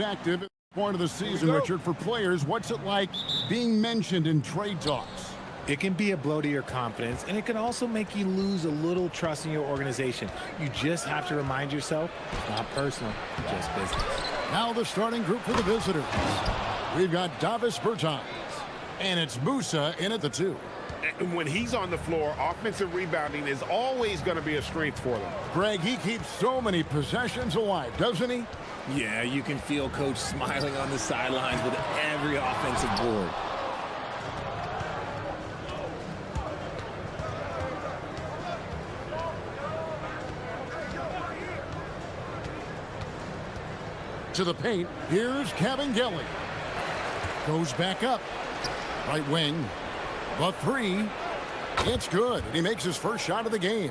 Active at the point of the season, Richard, for players, what's it like being mentioned in trade talks? It can be a blow to your confidence, and it can also make you lose a little trust in your organization. You just have to remind yourself, it's not personal, just business. Now the starting group for the visitors. We've got Davis Bertans, and it's Musa in at the 2. And when he's on the floor, offensive rebounding is always going to be a strength for them. Greg, he keeps so many possessions alive, doesn't he? Yeah, you can feel Coach smiling on the sidelines with every offensive board. To the paint, here's Kevin Gelly. Goes back up. Right wing. The 3. It's good. And he makes his first shot of the game.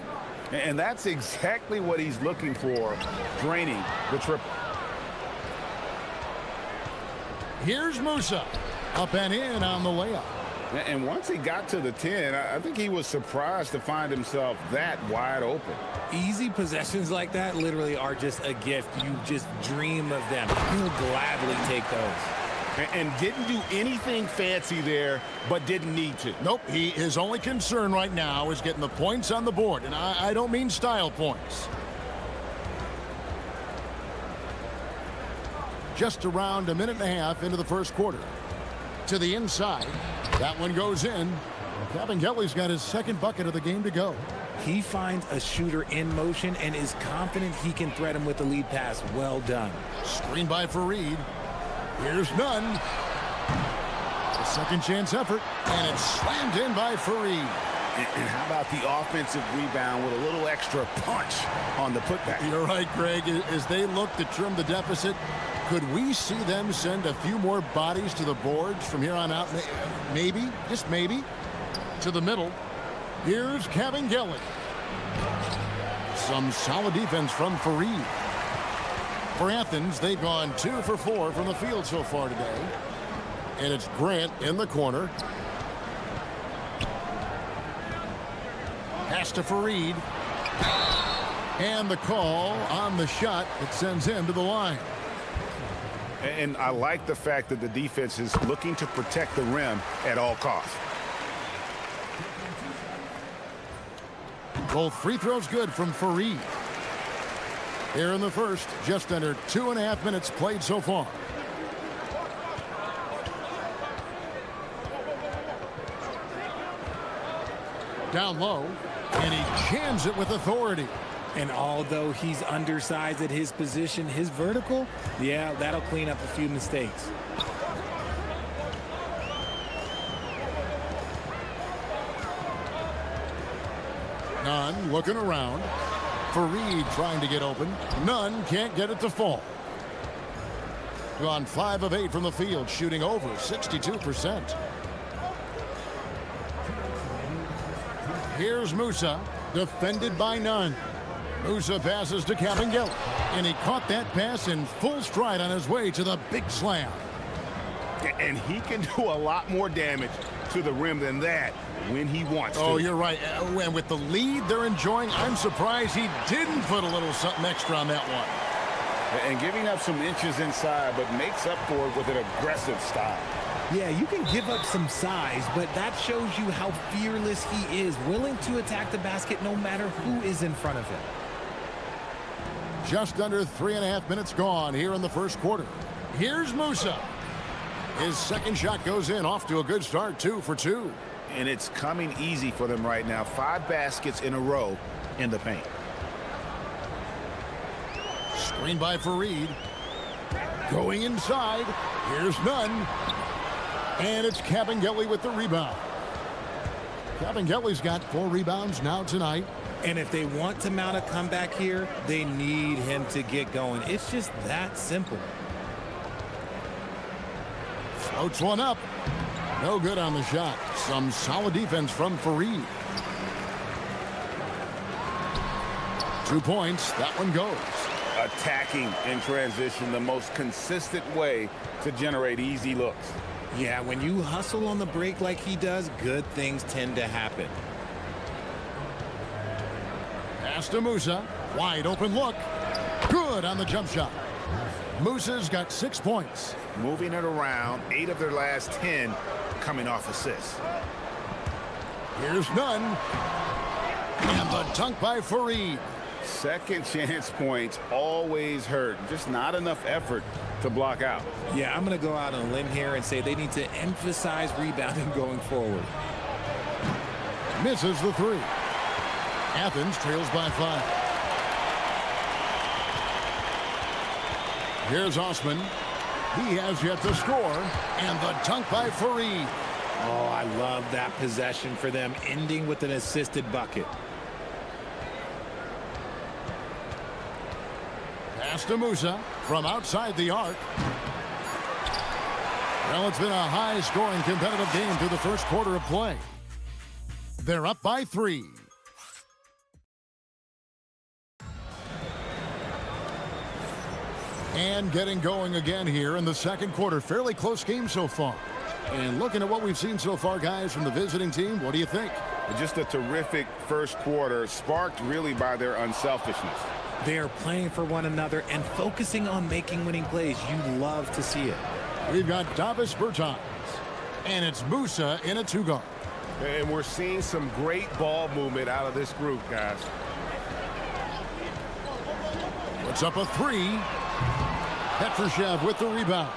And that's exactly what he's looking for, draining the triple. Here's Musa. Up and in on the layup. And once he got to the 10, I think he was surprised to find himself that wide open. Easy possessions like that literally are just a gift. You just dream of them. He'll gladly take those. And didn't do anything fancy there, but didn't need to. Nope, his only concern right now is getting the points on the board. And I don't mean style points. Just around a minute and a half into the first quarter. To the inside. That one goes in. Kevin Gelly's got his second bucket of the game to go. He finds a shooter in motion and is confident he can thread him with the lead pass. Well done. Screen by Fareed. Here's none. A second chance effort. And it's slammed in by Fareed. And how about the offensive rebound with a little extra punch on the putback? You're right, Greg. As they look to trim the deficit, could we see them send a few more bodies to the boards from here on out? Maybe, just maybe. To the middle. Here's Kevin Gelly. Some solid defense from Fareed. For Athens, they've gone 2 for 4 from the field so far today. And it's Grant in the corner. Pass to Fareed. And the call on the shot that sends him to the line. And I like the fact that the defense is looking to protect the rim at all costs. Both free throws good from Fareed. Here in the first, just under 2.5 minutes played so far. Down low, and he jams it with authority. And although he's undersized at his position, his vertical, yeah, that'll clean up a few mistakes. Nunn looking around. Fareed trying to get open. Nunn can't get it to fall. Gone 5 of 8 from the field, shooting over 62%. Here's Musa, defended by Nunn. Musa passes to Kevin Gelly, and he caught that pass in full stride on his way to the big slam. And he can do a lot more damage to the rim than that when he wants to. Oh, you're right. And with the lead they're enjoying, I'm surprised he didn't put a little something extra on that one. And giving up some inches inside, but makes up for it with an aggressive style. Yeah, you can give up some size, but that shows you how fearless he is, willing to attack the basket no matter who is in front of him. Just under 3.5 minutes gone here in the first quarter. Here's Musa. His second shot goes in, off to a good start, 2 for 2. And it's coming easy for them right now. 5 baskets in a row in the paint. Screen by Fareed. Going inside. Here's Nunn. And it's Kevin Gelly with the rebound. Kevin Gelly's got 4 rebounds now tonight. And if they want to mount a comeback here, they need him to get going. It's just that simple. Floats one up. No good on the shot. Some solid defense from Fareed. 2 points. That one goes. Attacking in transition, the most consistent way to generate easy looks. Yeah, when you hustle on the break like he does, good things tend to happen. Pass to Musa. Wide open look. Good on the jump shot. Musa's got 6 points. Moving it around, 8 of their last 10 coming off assists. Here's none. And the dunk by Fareed. Second chance points always hurt. Just not enough effort to block out. Yeah, I'm going to go out on a limb here and say they need to emphasize rebounding going forward. Misses the three. Athens trails by 5. Here's Osman. He has yet to score. And the dunk by Fareed. Oh, I love that possession for them, ending with an assisted bucket. Pass to Musa from outside the arc. Well, it's been a high-scoring competitive game through the first quarter of play. They're up by 3. And getting going again here in the second quarter. Fairly close game so far. And looking at what we've seen so far, guys, from the visiting team, what do you think? Just a terrific first quarter, sparked really by their unselfishness. They are playing for one another and focusing on making winning plays. You love to see it. We've got Davis Bertans. And it's Musa in a 2-guard. And we're seeing some great ball movement out of this group, guys. Puts up a 3. Petrushev with the rebound.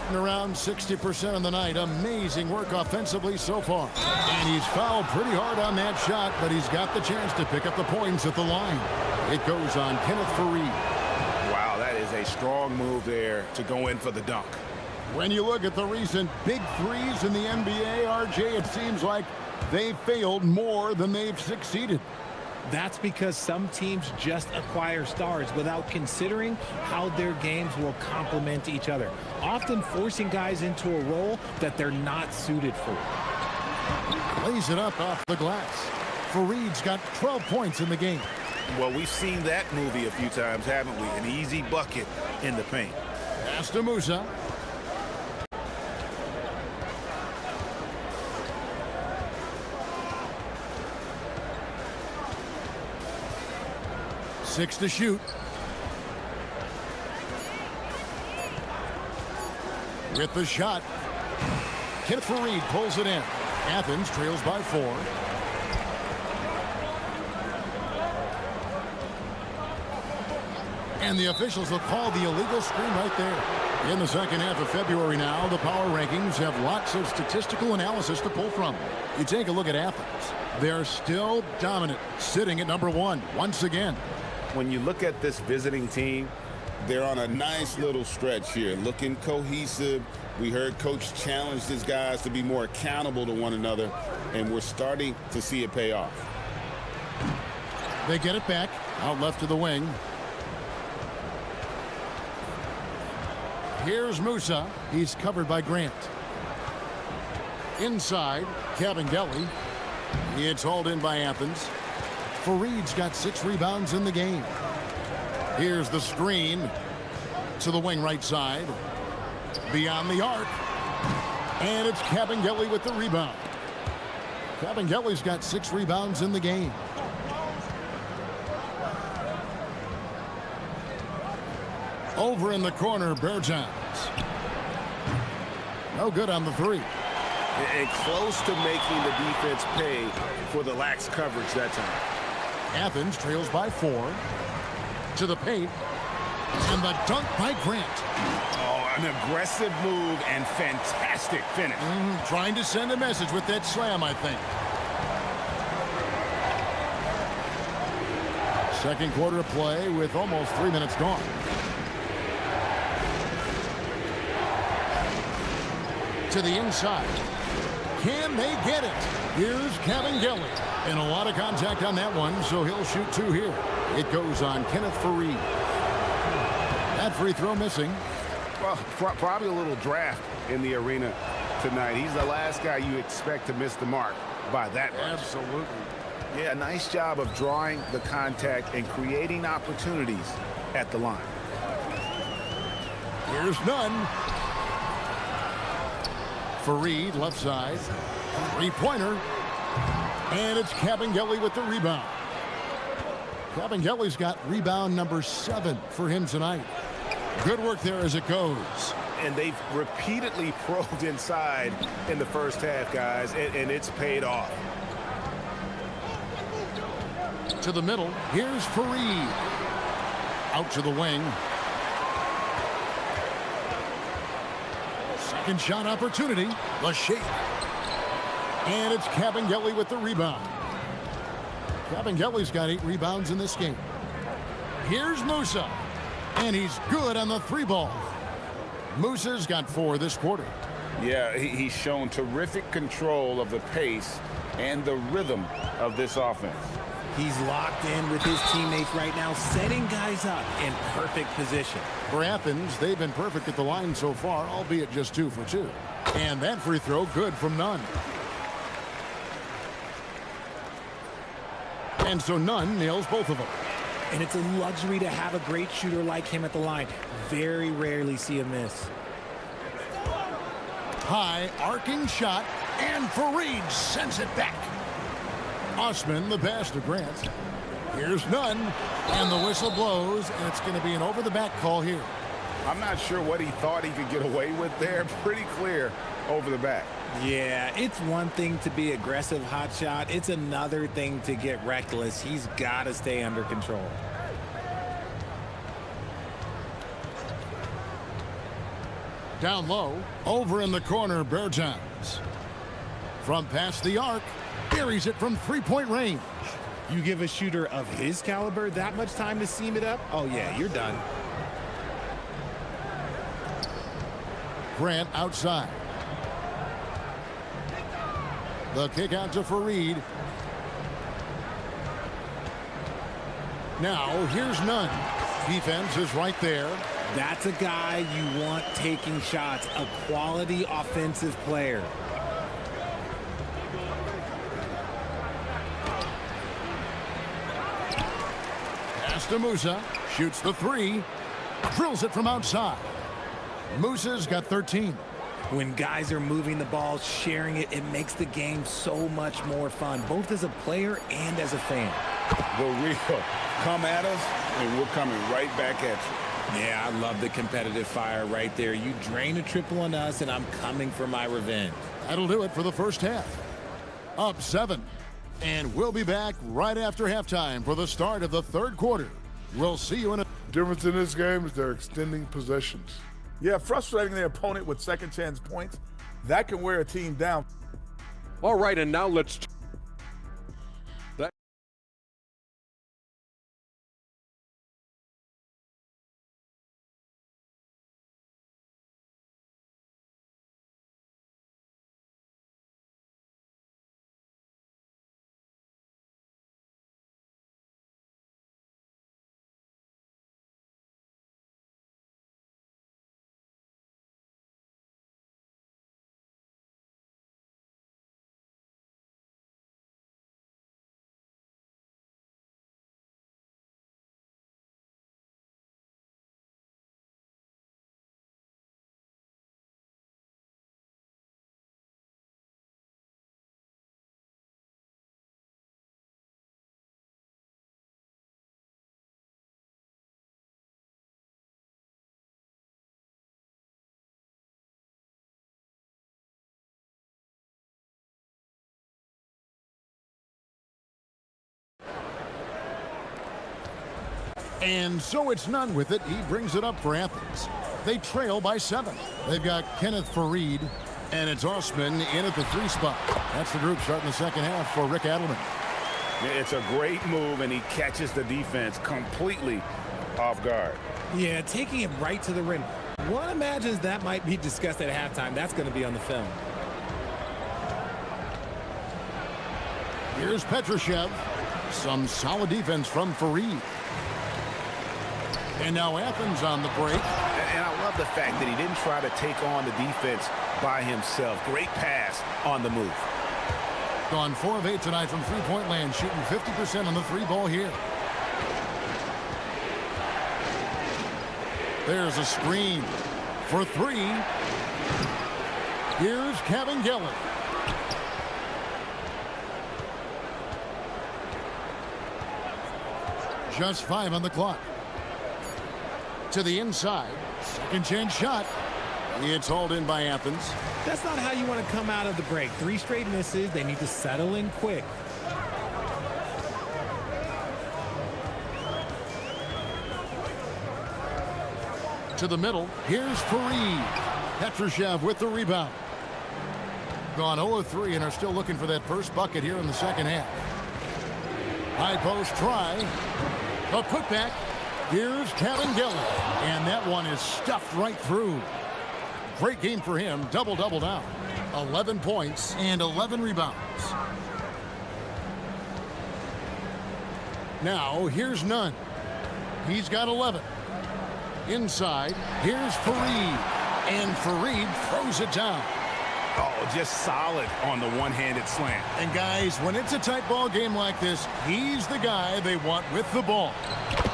And around 60% on the night. Amazing work offensively so far. And he's fouled pretty hard on that shot, but he's got the chance to pick up the points at the line. It goes on Kenneth Fareed. Wow, that is a strong move there to go in for the dunk. When you look at the recent big threes in the NBA, RJ, it seems like they failed more than they've succeeded. That's because some teams just acquire stars without considering how their games will complement each other, often forcing guys into a role that they're not suited for. Lays it up off the glass. Fareed's got 12 points in the game. Well, we've seen that movie a few times, haven't we? An easy bucket in the paint. Pass to Musa. Six to shoot. With the shot. Kenneth Fareed pulls it in. Athens trails by 4. And the officials will call the illegal screen right there. In the second half of February now, the power rankings have lots of statistical analysis to pull from. You take a look at Athens. They're still dominant, sitting at number 1 once again. When you look at this visiting team, they're on a nice little stretch here, looking cohesive. We heard Coach challenge his guys to be more accountable to one another, and we're starting to see it pay off. They get it back, out left to the wing. Here's Musa. He's covered by Grant. Inside, Kabengele. It's hauled in by Athens. Fareed's got 6 rebounds in the game. Here's the screen to the wing right side. Beyond the arc. And it's Kabengele with the rebound. Kabengele's got 6 rebounds in the game. Over in the corner, Bertans. No good on the 3. And close to making the defense pay for the lax coverage that time. Athens trails by 4. To the paint. And the dunk by Grant. Oh, an aggressive move and fantastic finish. Trying to send a message with that slam, I think. Second quarter of play with almost 3 minutes gone. To the inside. Can they get it? Here's Kabengele. And a lot of contact on that one, so he'll shoot 2 here. It goes on Kenneth Fareed. That free throw missing. Well, probably a little draft in the arena tonight. He's the last guy you expect to miss the mark by that much. Absolutely. Yeah, nice job of drawing the contact and creating opportunities at the line. Here's none. Fareed, left side. 3-pointer. And it's Kabengele with the rebound. Kabengele's got rebound number 7 for him tonight. Good work there as it goes. And they've repeatedly probed inside in the first half, guys, and it's paid off. To the middle, here's Fareed. Out to the wing. Second shot opportunity. The shake. And it's Kabengele with the rebound. Kabengele's got 8 rebounds in this game. Here's Musa. And he's good on the 3-ball. Musa's got 4 this quarter. Yeah, he's shown terrific control of the pace and the rhythm of this offense. He's locked in with his teammates right now, setting guys up in perfect position. For Athens, they've been perfect at the line so far, albeit just 2 for 2. And that free throw good from Nunn. And so Nunn nails both of them. And it's a luxury to have a great shooter like him at the line. Very rarely see a miss. High arcing shot, and Fareed sends it back. Osman, the pass to Grant. Here's Nunn, and the whistle blows, and it's going to be an over-the-back call here. I'm not sure what he thought he could get away with there. Pretty clear over the back. Yeah, it's one thing to be aggressive hot shot. It's another thing to get reckless. He's got to stay under control. Down low, over in the corner, Bertans. From past the arc, buries it from 3-point range. You give a shooter of his caliber that much time to seam it up? Oh, yeah, you're done. Grant outside. The kick out to Fareed. Now, here's Nunn. Defense is right there. That's a guy you want taking shots, a quality offensive player. Pass to Musa. Shoots the 3. Drills it from outside. Musa's got 13. When guys are moving the ball, sharing it, it makes the game so much more fun, both as a player and as a fan. The real come at us, and we're coming right back at you. Yeah, I love the competitive fire right there. You drain a triple on us, and I'm coming for my revenge. That'll do it for the first half. Up 7. And we'll be back right after halftime for the start of the third quarter. We'll see you in a... Difference in this game is they're extending possessions. Yeah, frustrating the opponent with second chance points. That can wear a team down. All right, and now let's... And so it's Nunn with it. He brings it up for Athens. They trail by 7. They've got Kenneth Fareed, and it's Osman in at the 3 spot. That's the group starting the second half for Rick Adelman. It's a great move, and he catches the defense completely off guard. Yeah, taking it right to the rim. One imagines that might be discussed at halftime. That's going to be on the film. Here's Petrushev. Some solid defense from Fareed. And now Athens on the break. And I love the fact that he didn't try to take on the defense by himself. Great pass on the move. Gone 4 of 8 tonight from 3-point land, shooting 50% on the 3-ball here. There's a screen for 3. Here's Kabengele. Just 5 on the clock. To the inside. Second chance shot. It's hauled in by Athens. That's not how you want to come out of the break. 3 straight misses. They need to settle in quick. To the middle. Here's Fareed. Petrushev with the rebound. Gone 0 of 3 and are still looking for that first bucket here in the second half. High post try. A putback. Here's Cabangeli. And that one is stuffed right through. Great game for him. Double-double now. 11 points and 11 rebounds. Now, here's Nunn. He's got 11. Inside, here's Fareed. And Fareed throws it down. Oh, just solid on the one-handed slam. And guys, when it's a tight ball game like this, he's the guy they want with the ball.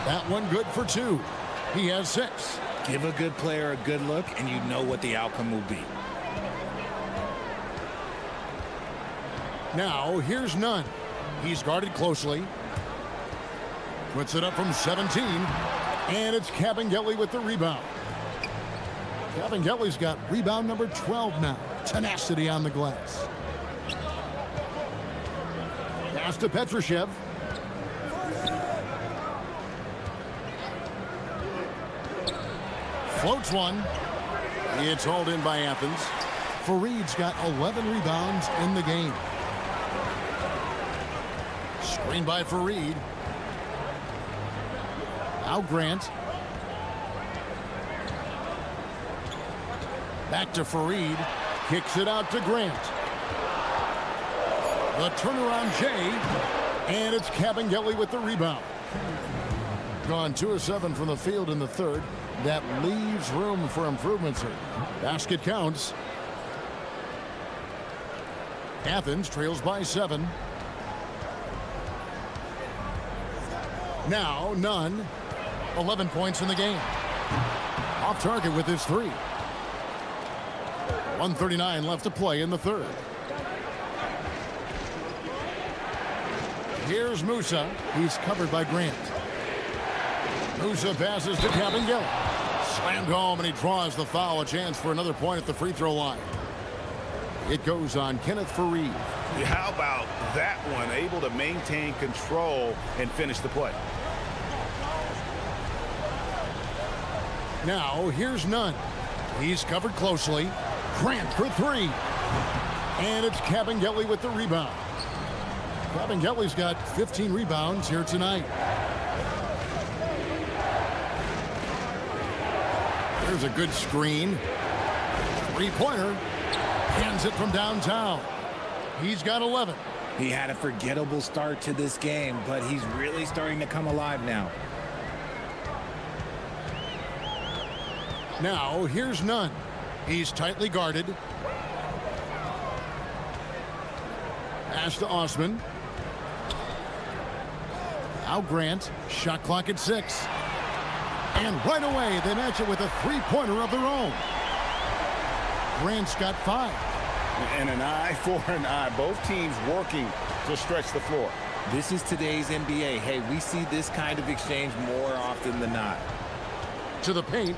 That one good for 2. He has 6. Give a good player a good look, and you know what the outcome will be. Now, here's Nunn. He's guarded closely. Puts it up from 17. And it's Cabangeli with the rebound. Cabangeli's got rebound number 12 now. Tenacity on the glass. Pass to Petrushev. Floats one. It's hauled in by Athens. Fareed's got 11 rebounds in the game. Screen by Fareed. Now Grant. Back to Fareed. Kicks it out to Grant. The turnaround Jay. And it's Cabangeli with the rebound. Gone 2 of 7 from the field in the third. That leaves room for improvements here. Basket counts. Athens trails by 7. Now Nunn. 11 points in the game. Off target with his 3. 1:39 left to play in the third. Here's Musa. He's covered by Grant. Musa passes to Cabangeli. Slammed home, and he draws the foul. A chance for another point at the free throw line. It goes on Kenneth Fareed. How about that one? Able to maintain control and finish the play. Now, here's Nunn. He's covered closely. Grant for 3. And it's Cabangeli with the rebound. Cabangeli's got 15 rebounds here tonight. There's a good screen. 3-pointer. Hands it from downtown. He's got 11. He had a forgettable start to this game, but he's really starting to come alive now. Now, here's Nunn. He's tightly guarded. Pass to Osman. Now Grant. Shot clock at 6. And right away, they match it with a 3-pointer of their own. Grant's got 5. And an eye for an eye. Both teams working to stretch the floor. This is today's NBA. Hey, we see this kind of exchange more often than not. To the paint.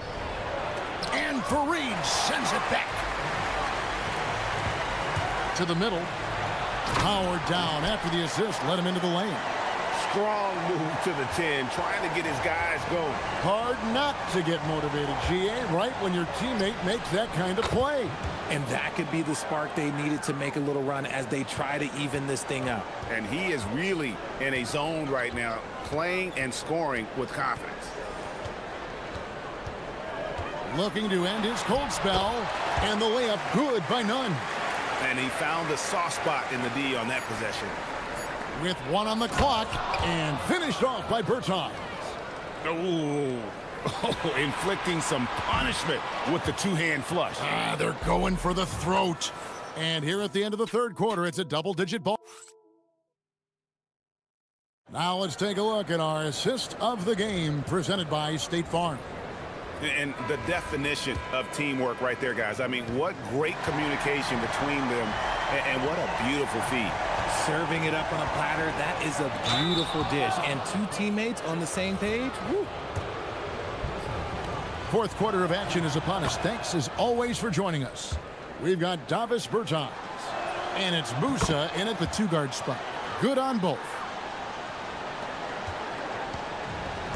And Fareed sends it back. To the middle. Howard down after the assist. Let him into the lane. Strong move to the 10, trying to get his guys going. Hard not to get motivated, GA, right when your teammate makes that kind of play. And that could be the spark they needed to make a little run as they try to even this thing up. And he is really in a zone right now, playing and scoring with confidence. Looking to end his cold spell, and the layup good by Nunn. And he found the soft spot in the D on that possession. With 1 on the clock, and finished off by Bertans. Oh, inflicting some punishment with the two-hand flush. They're going for the throat. And here at the end of the third quarter, it's a double-digit ball. Now let's take a look at our assist of the game presented by State Farm. And the definition of teamwork right there, guys. I mean, what great communication between them, and what a beautiful feed. Serving it up on a platter. That is a beautiful dish. And two teammates on the same page. Woo. Fourth quarter of action is upon us. Thanks as always for joining us. We've got Davis Bertans. And it's Musa in at the two-guard spot. Good on both.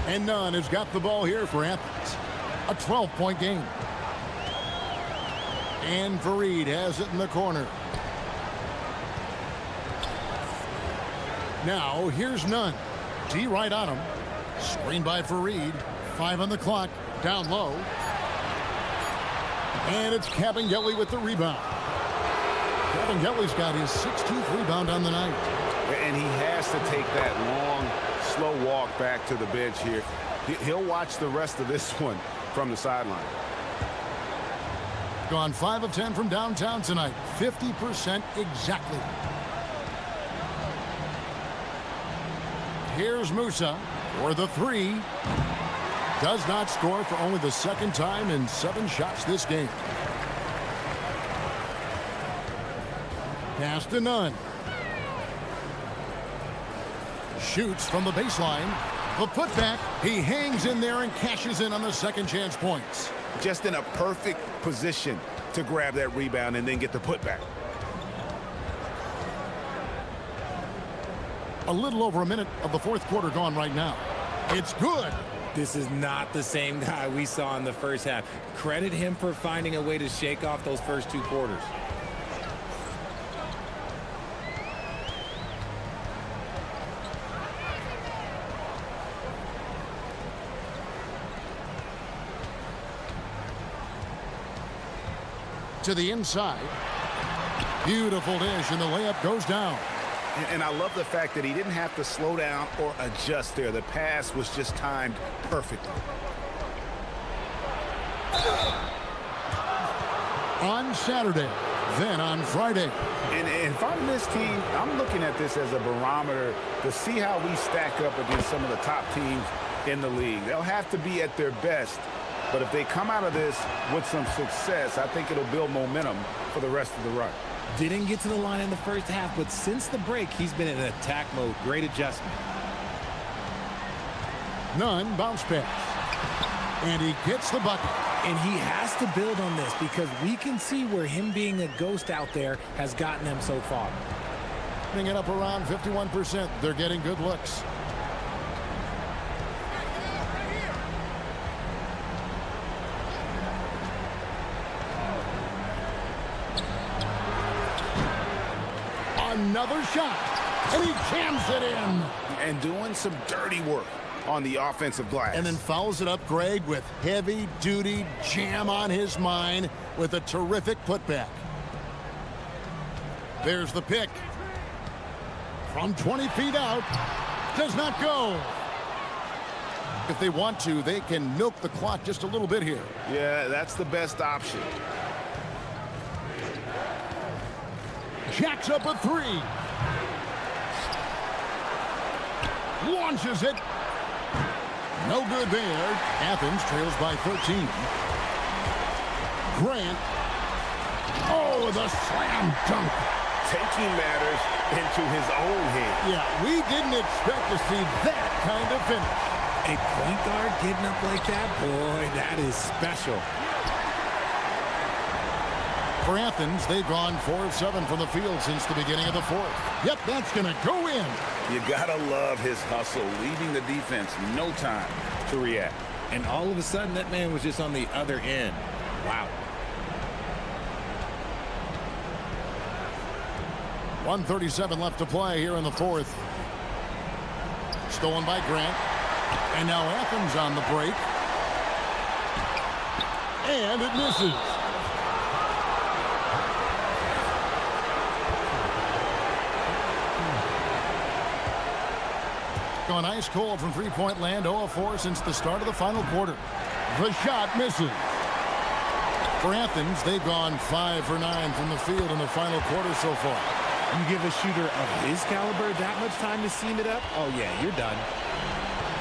And Nunn has got the ball here for Athens. A 12-point game. And Fareed has it in the corner. Now, here's Nunn. D right on him. Screen by Fareed. 5 on the clock. Down low. And it's Kabengele with the rebound. Kabengele's got his 16th rebound on the night. And he has to take that long, slow walk back to the bench here. He'll watch the rest of this one from the sideline. Gone 5 of 10 from downtown tonight. 50% exactly. Here's Musa for the three. Does not score for only the second time in 7 shots this game. Pass to Nunn. Shoots from the baseline. The putback. He hangs in there and cashes in on the second chance points. Just in a perfect position to grab that rebound and then get the putback. A little over a minute of the fourth quarter gone right now. It's good. This is not the same guy we saw in the first half. Credit him for finding a way to shake off those first 2 quarters. To the inside. Beautiful dish, and the layup goes down. And I love the fact that he didn't have to slow down or adjust there. The pass was just timed perfectly. On Saturday, then on Friday. And if I'm this team, I'm looking at this as a barometer to see how we stack up against some of the top teams in the league. They'll have to be at their best. But if they come out of this with some success, I think it'll build momentum for the rest of the run. Didn't get to the line in the first half, but since the break, he's been in attack mode. Great adjustment. Nunn bounce pass. And he gets the bucket. And he has to build on this because we can see where him being a ghost out there has gotten him so far. Bring it up around 51%. They're getting good looks. Another shot, and he jams it in. And doing some dirty work on the offensive glass. And then fouls it up, Greg, with heavy-duty jam on his mind with a terrific putback. There's the pick. From 20 feet out, does not go. If they want to, they can milk the clock just a little bit here. Yeah, that's the best option. Jacks up a three. Launches it. No good there. Athens trails by 13. Grant. Oh, the slam dunk. Taking matters into his own hand. Yeah, we didn't expect to see that kind of finish. A point guard getting up like that, boy, that is special. For Athens, they've gone 4 of 7 from the field since the beginning of the fourth. Yep, that's going to go in. You gotta love his hustle, leaving the defense no time to react. And all of a sudden, that man was just on the other end. Wow. 1:37 left to play here in the fourth. Stolen by Grant. And now Athens on the break. And it misses. Gone ice cold from three-point land, 0 of 4 since the start of the final quarter. The shot misses. For Athens, they've gone 5 for 9 from the field in the final quarter so far. You give a shooter of his caliber that much time to seam it up, oh yeah, you're done.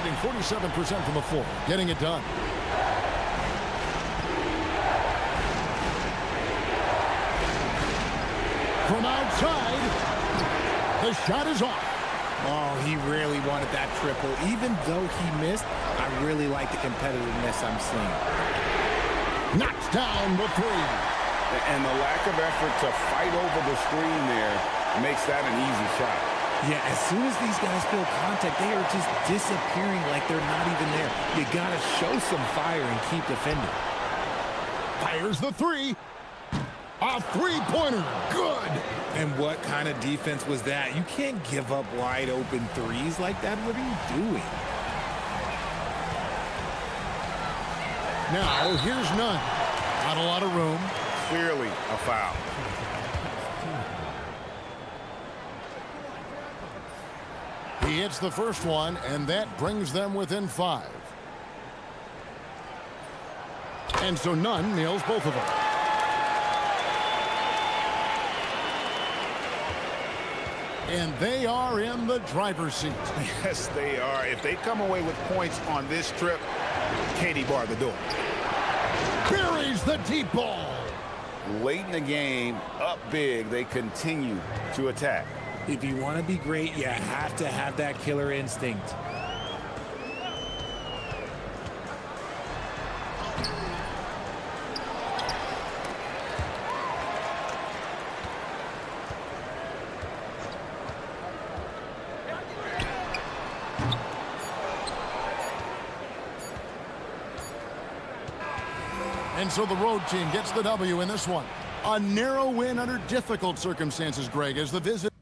Getting 47% from the floor, getting it done. From outside, The shot is off. Oh, he really wanted that triple. Even though he missed, I really like the competitiveness I'm seeing. Knocks down the three. And the lack of effort to fight over the screen there makes that an easy shot. Yeah, as soon as these guys feel contact, they are just disappearing like they're not even there. You got to show some fire and keep defending. Fires the three. A three-pointer. Good. And what kind of defense was that? You can't give up wide open threes like that. What are you doing? Now, here's none. Not a lot of room. Clearly a foul. He hits the first one, and that brings them within 5. And so none nails both of them. And they are in the driver's seat. Yes, they are. If they come away with points on this trip, Katie bar the door. Buries the deep ball. Late in the game, up big, they continue to attack. If you want to be great, you have to have that killer instinct. And so the road team gets the W in this one. A narrow win under difficult circumstances, Greg, as the visit.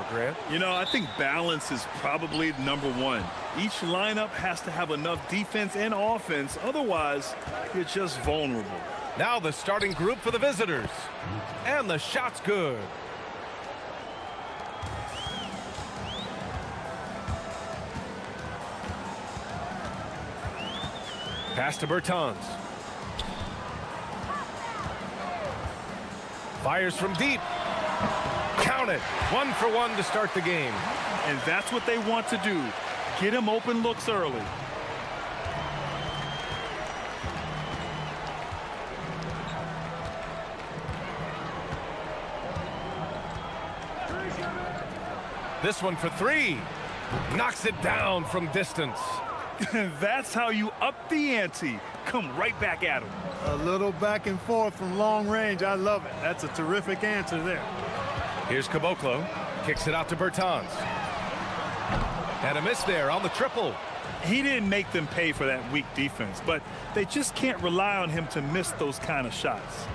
for, Grant? You know, I think balance is probably number one. Each lineup has to have enough defense and offense. Otherwise, you're just vulnerable. Now the starting group for the visitors. And the shot's good. Pass to Bertans. Fires from deep. Count it. 1 for 1 to start the game. And that's what they want to do. Get him open looks early. This one for 3. Knocks it down from distance. That's how you up the ante. Come right back at him. A little back and forth from long range. I love it. That's a terrific answer there. Here's Caboclo. Kicks it out to Bertans. And a miss there on the triple. He didn't make them pay for that weak defense, but they just can't rely on him to miss those kind of shots.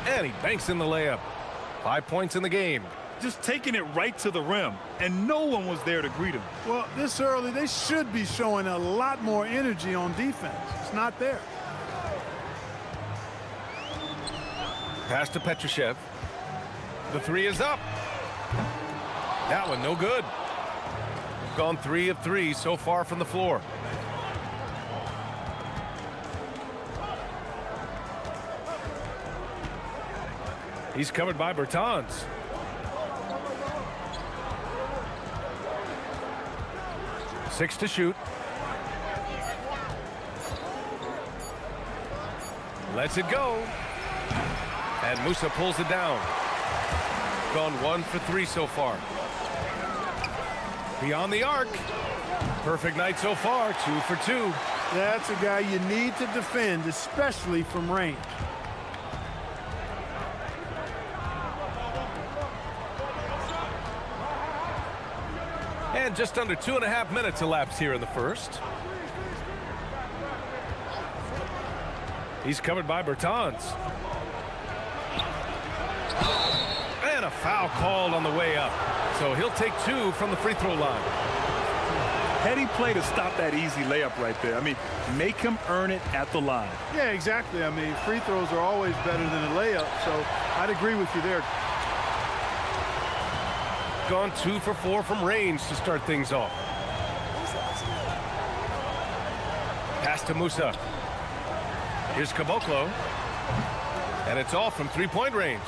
And he banks in the layup. 5 points in the game. Just taking it right to the rim, and no one was there to greet him. Well, this early, they should be showing a lot more energy on defense. It's not there. Pass to Petrushev. The 3 is up. That one no good. Gone 3 of 3 so far from the floor. He's covered by Bertans. Six to shoot. Lets it go. And Musa pulls it down. Gone 1 for 3 so far. Beyond the arc. Perfect night so far. 2 for 2. That's a guy you need to defend, especially from range. And just under 2.5 minutes elapsed here in the first. He's covered by Bertans. And a foul called on the way up. So he'll take 2 from the free throw line. Heady play to stop that easy layup right there. I mean, make him earn it at the line. Yeah, exactly. I mean, free throws are always better than a layup, so I'd agree with you there. Gone 2 for 4 from range to start things off. Pass to Musa. Here's Caboclo. And it's off from 3-point range.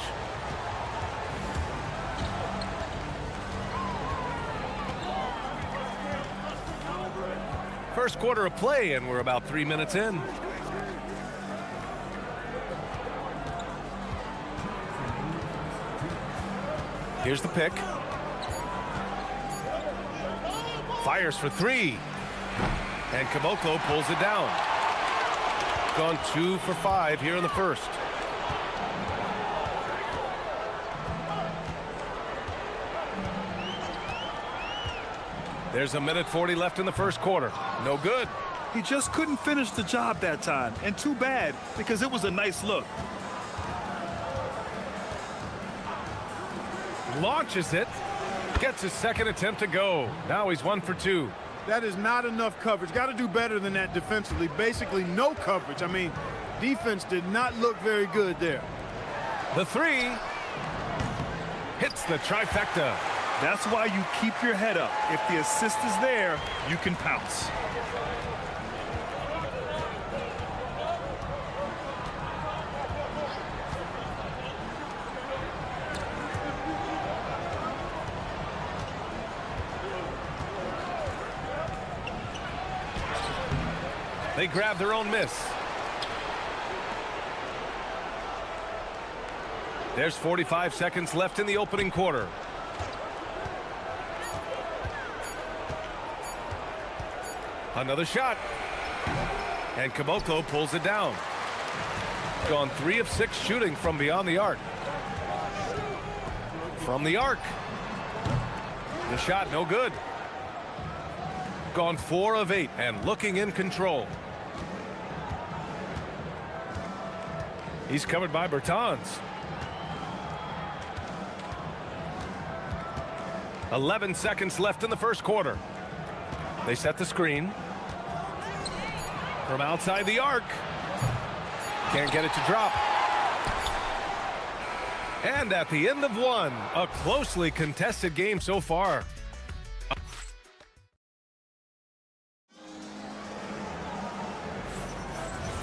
First quarter of play, and we're about 3 minutes in. Here's the pick. Fires for 3. And Caboclo pulls it down. Gone 2 for 5 here in the first. There's 1:40 left in the first quarter. No good. He just couldn't finish the job that time. And too bad, because it was a nice look. Launches it. Gets his second attempt to go. Now he's 1 for 2. That is not enough coverage. Got to do better than that defensively. Basically no coverage. I mean, defense did not look very good there. The 3 hits the trifecta. That's why you keep your head up. If the assist is there, you can pounce. They grab their own miss. There's 45 seconds left in the opening quarter. Another shot. And Caboclo pulls it down. Gone 3 of 6 shooting from beyond the arc. From the arc. The shot no good. Gone 4 of 8 and looking in control. He's covered by Bertans. 11 seconds left in the first quarter. They set the screen. From outside the arc. Can't get it to drop. And at the end of one, a closely contested game so far.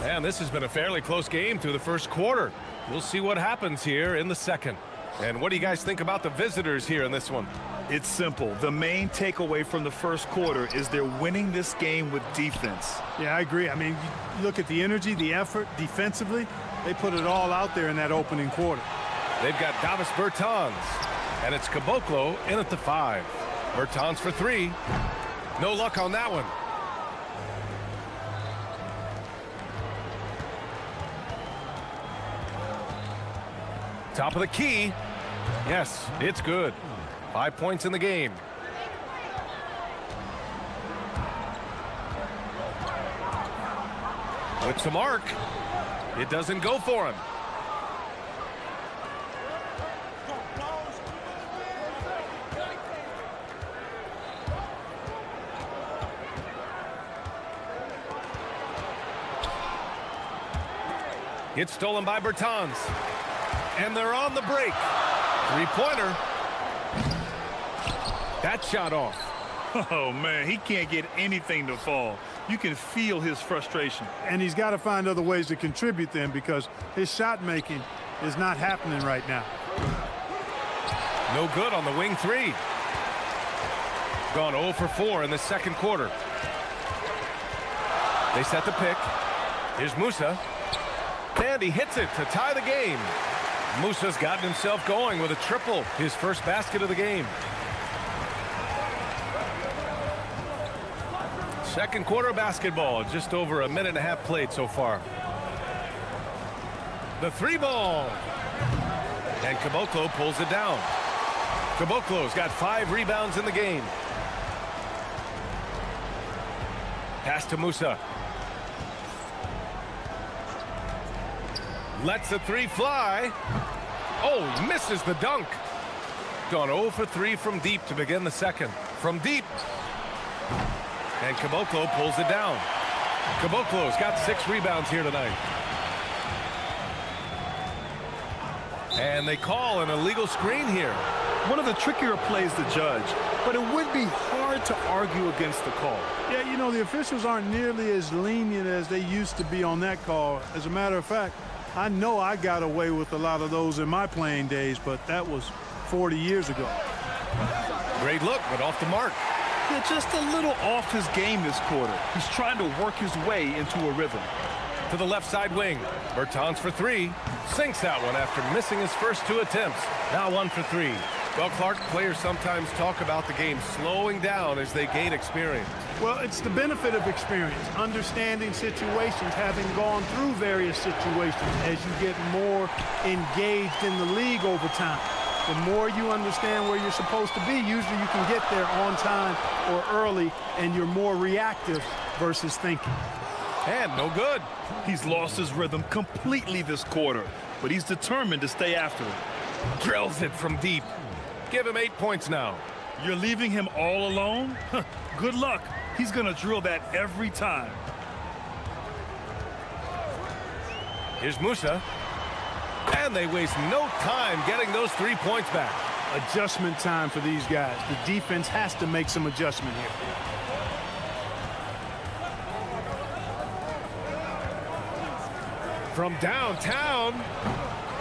And this has been a fairly close game through the first quarter. We'll see what happens here in the second. And what do you guys think about the visitors here in this one? It's simple. The main takeaway from the first quarter is they're winning this game with defense. Yeah, I agree. I mean, you look at the energy, the effort defensively. They put it all out there in that opening quarter. They've got Davis Bertans, and it's Caboclo in at the 5. Bertans for 3. No luck on that one. Top of the key. Yes, it's good. 5 points in the game. With some arc, it doesn't go for him. It's stolen by Bertans. And they're on the break. Three-pointer. That shot off. Oh, man, he can't get anything to fall. You can feel his frustration. And he's got to find other ways to contribute then, because his shot making is not happening right now. No good on the wing 3. Gone 0 for 4 in the second quarter. They set the pick. Here's Musa. And he hits it to tie the game. Musa's gotten himself going with a triple, his first basket of the game. Second quarter basketball, just over a minute and a half played so far. The 3-ball. And Caboclo pulls it down. Caboclo's got 5 rebounds in the game. Pass to Musa. Lets the 3 fly. Oh, misses the dunk. Gone 0 for 3 from deep to begin the second. From deep. And Caboclo pulls it down. Caboclo's got 6 rebounds here tonight. And they call an illegal screen here. One of the trickier plays to judge, but it would be hard to argue against the call. Yeah, you know, the officials aren't nearly as lenient as they used to be on that call. As a matter of fact, I know I got away with a lot of those in my playing days, but that was 40 years ago. Great look, but off the mark. Yeah, just a little off his game this quarter. He's trying to work his way into a rhythm. To the left side wing. Bertans for 3. Sinks that one after missing his first 2 attempts. Now 1 for 3. Well, Clark, players sometimes talk about the game slowing down as they gain experience. Well, it's the benefit of experience, understanding situations, having gone through various situations as you get more engaged in the league over time. The more you understand where you're supposed to be, usually you can get there on time or early, and you're more reactive versus thinking. And no good. He's lost his rhythm completely this quarter, but he's determined to stay after it. Drills it from deep. Give him 8 points now. You're leaving him all alone? Good luck. He's going to drill that every time. Here's Musa. And they waste no time getting those 3 points back. Adjustment time for these guys. The defense has to make some adjustment here. From downtown.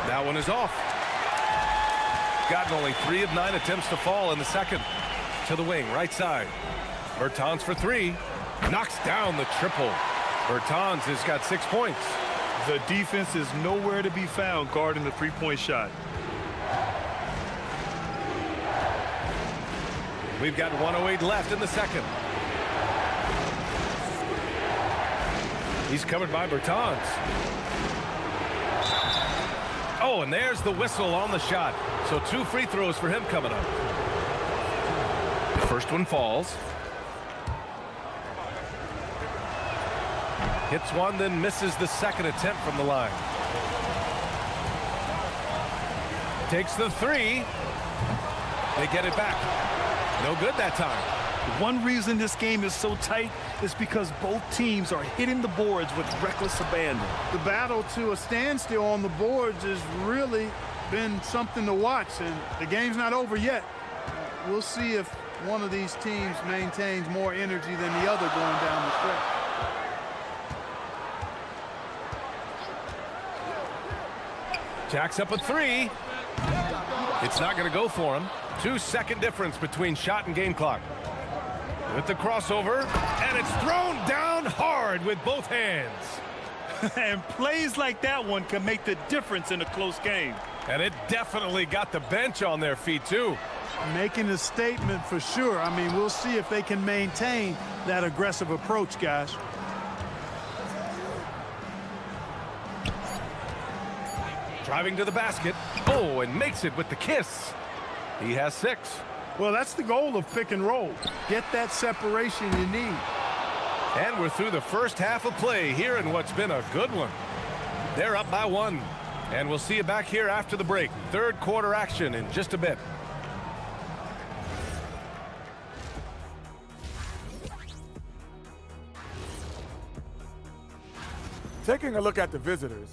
That one is off. Gotten only 3 of 9 attempts to fall in the second. To the wing, right side. Bertans for 3. Knocks down the triple. Bertans has got 6 points. The defense is nowhere to be found guarding the 3-point shot. We've got 1:08 left in the second. He's covered by Bertans. Oh, and there's the whistle on the shot. So 2 free throws for him coming up. The first one falls. Hits one, then misses the second attempt from the line. Takes the three. They get it back. No good that time. One reason this game is so tight is because both teams are hitting the boards with reckless abandon. The battle to a standstill on the boards has really been something to watch, and the game's not over yet. We'll see if one of these teams maintains more energy than the other going down the stretch. Jacks up a three. It's not going to go for him. 2-second difference between shot and game clock. With the crossover, and it's thrown down hard with both hands. And plays like that one can make the difference in a close game. And it definitely got the bench on their feet, too. Making a statement for sure. I mean, we'll see if they can maintain that aggressive approach, guys. Driving to the basket. Oh, and makes it with the kiss. He has 6. Well, that's the goal of pick and roll. Get that separation you need. And we're through the first half of play here in what's been a good one. They're up by 1. And we'll see you back here after the break. Third quarter action in just a bit. Taking a look at the visitors,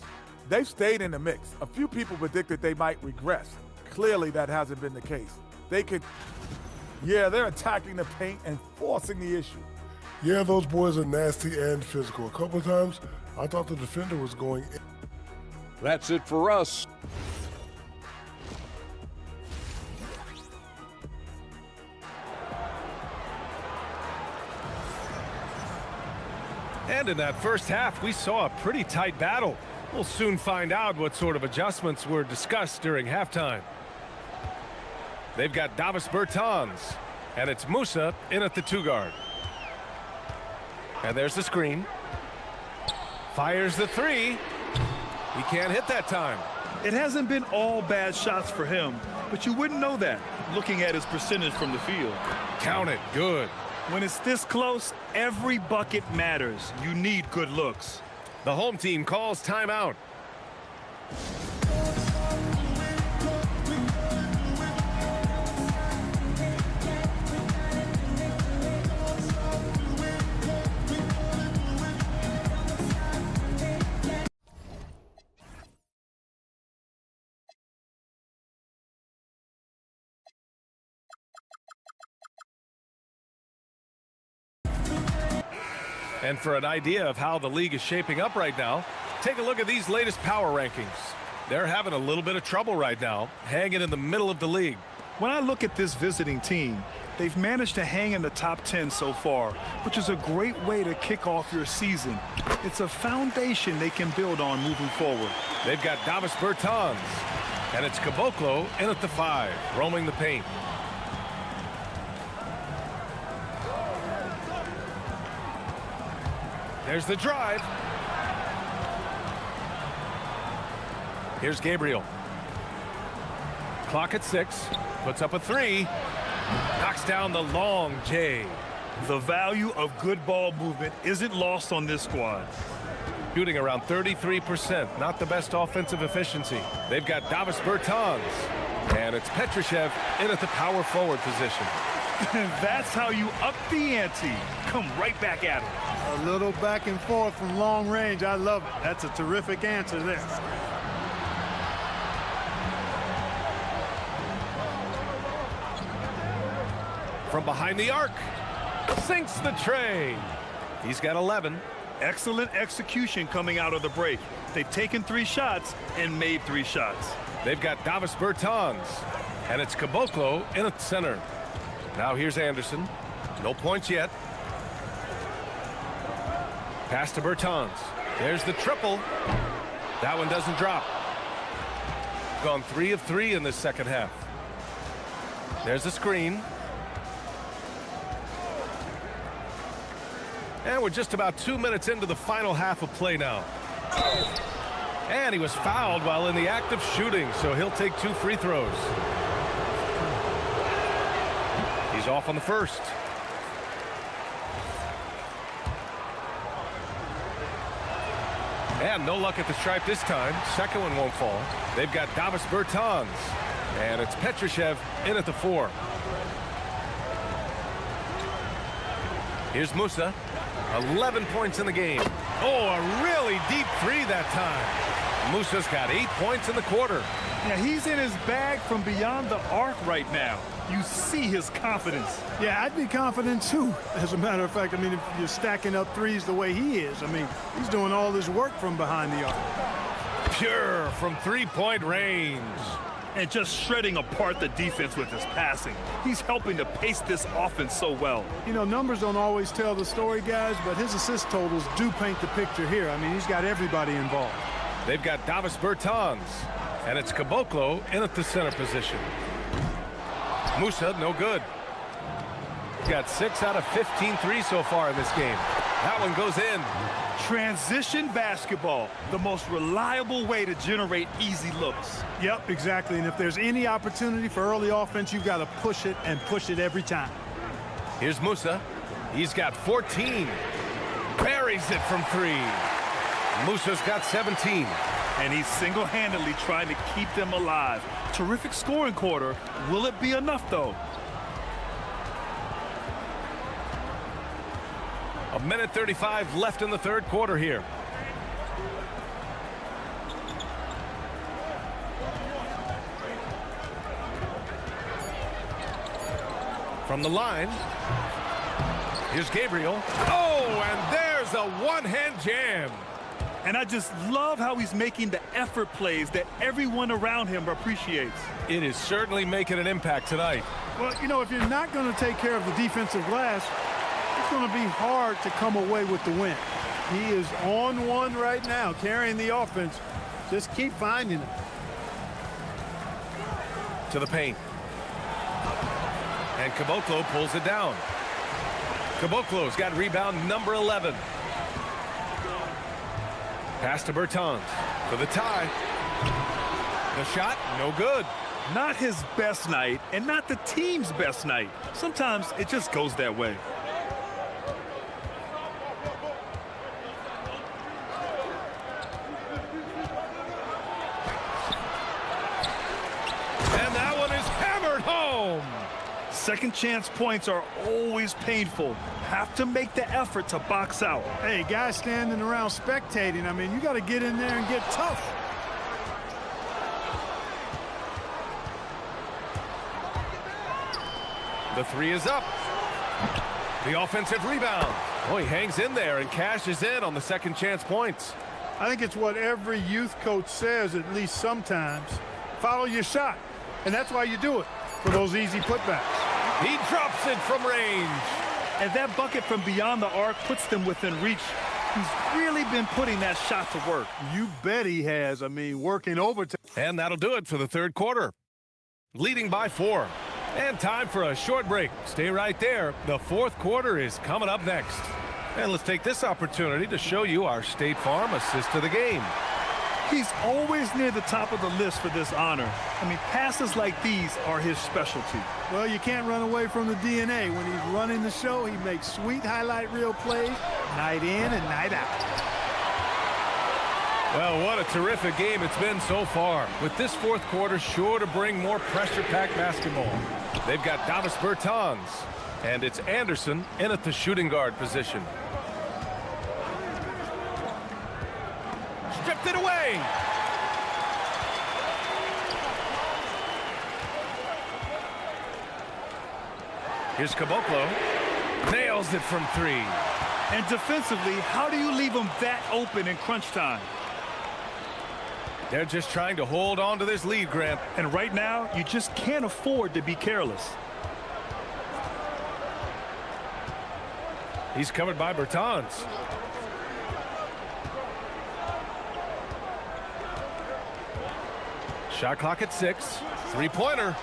they've stayed in the mix. A few people predicted they might regress. Clearly, that hasn't been the case. They're attacking the paint and forcing the issue. Yeah, those boys are nasty and physical. A couple of times, I thought the defender was going in. That's it for us. And in that first half, we saw a pretty tight battle. We'll soon find out what sort of adjustments were discussed during halftime. They've got Davis Bertans, and it's Musa in at the 2-guard. And there's the screen. Fires the 3. He can't hit that time. It hasn't been all bad shots for him, but you wouldn't know that looking at his percentage from the field. Count it. Good. When it's this close, every bucket matters. You need good looks. The home team calls timeout. And for an idea of how the league is shaping up right now, take a look at these latest power rankings. They're having a little bit of trouble right now, hanging in the middle of the league. When I look at this visiting team, they've managed to hang in the top 10 so far, which is a great way to kick off your season. It's a foundation they can build on moving forward. They've got Davis Bertans, and it's Caboclo in at the 5, roaming the paint. There's the drive. Here's Gabriel. Clock at 6. Puts up a 3. Knocks down the long J. The value of good ball movement isn't lost on this squad. Shooting around 33%. Not the best offensive efficiency. They've got Davis Bertans. And it's Petrushev in at the power forward position. That's how you up the ante. Come right back at it. A little back and forth from long range. I love it. That's a terrific answer there. From behind the arc. Sinks the tray. He's got 11. Excellent execution coming out of the break. They've taken 3 shots and made 3 shots. They've got Davis Bertans. And it's Caboclo in at center. Now here's Anderson. No points yet. Pass to Bertans. There's the triple. That one doesn't drop. Gone 3 of 3 in this second half. There's the screen. And we're just about 2 minutes into the final half of play now. And he was fouled while in the act of shooting, so he'll take 2 free throws. He's off on the first. And no luck at the stripe this time. Second one won't fall. They've got Davis Bertans. And it's Petrushev in at the 4. Here's Musa. 11 points in the game. Oh, a really deep 3 that time. Musa's got 8 points in the quarter. Yeah, he's in his bag from beyond the arc right now. You see his confidence. Yeah, I'd be confident too. As a matter of fact, I mean, if you're stacking up threes the way he is, I mean, he's doing all this work from behind the arc. Pure from 3-point range. And just shredding apart the defense with his passing. He's helping to pace this offense so well. You know, numbers don't always tell the story, guys, but his assist totals do paint the picture here. I mean, he's got everybody involved. They've got Davis Bertans. And it's Caboclo in at the center position. Musa, no good. Got 6 out of 15 threes so far in this game. That one goes in. Transition basketball, the most reliable way to generate easy looks. Yep, exactly. And if there's any opportunity for early offense, you've got to push it and push it every time. Here's Musa. He's got 14. Buries it from 3. Musa's got 17. And he's single-handedly trying to keep them alive. Terrific scoring quarter. Will it be enough, though? A minute 35 left in the third quarter here. From the line, here's Gabriel. Oh, and there's a one-hand jam. And I just love how he's making the effort plays that everyone around him appreciates. It is certainly making an impact tonight. Well, you know, if you're not going to take care of the defensive glass, it's going to be hard to come away with the win. He is on one right now, carrying the offense. Just keep finding it. To the paint. And Caboclo pulls it down. Caboclo's got rebound number 11. Pass to Bertans for the tie. The shot, no good. Not his best night, and not the team's best night. Sometimes it just goes that way. And that one is hammered home. Second chance points are always painful. Have to make the effort to box out. Hey, guys standing around spectating, I mean, you got to get in there and get tough. The 3 is up. The offensive rebound. Oh, he hangs in there and cashes in on the second chance points. I think it's what every youth coach says, at least sometimes. Follow your shot. And that's why you do it, for those easy putbacks. He drops it from range. And that bucket from beyond the arc puts them within reach. He's really been putting that shot to work. You bet he has. I mean, working overtime. And that'll do it for the third quarter. Leading by 4. And time for a short break. Stay right there. The fourth quarter is coming up next. And let's take this opportunity to show you our State Farm assist of the game. He's always near the top of the list for this honor. I mean, passes like these are his specialty. Well, you can't run away from the DNA. When he's running the show, he makes sweet highlight reel plays night in and night out. Well, what a terrific game it's been so far. With this fourth quarter sure to bring more pressure-packed basketball. They've got Davis Bertans, and it's Anderson in at the shooting guard position. Stripped it away. Here's Caboclo. Nails it from 3. And defensively, how do you leave them that open in crunch time? They're just trying to hold on to this lead, Grant. And right now, you just can't afford to be careless. He's covered by Bertans. Shot clock at 6. Three-pointer.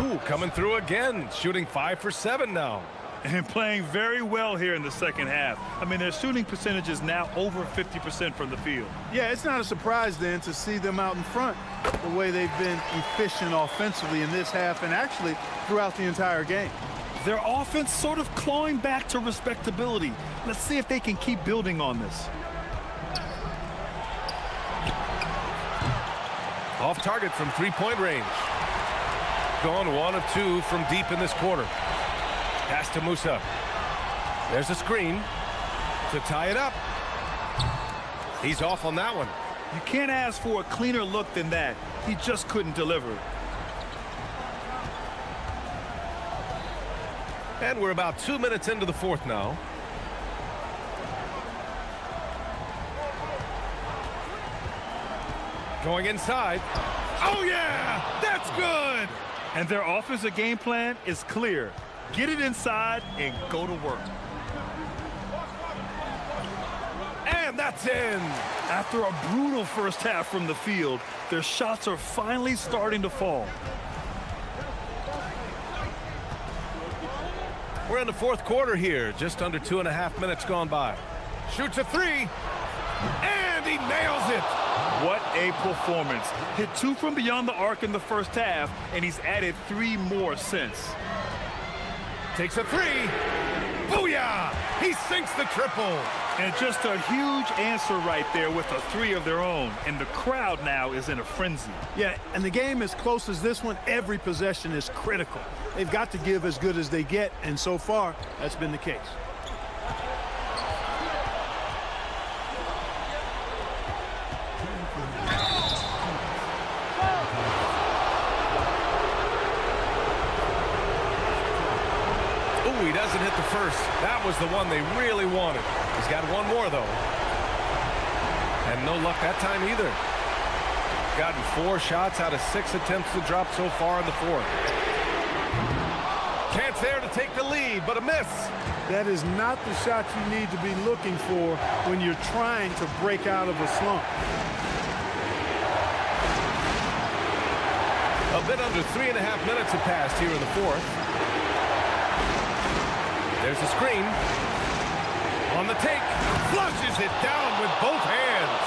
Ooh, coming through again. Shooting 5 for 7 now. And playing very well here in the second half. I mean, their shooting percentage is now over 50% from the field. Yeah, it's not a surprise then to see them out in front the way they've been efficient offensively in this half and actually throughout the entire game. Their offense sort of clawing back to respectability. Let's see if they can keep building on this. Off target from three-point range. Gone 1 of 2 from deep in this quarter. Pass to Musa. There's a screen to tie it up. He's off on that one. You can't ask for a cleaner look than that. He just couldn't deliver. And we're about 2 minutes into the fourth now. Going inside. Oh, yeah! That's good! And their offensive game plan is clear. Get it inside and go to work. And that's in! After a brutal first half from the field, their shots are finally starting to fall. We're in the fourth quarter here. Just under 2.5 minutes gone by. Shoots a three. And he nails it! What a performance. Hit 2 from beyond the arc in the first half, and he's added 3 more since. Takes a three. Booyah! He sinks the triple. And just a huge answer right there with a 3 of their own. And the crowd now is in a frenzy. Yeah, and the game as close as this one, every possession is critical. They've got to give as good as they get, and so far, that's been the case. Ooh, he doesn't hit the first. That was the one they really wanted. He's got one more, though. And no luck that time either. Gotten 4 shots out of 6 attempts to drop so far in the fourth. Chance there to take the lead, but a miss. That is not the shot you need to be looking for when you're trying to break out of a slump. A bit under 3.5 minutes have passed here in the fourth. There's a screen. On the take. Flushes it down with both hands.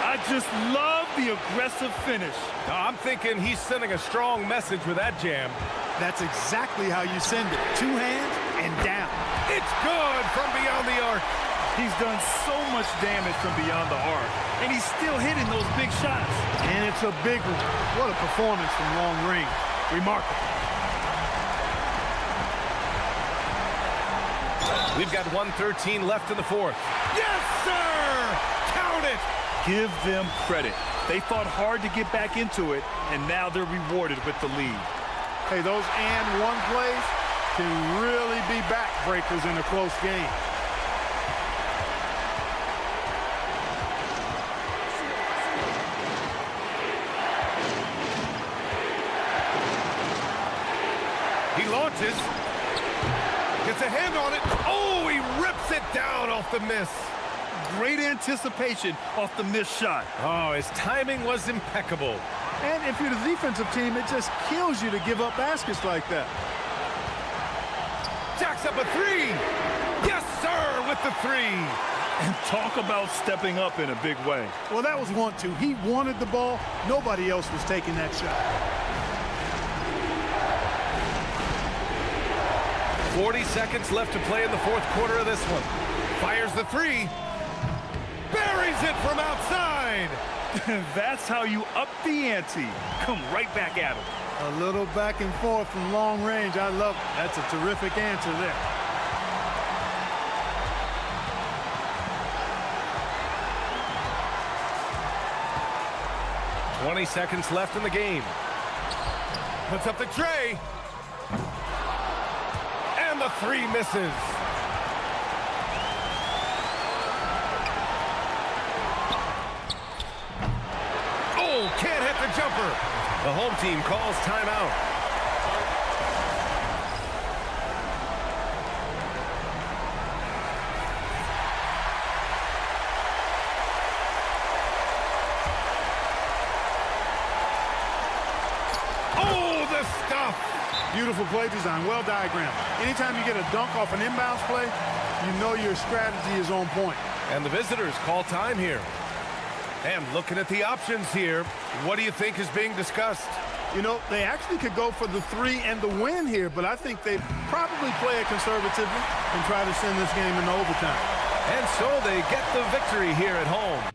I just love the aggressive finish. I'm thinking he's sending a strong message with that jam. That's exactly how you send it. 2 hands and down. It's good from beyond the arc. He's done so much damage from beyond the arc, and he's still hitting those big shots. And it's a big one. What a performance from long range. Remarkable. We've got 1:13 left in the fourth. Yes, sir! Count it! Give them credit. They fought hard to get back into it, and now they're rewarded with the lead. Hey, those and one plays can really be backbreakers in a close game. He launches. Gets a hand on it. Oh, he rips it down off the miss. Great anticipation off the missed shot. Oh, his timing was impeccable. And if you're the defensive team, it just kills you to give up baskets like that. Jacks up a three. Yes, sir, with the three. And talk about stepping up in a big way. Well, that was 1-2. He wanted the ball. Nobody else was taking that shot. 40 seconds left to play in the fourth quarter of this one. Fires the three. Buries it from outside. That's how you up the ante. Come right back at him. A little back and forth from long range. I love it. That's a terrific answer there. "20 seconds left in the game. Puts up the tray. And the three misses. Oh, can't hit the jumper. The home team calls timeout. Oh, the stuff. Beautiful play design, well diagrammed. Anytime you get a dunk off an inbounds play, you know your strategy is on point. And the visitors call time here. And looking at the options here, what do you think is being discussed? You know, they actually could go for the three and the win here, but I think they probably play it conservatively and try to send this game into overtime. And so they get the victory here at home.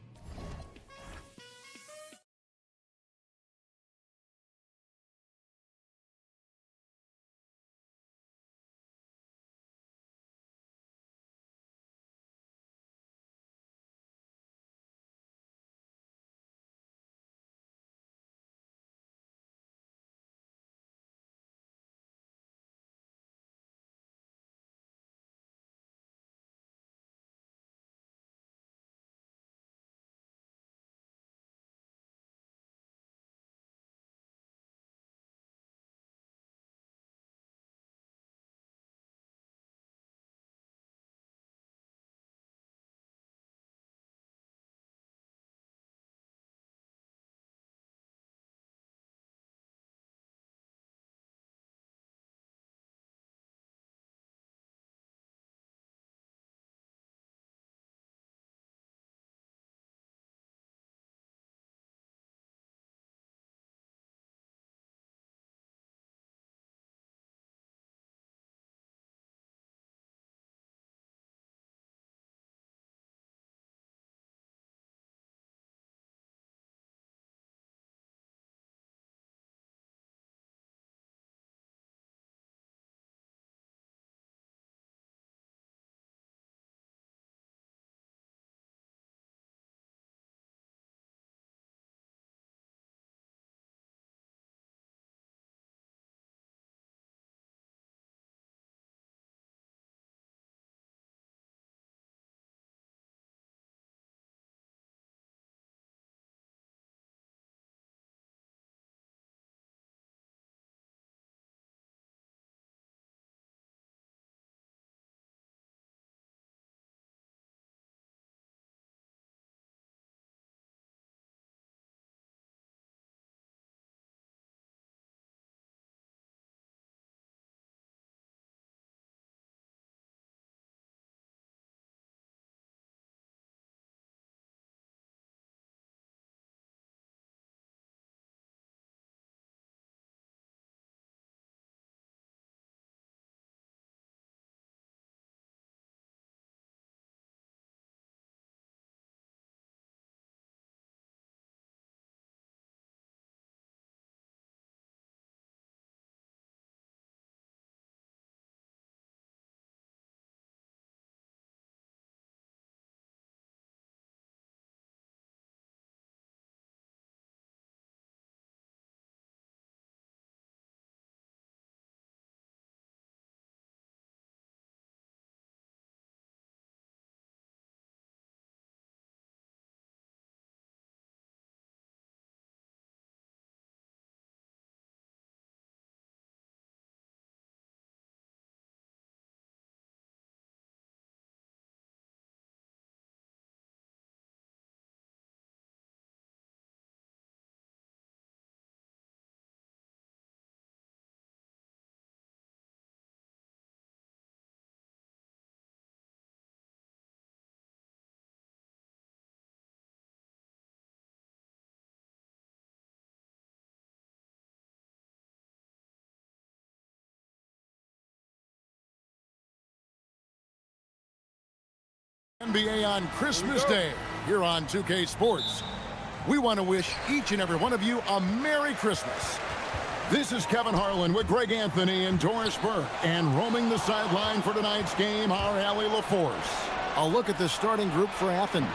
NBA on Christmas Day here on 2K Sports. We want to wish each and every one of you a Merry Christmas. This is Kevin Harlan with Greg Anthony and Doris Burke, and roaming the sideline for tonight's game, our Allie LaForce. A look at the starting group for Athens.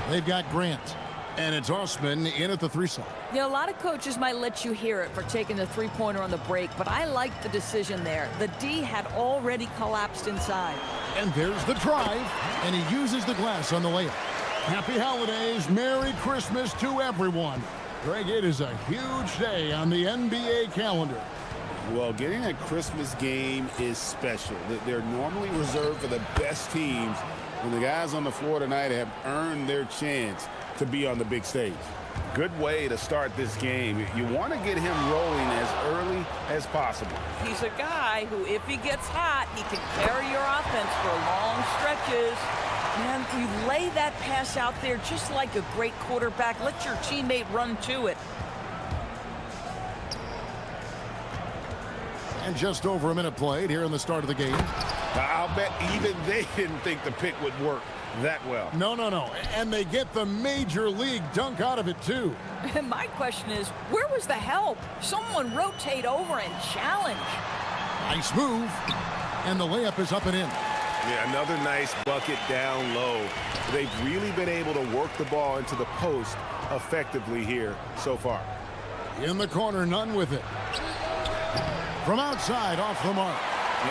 They've got Grant, and it's Osman in at the 3 slot. You know, a lot of coaches might let you hear it for taking the three-pointer on the break, but I like the decision there. The D had already collapsed inside. And there's the drive, and he uses the glass on the layup. Happy holidays, Merry Christmas to everyone. Greg, it is a huge day on the NBA calendar. Well, getting a Christmas game is special. They're normally reserved for the best teams, and the guys on the floor tonight have earned their chance to be on the big stage. Good way to start this game. You want to get him rolling as early as possible. He's a guy who, if he gets hot, he can carry your offense for long stretches. Man, you lay that pass out there just like a great quarterback. Let your teammate run to it. And just over a minute played here in the start of the game. I'll bet even they didn't think the pick would work that well. No. And they get the major league dunk out of it, too. My question is, where was the help? Someone rotate over and challenge. Nice move. And the layup is up and in. Yeah, another nice bucket down low. They've really been able to work the ball into the post effectively here so far. In the corner, none with it. From outside, off the mark.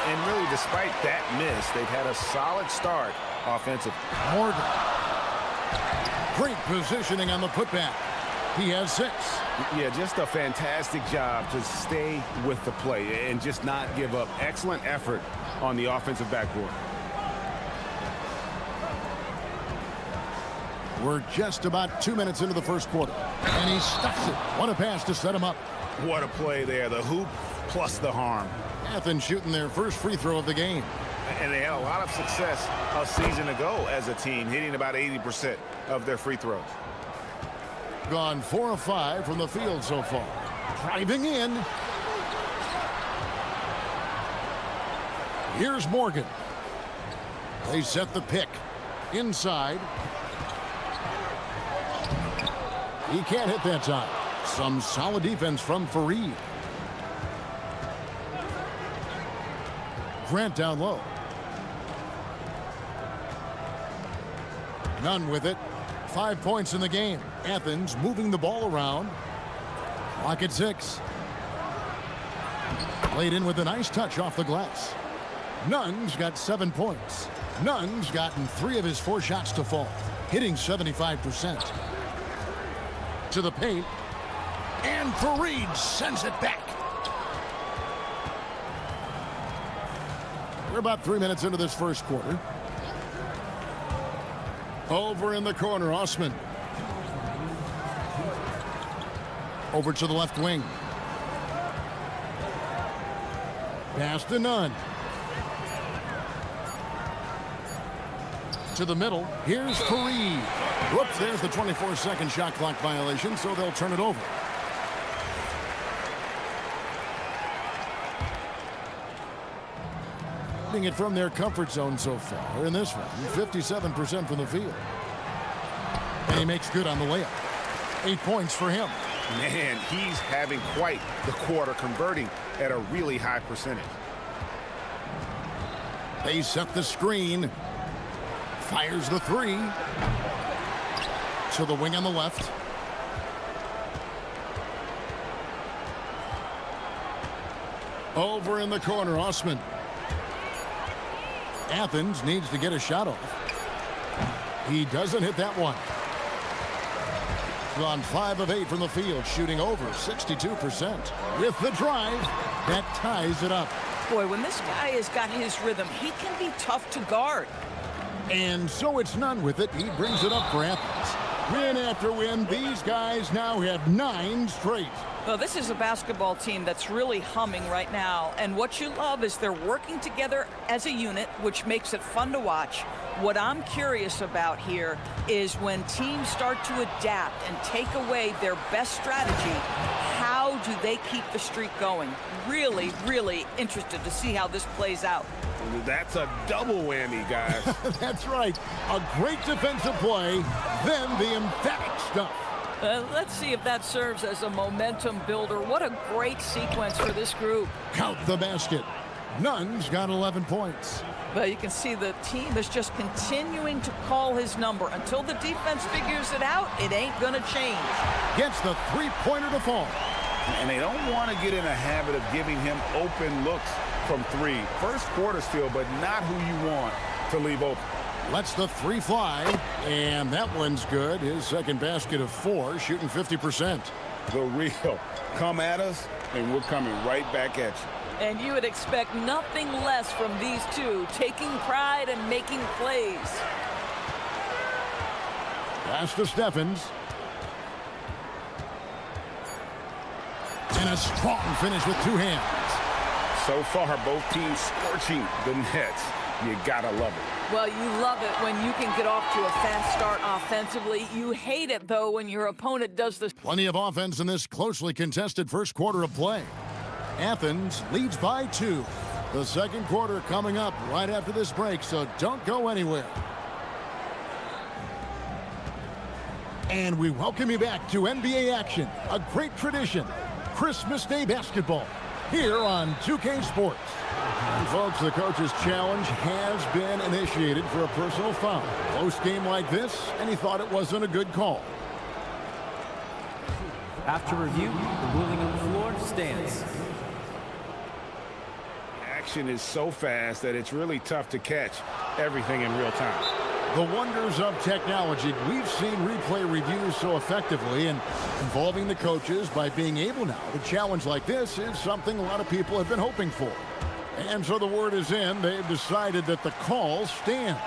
And really, despite that miss, they've had a solid start offensively. Morgan. Great positioning on the putback. He has 6. Yeah, just a fantastic job to stay with the play and just not give up. Excellent effort on the offensive backboard. We're just about 2 minutes into the first quarter. And he stuffs it. What a pass to set him up. What a play there. The hoop plus the harm. Athens shooting their first free throw of the game. And they had a lot of success a season ago as a team, hitting about 80% of their free throws. Gone 4 of 5 from the field so far. Driving in. Here's Morgan. They set the pick. Inside. He can't hit that time. Some solid defense from Fareed. Grant down low. None with it. 5 points in the game. Athens moving the ball around. Clock at 6. Played in with a nice touch off the glass. Nunn's got 7 points. Nunn's gotten 3 of his 4 shots to fall, hitting 75%. To the paint. And Fareed sends it back. We're about 3 minutes into this first quarter. Over in the corner, Osman. Over to the left wing. Pass to Nunn. To the middle. Here's Fareed. Whoops, there's the 24-second shot clock violation, so they'll turn it over. It from their comfort zone so far in this one. 57% from the field. And he makes good on the layup. 8 points for him. Man, he's having quite the quarter, converting at a really high percentage. They set the screen. Fires the 3. To the wing on the left. Over in the corner, Osman. Athens needs to get a shot off. He doesn't hit that one. Gone 5 of 8 from the field, shooting over 62%. With the drive, that ties it up. Boy, when this guy has got his rhythm, he can be tough to guard. And so it's Nunn with it. He brings it up for Athens. Win after win, these guys now have 9 straight. Well, this is a basketball team that's really humming right now. And what you love is they're working together as a unit, which makes it fun to watch. What I'm curious about here is when teams start to adapt and take away their best strategy, how do they keep the streak going? Really, really interested to see how this plays out. That's a double whammy, guys. That's right. A great defensive play, then the emphatic stuff. Let's see if that serves as a momentum builder. What a great sequence for this group. Count the basket. Nunn's got 11 points. Well, you can see the team is just continuing to call his number. Until the defense figures it out, it ain't going to change. Gets the three-pointer to fall. And they don't want to get in a habit of giving him open looks from three. First quarter still, but not who you want to leave open. Lets the three fly, and that one's good. His second basket of 4, shooting 50%. The real. Come at us, and we're coming right back at you. And you would expect nothing less from these two, taking pride and making plays. Pass to Steffens. And a strong finish with 2 hands. So far, both teams scorching the nets. You gotta love it. Well, you love it when you can get off to a fast start offensively. You hate it, though, when your opponent does this. Plenty of offense in this closely contested first quarter of play. Athens leads by 2. The second quarter coming up right after this break, so don't go anywhere. And we welcome you back to NBA action, a great tradition, Christmas Day basketball, here on 2K Sports. And folks, the coach's challenge has been initiated for a personal foul. Close game like this, and he thought it wasn't a good call. After review, the ruling on the floor stands. Action is so fast that it's really tough to catch everything in real time. The wonders of technology. We've seen replay reviews so effectively, and involving the coaches by being able now to challenge like this is something a lot of people have been hoping for. And so the word is in. They've decided that the call stands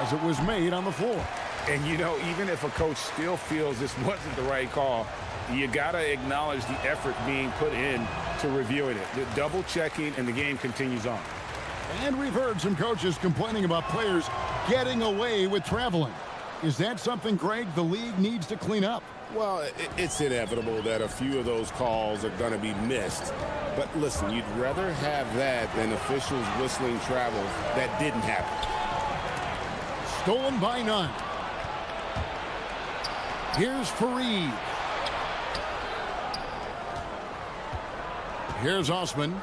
as it was made on the floor. And, you know, even if a coach still feels this wasn't the right call, you got to acknowledge the effort being put in to reviewing it. The double checking, and the game continues on. And we've heard some coaches complaining about players getting away with traveling. Is that something, Greg, the league needs to clean up? Well, it's inevitable that a few of those calls are going to be missed. But listen, you'd rather have that than officials whistling travel that didn't happen. Stolen by Nunn. Here's Fareed. Here's Osman.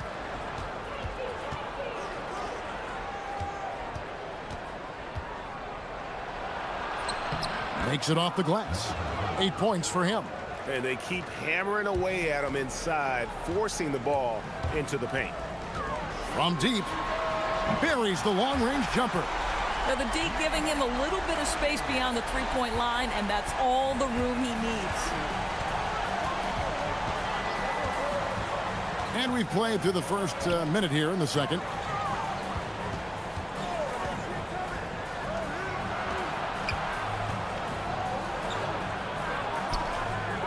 Makes it off the glass. 8 points for him. And they keep hammering away at him inside, forcing the ball into the paint. From deep, buries the long-range jumper. Now the D giving him a little bit of space beyond the three-point line, and that's all the room he needs. And we've played through the first minute here in the second.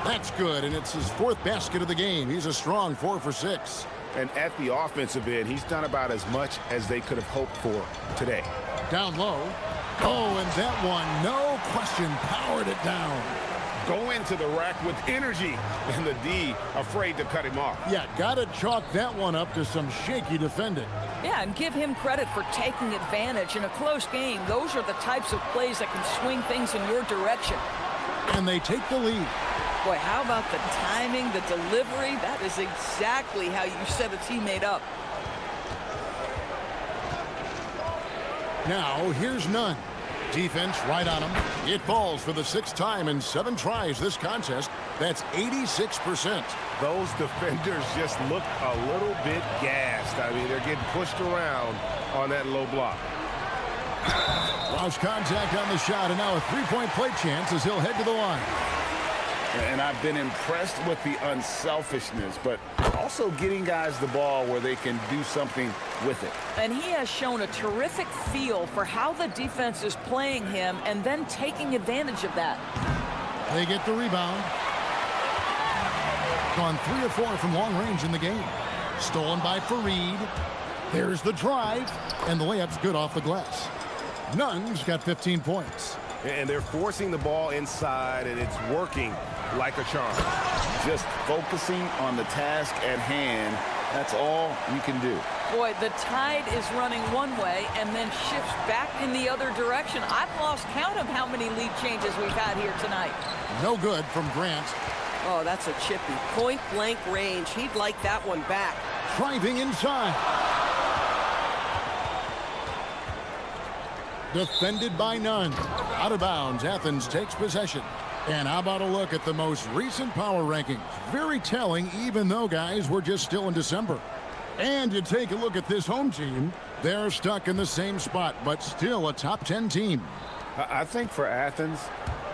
That's good, and it's his 4th basket of the game. He's a strong 4 for 6. And at the offensive end, he's done about as much as they could have hoped for today. Down low. Oh, and that one, no question, powered it down. Go into the rack with energy, and the D afraid to cut him off. Yeah, got to chalk that one up to some shaky defending. Yeah, and give him credit for taking advantage in a close game. Those are the types of plays that can swing things in your direction. And they take the lead. Boy, how about the timing, the delivery? That is exactly how you set a teammate up. Now, here's Nunn. Defense right on him. It falls for the 6th time in 7 tries this contest. That's 86%. Those defenders just look a little bit gassed. I mean, they're getting pushed around on that low block. Lost contact on the shot, and now a 3-point play chance as he'll head to the line. And I've been impressed with the unselfishness, but also getting guys the ball where they can do something with it. And he has shown a terrific feel for how the defense is playing him and then taking advantage of that. They get the rebound. Gone 3 of 4 from long range in the game. Stolen by Fareed. There's the drive, and the layup's good off the glass. Nunn's got 15 points. And they're forcing the ball inside, and it's working like a charm. Just focusing on the task at hand, that's all you can do. Boy, the tide is running one way and then shifts back in the other direction. I've lost count of how many lead changes we've had here tonight. No good from Grant. Oh, that's a chippy. Point-blank range. He'd like that one back. Driving inside. Defended by none. Out of bounds, Athens takes possession. And how about a look at the most recent power rankings? Very telling, even though, guys, we're just still in December. And you take a look at this home team. They're stuck in the same spot, but still a top 10 team. I think for Athens,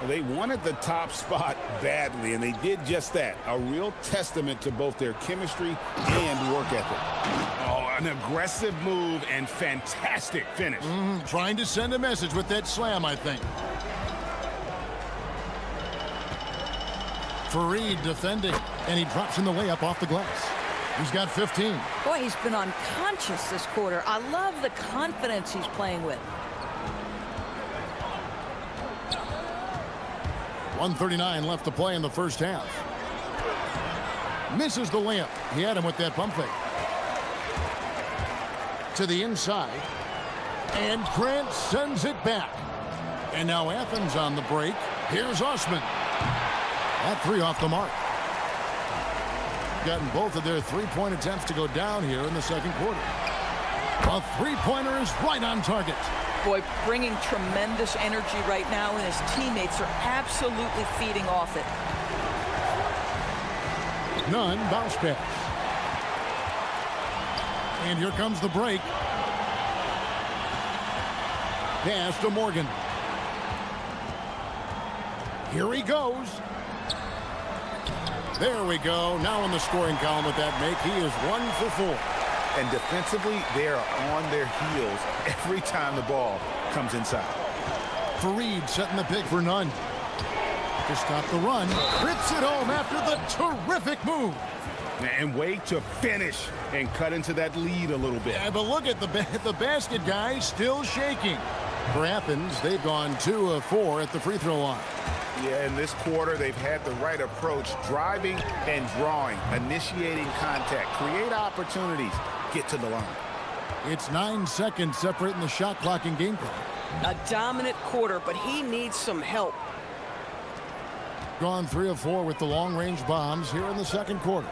they wanted the top spot badly, and they did just that. A real testament to both their chemistry and work ethic. Oh, an aggressive move and fantastic finish. Trying to send a message with that slam, I think. Fareed defending, and he drops in the layup off the glass. He's got 15. Boy, he's been unconscious this quarter. I love the confidence he's playing with. 1:39 left to play in the first half. Misses the layup. He had him with that pump fake. To the inside. And Grant sends it back. And now Athens on the break. Here's Osman. That three off the mark. Gotten both of their three-point attempts to go down here in the second quarter. A three-pointer is right on target. Boy, bringing tremendous energy right now, and his teammates are absolutely feeding off it. None, bounce pass. And here comes the break. Pass to Morgan. Here he goes. There we go. Now in the scoring column with that make. He is 1 for 4. And defensively, they are on their heels every time the ball comes inside. Fareed setting the pick for Nunn. To stop the run. Rips it home after the terrific move. And way to finish and cut into that lead a little bit. Yeah, but look at the basket, guys, still shaking. For Athens, they've gone 2 of 4 at the free throw line. Yeah, in this quarter, they've had the right approach, driving and drawing, initiating contact, create opportunities, get to the line. It's 9 seconds separating the shot clock and game clock. A dominant quarter, but he needs some help. Gone 3 of 4 with the long-range bombs here in the second quarter.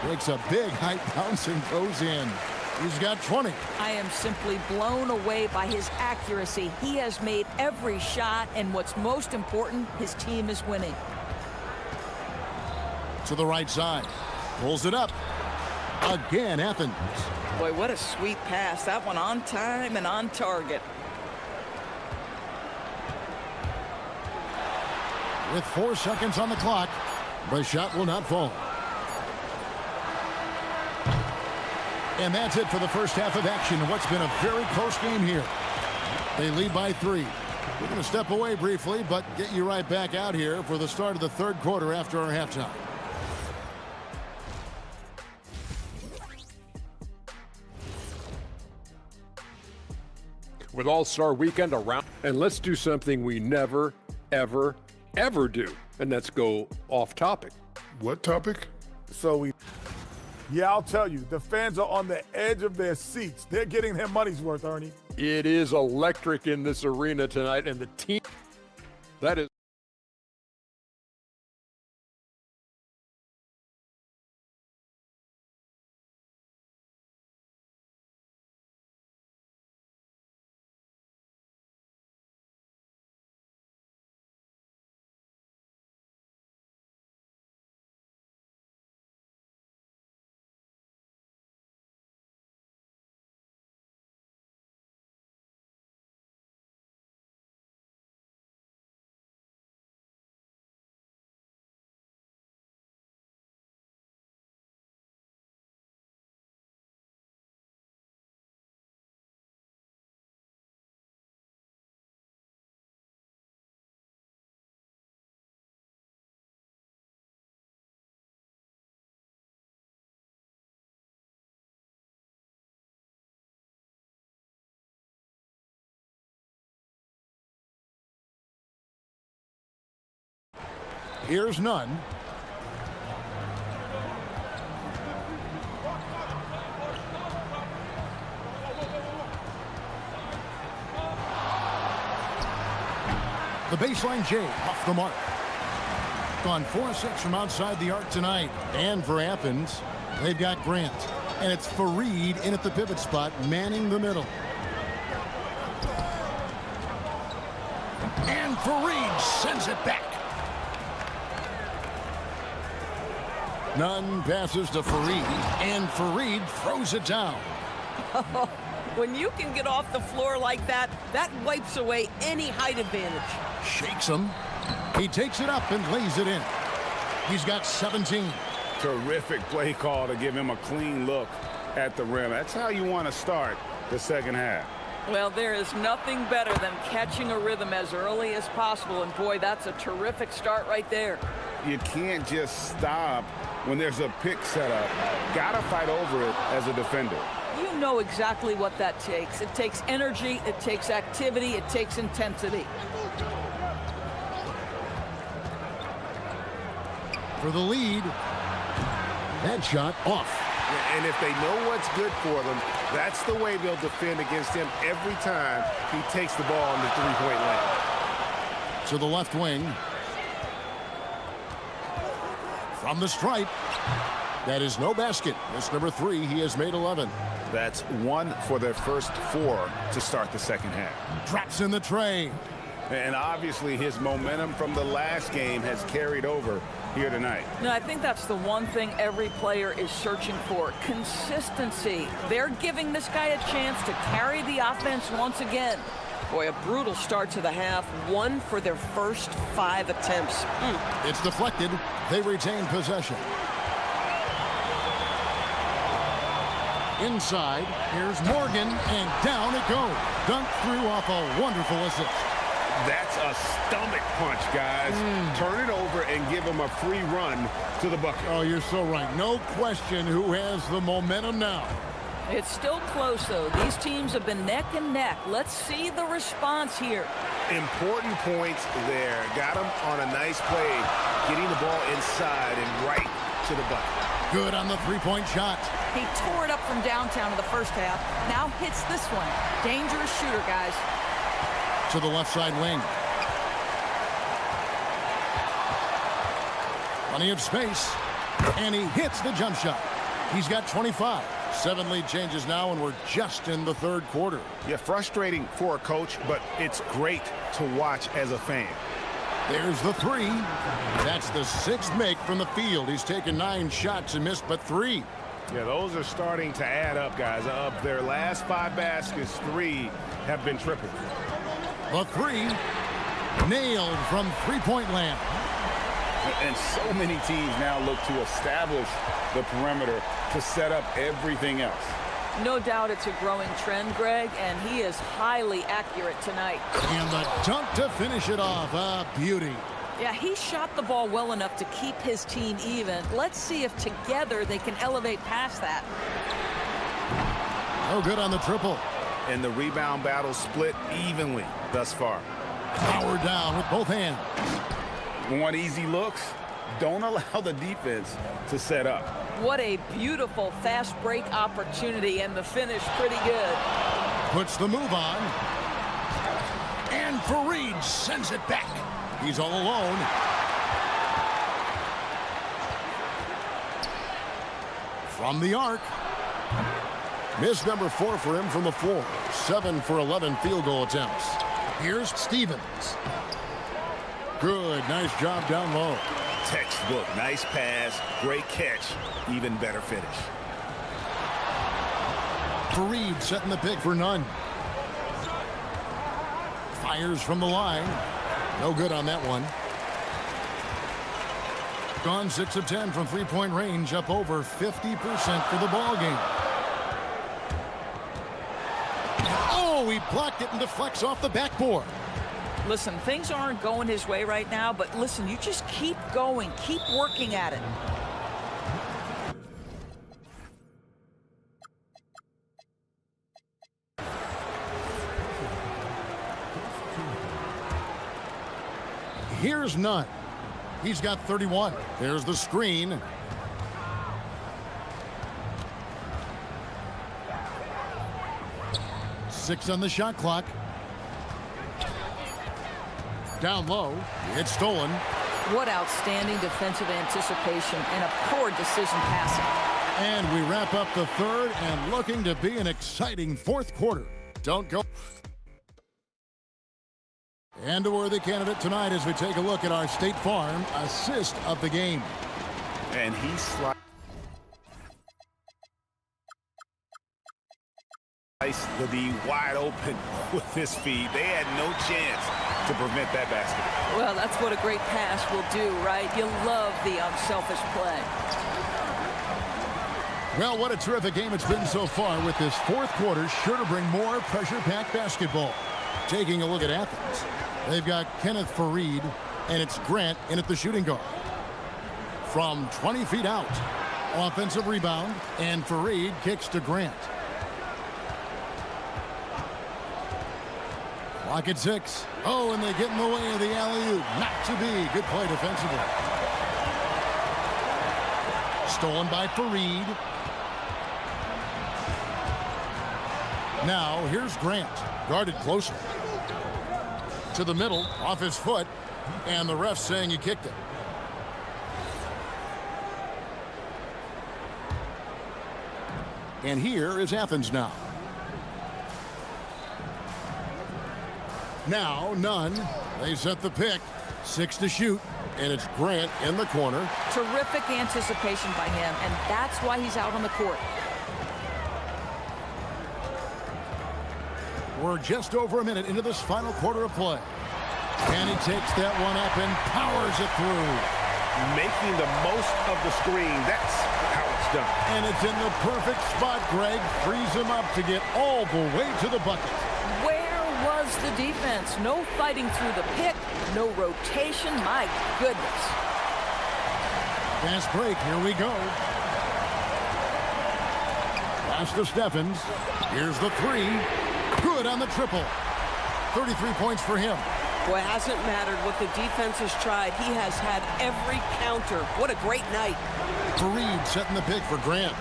Makes a big height bounce and goes in. He's got 20. I am simply blown away by his accuracy. He has made every shot, and what's most important, his team is winning. To the right side. Pulls it up. Again, Athens. Boy, what a sweet pass. That one on time and on target. With 4 seconds on the clock, the shot will not fall. And that's it for the first half of action in what's been a very close game here. They lead by 3. We're going to step away briefly, but get you right back out here for the start of the third quarter after our halftime. With All-Star Weekend around, and let's do something we never, ever, ever do, and that's go off topic. What topic? Yeah, I'll tell you, the fans are on the edge of their seats. They're getting their money's worth, Ernie. It is electric in this arena tonight, and the team that is. Here's Nunn. The baseline J off the mark. Gone 4-6 from outside the arc tonight. And for Athens, they've got Grant. And it's Fareed in at the pivot spot, manning the middle. And Fareed sends it back. Nunn passes to Fareed, and Fareed throws it down. When you can get off the floor like that, that wipes away any height advantage. Shakes him. He takes it up and lays it in. He's got 17. Terrific play call to give him a clean look at the rim. That's how you want to start the second half. Well, there is nothing better than catching a rhythm as early as possible, and boy, that's a terrific start right there. You can't just stop when there's a pick set up. Gotta fight over it as a defender. You know exactly what that takes. It takes energy, it takes activity, it takes intensity. For the lead. That shot off. And if they know what's good for them, that's the way they'll defend against him every time he takes the ball in the three-point line. To the left wing. From the stripe. That is no basket. That's number 3. He has made 11. That's 1 for their first 4 to start the second half. Drops in the tray. And obviously his momentum from the last game has carried over here tonight. No, I think that's the one thing every player is searching for. Consistency. They're giving this guy a chance to carry the offense once again. Boy, a brutal start to the half. 1 for their first 5 attempts. It's deflected. They retain possession. Inside, here's Morgan, and down it goes. Dunked through off a wonderful assist. That's a stomach punch, guys. Turn it over and give him a free run to the bucket. Oh, you're so right. No question who has the momentum now. It's still close, though. These teams have been neck and neck. Let's see the response here. Important points there. Got him on a nice play, getting the ball inside and right to the bucket. Good on the three-point shot. He tore it up from downtown in the first half. Now hits this one. Dangerous shooter, guys. To the left side wing. Plenty of space. And he hits the jump shot. He's got 25. 7 lead changes now, and we're just in the third quarter. Yeah, frustrating for a coach, but it's great to watch as a fan. There's the 3. That's the 6th make from the field. He's taken 9 shots and missed but 3. Yeah, those are starting to add up, guys. Of their last 5 baskets, 3 have been triple. The 3 nailed from three-point land. And so many teams now look to establish the perimeter to set up everything else. No doubt it's a growing trend, Greg, and he is highly accurate tonight. And the dunk to finish it off. A beauty. Yeah, he shot the ball well enough to keep his team even. Let's see if together they can elevate past that. No good on the triple. And the rebound battle split evenly thus far. Power down with both hands. Want easy looks? Don't allow the defense to set up. What a beautiful fast break opportunity, and the finish pretty good. Puts the move on. And Fareed sends it back. He's all alone. From the arc. Miss number 4 for him from the floor. 7 for 11 field goal attempts. Here's Stevens. Good, nice job down low. Textbook, nice pass, great catch, even better finish. Fareed setting the pick for Nunn. Fires from the line. No good on that one. Gone 6 of 10 from three-point range, up over 50% for the ball game. Oh, he blocked it and deflects off the backboard. Listen, things aren't going his way right now, but listen, you just keep going, keep working at it. Here's Nunn. He's got 31. There's the screen. Six on the shot clock. Down low. It's stolen. What outstanding defensive anticipation and a poor decision passing. And we wrap up the third and looking to be an exciting fourth quarter. Don't go. And a worthy candidate tonight as we take a look at our State Farm assist of the game. And he sliced the D wide open with his feet. They had no chance to prevent that basket. Well, that's what a great pass will do, right? You love the unselfish play. Well, what a terrific game it's been so far, with this fourth quarter sure to bring more pressure-packed basketball. Taking a look at Athens, they've got Kenneth Fareed, and it's Grant in at the shooting guard. From 20 feet out, offensive rebound, and Fareed kicks to Grant. Clock at 6. Oh, and they get in the way of the alley-oop. Not to be. Good play defensively. Stolen by Fareed. Now, here's Grant, guarded closer. To the middle, off his foot, and the ref saying he kicked it. And here is Athens now. Now, none. They set the pick. 6 to shoot, and it's Grant in the corner. Terrific anticipation by him, and that's why he's out on the court. We're just over a minute into this final quarter of play. And he takes that one up and powers it through. Making the most of the screen. That's how it's done. And it's in the perfect spot. Greg frees him up to get all the way to the bucket. Where was the defense? No fighting through the pick, no rotation. My goodness. Fast break. Here we go. Pass to Steffens. Here's the three. Good on the triple. 33 points for him. Boy, it hasn't mattered what the defense has tried. He has had every counter. What a great night. Fareed setting the pick for Grant.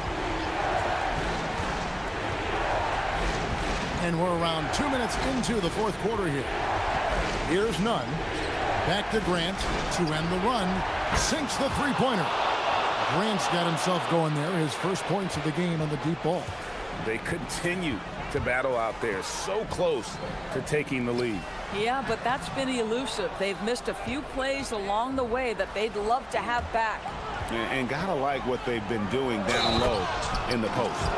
And we're around 2 minutes into the fourth quarter here. Here's Nunn. Back to Grant to end the run. Sinks the three-pointer. Grant's got himself going there. His first points of the game on the deep ball. They continue to battle out there, so close to taking the lead. Yeah, but that's been elusive. They've missed a few plays along the way that they'd love to have back. And gotta like what they've been doing down low in the post.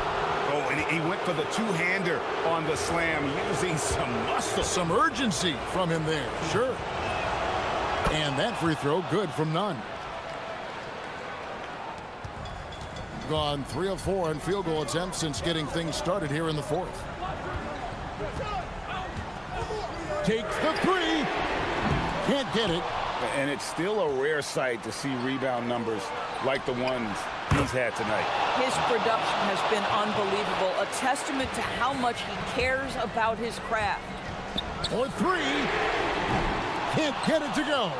Oh, and he went for the two-hander on the slam, using some muscle. Some urgency from him there, sure. And that free throw good from Nunn. Gone 3 of 4 in field goal attempts since getting things started here in the fourth. Takes the three. Can't get it. And it's still a rare sight to see rebound numbers like the ones he's had tonight. His production has been unbelievable, a testament to how much he cares about his craft. For three. Can't get it to go.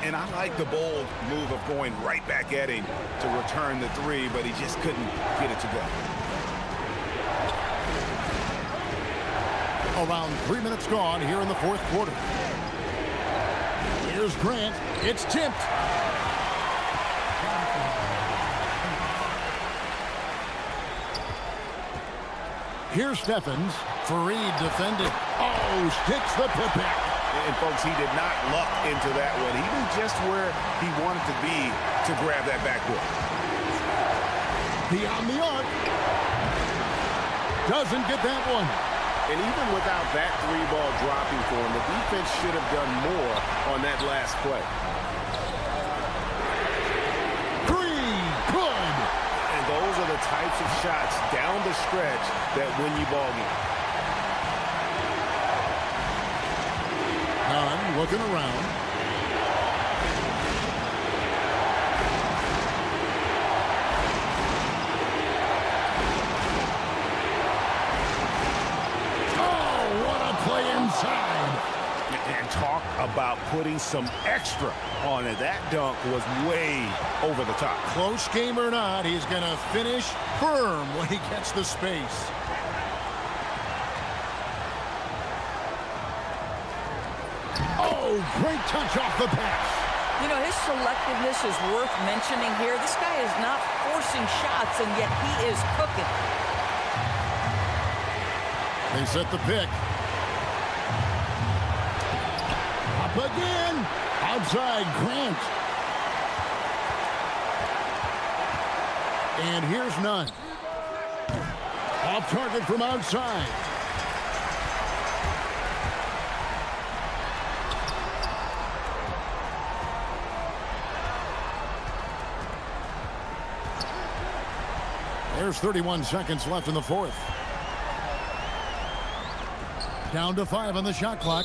And I like the bold move of going right back at him to return the three, but he just couldn't get it to go. Around 3 minutes gone here in the fourth quarter. Here's Grant. It's tipped. Here's Steffens. Fareed defending. Oh, sticks the putback. And folks, he did not luck into that one. He was just where he wanted to be to grab that backboard. Beyond the arc. Doesn't get that one. And even without that three ball dropping for him, the defense should have done more on that last play. Three, good. And those are the types of shots down the stretch that win you ball games. Nunn looking around. Oh, what a play inside. And talk about putting some extra on it. That dunk was way over the top. Close game or not, he's going to finish firm when he gets the space. Oh, Oh, great touch off the pass. You know, his selectiveness is worth mentioning here. This guy is not forcing shots, and yet he is cooking. They set the pick. Up again. Outside Grant. And here's none. Off target from outside. There's 31 seconds left in the fourth. Down to 5 on the shot clock.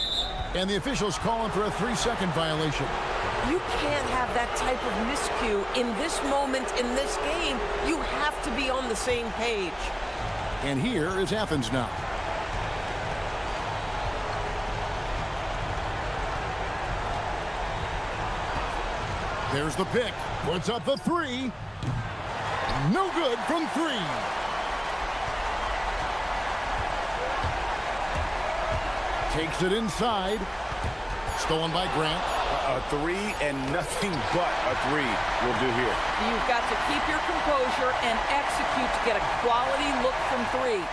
And the officials calling for a 3-second violation. You can't have that type of miscue in this moment in this game. You have to be on the same page. And here is Athens now. There's the pick. Puts up the 3. No good from 3. Takes it inside. Stolen by Grant. A 3 and nothing but a 3 will do here. You've got to keep your composure and execute to get a quality look from 3.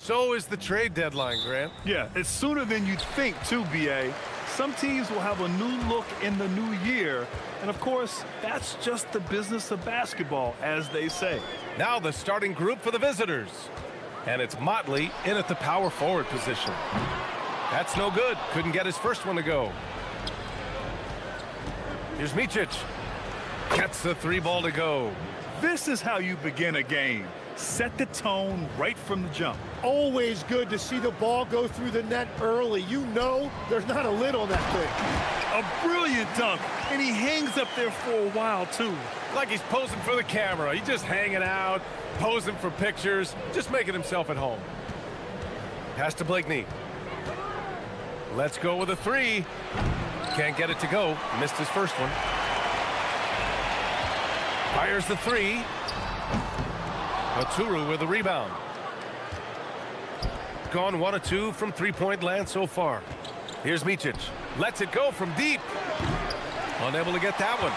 So is the trade deadline, Grant. Yeah, it's sooner than you'd think, too, B.A. Some teams will have a new look in the new year. And, of course, that's just the business of basketball, as they say. Now the starting group for the visitors. And it's Motley in at the power forward position. That's no good. Couldn't get his first one to go. Here's Micic. Gets the three ball to go. This is how you begin a game. Set the tone right from the jump. Always good to see the ball go through the net early. You know there's not a lid on that thing. A brilliant dunk, and he hangs up there for a while, too. Like he's posing for the camera. He's just hanging out, posing for pictures, just making himself at home. Pass to Blakeney. Let's go with a three. Can't get it to go. Missed his first one. Fires the three. Oturu with the rebound. Gone 1 of 2 from three-point land so far. Here's Micic. Lets it go from deep. Unable to get that one.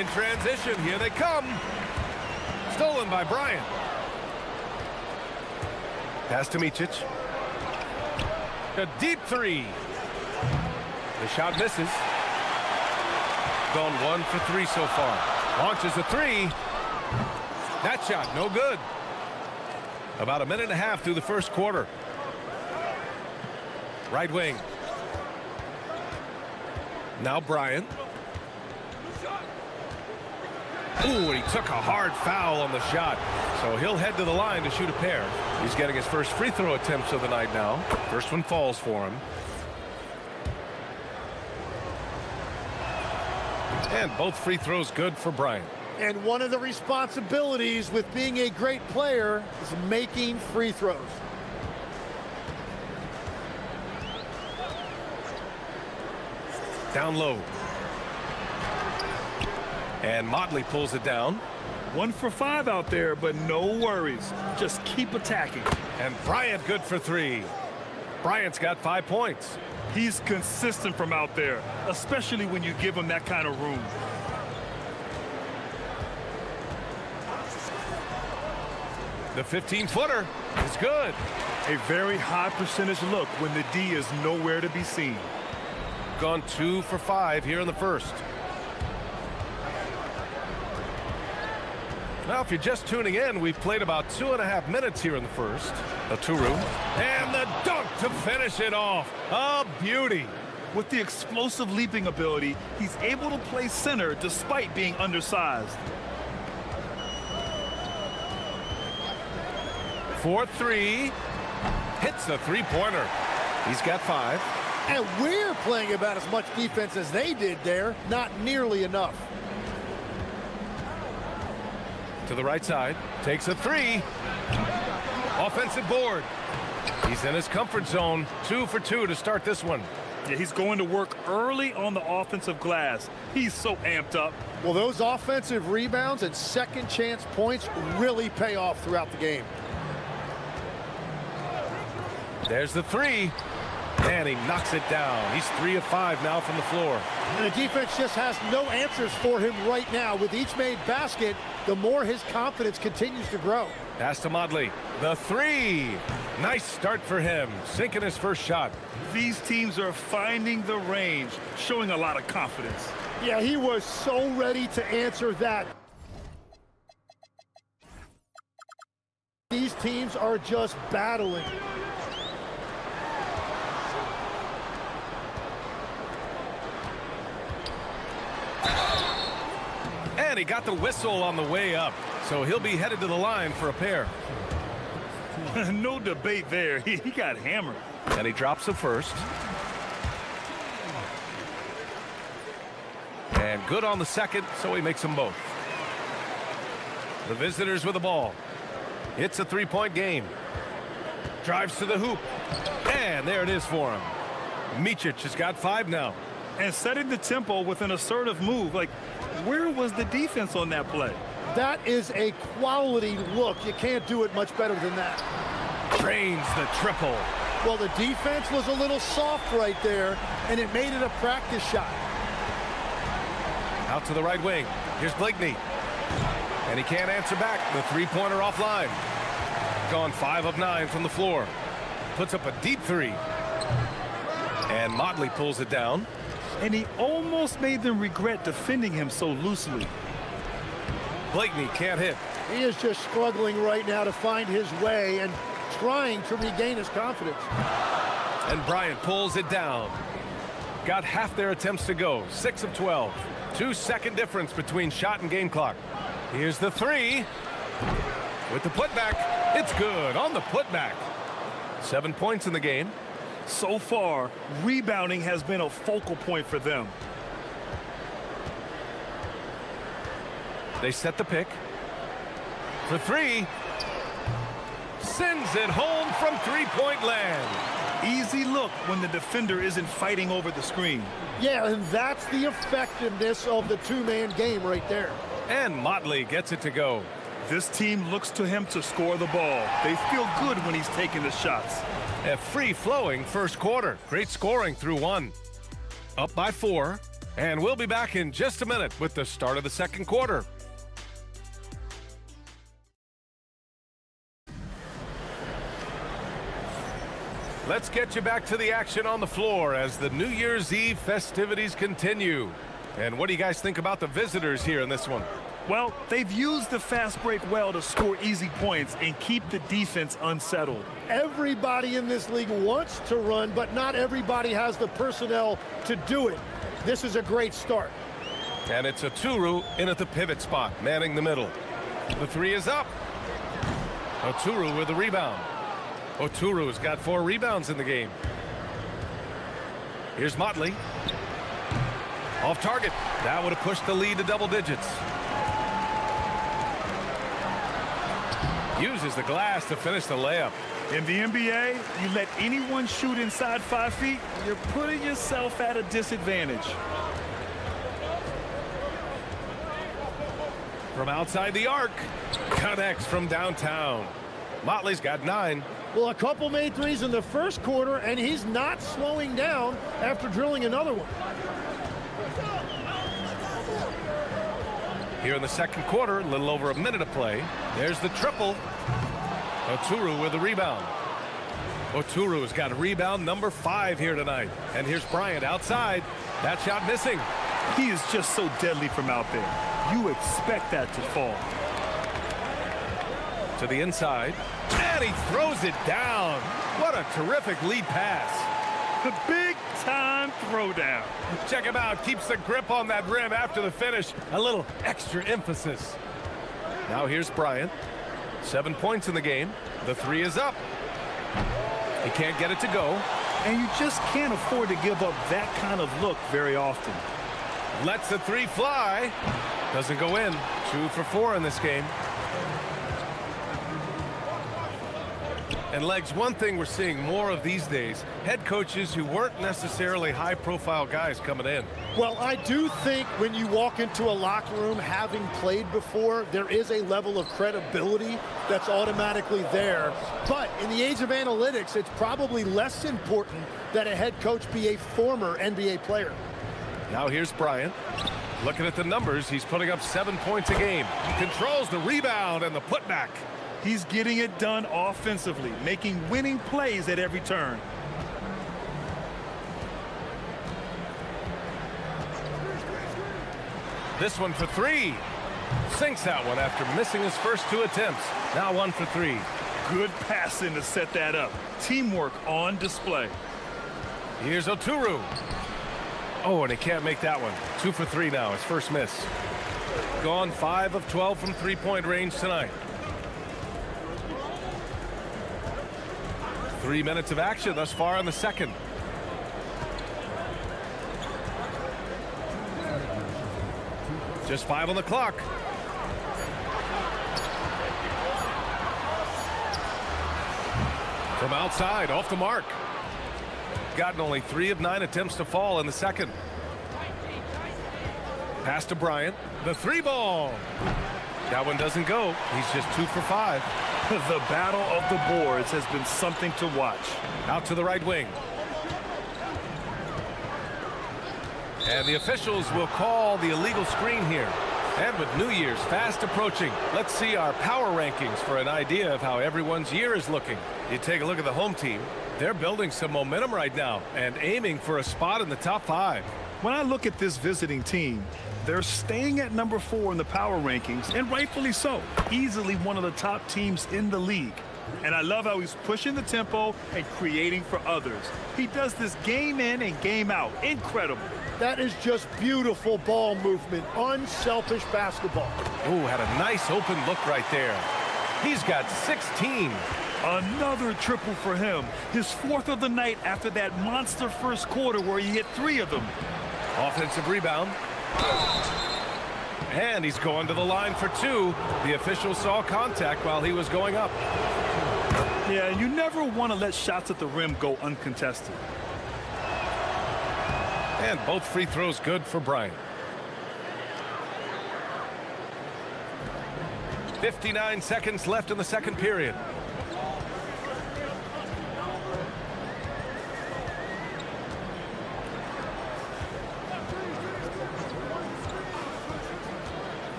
In transition, here they come. Stolen by Bryant. Pass to Micic. A deep three. The shot misses. Gone 1 for 3 so far. Launches a three. That shot, no good. About a minute and a half through the first quarter. Right wing. Now Bryant. Ooh, he took a hard foul on the shot. So he'll head to the line to shoot a pair. He's getting his first free throw attempts of the night now. First one falls for him. And both free throws good for Bryant. And one of the responsibilities with being a great player is making free throws. Down low. And Motley pulls it down. 1 for 5 out there, but no worries. Just keep attacking. And Bryant good for 3. Bryant's got 5 points. He's consistent from out there, especially when you give him that kind of room. The 15-footer is good. A very high percentage look when the D is nowhere to be seen. Gone 2 for 5 here in the first. Now, if you're just tuning in, we've played about 2.5 minutes here in the first. Oturu. And the dunk to finish it off. A beauty. With the explosive leaping ability, he's able to play center despite being undersized. 4-3. Hits the three-pointer. He's got 5. And we're playing about as much defense as they did there. Not nearly enough. To the right side. Takes a 3. Offensive board. He's in his comfort zone. 2 for 2 to start this one. Yeah, he's going to work early on the offensive glass. He's so amped up. Well, those offensive rebounds and second chance points really pay off throughout the game. There's the 3. And he knocks it down. He's 3 of 5 now from the floor. And the defense just has no answers for him right now. With each made basket, the more his confidence continues to grow. Pass to Motley. The 3. Nice start for him. Sinking his first shot. These teams are finding the range, showing a lot of confidence. Yeah, he was so ready to answer that. These teams are just battling. And he got the whistle on the way up. So he'll be headed to the line for a pair. No debate there. He got hammered. And he drops the first. And good on the second, so he makes them both. The visitors with the ball. It's a 3-point game. Drives to the hoop. And there it is for him. Micic has got 5 now. And setting the tempo with an assertive move. Like, where was the defense on that play? That is a quality look. You can't do it much better than that. Drains the triple. Well, the defense was a little soft right there, and it made it a practice shot. Out to the right wing. Here's Blakeney. And he can't answer back. The three-pointer offline. Gone 5 of 9 from the floor. Puts up a deep three. And Motley pulls it down. And he almost made them regret defending him so loosely. Blakeney can't hit. He is just struggling right now to find his way and trying to regain his confidence. And Bryant pulls it down. Got half their attempts to go. 6 of 12. 2-second difference between shot and game clock. Here's the three. With the putback. It's good on the putback. 7 points in the game. So far, rebounding has been a focal point for them. They set the pick. For three. Sends it home from three-point land. Easy look when the defender isn't fighting over the screen. Yeah, and that's the effectiveness of the two-man game right there. And Motley gets it to go. This team looks to him to score the ball. They feel good when he's taking the shots. A free-flowing first quarter. Great scoring through 1. Up by 4. And we'll be back in just a minute with the start of the second quarter. Let's get you back to the action on the floor as the New Year's Eve festivities continue. And what do you guys think about the visitors here in this one? Well, they've used the fast break well to score easy points and keep the defense unsettled. Everybody in this league wants to run, but not everybody has the personnel to do it. This is a great start. And it's Oturu in at the pivot spot, manning the middle. The three is up. Oturu with the rebound. Oturu's got 4 rebounds in the game. Here's Motley. Off target. That would have pushed the lead to double digits. Uses the glass to finish the layup. In the NBA, you let anyone shoot inside 5 feet, you're putting yourself at a disadvantage. From outside the arc. Connects from downtown. Motley's got 9. Well, a couple made threes in the first quarter, and he's not slowing down after drilling another one. Here in the second quarter, a little over a minute of play. There's the triple. Oturu with the rebound. Oturu's got rebound number 5 here tonight. And here's Bryant outside. That shot missing. He is just so deadly from out there. You expect that to fall. To the inside. And he throws it down. What a terrific lead pass. The big-time throwdown. Check him out. Keeps the grip on that rim after the finish. A little extra emphasis. Now here's Bryant. 7 points in the game. The three is up. He can't get it to go. And you just can't afford to give up that kind of look very often. Lets the three fly. Doesn't go in. 2 for 4 in this game. And Legs, one thing we're seeing more of these days, head coaches who weren't necessarily high-profile guys coming in. Well, I do think when you walk into a locker room having played before, there is a level of credibility that's automatically there. But in the age of analytics, it's probably less important that a head coach be a former NBA player. Now here's Bryant. Looking at the numbers, he's putting up 7 points a game. Controls the rebound and the putback. He's getting it done offensively, making winning plays at every turn. This one for 3. Sinks that one after missing his first 2 attempts. Now 1 for 3. Good passing to set that up. Teamwork on display. Here's Oturu. Oh, and he can't make that one. 2 for 3 now, his first miss. Gone 5 of 12 from three-point range tonight. 3 minutes of action thus far in the second. Just 5 on the clock. From outside, off the mark. Gotten only 3 of 9 attempts to fall in the second. Pass to Bryant. The 3 ball. That one doesn't go. He's just 2 for 5. The battle of the boards has been something to watch. Out to the right wing. And the officials will call the illegal screen here. And with New Year's fast approaching, let's see our power rankings for an idea of how everyone's year is looking. You take a look at the home team. They're building some momentum right now and aiming for a spot in the top 5. When I look at this visiting team, they're staying at number 4 in the power rankings, and rightfully so. Easily one of the top teams in the league. And I love how he's pushing the tempo and creating for others. He does this game in and game out. Incredible. That is just beautiful ball movement, unselfish basketball. Oh, had a nice open look right there. He's got 16. Another triple for him. His 4th of the night after that monster first quarter where he hit 3 of them. Offensive rebound. And he's going to the line for 2. The official saw contact while he was going up. Yeah, you never want to let shots at the rim go uncontested. And both free throws good for Bryant. 59 seconds left in the second period.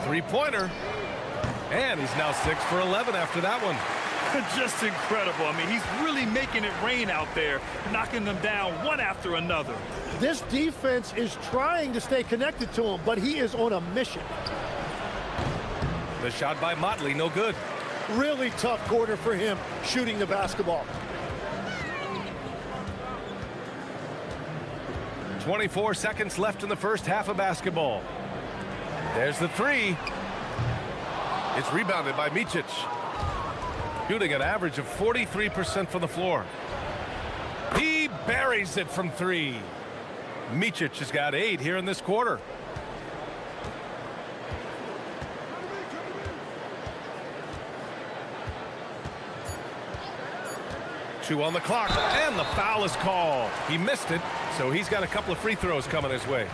Three-pointer. And he's now 6 for 11 after that one. Just incredible. I mean, he's really making it rain out there, knocking them down one after another. This defense is trying to stay connected to him, but he is on a mission. The shot by Motley, no good. Really tough quarter for him shooting the basketball. 24 seconds left in the first half of basketball. There's the 3. It's rebounded by Micic. Shooting an average of 43% from the floor. He buries it from 3. Micic has got 8 here in this quarter. Two on the clock, and the foul is called. He missed it, so he's got a couple of free throws coming his way.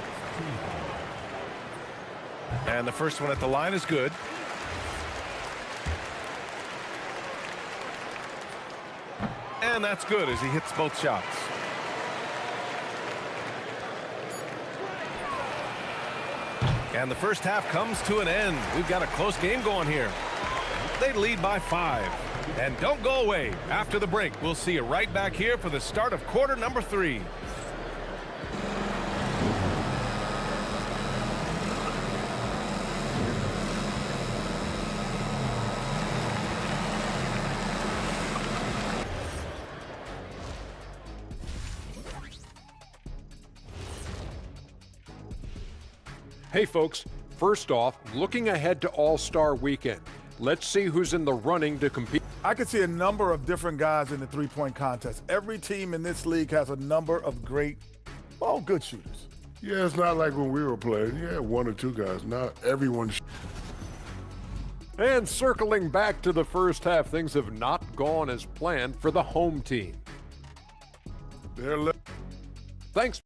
And the first one at the line is good. And that's good as he hits both shots. And the first half comes to an end. We've got a close game going here. They lead by 5. And don't go away. After the break, we'll see you right back here for the start of quarter number 3. Hey folks, first off, looking ahead to All-Star Weekend. Let's see who's in the running to compete. I could see a number of different guys in the three-point contest. Every team in this league has a number of great, good shooters. Yeah, it's not like when we were playing. You had 1 or 2 guys. Not everyone. And circling back to the first half, things have not gone as planned for the home team. Thanks.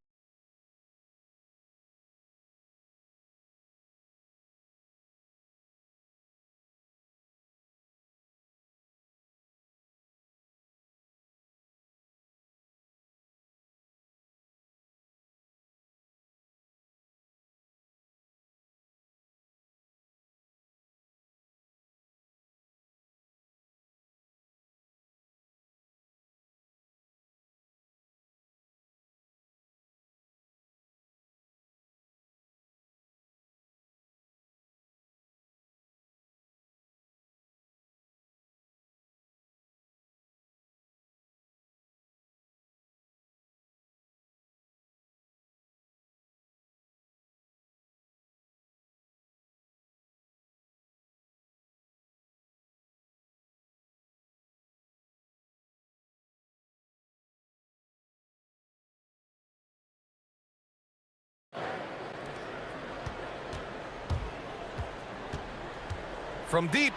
From deep.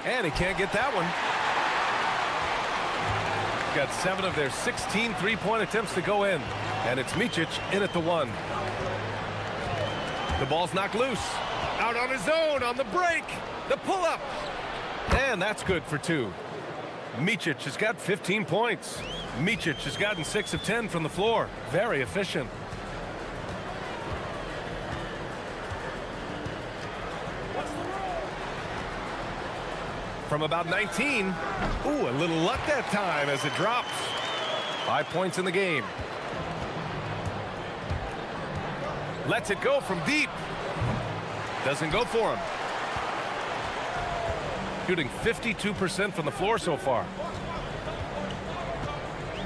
And he can't get that one. Got 7 of their 16 three-point attempts to go in. And it's Micic in at the 1. The ball's knocked loose. Out on his own on the break. The pull-up. And that's good for 2. Micic has got 15 points. Micic has gotten 6 of 10 from the floor. Very efficient. from about 19. Ooh, a little luck that time as it drops. 5 points in the game. Lets it go from deep. Doesn't go for him. Shooting 52% from the floor so far.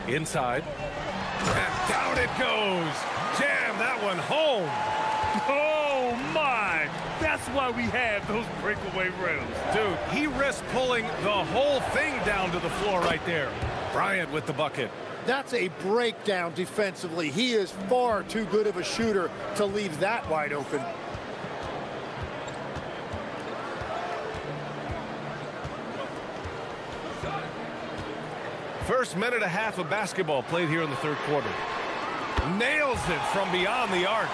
Inside. And down it goes. Jam that one home. Oh, my. That's why we have those breakaway rims. Dude, he risked pulling the whole thing down to the floor right there. Bryant with the bucket. That's a breakdown defensively. He is far too good of a shooter to leave that wide open. First minute and a half of basketball played here in the third quarter. Nails it from beyond the arc.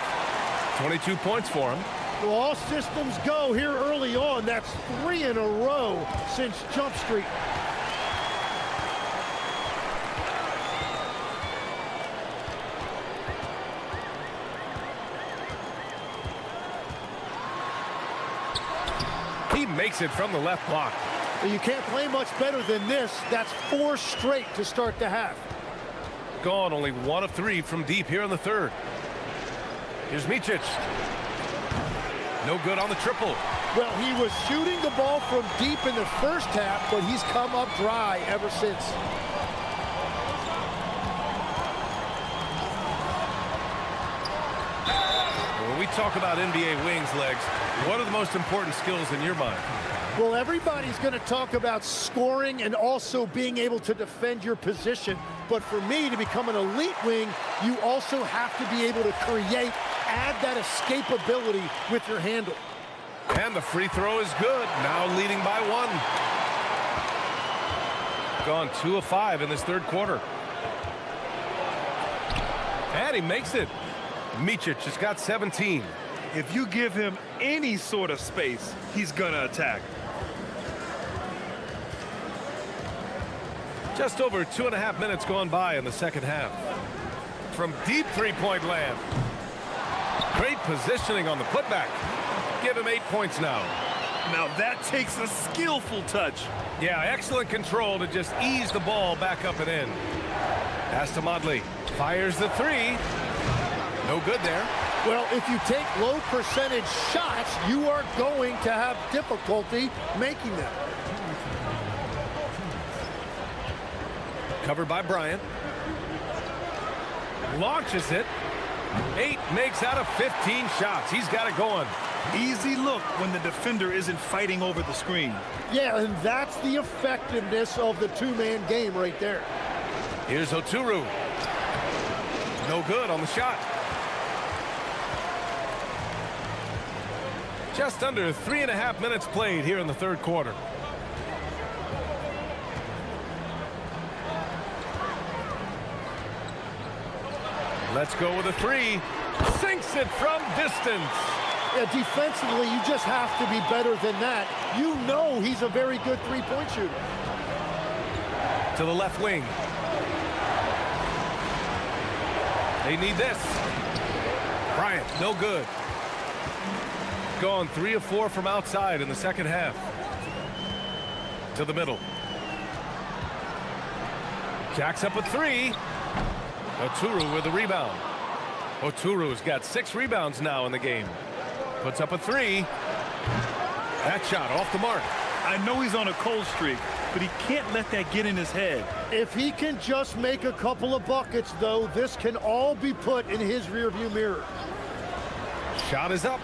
22 points for him. Well, all systems go here early on. That's 3 in a row since Jump Street. He makes it from the left block. You can't play much better than this. That's 4 straight to start the half. Gone only 1 of 3 from deep here in the third. Here's Micic. No good on the triple. Well, he was shooting the ball from deep in the first half, but he's come up dry ever since. When we talk about NBA wings, Legs, what are the most important skills in your mind? Well, everybody's going to talk about scoring and also being able to defend your position. But for me, to become an elite wing, you also have to be able to create, add that escapability with your handle. And the free throw is good. Now leading by 1. Gone 2 of 5 in this third quarter. And he makes it. Micic has got 17. If you give him any sort of space, he's gonna attack. Just over 2.5 minutes gone by in the second half. From deep three-point land. Great positioning on the putback. Give him 8 points now. Now that takes a skillful touch. Yeah, excellent control to just ease the ball back up and in. Pass to Modley. Fires the 3. No good there. Well, if you take low percentage shots, you are going to have difficulty making them. Covered by Bryant. Launches it. 8 makes out of 15 shots. He's got it going. Easy look when the defender isn't fighting over the screen. Yeah, and that's the effectiveness of the two-man game right there. Here's Oturu. No good on the shot. Just under 3.5 minutes played here in the third quarter. Let's go with a 3. Sinks it from distance. Yeah, defensively, you just have to be better than that. You know he's a very good three-point shooter. To the left wing. They need this. Bryant, no good. Gone 3 of 4 from outside in the second half. To the middle. Jacks up a 3. Oturu with the rebound. Oturu's got 6 rebounds now in the game. Puts up a 3. That shot off the mark. I know he's on a cold streak, but he can't let that get in his head. If he can just make a couple of buckets, though, this can all be put in his rearview mirror. Shot is up.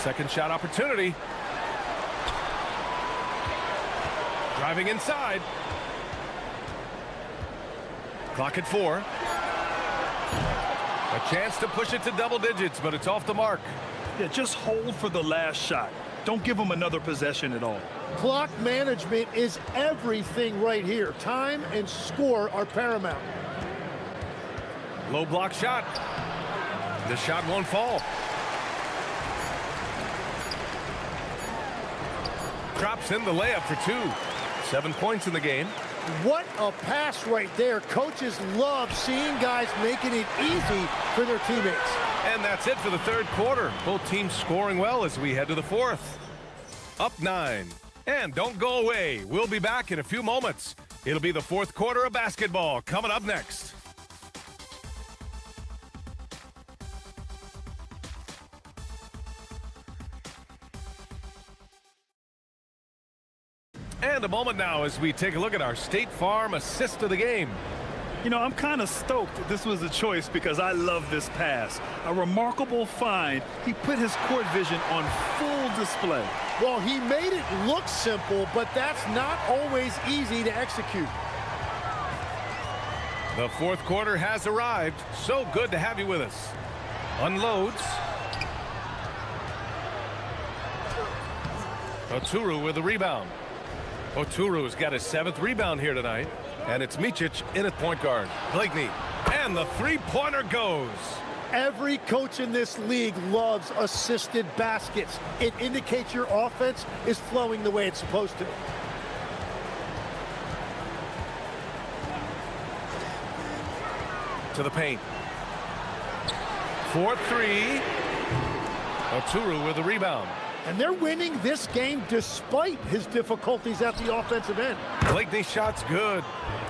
Second shot opportunity. Driving inside. Clock at 4. A chance to push it to double digits, but it's off the mark. Yeah, just hold for the last shot. Don't give him another possession at all. Clock management is everything right here. Time and score are paramount. Low block shot. The shot won't fall. Drops in the layup for 2. 7 points in the game. What a pass right there. Coaches love seeing guys making it easy for their teammates. And that's it for the third quarter. Both teams scoring well as we head to the fourth. Up 9. And don't go away. We'll be back in a few moments. It'll be the fourth quarter of basketball coming up next. And a moment now as we take a look at our State Farm assist of the game. You know, I'm kind of stoked that this was a choice because I love this pass. A remarkable find. He put his court vision on full display. Well, he made it look simple, but that's not always easy to execute. The fourth quarter has arrived. So good to have you with us. Unloads. Oturu with the rebound. Oturu's got his 7th rebound here tonight. And it's Micic in at point guard. Blakeney. And the three-pointer goes. Every coach in this league loves assisted baskets. It indicates your offense is flowing the way it's supposed to. To the paint. 4-3. Oturu with the rebound. And they're winning this game despite his difficulties at the offensive end. Blakeney's shot's good.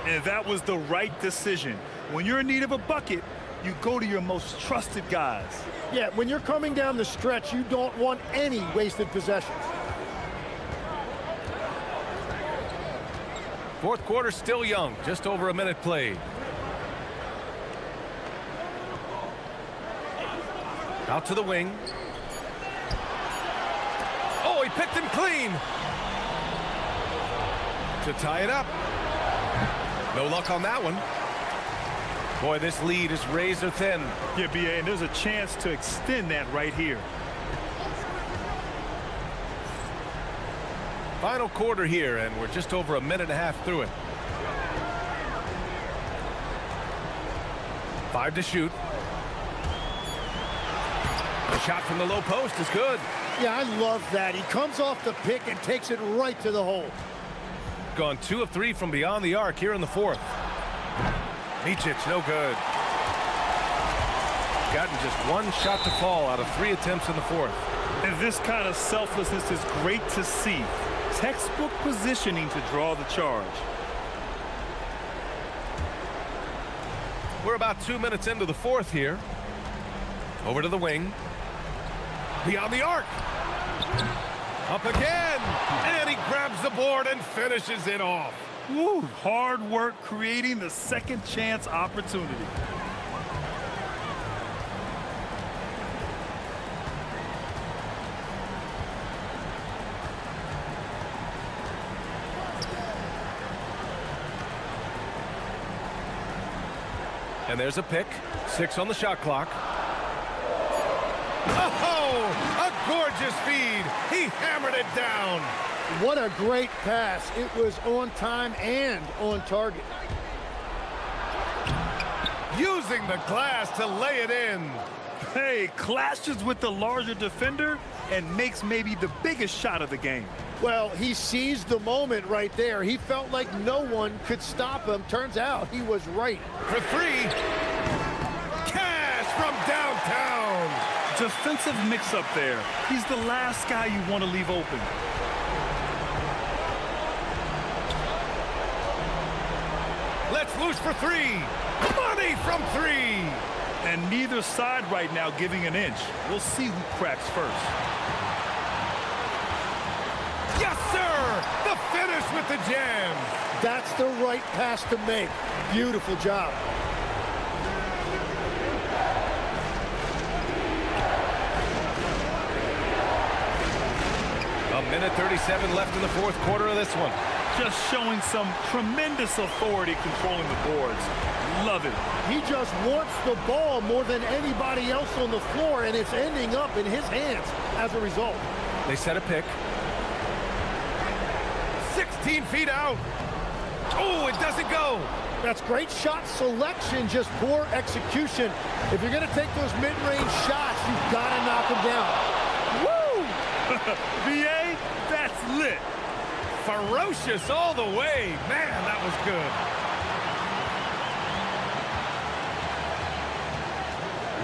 And that was the right decision. When you're in need of a bucket, you go to your most trusted guys. Yeah, when you're coming down the stretch, you don't want any wasted possessions. Fourth quarter still young, just over a minute played. Out to the wing. Oh, he picked him clean. To tie it up. No luck on that one. Boy, this lead is razor thin. Yeah, BA, and there's a chance to extend that right here. Final quarter here, and we're just over a minute and a half through it. 5 to shoot. The shot from the low post is good. Yeah, I love that. He comes off the pick and takes it right to the hole. Gone 2 of 3 from beyond the arc here in the fourth. Micic, no good. Gotten just 1 shot to fall out of 3 attempts in the fourth. And this kind of selflessness is great to see. Textbook positioning to draw the charge. We're about 2 minutes into the fourth here. Over to the wing. Beyond the arc. Up again. And he grabs the board and finishes it off. Woo, hard work creating the second chance opportunity. And there's a pick. 6 on the shot clock. Oh, a gorgeous feed. He hammered it down. What a great pass. It was on time and on target. Using the glass to lay it in. Hey, clashes with the larger defender and makes maybe the biggest shot of the game. Well, he seized the moment right there. He felt like no one could stop him. Turns out he was right. For 3. Cash from downtown. Defensive mix-up there. He's the last guy you want to leave open. Let's loose for 3. Money from 3. And neither side right now giving an inch. We'll see who cracks first. Yes, sir! The finish with the jam. That's the right pass to make. Beautiful job. A minute 37 left in the fourth quarter of this one. Just showing some tremendous authority controlling the boards. Love it. He just wants the ball more than anybody else on the floor, and it's ending up in his hands as a result. They set a pick. 16 feet out. Oh, it doesn't go. That's great shot selection, just poor execution. If you're going to take those mid-range shots, you've got to knock them down. Woo! BA, that's lit. Ferocious all the way. Man, that was good.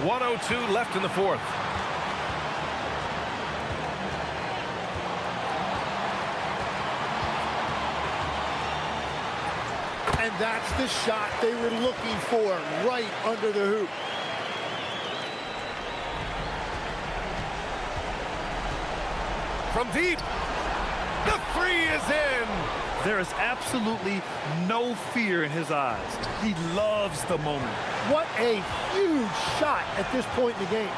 1:02 left in the fourth. And that's the shot they were looking for, right under the hoop. From deep, the three is in. There is absolutely no fear in his eyes. He loves the moment. What a huge shot at this point in the game.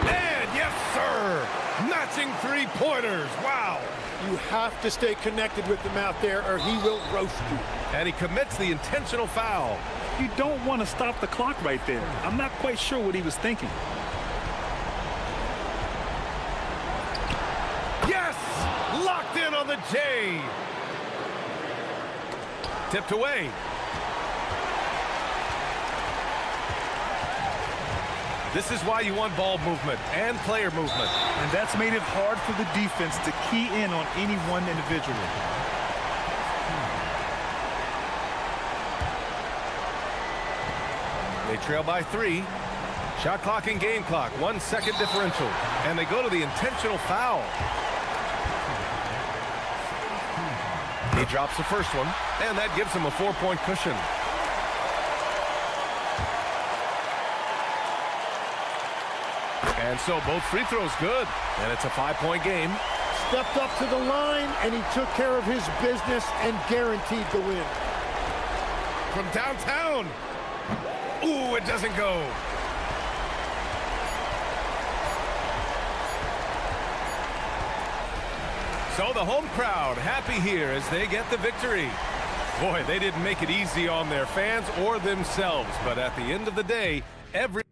And yes, sir, matching three-pointers. Wow. You have to stay connected with him out there or he will roast you. And he commits the intentional foul. You don't want to stop the clock right there. I'm not quite sure what he was thinking. Yes! Locked in on the J. Tipped away. This is why you want ball movement and player movement. And that's made it hard for the defense to key in on any one individual. They trail by 3. Shot clock and game clock, 1 second differential. And they go to the intentional foul. He drops the first one, and that gives him a 4-point cushion. And so both free throws good, and it's a 5-point game. Stepped up to the line, and he took care of his business and guaranteed the win. From downtown. Ooh, it doesn't go. So the home crowd happy here as they get the victory. Boy, they didn't make it easy on their fans or themselves, but at the end of the day, every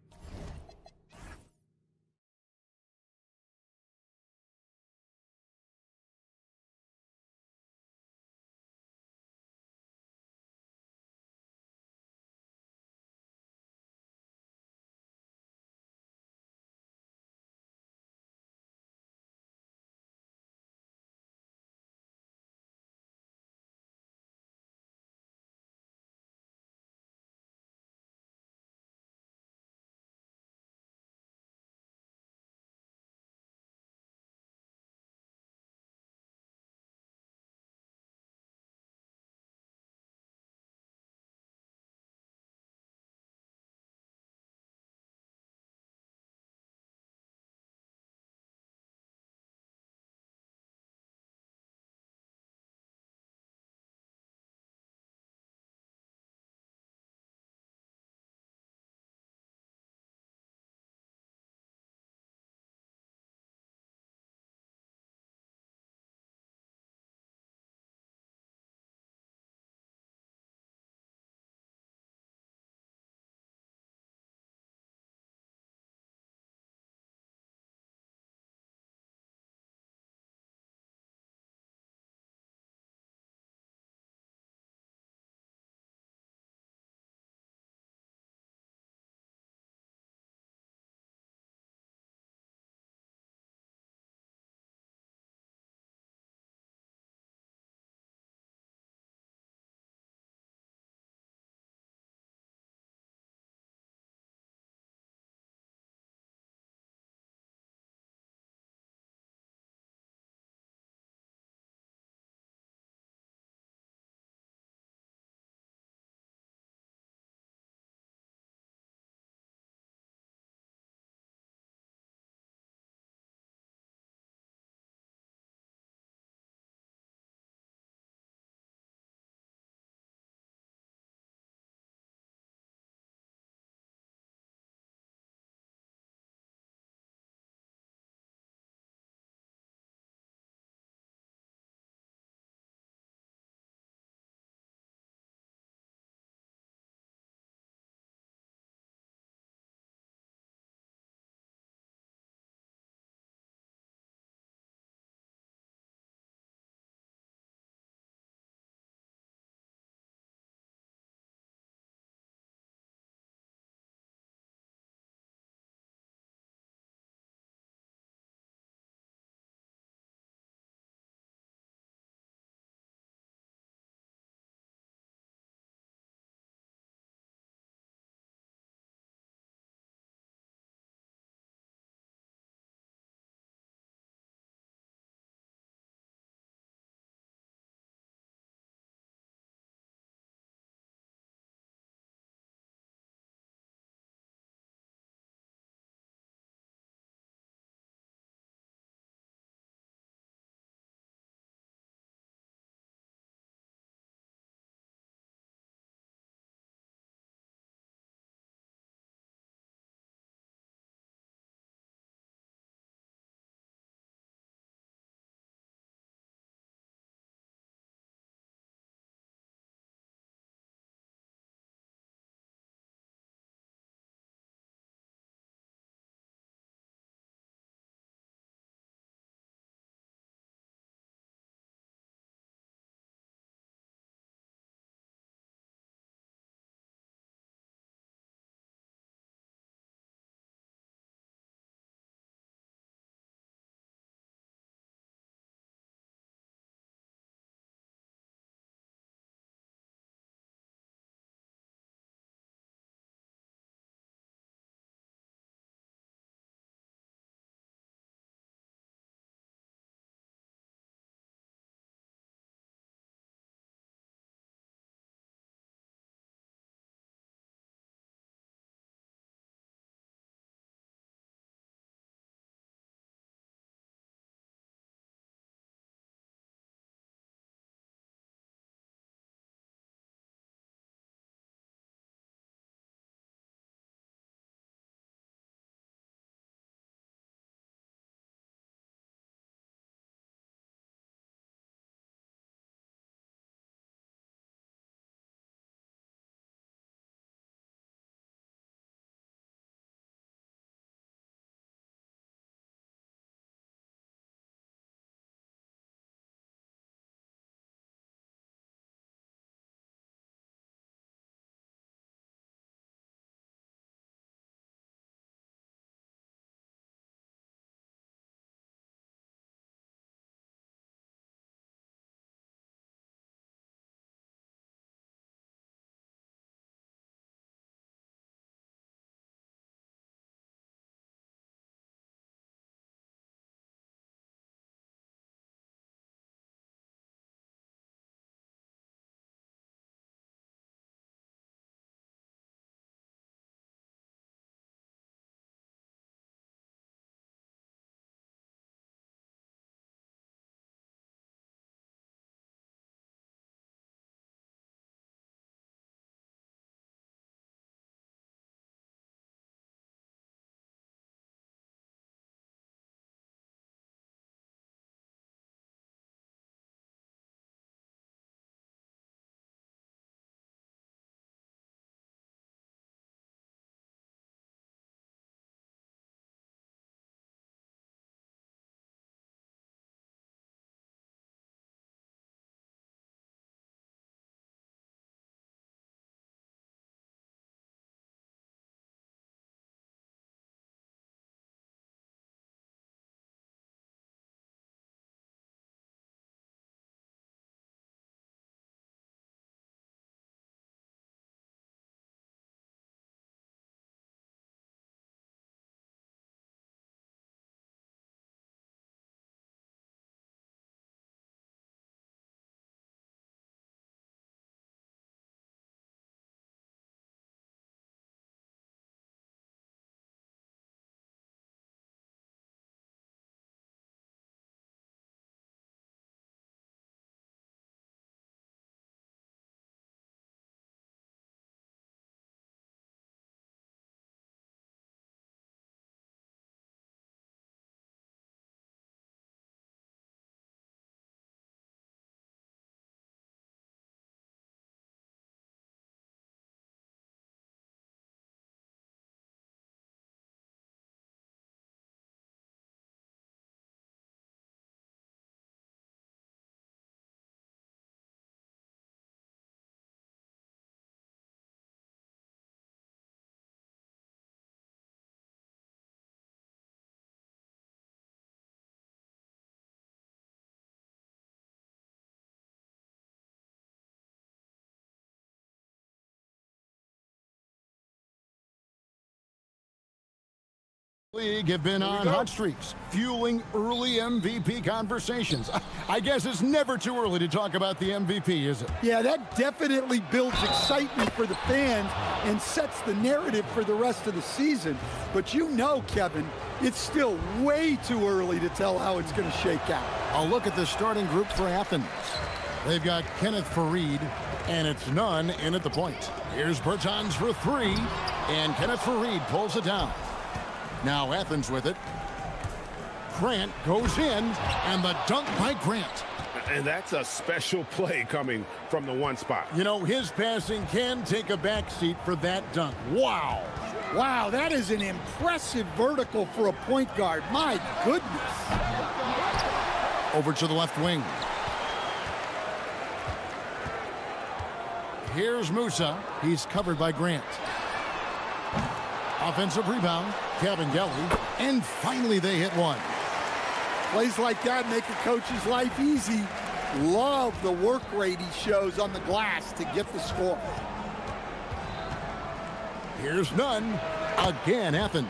League have been on hot streaks, fueling early MVP conversations. I guess it's never too early to talk about the MVP, is it? Yeah, that definitely builds excitement for the fans and sets the narrative for the rest of the season. But you know, Kevin, it's still way too early to tell how it's going to shake out. I'll look at the starting group for Athens. They've got Kenneth Farid, and it's none in at the point. Here's Bertans for three, and Kenneth Farid pulls it down. Now Athens with it. Grant goes in, and the dunk by Grant. And that's a special play coming from the one spot. You know, his passing can take a backseat for that dunk. Wow. Wow, that is an impressive vertical for a point guard. My goodness. Over to the left wing. Here's Musa. He's covered by Grant. Offensive rebound, Kabengele, and finally they hit one. Plays like that make a coach's life easy. Love the work rate he shows on the glass to get the score. Here's none. Again, Athens.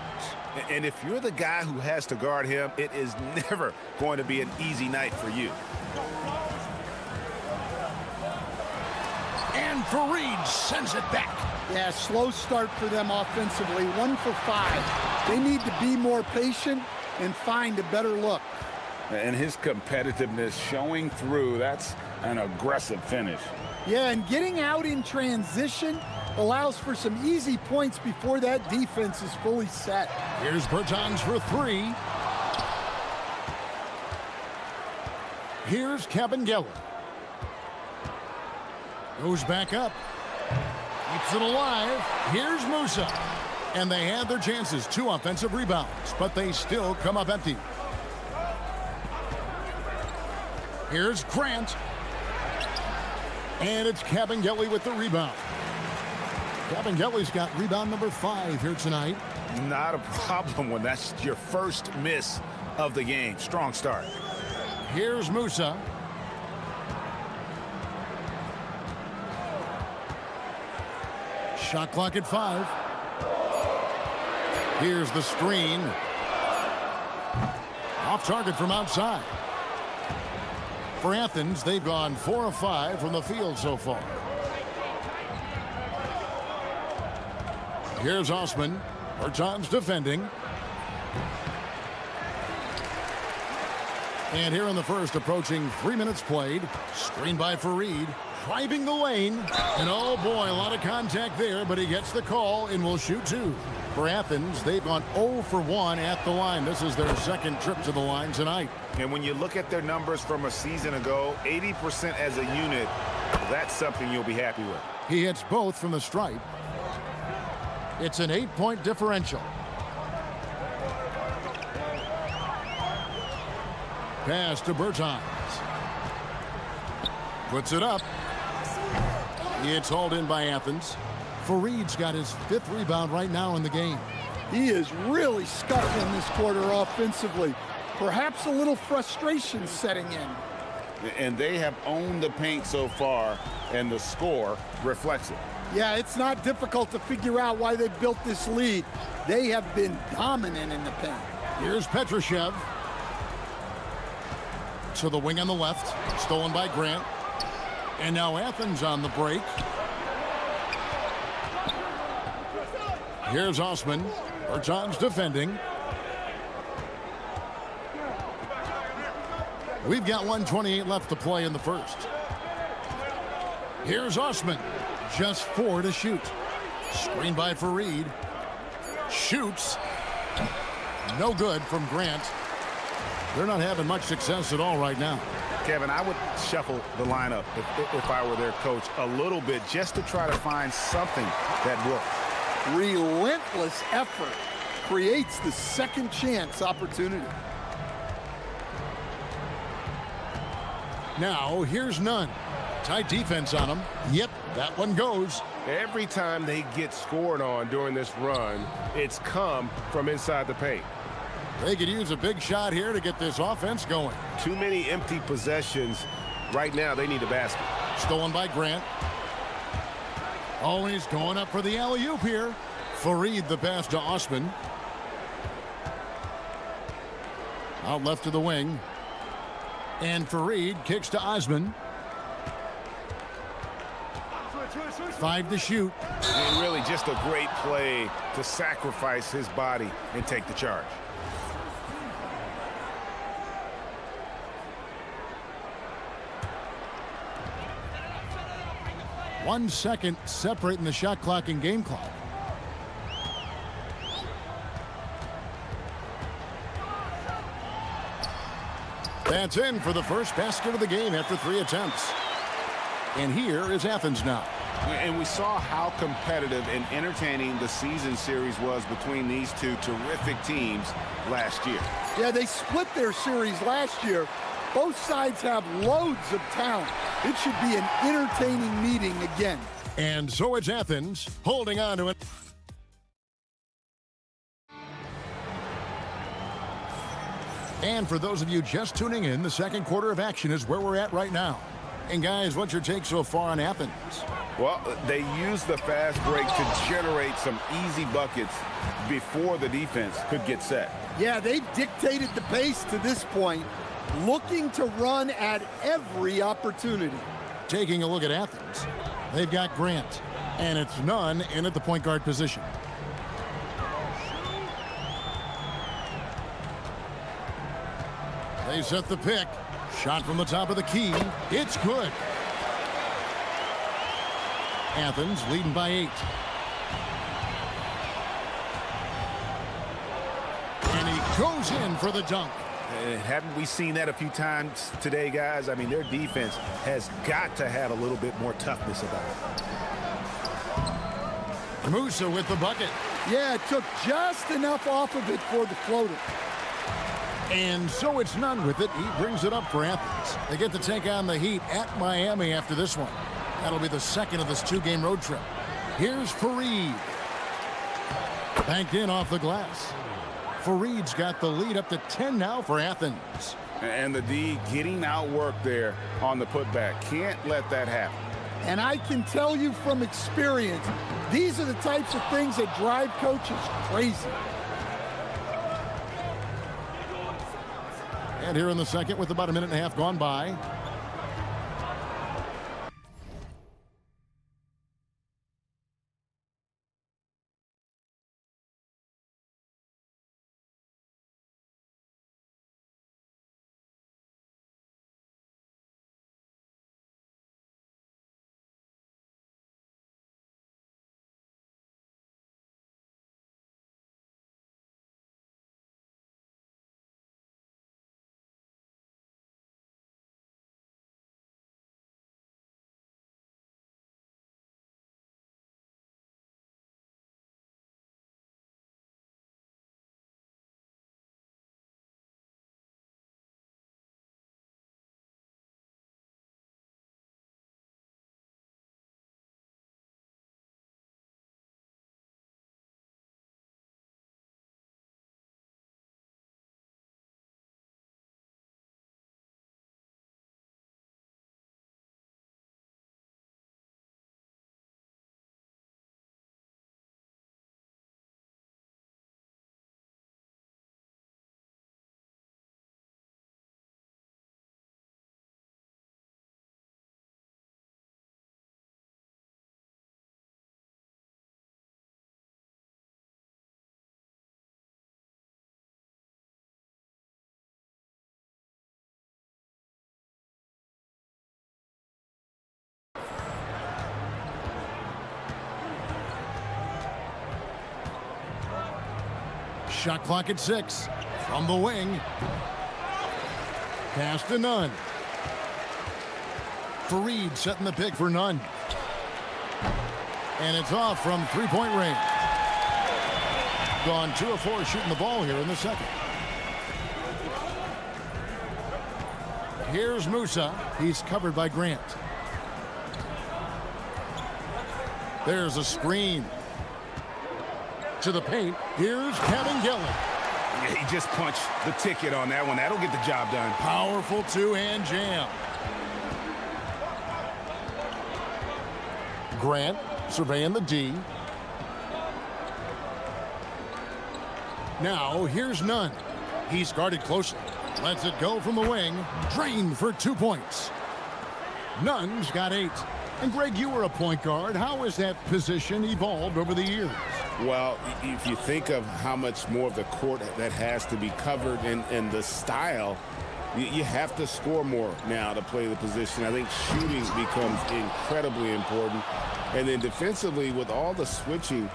And if you're the guy who has to guard him, it is never going to be an easy night for you. And Farid sends it back. Yeah, slow start for them offensively. 1 for 5. They need to be more patient and find a better look. And his competitiveness showing through. That's an aggressive finish. Yeah, and getting out in transition allows for some easy points before that defense is fully set. Here's Bertans for three. Here's Kabengele. Goes back up. Keeps it alive. Here's Musa. And they had their chances. 2 offensive rebounds, but they still come up empty. Here's Grant. And it's Kabengele with the rebound. Kabengele's got rebound number 5 here tonight. Not a problem when that's your first miss of the game. Strong start. Here's Musa. Shot clock at 5. Here's the screen. Off target from outside. For Athens, they've gone 4 of 5 from the field so far. Here's Osman. Bertans defending. And here in the first, approaching 3 minutes played. Screen by Farid. Driving the lane. And oh boy, a lot of contact there, but he gets the call and will shoot 2. For Athens, they've gone 0 for 1 at the line. This is their second trip to the line tonight. And when you look at their numbers from a season ago, 80% as a unit, that's something you'll be happy with. He hits both from the stripe. It's an 8-point differential. Pass to Bertans. Puts it up. It's hauled in by Athens. Farid's got his 5th rebound right now in the game. He is really scuffling this quarter offensively. Perhaps a little frustration setting in. And they have owned the paint so far, and the score reflects it. Yeah, it's not difficult to figure out why they built this lead. They have been dominant in the paint. Here's Petrushev. To the wing on the left. Stolen by Grant. And now Athens on the break. Here's Osman. Bertans defending. We've got 1:28 left to play in the first. Here's Osman. Just 4 to shoot. Screen by Farid. Shoots. No good from Grant. They're not having much success at all right now. Kevin, I would shuffle the lineup if I were their coach a little bit just to try to find something that works. Relentless effort creates the second chance opportunity. Now, here's none. Tight defense on him. Yep, that one goes. Every time they get scored on during this run, it's come from inside the paint. They could use a big shot here to get this offense going. Too many empty possessions. Right now, they need a basket. Stolen by Grant. Always going up for the alley-oop here. Farid the pass to Osman. Out left to the wing. And Fareed kicks to Osman. 5 to shoot. And really just a great play to sacrifice his body and take the charge. One second separating the shot clock and game clock. That's in for the first basket of the game after 3 attempts. And here is Athens now. And we saw how competitive and entertaining the season series was between these two terrific teams last year. Yeah, they split their series last year. Both sides have loads of talent. It should be an entertaining meeting again. And so it's Athens holding on to it. And for those of you just tuning in, the second quarter of action is where we're at right now. And guys, what's your take so far on Athens? Well, they used the fast break to generate some easy buckets before the defense could get set. Yeah, they've dictated the pace to this point, looking to run at every opportunity. Taking a look at Athens, they've got Grant, and it's Nunn in at the point guard position. They set the pick. Shot from the top of the key. It's good. Athens leading by 8. And he goes in for the dunk. Haven't we seen that a few times today, guys? I mean, their defense has got to have a little bit more toughness about it. Musa with the bucket. Yeah, it took just enough off of it for the floater. And so it's Nunn with it. He brings it up for Athens. They get to take on the Heat at Miami after this one. That'll be the second of this 2-game road trip. Here's Fareed. Banked in off the glass. Fareed's got the lead up to 10 now for Athens. And the D getting outworked there on the putback. Can't let that happen. And I can tell you from experience, these are the types of things that drive coaches crazy. And here in the second with about a minute and a half gone by. Shot clock at 6. From the wing. Pass to Nunn. Fareed setting the pick for Nunn. And it's off from three-point range. Gone 2 of 4 shooting the ball here in the second. Here's Musa. He's covered by Grant. There's a screen. To the paint. Here's Kevin Gillen. Yeah, he just punched the ticket on that one. That'll get the job done. Powerful two-hand jam. Grant surveying the D. Now here's Nunn. He's guarded closely. Lets it go from the wing. Drained for 2 points. Nunn's got 8. And Greg, you were a point guard. How has that position evolved over the years? Well, if you think of how much more of the court that has to be covered and the style, you have to score more now to play the position. I think shooting becomes incredibly important. And then defensively, with all the switching,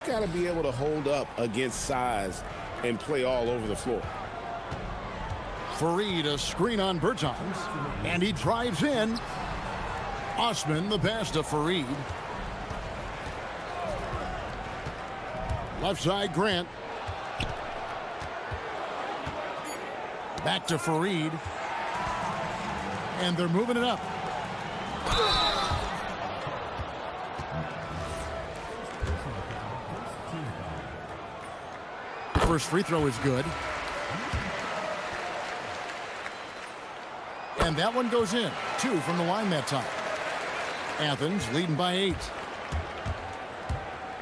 got to be able to hold up against size and play all over the floor. Fareed, a screen on Bertans, and he drives in. Osman, the pass to Fareed. Left side, Grant. Back to Fareed. And they're moving it up. First free throw is good. And that one goes in. 2 from the line that time. Athens leading by 8.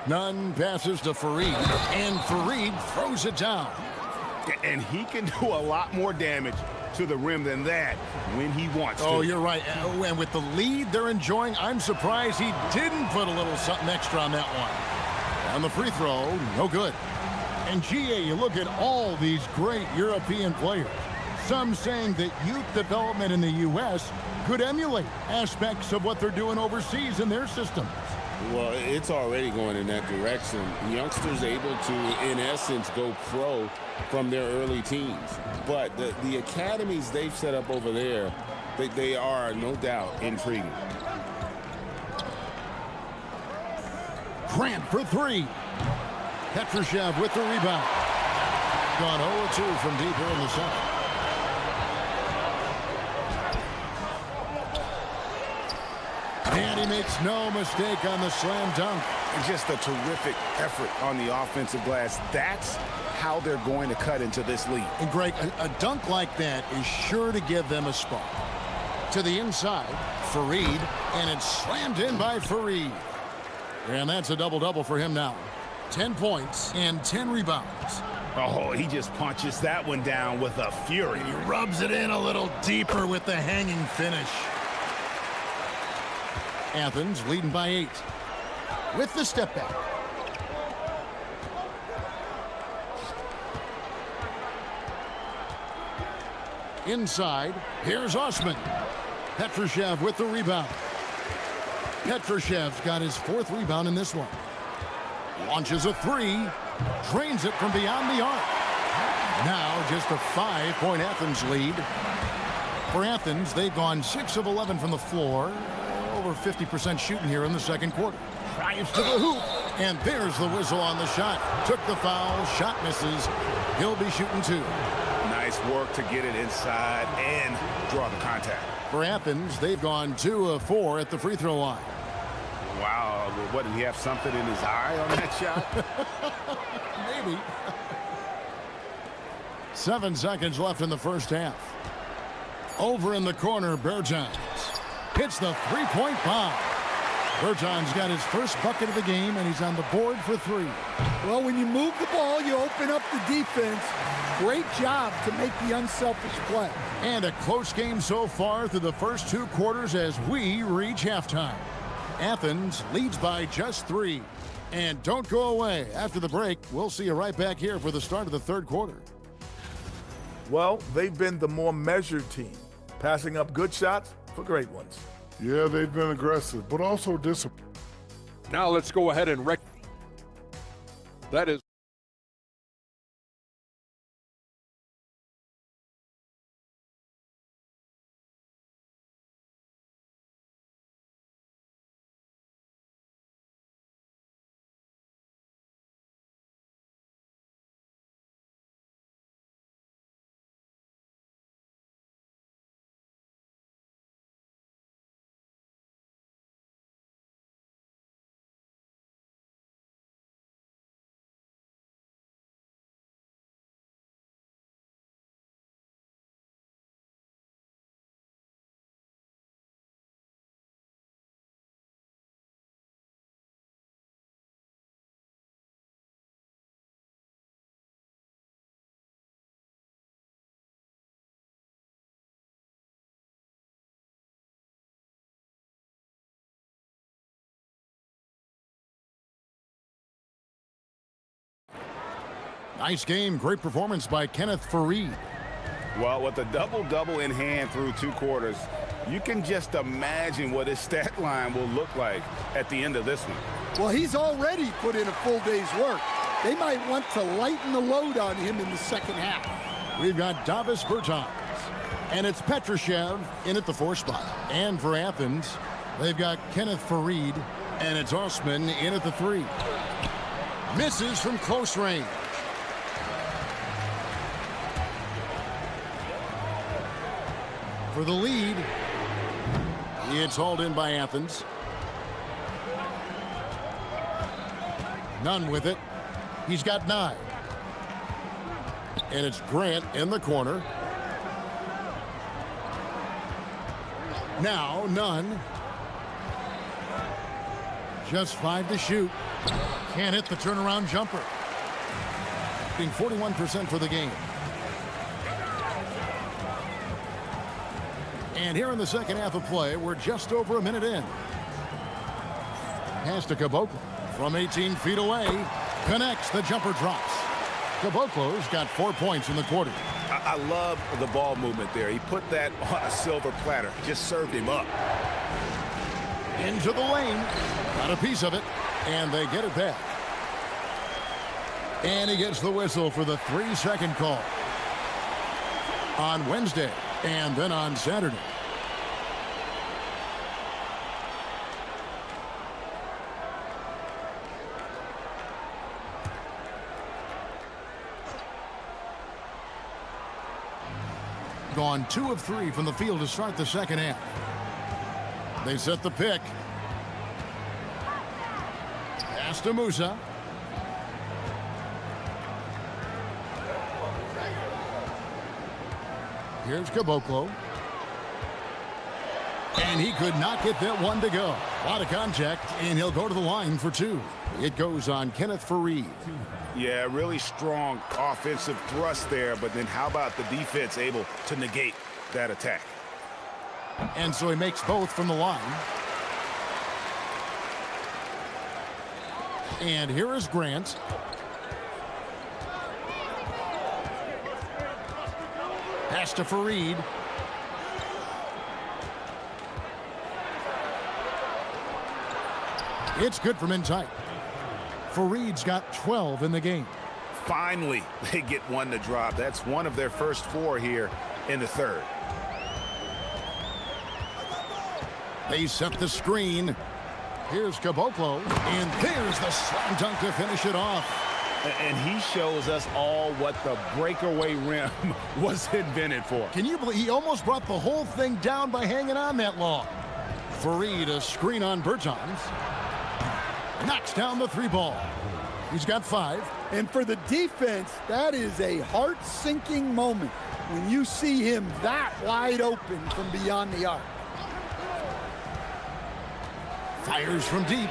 Nunn passes to Fareed, and Fareed throws it down. And he can do a lot more damage to the rim than that when he wants to. Oh, you're right. And with the lead they're enjoying, I'm surprised he didn't put a little something extra on that one. On the free throw, no good. And GA, you look at all these great European players. Some saying that youth development in the U.S. could emulate aspects of what they're doing overseas in their systems. Well, it's already going in that direction. Youngsters able to, in essence, go pro from their early teens. But the academies they've set up over there, they are, no doubt, intriguing. Grant for 3. Petrushev with the rebound. Gone 0-2 from deep here in the second. And he makes no mistake on the slam dunk. And just a terrific effort on the offensive glass. That's how they're going to cut into this lead. And Greg, a dunk like that is sure to give them a spark. To the inside, Fareed, and it's slammed in by Fareed. And that's a double-double for him now. 10 points and 10 rebounds. Oh, he just punches that one down with a fury. He rubs it in a little deeper with the hanging finish. Athens leading by 8 with the step back. Inside, here's Osman. Petrushev with the rebound. Petrushev's got his 4th rebound in this one. Launches a 3, drains it from beyond the arc. Now just a 5-point Athens lead. For Athens, they've gone 6 of 11 from the floor. Over 50% shooting here in the second quarter. Drives to the hoop, and there's the whistle on the shot. Took the foul, shot misses. He'll be shooting 2. Nice work to get it inside and draw the contact. For Athens, they've gone 2 of 4 at the free throw line. Wow, what, did he have something in his eye on that shot? Maybe. 7 seconds left in the first half. Over in the corner, Bertans hits the 3-point bomb. Bertans got his first bucket of the game, and he's on the board for 3. Well, when you move the ball, you open up the defense. Great job to make the unselfish play. And a close game so far through the first 2 quarters as we reach halftime. Athens leads by just 3. And don't go away. After the break, we'll see you right back here for the start of the third quarter. Well, they've been the more measured team, passing up good shots for great ones. Yeah, they've been aggressive, but also disciplined. Now let's go ahead and that is Nice game. Great performance by Kenneth Fareed. Well, with a double-double in hand through 2 quarters, you can just imagine what his stat line will look like at the end of this one. Well, he's already put in a full day's work. They might want to lighten the load on him in the second half. We've got Davis Bertans, and it's Petrushev in at the 4 spot. And for Athens, they've got Kenneth Fareed, and it's Osman in at the 3. Misses from close range. For the lead, it's hauled in by Athens. Nunn with it. He's got 9. And it's Grant in the corner. Now, Nunn. Just 5 to shoot. Can't hit the turnaround jumper. Being 41% for the game. And here in the second half of play, we're just over a minute in. Pass to Caboclo from 18 feet away. Connects, the jumper drops. Caboclo's got 4 points in the quarter. I love the ball movement there. He put that on a silver platter. Just served him up. Into the lane. Got a piece of it. And they get it back. And he gets the whistle for the 3-second call. On Wednesday. And then on Saturday. Gone 2 of 3 from the field to start the second half. They set the pick. Pass to Musa. Here's Caboclo. And he could not get that one to go. A lot of contact, and he'll go to the line for 2. It goes on Kenneth Fareed. Yeah, really strong offensive thrust there, but then how about the defense able to negate that attack? And so he makes both from the line. And here is Grant. Pass to Fareed. It's good from in tight. Fareed's got 12 in the game. Finally, they get one to drop. That's one of their first 4 here in the third. They set the screen. Here's Caboclo, and there's the slam dunk to finish it off. And he shows us all what the breakaway rim was invented for. Can you believe he almost brought the whole thing down by hanging on that long? Fareed, a screen on Bertans. Knocks down the 3 ball. He's got 5. And for the defense, that is a heart-sinking moment when you see him that wide open from beyond the arc. Fires from deep.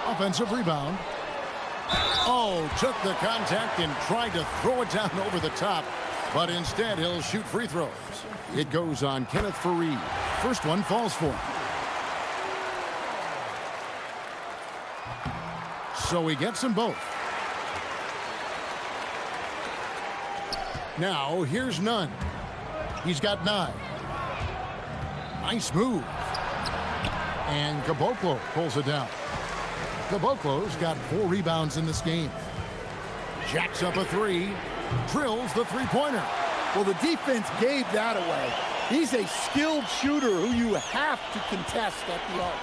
Offensive rebound. Oh, took the contact and tried to throw it down over the top, but instead he'll shoot free throws. It goes on Kenneth Fareed. First one falls for him. So he gets them both. Now here's Nunn. He's got 9. Nice move. And Caboclo pulls it down. Caboclo's got 4 rebounds in this game. Jacks up a 3. Drills the 3-pointer. Well, the defense gave that away. He's a skilled shooter who you have to contest at the arc.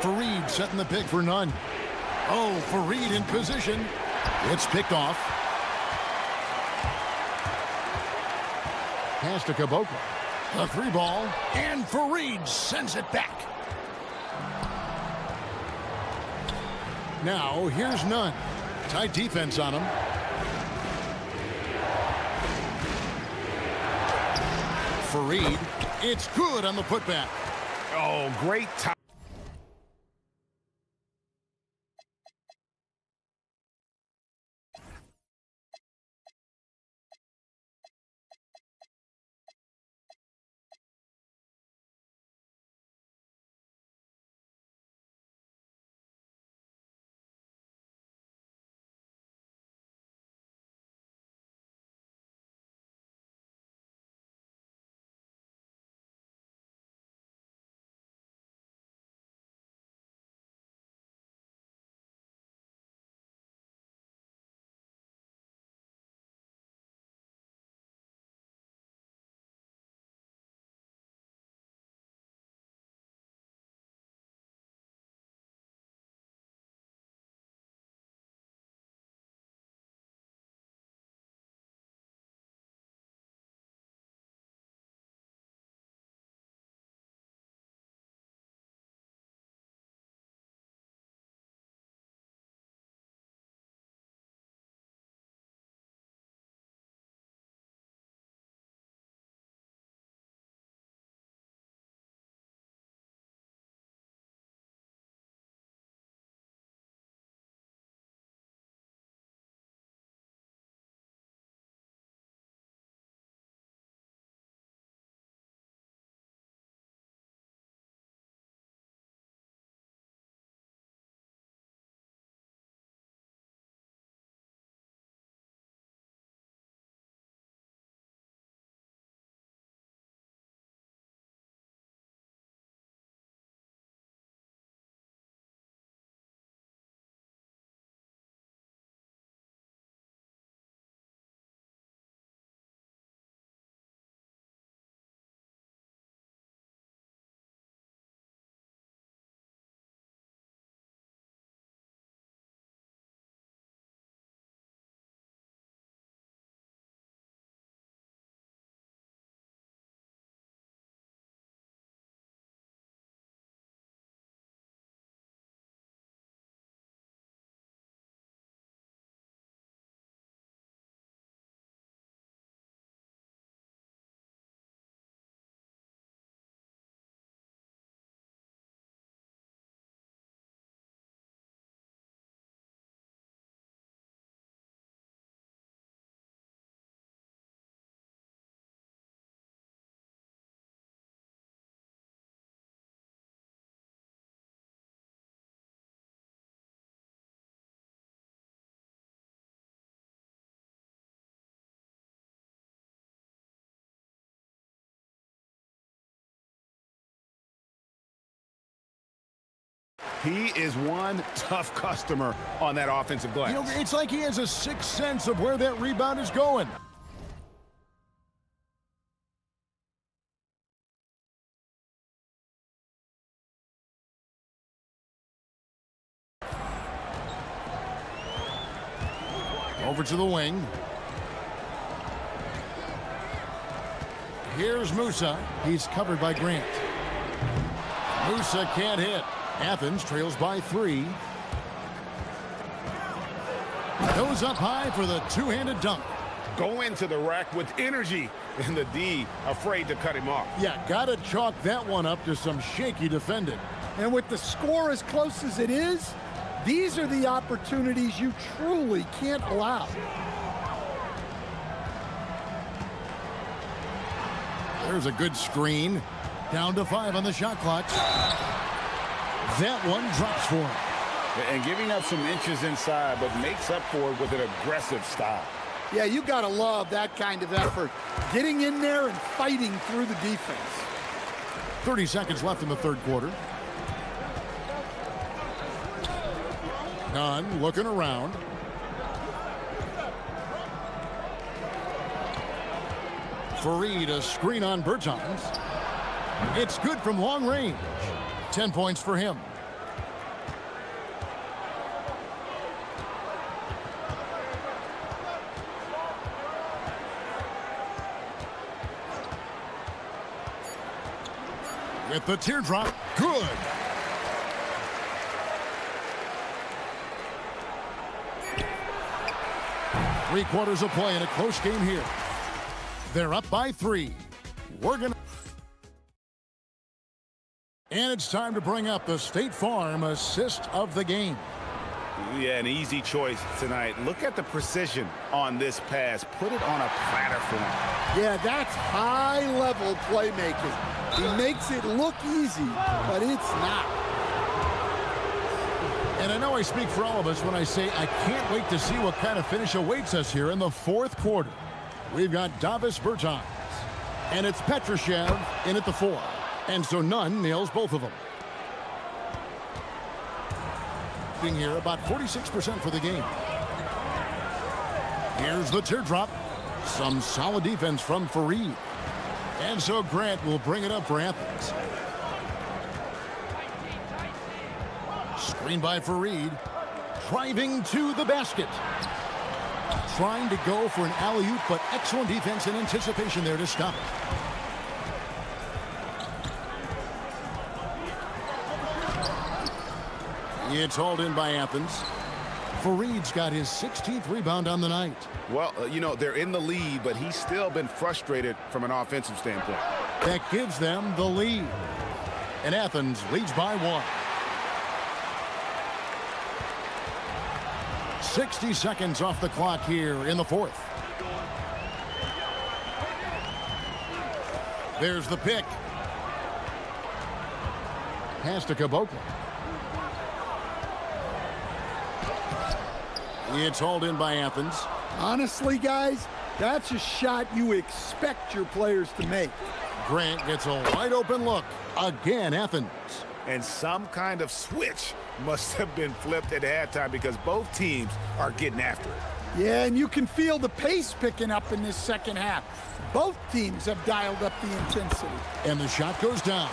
Fareed setting the pick for Nunn. Oh, Fareed in position. It's picked off. Pass to Caboclo. The 3 ball, and Fareed sends it back. Now, here's Nunn. Tight defense on him. Fareed, it's good on the putback. Oh, great time. He is one tough customer on that offensive glass. You know, it's like he has a sixth sense of where that rebound is going. Over to the wing. Here's Musa. He's covered by Grant. Musa can't hit. Athens trails by 3. Goes up high for the two-handed dunk. Go into the rack with energy, and the D afraid to cut him off. Yeah, gotta chalk that one up to some shaky defending. And with the score as close as it is, these are the opportunities you truly can't allow. There's a good screen. Down to 5 on the shot clock. That one drops for him. And giving up some inches inside, but makes up for it with an aggressive style. Yeah, you got to love that kind of effort. Getting in there and fighting through the defense. 30 seconds left in the third quarter. Nunn looking around. Fareed, a screen on Bertans. It's good from long range. 10 points for him. With the teardrop, good. Three quarters of play in a close game here. They're up by 3. We're gonna... And it's time to bring up the State Farm assist of the game. Yeah, an easy choice tonight. Look at the precision on this pass. Put it on a platter for him. Yeah, that's high-level playmaking. He makes it look easy, but it's not. And I know I speak for all of us when I say I can't wait to see what kind of finish awaits us here in the fourth quarter. We've got Davis Bertans, and it's Petrushev in at the 4. And so Nunn nails both of them. Being here about 46% for the game. Here's the teardrop. Some solid defense from Fareed. And so Grant will bring it up for Athens. Screen by Fareed. Driving to the basket. Trying to go for an alley-oop, but excellent defense and anticipation there to stop it. It's hauled in by Athens. Fareed's got his 16th rebound on the night. Well, you know, they're in the lead, but he's still been frustrated from an offensive standpoint. That gives them the lead. And Athens leads by 1. 60 seconds off the clock here in the fourth. There's the pick. Pass to Caboclo. It's hauled in by Athens. Honestly, guys, that's a shot you expect your players to make. Grant gets a wide open look. Again, Athens. And some kind of switch must have been flipped at halftime because both teams are getting after it. Yeah, and you can feel the pace picking up in this second half. Both teams have dialed up the intensity. And the shot goes down.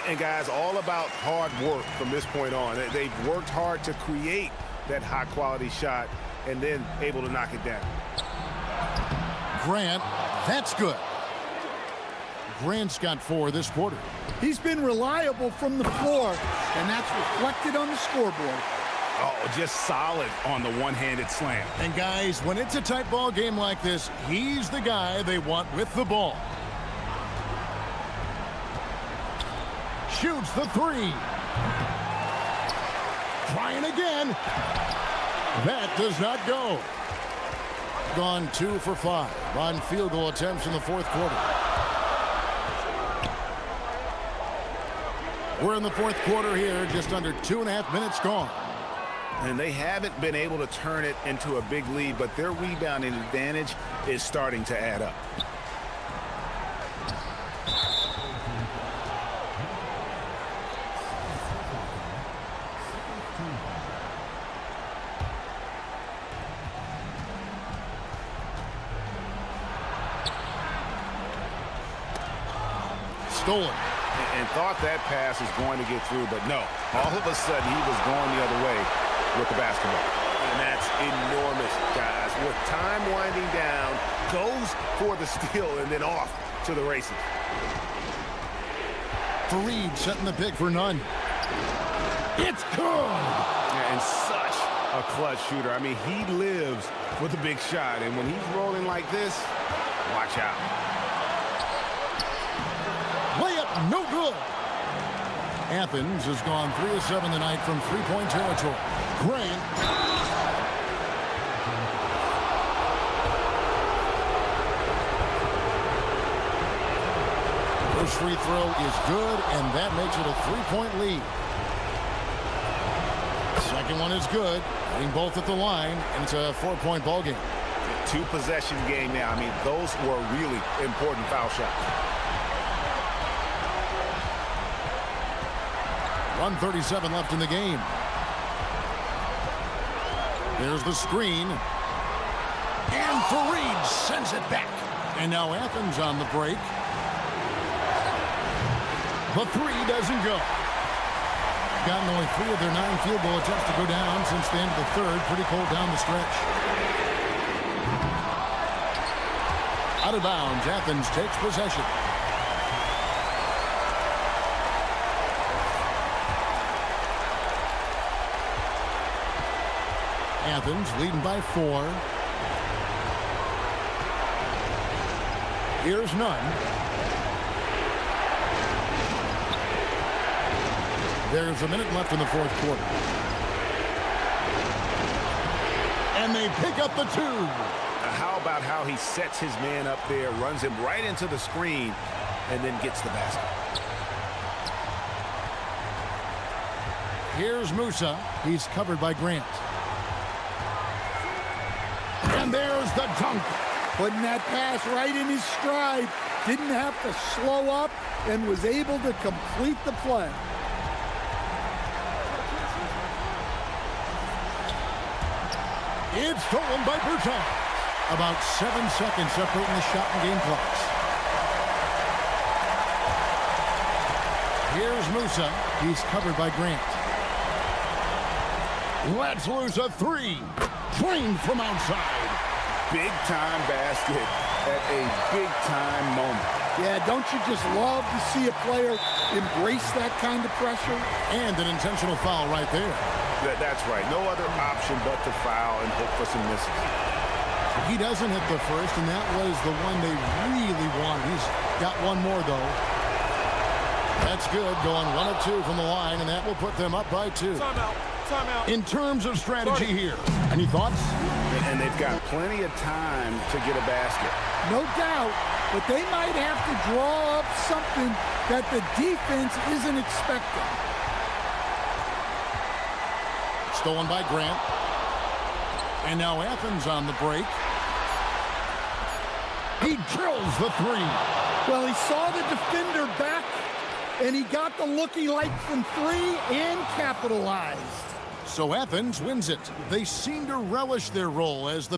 And guys, all about hard work from this point on. They've worked hard to create that high-quality shot and then able to knock it down. Grant, that's good. Grant's got 4 this quarter. He's been reliable from the floor, and that's reflected on the scoreboard. Oh, just solid on the one-handed slam. And guys, when it's a tight ball game like this, he's the guy they want with the ball. Shoots the 3. Trying again. That does not go. Gone 2 for 5 on field goal attempts in the fourth quarter. We're in the fourth quarter here, just under 2.5 minutes gone. And they haven't been able to turn it into a big lead, but their rebounding advantage is starting to add up. stolen. And thought that pass was going to get through, but no. All of a sudden, he was going the other way with the basketball. And that's enormous, guys. With time winding down, goes for the steal and then off to the races. Fareed setting the pick for none. It's good! And such a clutch shooter. I mean, he lives for the big shot. And when he's rolling like this, watch out. Layup, no good. Athens has gone 3 of 7 tonight from three-point territory. Grant. First free throw is good, and that makes it a 3-point lead. Second one is good. Hitting both at the line, and it's a 4-point ball game. Two-possession game now. I mean, those were really important foul shots. 1:37 left in the game. There's the screen. And Fareed sends it back. And now Athens on the break. The three doesn't go. Gotten only 3 of their 9 field goal attempts to go down since the end of the third. Pretty cold down the stretch. Out of bounds, Athens takes possession. Athens leading by 4. Here's none. There's a minute left in the fourth quarter. And they pick up the 2. How about how he sets his man up there, runs him right into the screen, and then gets the basket. Here's Musa. He's covered by Grant. And there's the dunk. Putting that pass right in his stride. Didn't have to slow up and was able to complete the play. It's stolen by Bertans. About 7 seconds separating the shot and game clocks. Here's Musa. He's covered by Grant. Let's lose a 3. Drained from outside. Big-time basket at a big-time moment. Yeah, don't you just love to see a player embrace that kind of pressure? And an intentional foul right there. That's right. No other option but to foul and hope for some misses. He doesn't hit the first, and that was the one they really wanted. He's got one more, though. That's good. Going 1 of 2 from the line, and that will put them up by 2. Timeout. Timeout. In terms of strategy here, any thoughts? And they've got plenty of time to get a basket. No doubt, but they might have to draw up something that the defense isn't expecting. Stolen by Grant. And now Athens on the break. He drills the 3. Well, he saw the defender back, and he got the looky like from 3 and capitalized. So Athens wins it. They seem to relish their role as the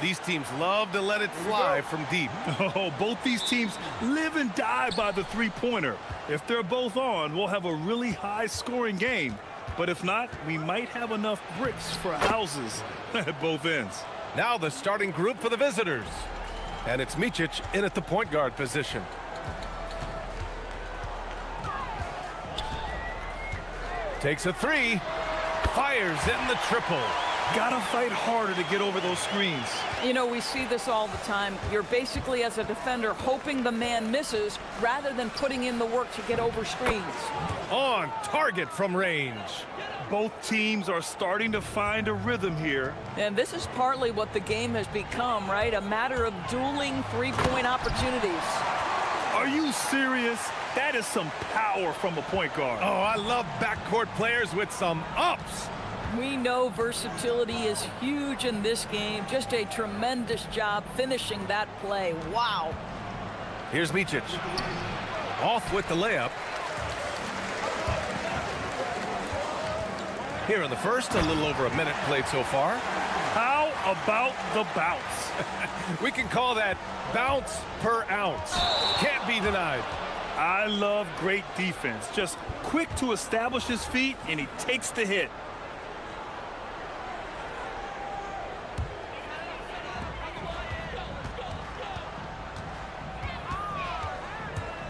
These teams love to let it fly from deep. Oh, both these teams live and die by the three-pointer. If they're both on, we'll have a really high-scoring game. But if not, we might have enough bricks for houses at both ends. Now the starting group for the visitors. And it's Micic in at the point guard position. Takes a three. Fires in the triple. Gotta fight harder to get over those screens. You know, we see this all the time. You're basically, as a defender, hoping the man misses rather than putting in the work to get over screens. On target from range. Both teams are starting to find a rhythm here. And this is partly what the game has become, right? A matter of dueling three-point opportunities. Are you serious? That is some power from a point guard. Oh, I love backcourt players with some ups. We know versatility is huge in this game. Just a tremendous job finishing that play. Wow. Here's Micic. Off with the layup. Here in the first, a little over a minute played so far. How about the bounce? We can call that bounce per ounce. Can't be denied. I love great defense. Just quick to establish his feet, and he takes the hit.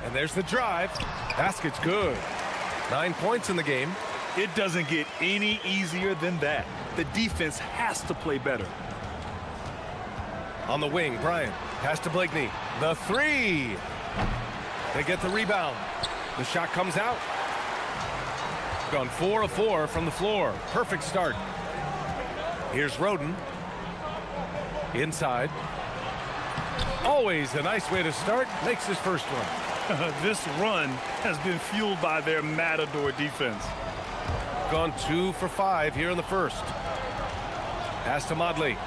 And there's the drive. Basket's good. 9 points in the game. It doesn't get any easier than that. The defense has to play better. On the wing, Bryant. Pass to Blakeney. The three. They get the rebound. The shot comes out. Gone 4 of 4 from the floor. Perfect start. Here's Roden. Inside. Always a nice way to start. Makes his first one. This run has been fueled by their matador defense. Gone 2 for 5 here in the first. Pass to Modley.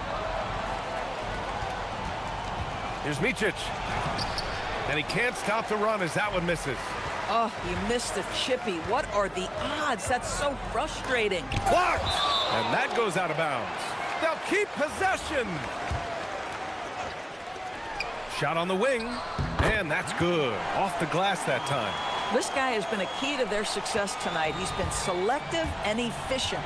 Here's Micic. And he can't stop the run as that one misses. Oh, he missed the chippy. What are the odds? That's so frustrating. Blocked! And that goes out of bounds. They'll keep possession. Shot on the wing. And that's good. Off the glass that time. This guy has been a key to their success tonight. He's been selective and efficient.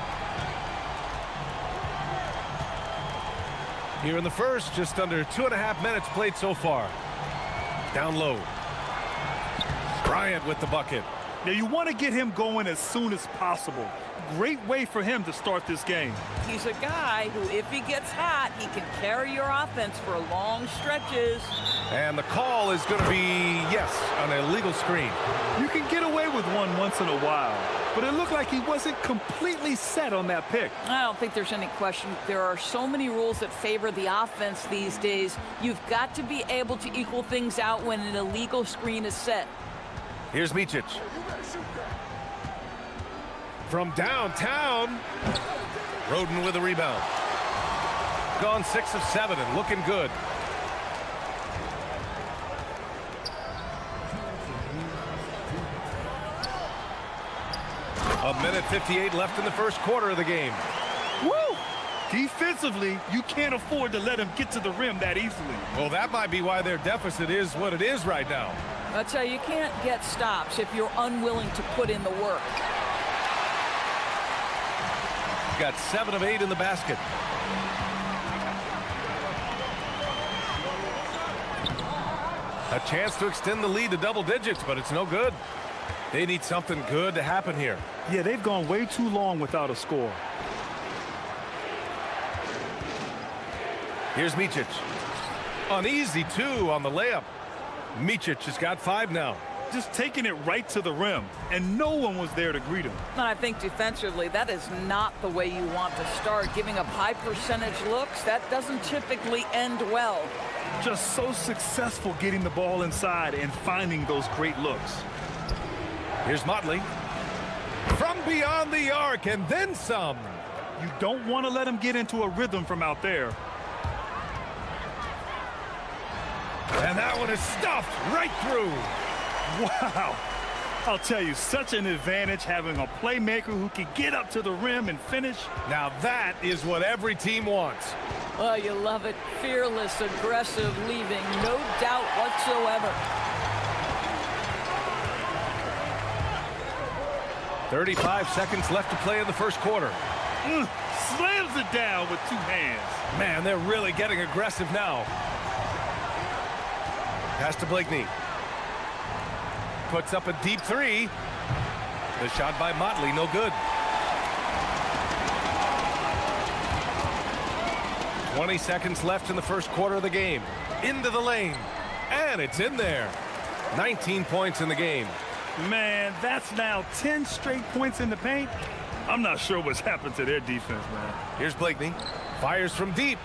Here in the first, just under 2.5 minutes played so far. Down low. Bryant with the bucket. Now you want to get him going as soon as possible. Great way for him to start this game. He's a guy who, if he gets hot, he can carry your offense for long stretches. And the call is going to be, yes, an illegal screen. You can get away with one once in a while, but it looked like he wasn't completely set on that pick. I don't think there's any question. There are so many rules that favor the offense these days. You've got to be able to equal things out when an illegal screen is set. Here's Micic. From downtown, Roden with a rebound. Gone 6 of 7 and looking good. A minute 58 left in the first quarter of the game. Woo! Defensively, you can't afford to let him get to the rim that easily. Well, that might be why their deficit is what it is right now. I tell you, you can't get stops if you're unwilling to put in the work. Got 7 of 8 in the basket. A chance to extend the lead to double digits, but it's no good. They need something good to happen here. Yeah, they've gone way too long without a score. Here's Micic. Uneasy, too, on the layup. Micic has got 5 now. Just taking it right to the rim, and no one was there to greet him. And I think defensively, that is not the way you want to start. Giving up high percentage looks, that doesn't typically end well. Just so successful getting the ball inside and finding those great looks. Here's Motley. From beyond the arc, and then some. You don't want to let him get into a rhythm from out there. And that one is stuffed right through. Wow. I'll tell you, such an advantage having a playmaker who can get up to the rim and finish. Now that is what every team wants. Oh, you love it. Fearless, aggressive, leaving no doubt whatsoever. 35 seconds left to play in the first quarter. Slams it down with two hands. Man, they're really getting aggressive now. Pass to Blakeney. Puts up a deep three. The shot by Motley, no good. 20 seconds left in the first quarter of the game. Into the lane. And it's in there. 19 points in the game. Man, that's now 10 straight points in the paint. I'm not sure what's happened to their defense, man. Here's Blakeney. Fires from deep.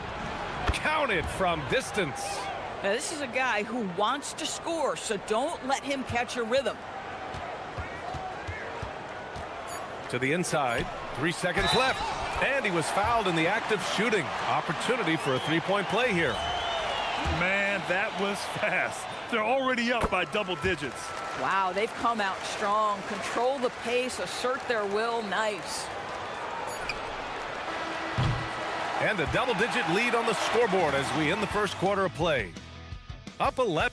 Counted from distance. Now, this is a guy who wants to score, so don't let him catch a rhythm. To the inside. 3 seconds left. And he was fouled in the act of shooting. Opportunity for a three-point play here. Man, that was fast. They're already up by double digits. Wow, they've come out strong. Control the pace, assert their will. Nice. And a double-digit lead on the scoreboard as we end the first quarter of play. Up 11.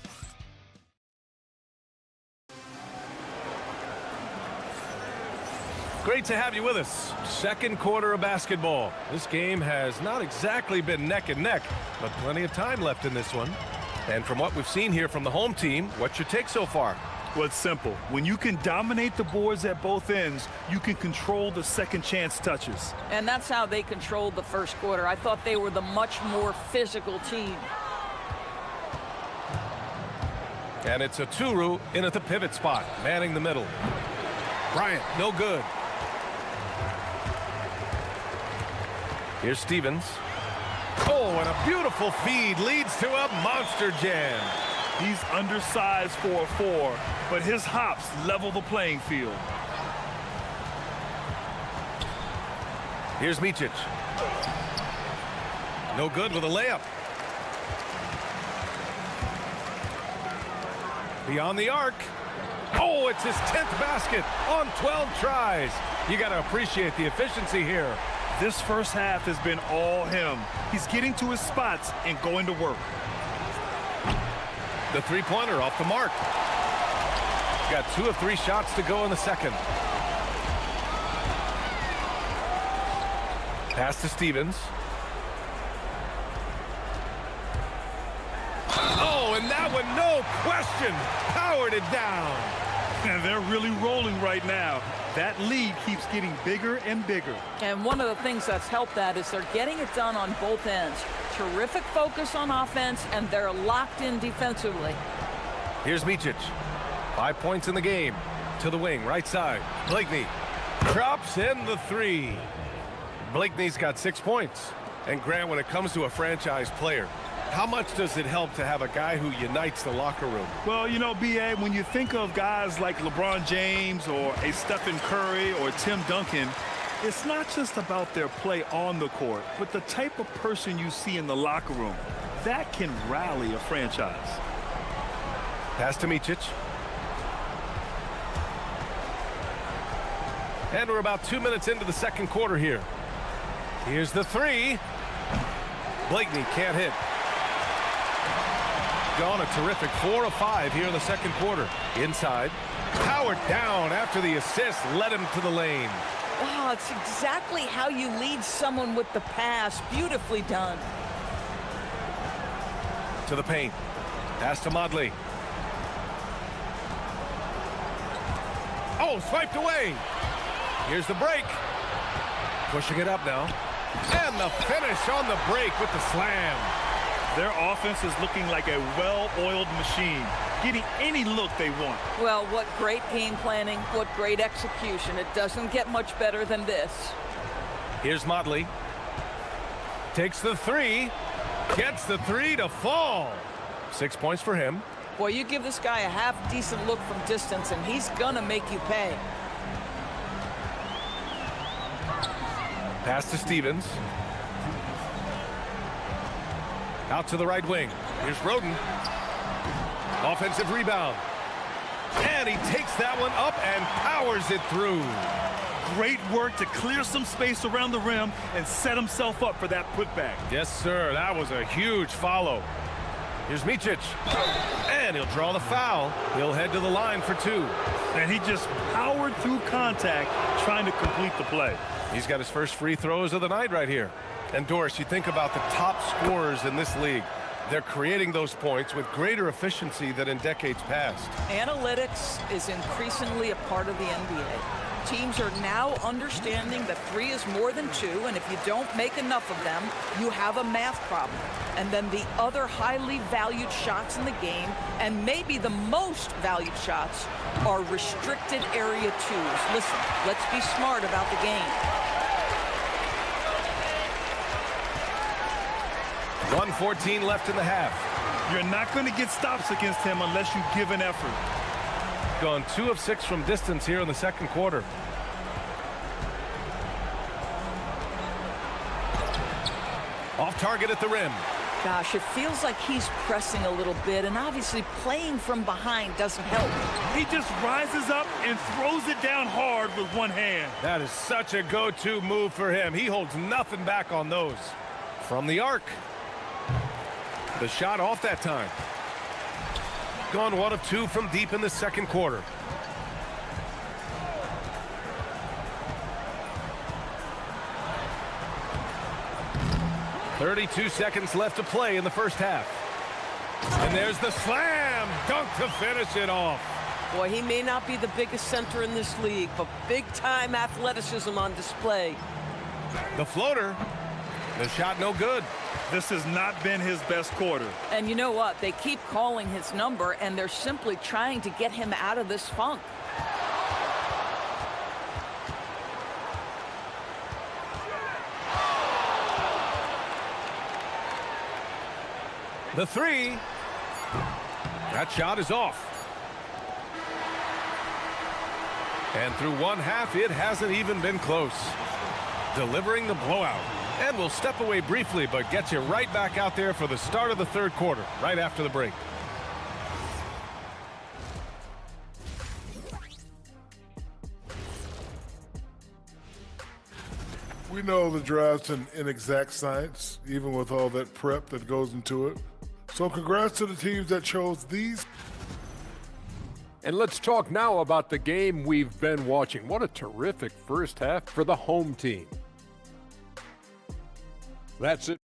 Great to have you with us. Second quarter of basketball. This game has not exactly been neck and neck, but plenty of time left in this one. And from what we've seen here from the home team, what's your take so far? Well, it's simple. When you can dominate the boards at both ends, you can control the second chance touches. And that's how they controlled the first quarter. I thought they were the much more physical team. And it's a Turu in at the pivot spot, manning the middle. Bryant, no good. Here's Stevens. Oh, and a beautiful feed leads to a monster jam. He's undersized for a 4, but his hops level the playing field. Here's Micic. No good with a layup. Beyond the arc. Oh, it's his 10th basket on 12 tries. You got to appreciate the efficiency here. This first half has been all him. He's getting to his spots and going to work. The three-pointer off the mark. Got 2 of 3 shots to go in the second. Pass to Stevens. Oh, and that one, no question, powered it down. And they're really rolling right now. That lead keeps getting bigger and bigger. And one of the things that's helped that is they're getting it done on both ends. Terrific focus on offense, and they're locked in defensively. Here's Micic. 5 points in the game. To the wing, right side. Blakeney drops in the 3. Blakeney's got 6 points. And Grant, when it comes to a franchise player, how much does it help to have a guy who unites the locker room? Well, you know, B.A., when you think of guys like LeBron James or a Stephen Curry or Tim Duncan, it's not just about their play on the court, but the type of person you see in the locker room. That can rally a franchise. Pass to Micic. And we're about 2 minutes into the second quarter here. Here's the 3. Blakeney can't hit. Gone a terrific 4 of 5 here in the second quarter. Inside. Powered down after the assist led him to the lane. Wow, it's exactly how you lead someone with the pass. Beautifully done. To the paint. Pass to Motley. Oh, swiped away. Here's the break. Pushing it up now. And the finish on the break with the slam. Their offense is looking like a well-oiled machine, getting any look they want. Well, what great game planning, what great execution. It doesn't get much better than this. Here's Motley. Takes the 3. Gets the 3 to fall. 6 points for him. Boy, you give this guy a half-decent look from distance, and he's gonna make you pay. Pass to Stevens. Out to the right wing. Here's Roden. Offensive rebound. And he takes that one up and powers it through. Great work to clear some space around the rim and set himself up for that putback. Yes, sir. That was a huge follow. Here's Micic. And he'll draw the foul. He'll head to the line for two. And he just powered through contact trying to complete the play. He's got his first free throws of the night right here. And Doris, you think about the top scorers in this league. They're creating those points with greater efficiency than in decades past. Analytics is increasingly a part of the NBA. Teams are now understanding that 3 is more than 2, and if you don't make enough of them, you have a math problem. And then the other highly valued shots in the game, and maybe the most valued shots, are restricted area 2s. Listen, let's be smart about the game. 1:14 left in the half. You're not going to get stops against him unless you give an effort. Gone 2 of 6 from distance here in the second quarter. Off target at the rim. Gosh, it feels like he's pressing a little bit, and obviously playing from behind doesn't help. He just rises up and throws it down hard with one hand. That is such a go-to move for him. He holds nothing back on those. From the arc. The shot off that time. Gone 1 of 2 from deep in the second quarter. .32 seconds left to play in the first half. And there's the slam dunk to finish it off. Boy, he may not be the biggest center in this league, but big-time athleticism on display. The floater. The shot no good. This has not been his best quarter. And you know what? They keep calling his number, and they're simply trying to get him out of this funk. The 3. That shot is off. And through one half, it hasn't even been close. Delivering the blowout. And we'll step away briefly, but get you right back out there for the start of the third quarter, right after the break. We know the draft's an inexact science, even with all that prep that goes into it. So congrats to the teams that chose these. And let's talk now about the game we've been watching. What a terrific first half for the home team. That's it.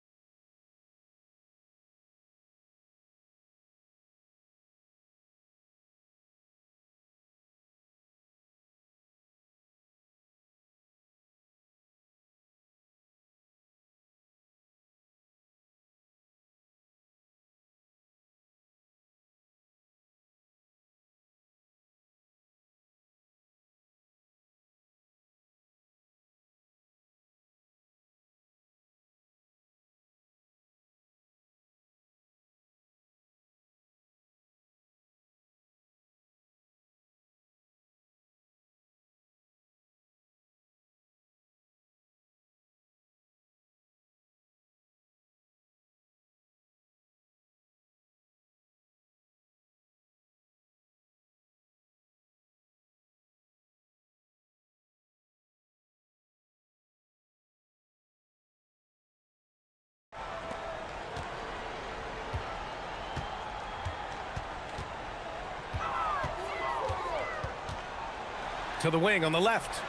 To the wing on the left.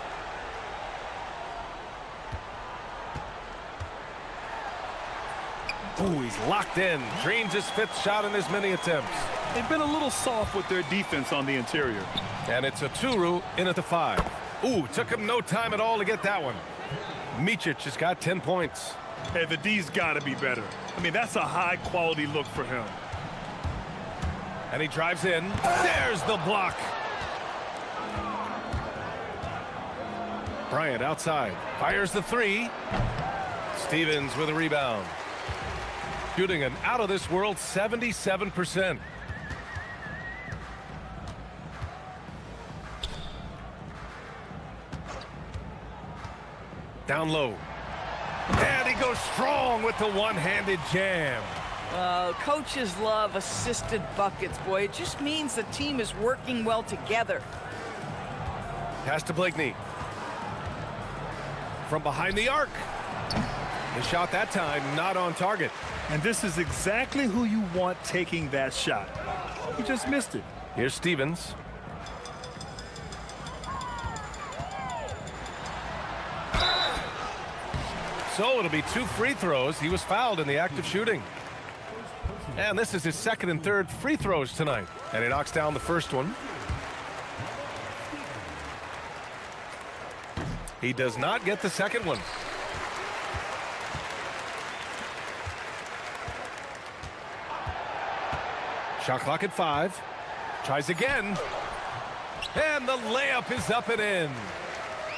Ooh, he's locked in. Drains his 5th shot in as many attempts. They've been a little soft with their defense on the interior. And it's a Turu in at the 5. Ooh, took him no time at all to get that one. Micic has got 10 points. Hey, the D's got to be better. I mean, that's a high-quality look for him. And he drives in. There's the block. Bryant outside. Fires the 3. Stevens with a rebound. Shooting an out-of-this-world 77%. Down low. And he goes strong with the one-handed jam. Coaches love assisted buckets, boy. It just means the team is working well together. Pass to Blakeney. from behind the arc. The shot that time not on target. And this is exactly who you want taking that shot. He just missed it. Here's Stevens. So it'll be 2 free throws. He was fouled in the act of shooting. And this is his second and third free throws tonight. And he knocks down the first one. He does not get the second one. Shot clock at 5. Tries again. And the layup is up and in.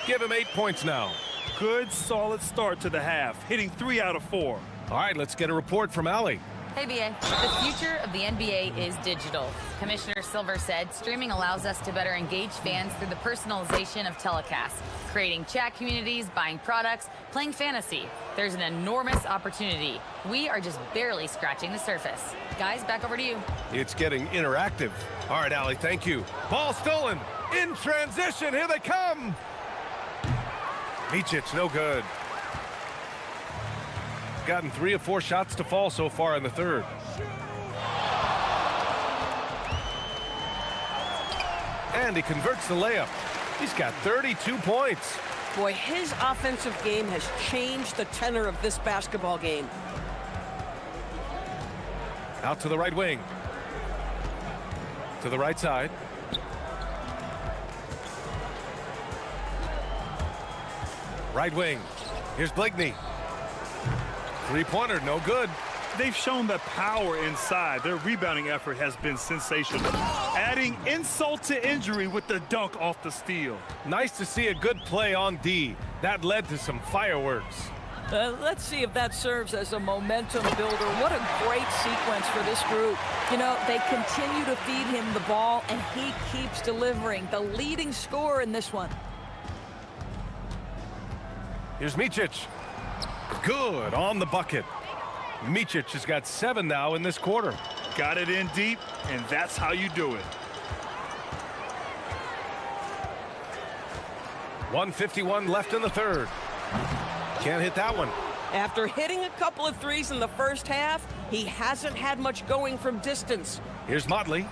Give him 8 points now. Good, solid start to the half, hitting 3 out of 4. All right, let's get a report from Allie. Hey, BA. The future of the NBA is digital. Commissioner Silver said streaming allows us to better engage fans through the personalization of telecasts, creating chat communities, buying products, playing fantasy. There's an enormous opportunity. We are just barely scratching the surface. Guys, back over to you. It's getting interactive. All right, Allie, thank you. Ball stolen. In transition, here they come. Micic, no good. Gotten 3 of 4 shots to fall so far in the third. And he converts the layup. He's got 32 points. Boy, his offensive game has changed the tenor of this basketball game. Out to the right wing. To the right side. Right wing. Here's Blakeney. Three-pointer, no good. They've shown the power inside. Their rebounding effort has been sensational. Adding insult to injury with the dunk off the steal. Nice to see a good play on D. That led to some fireworks. Let's see if that serves as a momentum builder. What a great sequence for this group. You know, they continue to feed him the ball, and he keeps delivering. The leading scorer in this one. Here's Micic. Good on the bucket. Micic has got 7 now in this quarter. Got it in deep, and that's how you do it. 1:51 left in the third. Can't hit that one. After hitting a couple of threes in the first half, he hasn't had much going from distance. Here's Motley.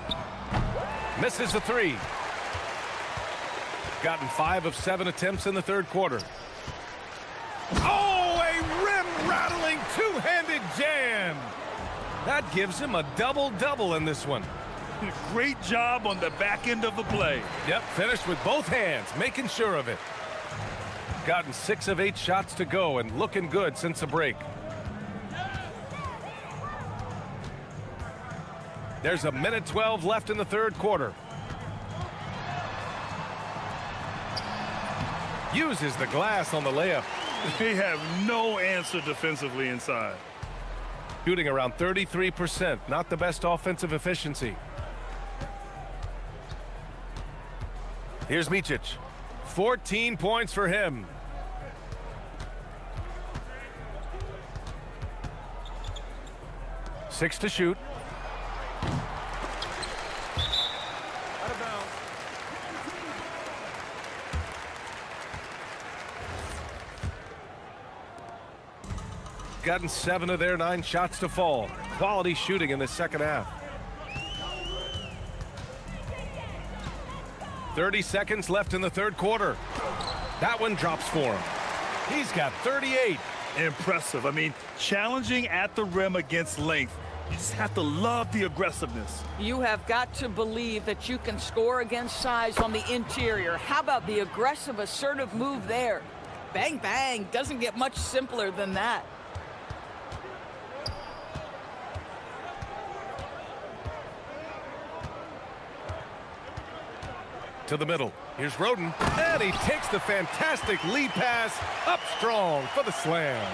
Misses the 3. Gotten 5 of 7 attempts in the third quarter. Oh, a rim-rattling two-handed jam. That gives him a double-double in this one. Great job on the back end of the play. Yep, finished with both hands, making sure of it. Gotten 6 of 8 shots to go and looking good since the break. There's a minute 12 left in the third quarter. Uses the glass on the layup. They have no answer defensively inside. Shooting around 33%, not the best offensive efficiency. Here's Micic. 14 points for him. Six to shoot. Gotten 7 of their 9 shots to fall. Quality shooting in the second half. 30 seconds left in the third quarter. That one drops for him. He's got 38. Impressive. I mean, challenging at the rim against length. You just have to love the aggressiveness. You have got to believe that you can score against size on the interior. How about the aggressive, assertive move there? Bang, bang. Doesn't get much simpler than that. To the middle. Here's Roden. And he takes the fantastic lead pass up strong for the slam.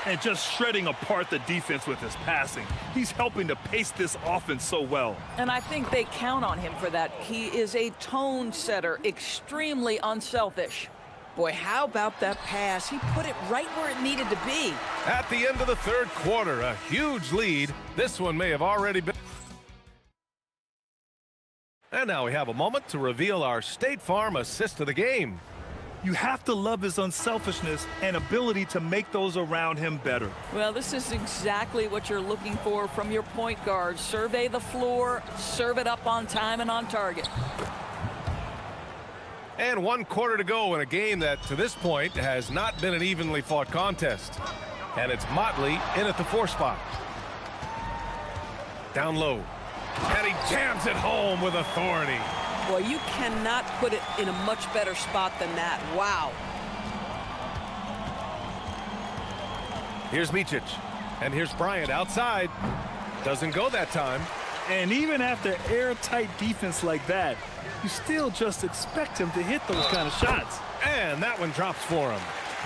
And just shredding apart the defense with his passing. He's helping to pace this offense so well. And I think they count on him for that. He is a tone setter, extremely unselfish. Boy, how about that pass? He put it right where it needed to be. At the end of the third quarter, a huge lead. This one may have already been. And now we have a moment to reveal our State Farm assist of the game. You have to love his unselfishness and ability to make those around him better. Well, this is exactly what you're looking for from your point guard. Survey the floor, serve it up on time and on target. And 1 quarter to go in a game that, to this point, has not been an evenly fought contest. And it's Motley in at the 4 spot. Down low. And he jams it home with authority. Boy, you cannot put it in a much better spot than that. Wow. Here's Micic. And here's Bryant outside. Doesn't go that time. And even after airtight defense like that, you still just expect him to hit those kind of shots. And that one drops for him.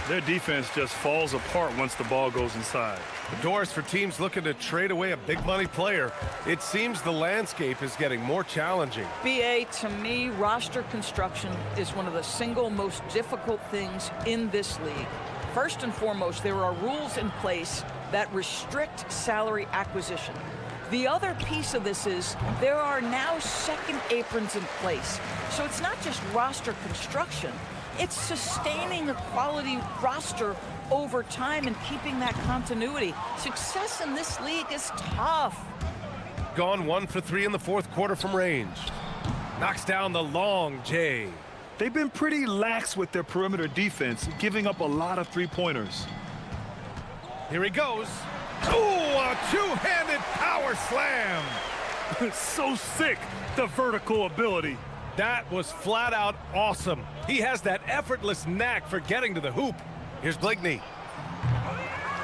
Their defense just falls apart once the ball goes inside. The doors for teams looking to trade away a big money player. It seems the landscape is getting more challenging. BA, to me, roster construction is one of the single most difficult things in this league. First and foremost, there are rules in place that restrict salary acquisition. The other piece of this is there are now second aprons in place. So it's not just roster construction, it's sustaining a quality roster over time and keeping that continuity. Success in this league is tough. Gone 1 for 3 in the 4th quarter from range. Knocks down the long J. They've been pretty lax with their perimeter defense, giving up a lot of three-pointers. Here he goes. Ooh, a two-handed power slam. So sick, the vertical ability. That was flat out awesome. He has that effortless knack for getting to the hoop. Here's Blakeney.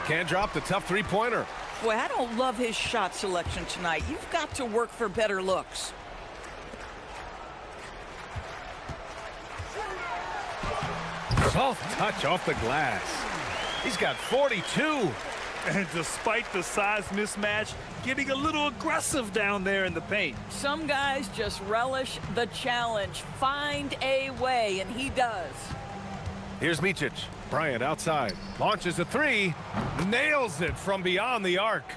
Can't drop the tough three-pointer. Boy, I don't love his shot selection tonight. You've got to work for better looks. Soft touch off the glass. He's got 42. And despite the size mismatch, getting a little aggressive down there in the paint. Some guys just relish the challenge. Find a way, and he does. Here's Micic. Bryant outside. Launches a 3. Nails it from beyond the arc.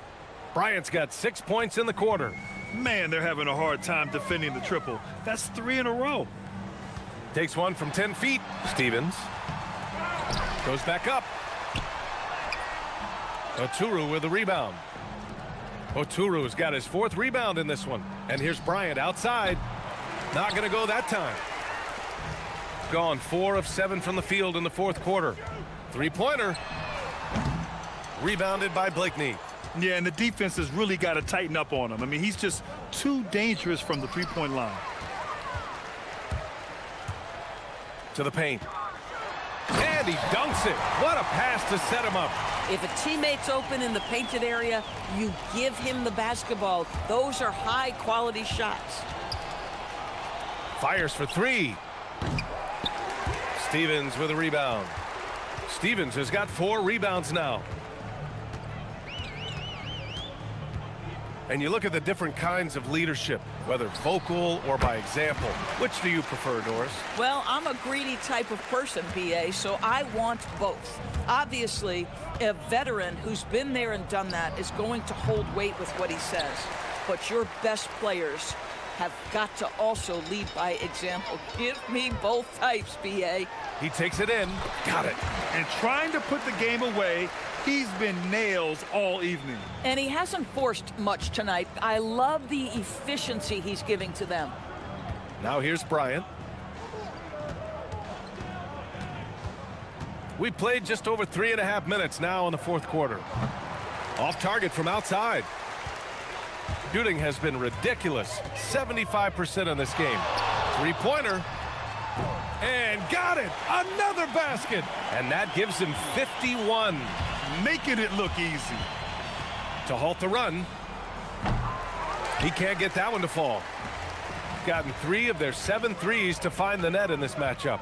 Bryant's got 6 points in the quarter. Man, they're having a hard time defending the triple. That's 3 in a row. Takes one from 10 feet. Stevens. Goes back up. Oturu with the rebound. Oturu's got his 4th rebound in this one. And here's Bryant outside. Not going to go that time. Gone 4 of 7 from the field in the 4th quarter. 3-pointer. Rebounded by Blakeney. Yeah, and the defense has really got to tighten up on him. I mean, he's just too dangerous from the 3-point line. To the paint. And he dunks it. What a pass to set him up. If a teammate's open in the painted area, you give him the basketball. Those are high-quality shots. Fires for 3. Stevens with a rebound. Stevens has got 4 rebounds now. And you look at the different kinds of leadership, whether vocal or by example. Which do you prefer, Doris? Well, I'm a greedy type of person, BA, so I want both. Obviously, a veteran who's been there and done that is going to hold weight with what he says. But your best players have got to also lead by example. Give me both types, BA. He takes it in. Got it. And trying to put the game away, he's been nails all evening. And he hasn't forced much tonight. I love the efficiency he's giving to them. Now here's Bryant. We played just over 3.5 minutes now in the 4th quarter. Off target from outside. Shooting has been ridiculous. 75% in this game. 3-pointer. And got it. Another basket. And that gives him 51. Making it look easy. To halt the run. He can't get that one to fall. Gotten 3 of their 7 threes to find the net in this matchup.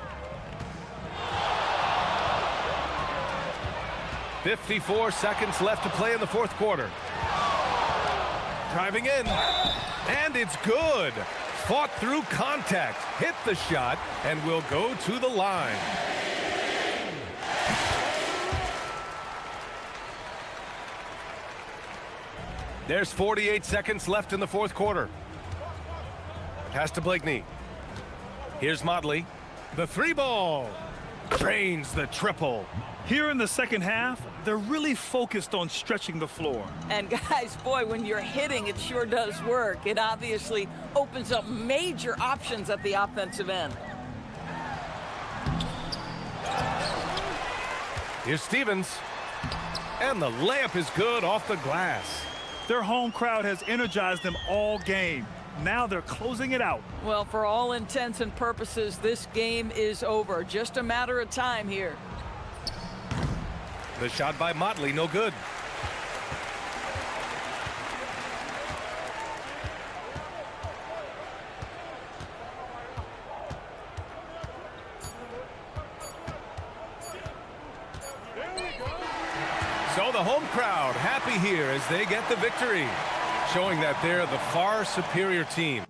54 seconds left to play in the 4th quarter. Driving in. And it's good. Fought through contact. Hit the shot and will go to the line. There's 48 seconds left in the 4th quarter. Pass to Blakeney. Here's Motley. The 3 ball. Drains the triple. Here in the second half, they're really focused on stretching the floor. And guys, boy, when you're hitting, it sure does work. It obviously opens up major options at the offensive end. Here's Stevens. And the layup is good off the glass. Their home crowd has energized them all game. Now they're closing it out. Well, for all intents and purposes, this game is over. Just a matter of time here. The shot by Motley, no good. So the home crowd happy here as they get the victory, showing that they're the far superior team.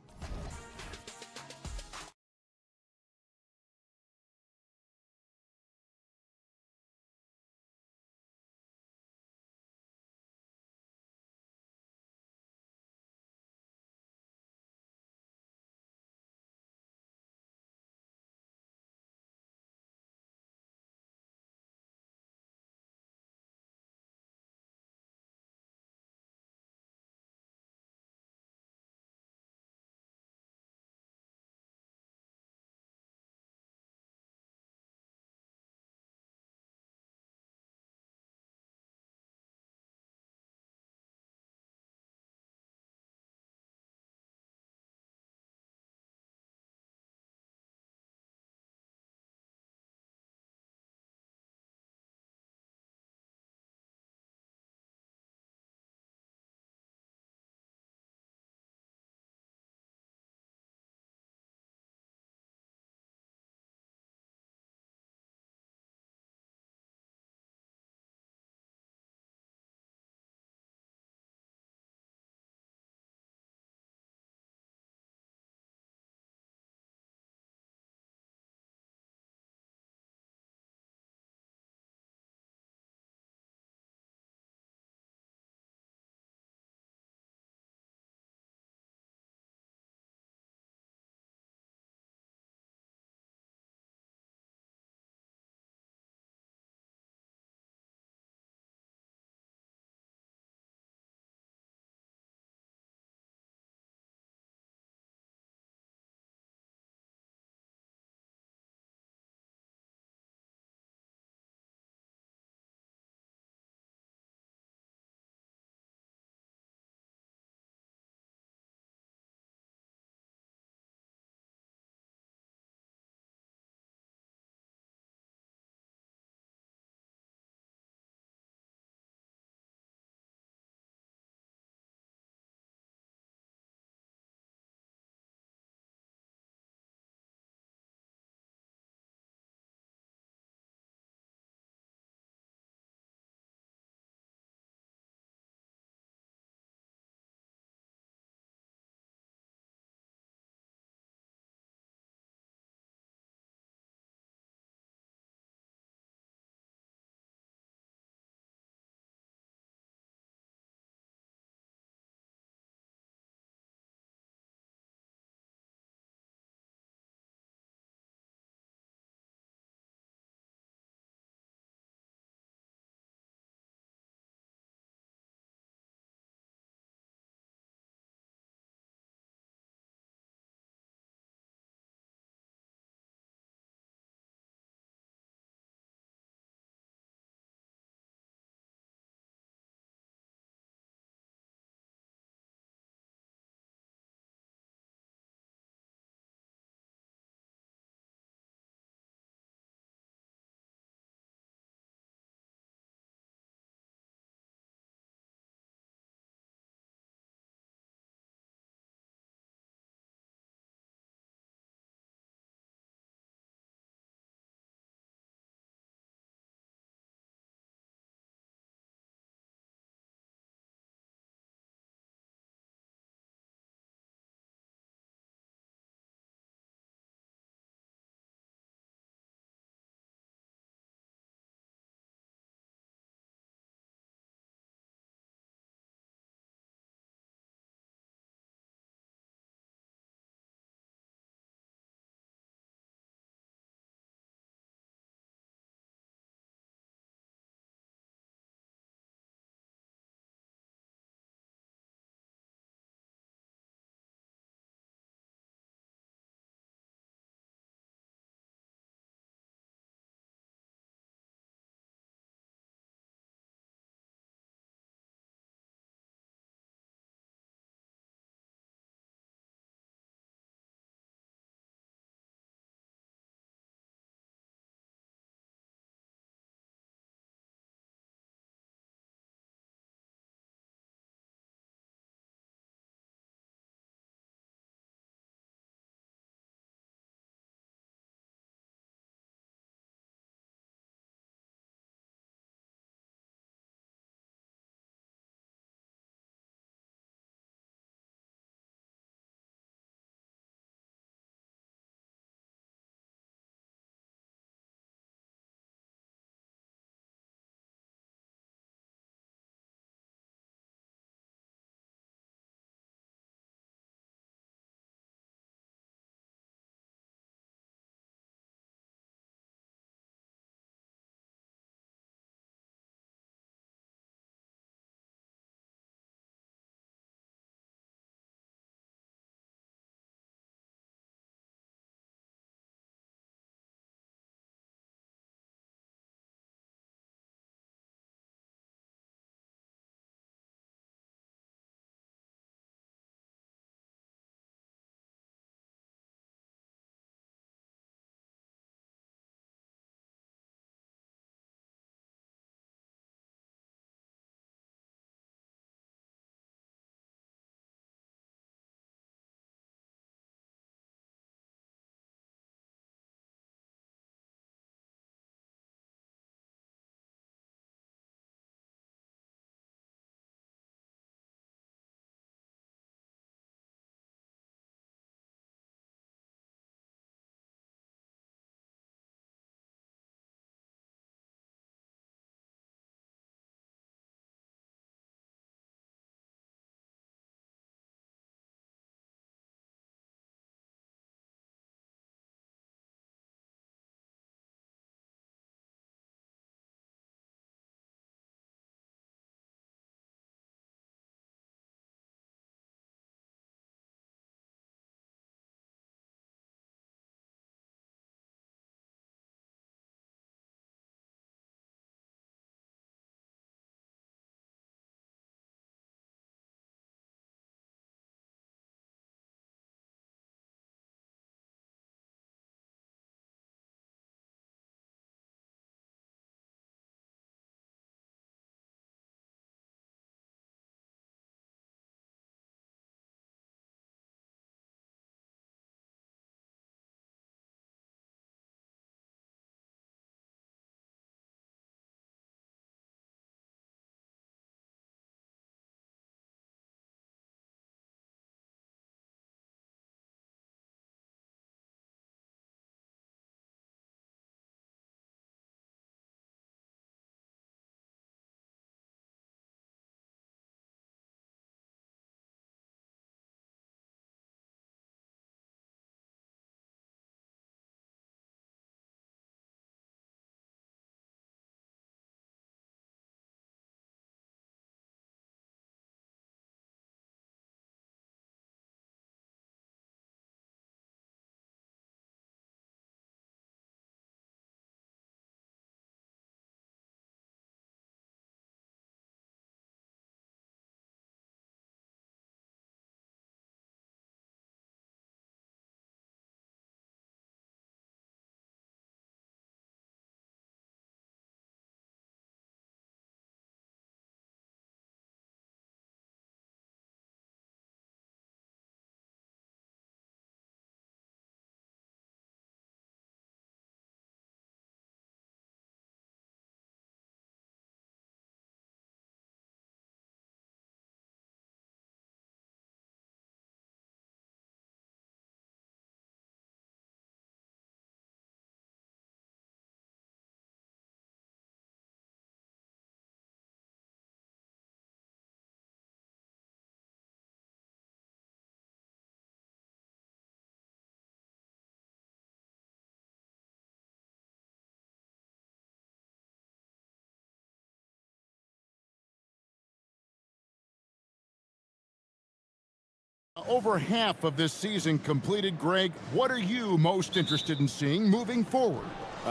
Over half of this season completed, Greg. What are you most interested in seeing moving forward?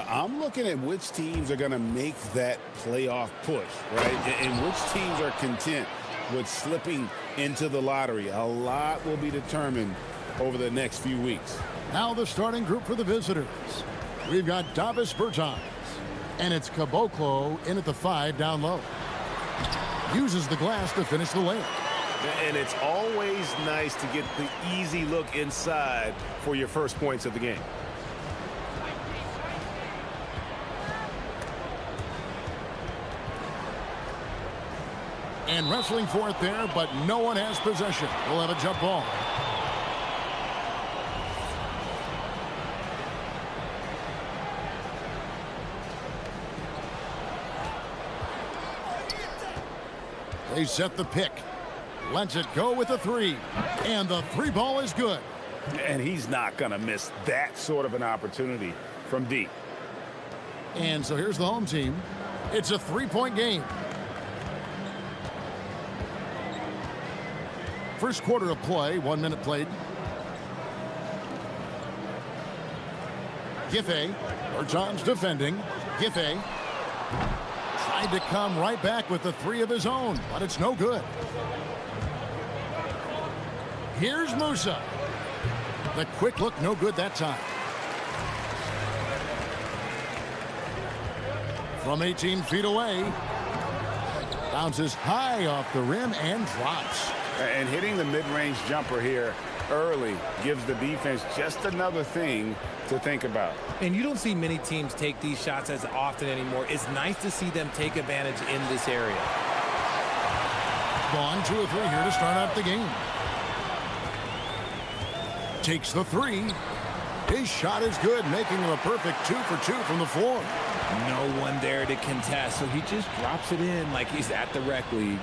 I'm looking at which teams are going to make that playoff push, right? And which teams are content with slipping into the lottery. A lot will be determined over the next few weeks. Now the starting group for the visitors. We've got Davis Bertans, and it's Caboclo in at the 5 down low. Uses the glass to finish the layup. And it's always nice to get the easy look inside for your first points of the game. And wrestling for it there, but no one has possession. We'll have a jump ball. They set the pick. Lets it go with a 3. And the 3 ball is good. And he's not going to miss that sort of an opportunity from deep. And so here's the home team. It's a 3-point game. First quarter of play, 1 minute played. Giffey, Bertans defending. Giffey tried to come right back with the 3 of his own, but it's no good. Here's Musa. The quick look, no good that time. From 18 feet away. Bounces high off the rim and drops. And hitting the mid-range jumper here early gives the defense just another thing to think about. And you don't see many teams take these shots as often anymore. It's nice to see them take advantage in this area. Gone 2 or 3 here to start out the game. Takes the 3. His shot is good, making him a perfect 2 for 2 from the floor. No one there to contest, so he just drops it in like he's at the rec league.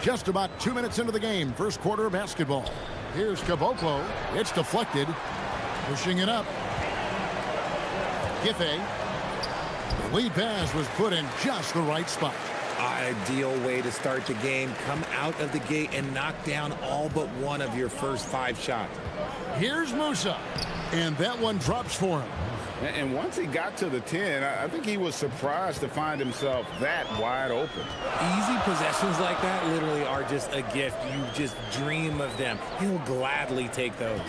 Just about 2 minutes into the game, first quarter of basketball. Here's Caboclo. It's deflected. Pushing it up. Giffey. The lead pass was put in just the right spot. Ideal way to start the game. Come out of the gate and knock down all but one of your first 5 shots. Here's Musa. And that one drops for him. And once he got to the 10, I think he was surprised to find himself that wide open. Easy possessions like that literally are just a gift. You just dream of them. He'll gladly take those.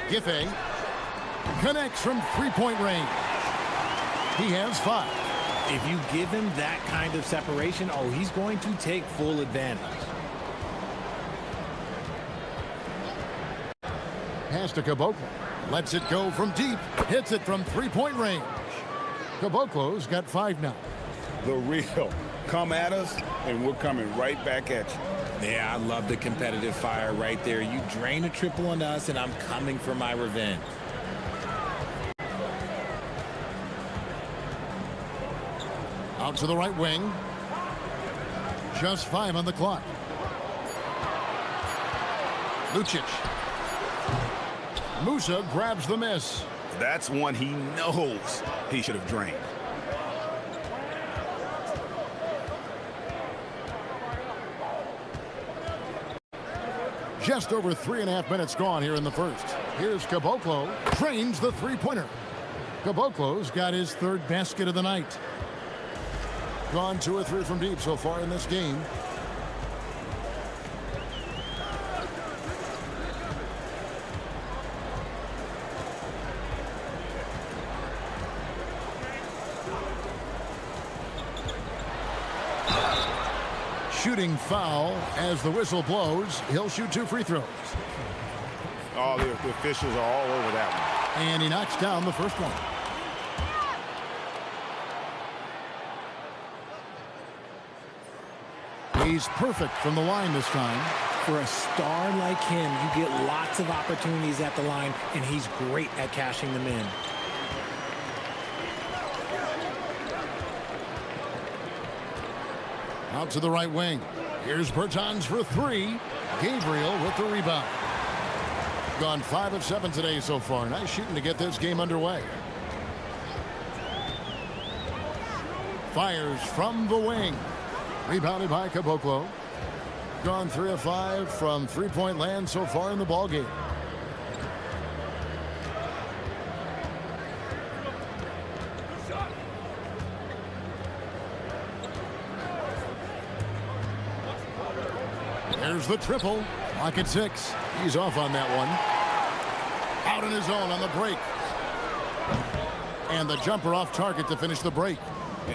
Giffey connects from 3-point range. He has 5. If you give him that kind of separation, oh, he's going to take full advantage. Pass to Caboclo. Lets it go from deep. Hits it from 3-point range. Caboclo's got 5 now. The real come at us, and we're coming right back at you. Yeah, I love the competitive fire right there. You drain a triple on us, and I'm coming for my revenge. Out to the right wing. Just 5 on the clock. Lucic. Musa grabs the miss. That's one he knows he should have drained. Just over 3.5 minutes gone here in the first. Here's Caboclo. Drains the 3-pointer. Caboclo's got his 3rd basket of the night. Gone 2 or 3 from deep so far in this game. Shooting foul as the whistle blows. He'll shoot 2 free throws. Oh, the officials are all over that one. And he knocks down the first one. He's perfect from the line this time. For a star like him, you get lots of opportunities at the line, and he's great at cashing them in. Out to the right wing. Here's Bertans for 3. Gabriel with the rebound. Gone 5 of 7 today so far. Nice shooting to get this game underway. Fires from the wing. Rebounded by Caboclo. gone 3 of 5 from three-point land so far in the ballgame. There's the triple. Lock at 6. He's off on that one. Out in his own on the break. And the jumper off target to finish the break.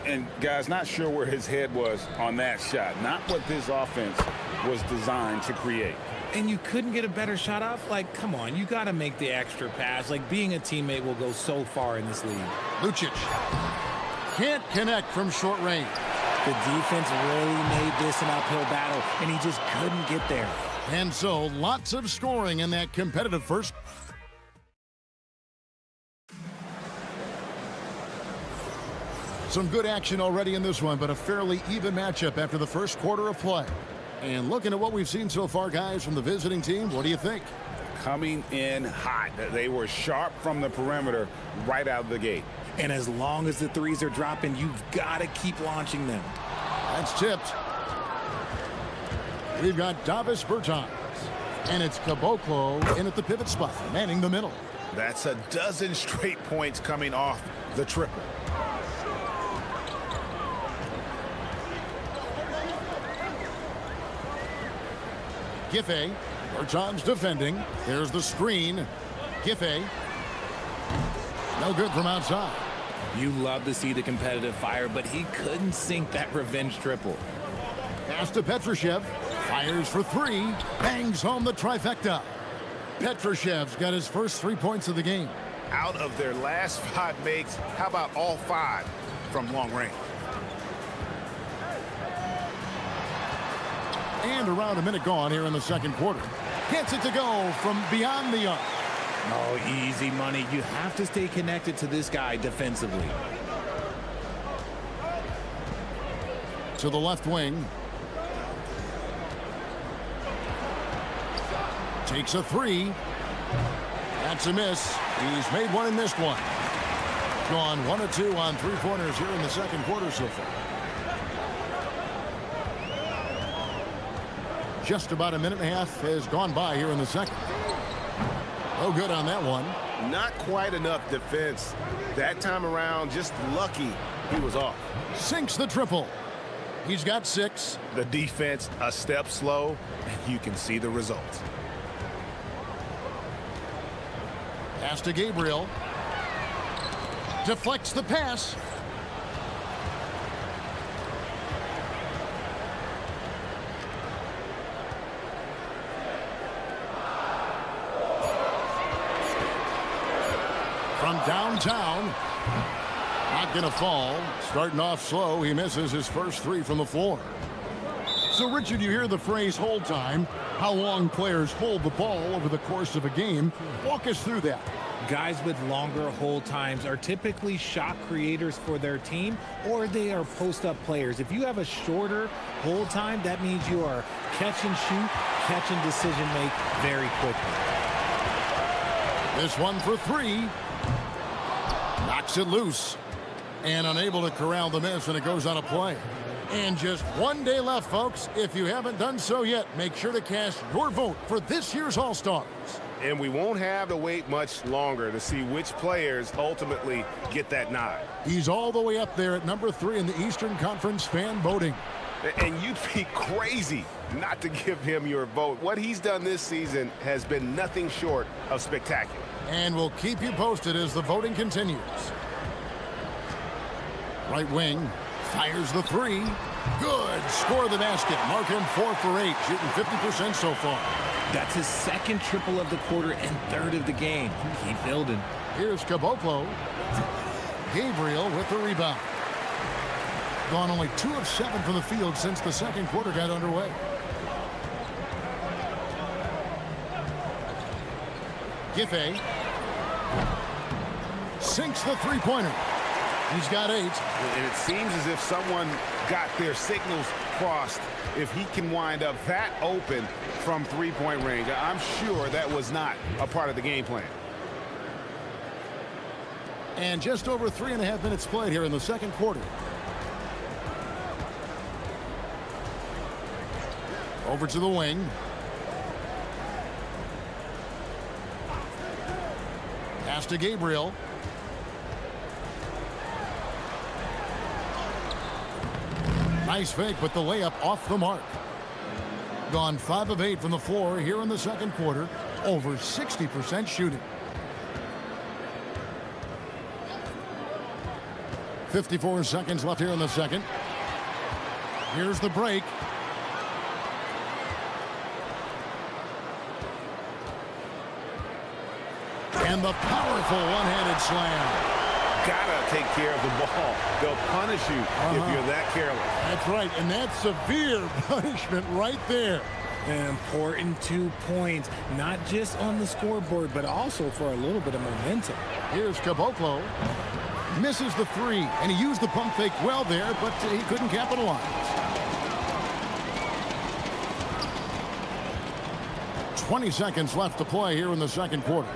And guys, not sure where his head was on that shot. Not what this offense was designed to create. And you couldn't get a better shot off? Like, come on, you got to make the extra pass. Like, being a teammate will go so far in this league. Lucic can't connect from short range. The defense really made this an uphill battle, and he just couldn't get there. And so, lots of scoring in that competitive first. Some good action already in this one, but a fairly even matchup after the first quarter of play. And looking at what we've seen so far, guys, from the visiting team, what do you think? Coming in hot. They were sharp from the perimeter right out of the gate. And as long as the threes are dropping, you've got to keep launching them. That's tipped. We've got Davis Bertans. And it's Caboclo in at the pivot spot, manning the middle. That's a dozen straight points coming off the triple. Giffey. Bertans defending. There's the screen. Giffey. No good from outside. You love to see the competitive fire, but he couldn't sink that revenge triple. Pass to Petrushev. Fires for 3. Bangs home the trifecta. Petrushev's got his first 3 points of the game. Out of their last 5 makes, how about all 5 from long range? And around a minute gone here in the second quarter. Gets it to go from beyond the arc. Oh, easy money. You have to stay connected to this guy defensively. To the left wing. Takes a 3. That's a miss. He's made one and missed one. Gone 1 of 2 on 3-pointers here in the second quarter so far. Just about a minute and a half has gone by here in the second. No good on that one. Not quite enough defense. That time around, just lucky he was off. Sinks the triple. He's got 6. The defense a step slow, and you can see the results. Pass to Gabriel. Deflects the pass. From downtown. Not going to fall. Starting off slow, he misses his first 3 from the floor. So, Richard, you hear the phrase hold time. How long players hold the ball over the course of a game. Walk us through that. Guys with longer hold times are typically shot creators for their team, or they are post-up players. If you have a shorter hold time, that means you are catch and shoot, catch and decision make very quickly. This one for 3. Knocks it loose. And unable to corral the miss, and it goes on a play. And just 1 day left, folks. If you haven't done so yet, make sure to cast your vote for this year's All-Stars. And we won't have to wait much longer to see which players ultimately get that nod. He's all the way up there at number 3 in the Eastern Conference fan voting. And you'd be crazy not to give him your vote. What he's done this season has been nothing short of spectacular. And we'll keep you posted as the voting continues. Right wing. Fires the 3. Good. Score the basket. Mark him 4 for 8. Shooting 50% so far. That's his second triple of the quarter and 3rd of the game. Keep building. Here's Caboclo. Gabriel with the rebound. Gone only 2 of 7 from the field since the second quarter got underway. Giffey. Sinks the 3-pointer. He's got 8. And it seems as if someone got their signals crossed. If he can wind up that open from 3-point range, I'm sure that was not a part of the game plan. And just over 3.5 minutes played here in the second quarter. Over to the wing. Pass to Gabriel. Nice fake, but the layup off the mark. Gone 5 of 8 from the floor here in the second quarter. Over 60% shooting. 54 seconds left here in the second. Here's the break. And the powerful one-handed slam. Gotta take care of the ball. They'll punish you if you're that careless. That's right, and that's severe punishment right there. An important 2 points, not just on the scoreboard, but also for a little bit of momentum. Here's Caboclo. Misses the three, and he used the pump fake well there, but he couldn't capitalize. 20 seconds left to play here in the second quarter.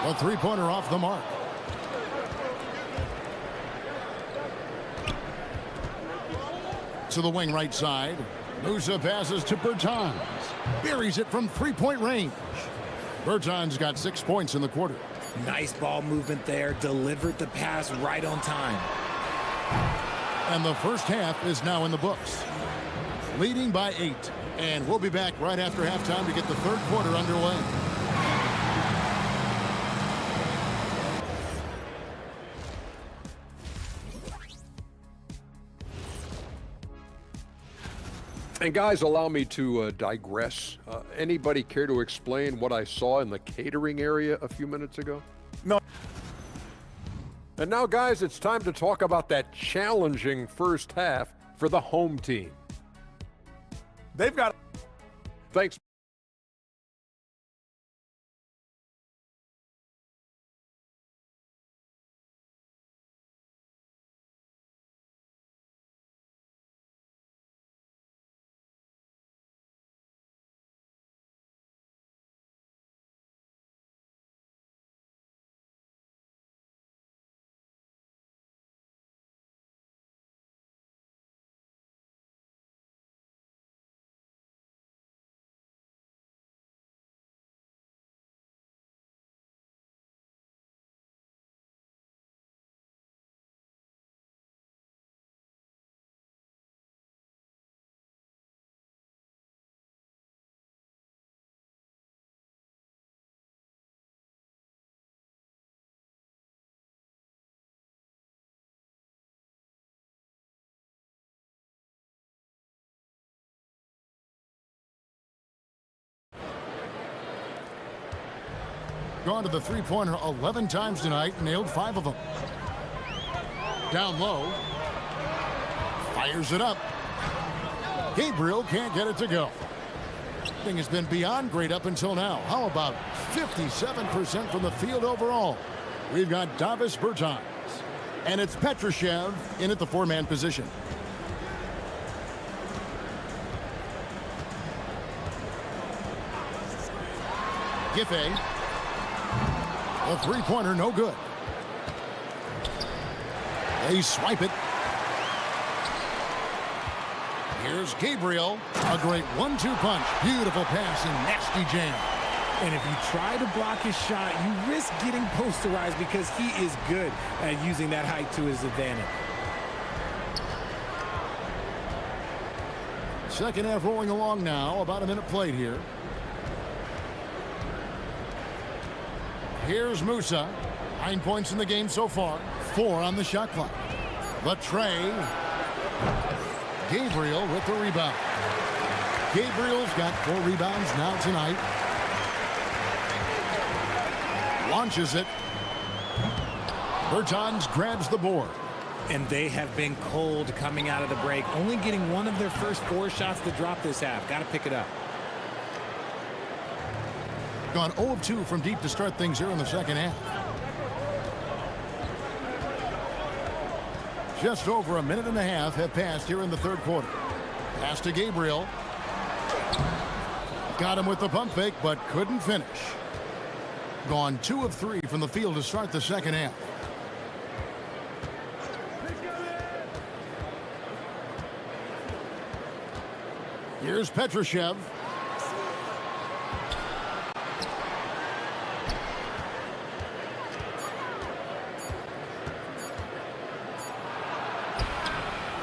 A three-pointer off the mark. To the wing right side. Musa passes to Bertans. Buries it from three-point range. Bertans got 6 points in the quarter. Nice ball movement there. Delivered the pass right on time. And the first half is now in the books. Leading by 8. And we'll be back right after halftime to get the third quarter underway. And guys, allow me to digress. Anybody care to explain what I saw in the catering area a few minutes ago? No. And now, guys, it's time to talk about that challenging first half for the home team. They've got... Thanks. Gone to the three-pointer 11 times tonight, nailed 5 of them. Down low. Fires it up. Gabriel can't get it to go. Thing has been beyond great up until now. How about 57% from the field overall? We've got Davis Bertans. And it's Petrushev in at the 4-man position. Giffey. A three-pointer, no good. They swipe it. Here's Gabriel. A great 1-2 punch. Beautiful pass and nasty jam. And if you try to block his shot, you risk getting posterized because he is good at using that height to his advantage. Second half rolling along now. About a minute played here. Here's Musa. 9 points in the game so far. 4 on the shot clock. Latre. Gabriel with the rebound. Gabriel's got 4 rebounds now tonight. Launches it. Bertans grabs the board. And they have been cold coming out of the break. Only getting one of their first 4 shots to drop this half. Got to pick it up. Gone 0 of 2 from deep to start things here in the second half. Just over a minute and a half have passed here in the third quarter. Pass to Gabriel. Got him with the pump fake, but couldn't finish. Gone 2 of 3 from the field to start the second half. Here's Petrushev.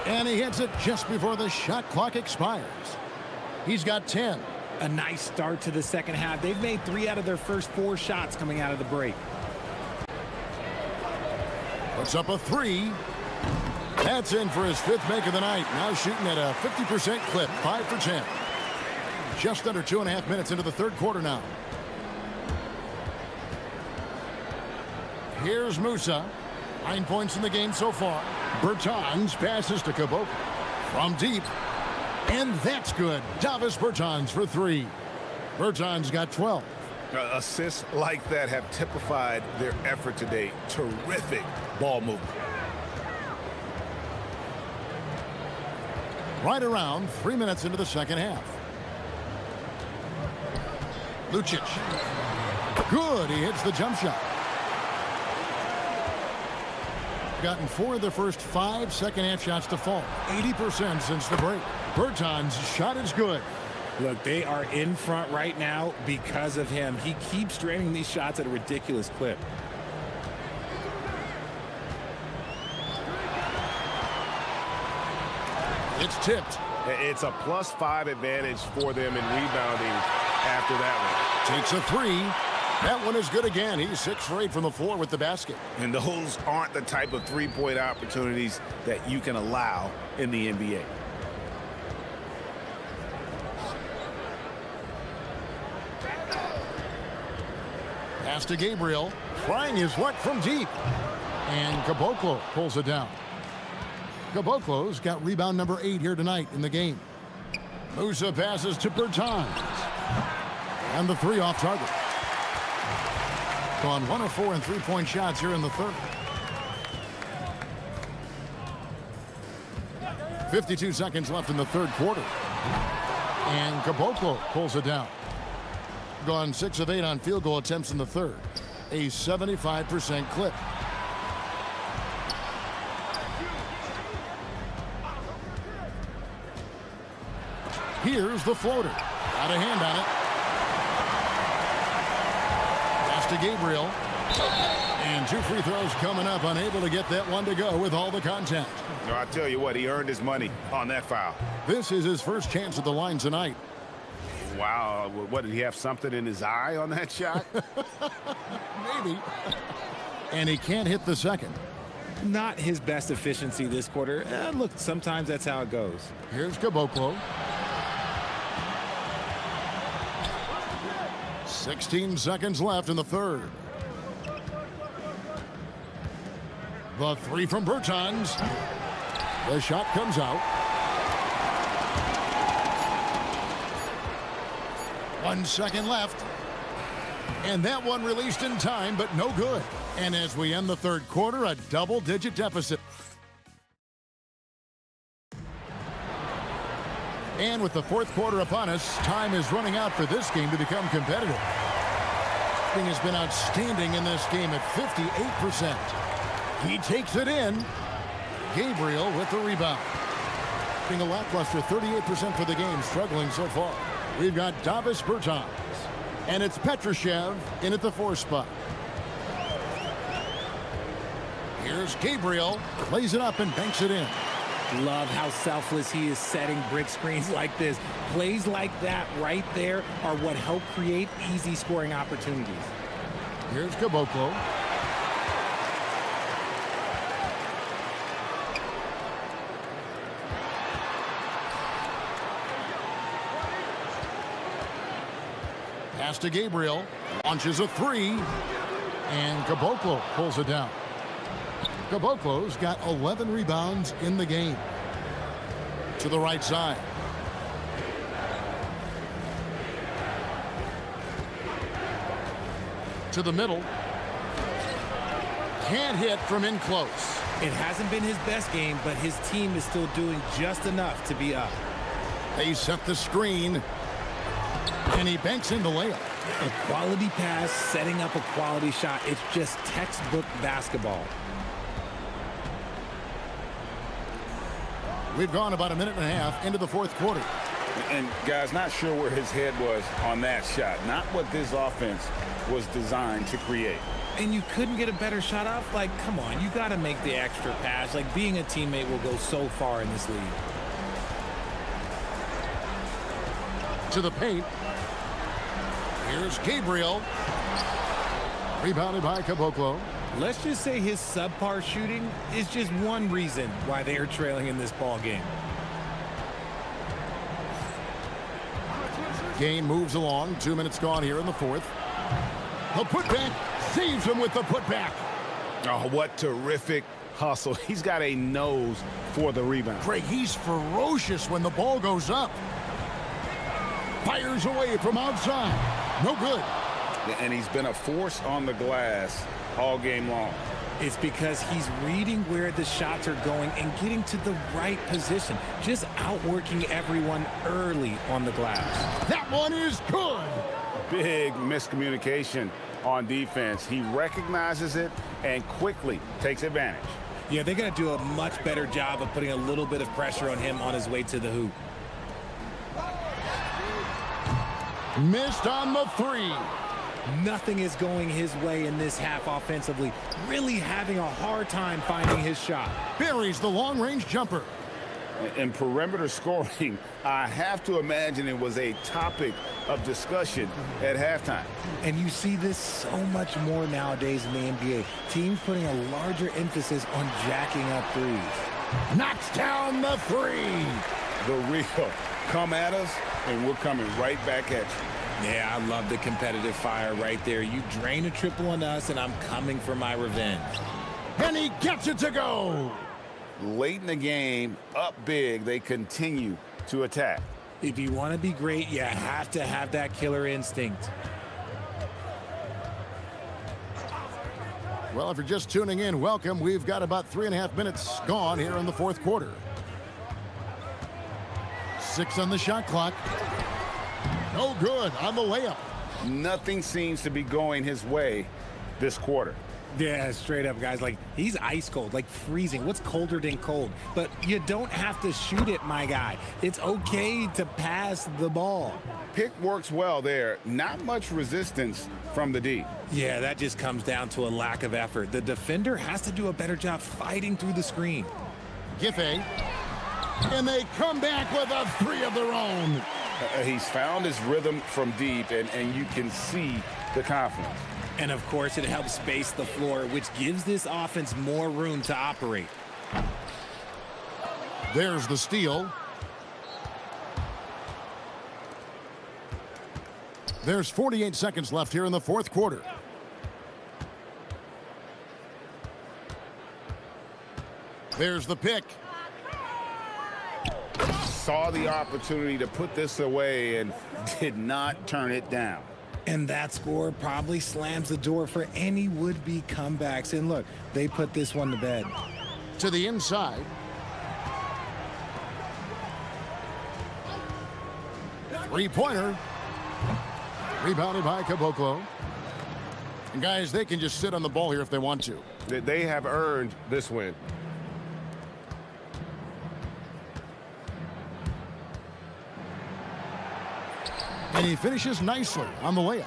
And he hits it just before the shot clock expires. He's got 10. A nice start to the second half. They've made 3 out of their first 4 shots coming out of the break. Puts up a 3. That's in for his 5th make of the night. Now shooting at a 50% clip, 5 for 10. Just under 2.5 minutes into the third quarter now. Here's Musa. 9 points in the game so far. Bertans passes to Caboclo from deep. And that's good. Davis Bertans for 3. Bertans got 12. Assists like that have typified their effort today. Terrific ball movement. Right around 3 minutes into the second half. Lucic. Good. He hits the jump shot. Gotten 4 of the first 5 second-half shots to fall. 80% since the break. Bertans' shot is good. Look, they are in front right now because of him. He keeps draining these shots at a ridiculous clip. It's tipped. It's a +5 advantage for them in rebounding after that one. Takes a 3. That one is good again. He's 6 for 8 from the floor with the basket. And those aren't the type of three-point opportunities that you can allow in the NBA. Pass to Gabriel. Trying his luck from deep. And Caboclo pulls it down. Caboclo's got rebound number 8 here tonight in the game. Musa passes to Bertans. And the 3 off target. Gone 1 of 4 in three-point shots here in the third. 52 seconds left in the third quarter. And Caboclo pulls it down. Gone 6 of 8 on field goal attempts in the third. A 75% clip. Here's the floater. Got a hand on it. Pass to Gabriel. And 2 free throws coming up. Unable to get that one to go with all the contact. No, I tell you what, he earned his money on that foul. This is his first chance at the line tonight. Wow, what, did he have something in his eye on that shot? Maybe. And he can't hit the second. Not his best efficiency this quarter. Look, sometimes that's how it goes. Here's Caboclo. 16 seconds left in the third. The 3 from Bertans. The shot comes out. 1 second left. And that one released in time, but no good. And as we end the third quarter, a double-digit deficit. And with the fourth quarter upon us, time is running out for this game to become competitive. Thing has been outstanding in this game at 58%. He takes it in. Gabriel with the rebound. Being a lackluster 38% for the game, struggling so far. We've got Davis Bertans. And it's Petrushev in at the 4 spot. Here's Gabriel. Plays it up and banks it in. Love how selfless he is setting brick screens like this. Plays like that right there are what help create easy scoring opportunities. Here's Caboclo. Pass to Gabriel. Launches a 3. And Caboclo pulls it down. Caboclo's got 11 rebounds in the game. To the right side. To the middle. Can't hit from in close. It hasn't been his best game, but his team is still doing just enough to be up. They set the screen. And he banks in the layup. A quality pass, setting up a quality shot. It's just textbook basketball. We've gone about a minute and a half into the fourth quarter. And guys, not sure where his head was on that shot. Not what this offense was designed to create. And you couldn't get a better shot off? Like, come on, you got to make the extra pass. Like, being a teammate will go so far in this league. To the paint. Here's Gabriel. Rebounded by Caboclo. Let's just say his subpar shooting is just one reason why they are trailing in this ball game. Game moves along. 2 minutes gone here in the fourth. The putback saves him with the putback. Oh, what terrific hustle. He's got a nose for the rebound. Craig, he's ferocious when the ball goes up. Fires away from outside. No good. And he's been a force on the glass all game long. It's because he's reading where the shots are going and getting to the right position. Just outworking everyone early on the glass. That one is good. Big miscommunication on defense. He recognizes it and quickly takes advantage. Yeah, they're going to do a much better job of putting a little bit of pressure on him on his way to the hoop. Missed on the three. Nothing is going his way in this half offensively. Really having a hard time finding his shot. Buries the long-range jumper. In perimeter scoring, I have to imagine it was a topic of discussion at halftime. And you see this so much more nowadays in the NBA. Teams putting a larger emphasis on jacking up threes. Knocks down the three. The real come at us, and we're coming right back at you. Yeah, I love the competitive fire right there. You drain a triple on us, and I'm coming for my revenge. And he gets it to go. Late in the game, up big, they continue to attack. If you want to be great, you have to have that killer instinct. Well, if you're just tuning in, welcome. We've got about 3.5 minutes gone here in the fourth quarter. 6 on the shot clock. No good on the layup. Nothing seems to be going his way this quarter. Yeah, straight up, guys. Like, he's ice cold, like freezing. What's colder than cold? But you don't have to shoot it, my guy. It's okay to pass the ball. Pick works well there. Not much resistance from the D. Yeah, that just comes down to a lack of effort. The defender has to do a better job fighting through the screen. Giffey. And they come back with a three of their own. He's found his rhythm from deep, and you can see the confidence. And, of course, it helps space the floor, which gives this offense more room to operate. There's the steal. There's 48 seconds left here in the fourth quarter. There's the pick. Saw the opportunity to put this away and did not turn it down. And that score probably slams the door for any would-be comebacks. And look, they put this one to bed. To the inside. Three-pointer. Rebounded by Caboclo. And guys, they can just sit on the ball here if they want to. They have earned this win. And he finishes nicely on the layup.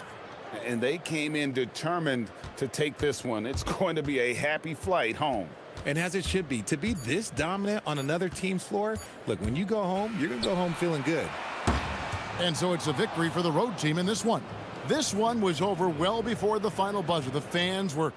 And they came in determined to take this one. It's going to be a happy flight home. And as it should be, to be this dominant on another team's floor, look, when you go home, you're going to go home feeling good. And so it's a victory for the road team in this one. This one was over well before the final buzzer. The fans were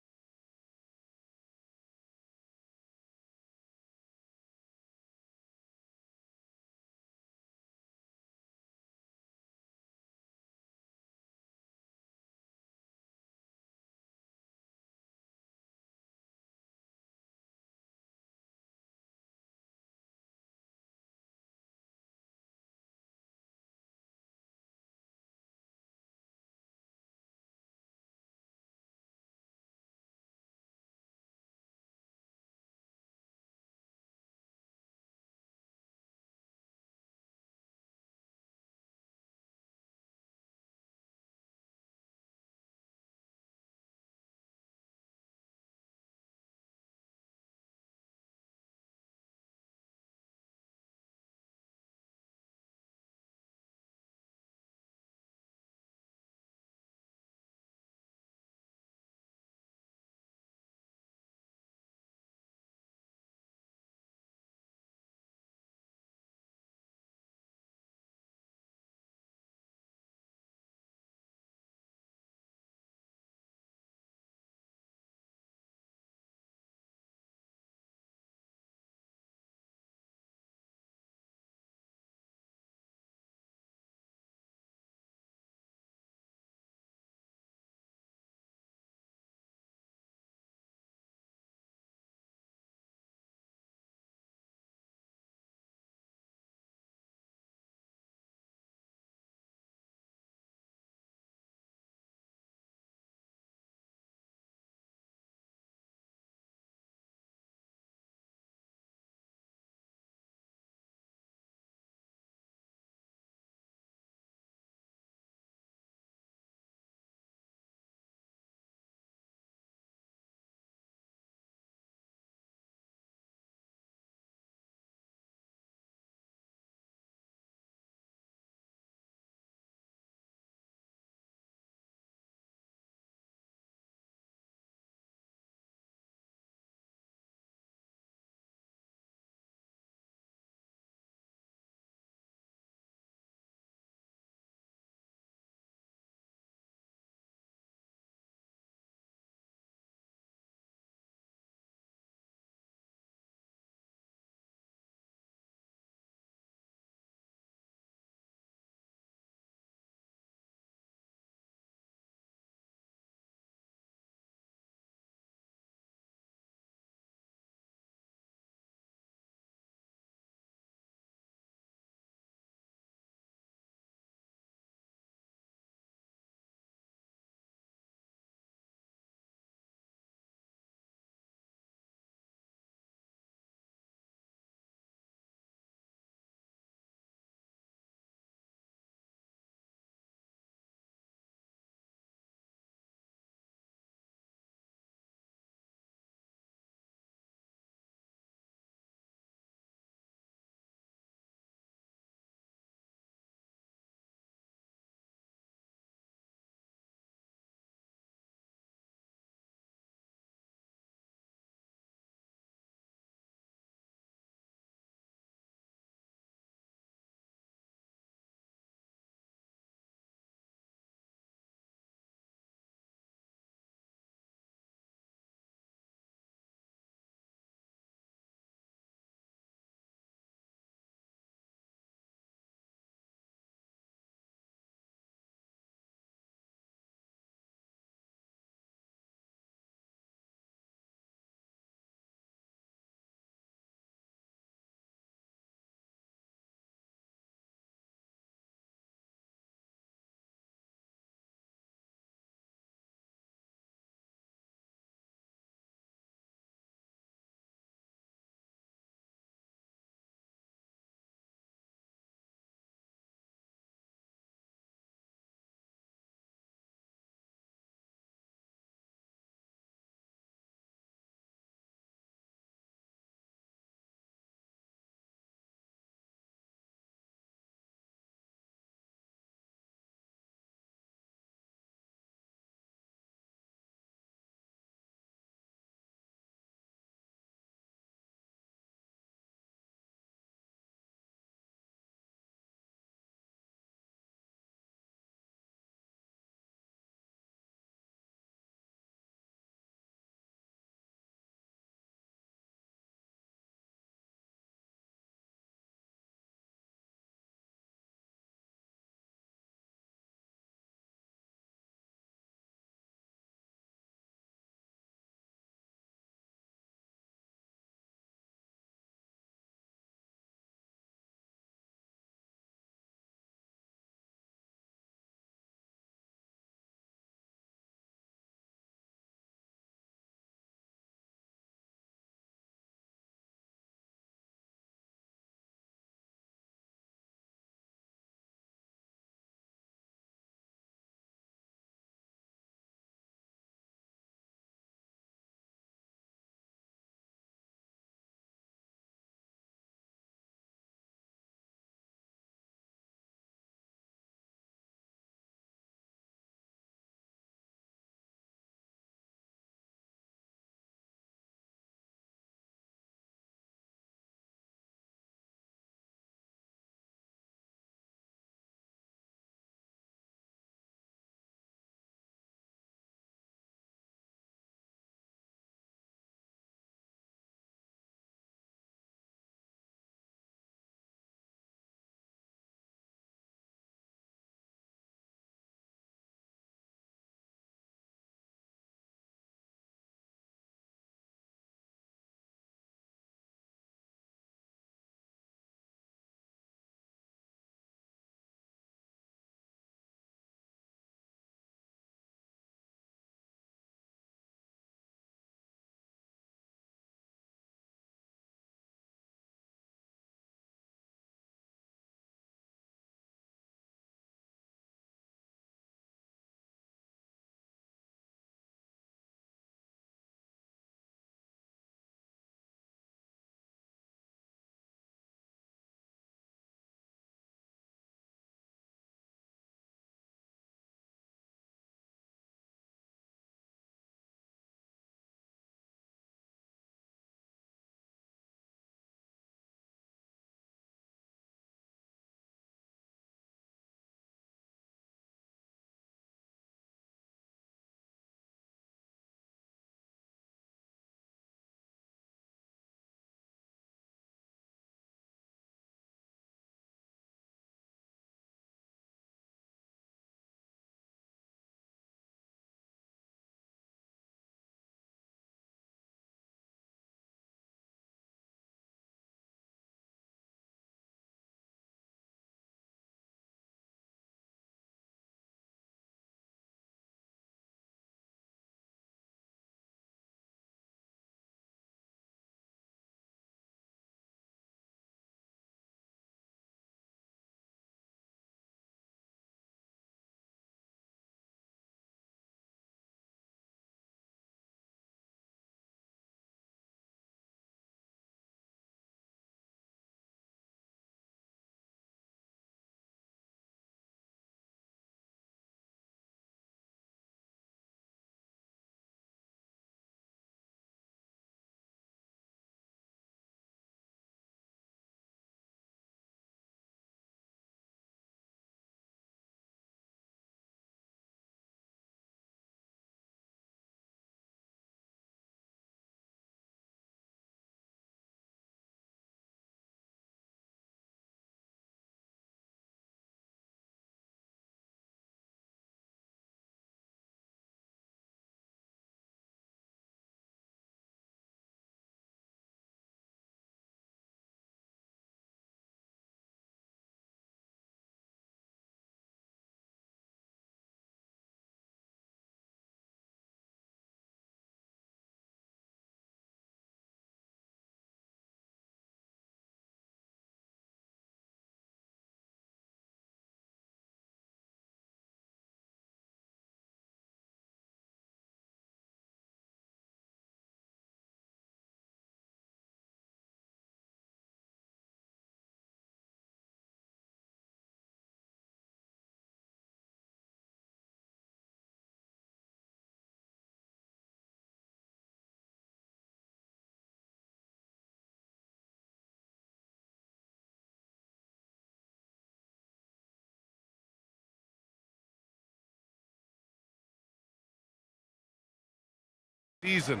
season.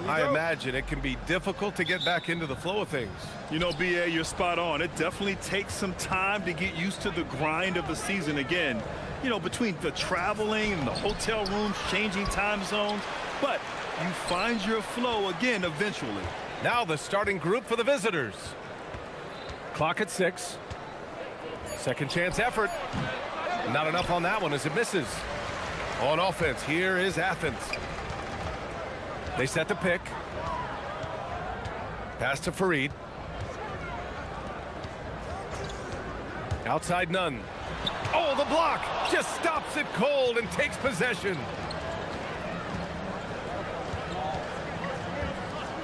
I imagine it can be difficult to get back into the flow of things. You know, BA, you're spot on. It definitely takes some time to get used to the grind of the season again. You know, between the traveling and the hotel rooms, changing time zones. But you find your flow again eventually. Now the starting group for the visitors. Clock at 6. Second chance effort. Not enough on that one as it misses. On offense, here is Athens. They set the pick. Pass to Fareed. Outside none. Oh, the block just stops it cold and takes possession.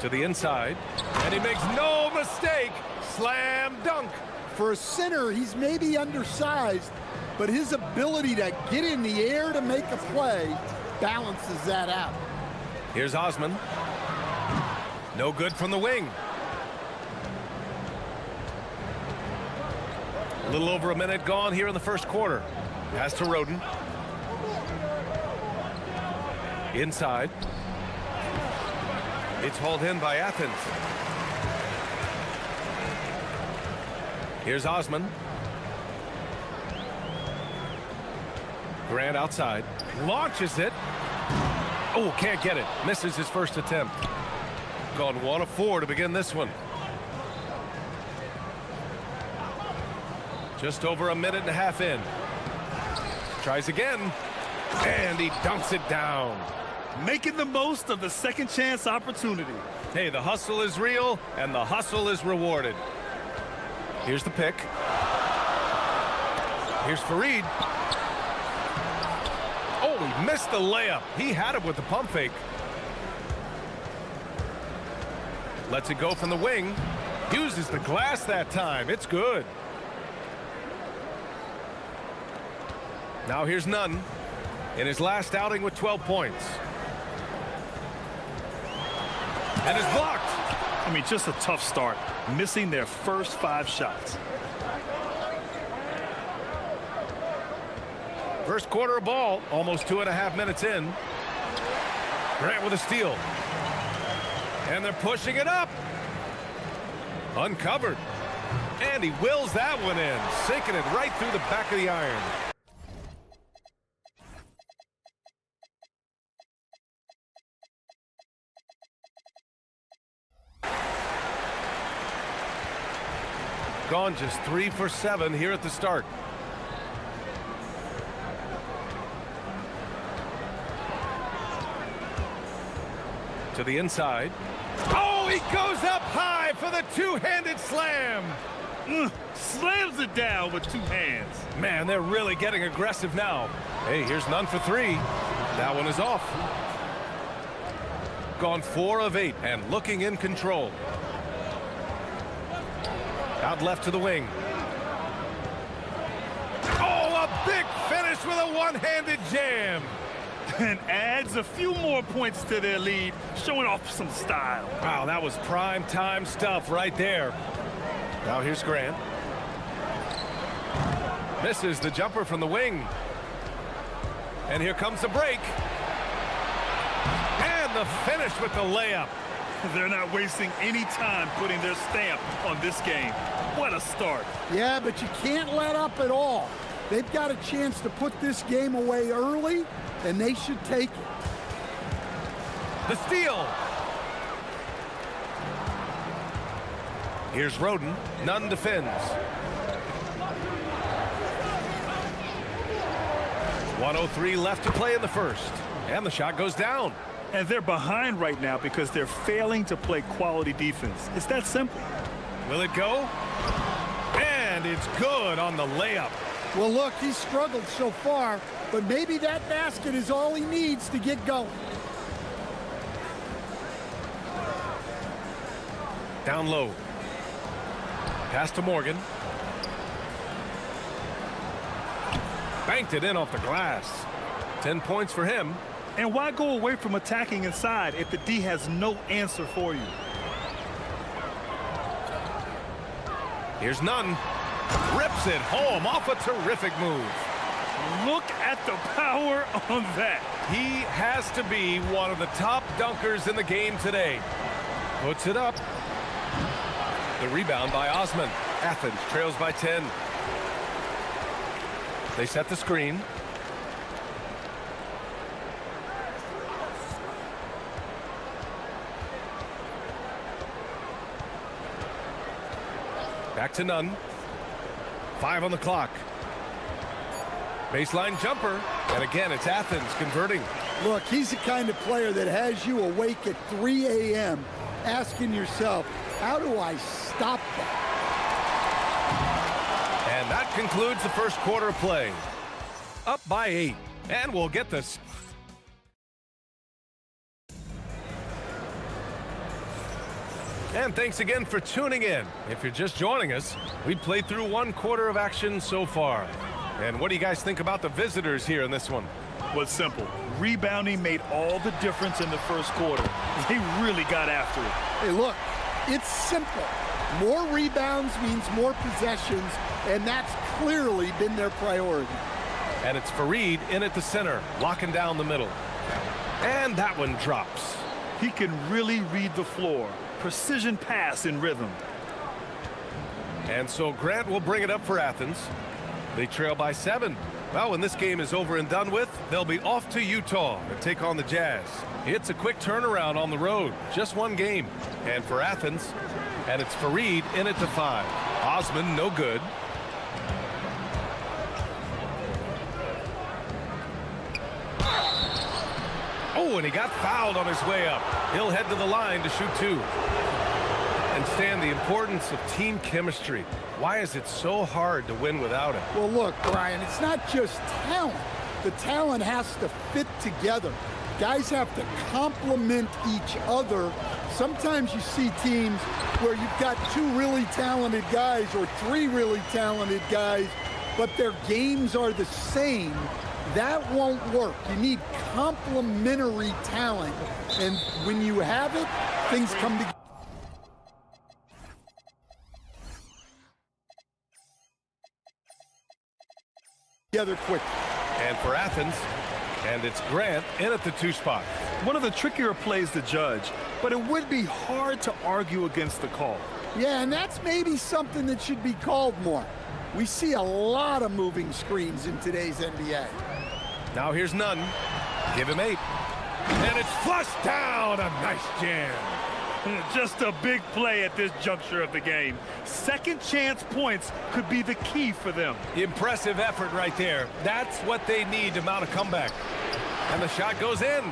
To the inside, and he makes no mistake. Slam dunk. For a center, he's maybe undersized, but his ability to get in the air to make a play balances that out. Here's Osman. No good from the wing. A little over a minute gone here in the first quarter. Pass to Roden. Inside. It's hauled in by Athens. Here's Osman. Grant outside. Launches it. Oh, can't get it. Misses his first attempt. Gone 1 of 4 to begin this one. Just over a minute and a half in. Tries again. And he dunks it down. Making the most of the second chance opportunity. Hey, the hustle is real, and the hustle is rewarded. Here's the pick. Here's Fareed. Oh, he missed the layup. He had it with the pump fake. Lets it go from the wing. Uses the glass that time. It's good. Now here's Nunn in his last outing with 12 points. And it's blocked. I mean, just a tough start. Missing their first 5 shots. First quarter of ball, almost 2.5 minutes in. Grant with a steal. And they're pushing it up. Uncovered. And he wills that one in, sinking it right through the back of the iron. Gone just 3 for 7 here at the start. To the inside. Oh, he goes up high for the two-handed slam. Slams it down with 2 hands. Man, they're really getting aggressive now. Hey, here's Nunn for 3. That one is off. Gone 4 of 8 and looking in control. Out left to the wing. Oh, a big finish with a one-handed jam. And adds a few more points to their lead, showing off some style. Wow, that was prime time stuff right there. Now here's Grant. Misses the jumper from the wing. And here comes the break. And the finish with the layup. They're not wasting any time putting their stamp on this game. What a start. Yeah, but you can't let up at all. They've got a chance to put this game away early, and they should take it. The steal. Here's Roden. Nunn defends. 1:03 left to play in the first. And the shot goes down. And they're behind right now because they're failing to play quality defense. It's that simple. Will it go? And it's good on the layup. Well, look, he's struggled so far, but maybe that basket is all he needs to get going. Down low. Pass to Morgan. Banked it in off the glass. 10 points for him. And why go away from attacking inside if the D has no answer for you? Here's Nunn. Rips it home off a terrific move. Look at the power on that. He has to be one of the top dunkers in the game today. Puts it up. The rebound by Osman. Athens trails by 10. They set the screen. Back to Nunn. 5 on the clock. Baseline jumper. And again, it's Athens converting. Look, he's the kind of player that has you awake at 3 a.m. asking yourself, how do I stop that? And that concludes the first quarter of play. Up by 8. And we'll get this. And thanks again for tuning in. If you're just joining us, we've played through 1 quarter of action so far. And what do you guys think about the visitors here in this one? Well, it's simple. Rebounding made all the difference in the first quarter. They really got after it. Hey, look, it's simple. More rebounds means more possessions, and that's clearly been their priority. And it's Fareed in at the center, locking down the middle. And that one drops. He can really read the floor. Precision pass in rhythm. And so Grant will bring it up for Athens. They trail by 7. Well, when this game is over and done with, they'll be off to Utah to take on the Jazz. It's a quick turnaround on the road. Just 1 game. And for Athens, and it's Fareed in at the 5. Osman, no good. Oh, and he got fouled on his way up. He'll head to the line to shoot 2. And Stan, the importance of team chemistry. Why is it so hard to win without it? Well, look, Brian, it's not just talent. The talent has to fit together. Guys have to complement each other. Sometimes you see teams where you've got 2 really talented guys or 3 really talented guys, but their games are the same. That won't work. You need complementary talent. And when you have it, things come together quick. And for Athens, and it's Grant in at the 2 spot. One of the trickier plays to judge, but it would be hard to argue against the call. Yeah, and that's maybe something that should be called more. We see a lot of moving screens in today's NBA. Now here's Nunn. Give him 8. And it's flushed down. A nice jam. Just a big play at this juncture of the game. Second chance points could be the key for them. Impressive effort right there. That's what they need to mount a comeback. And the shot goes in.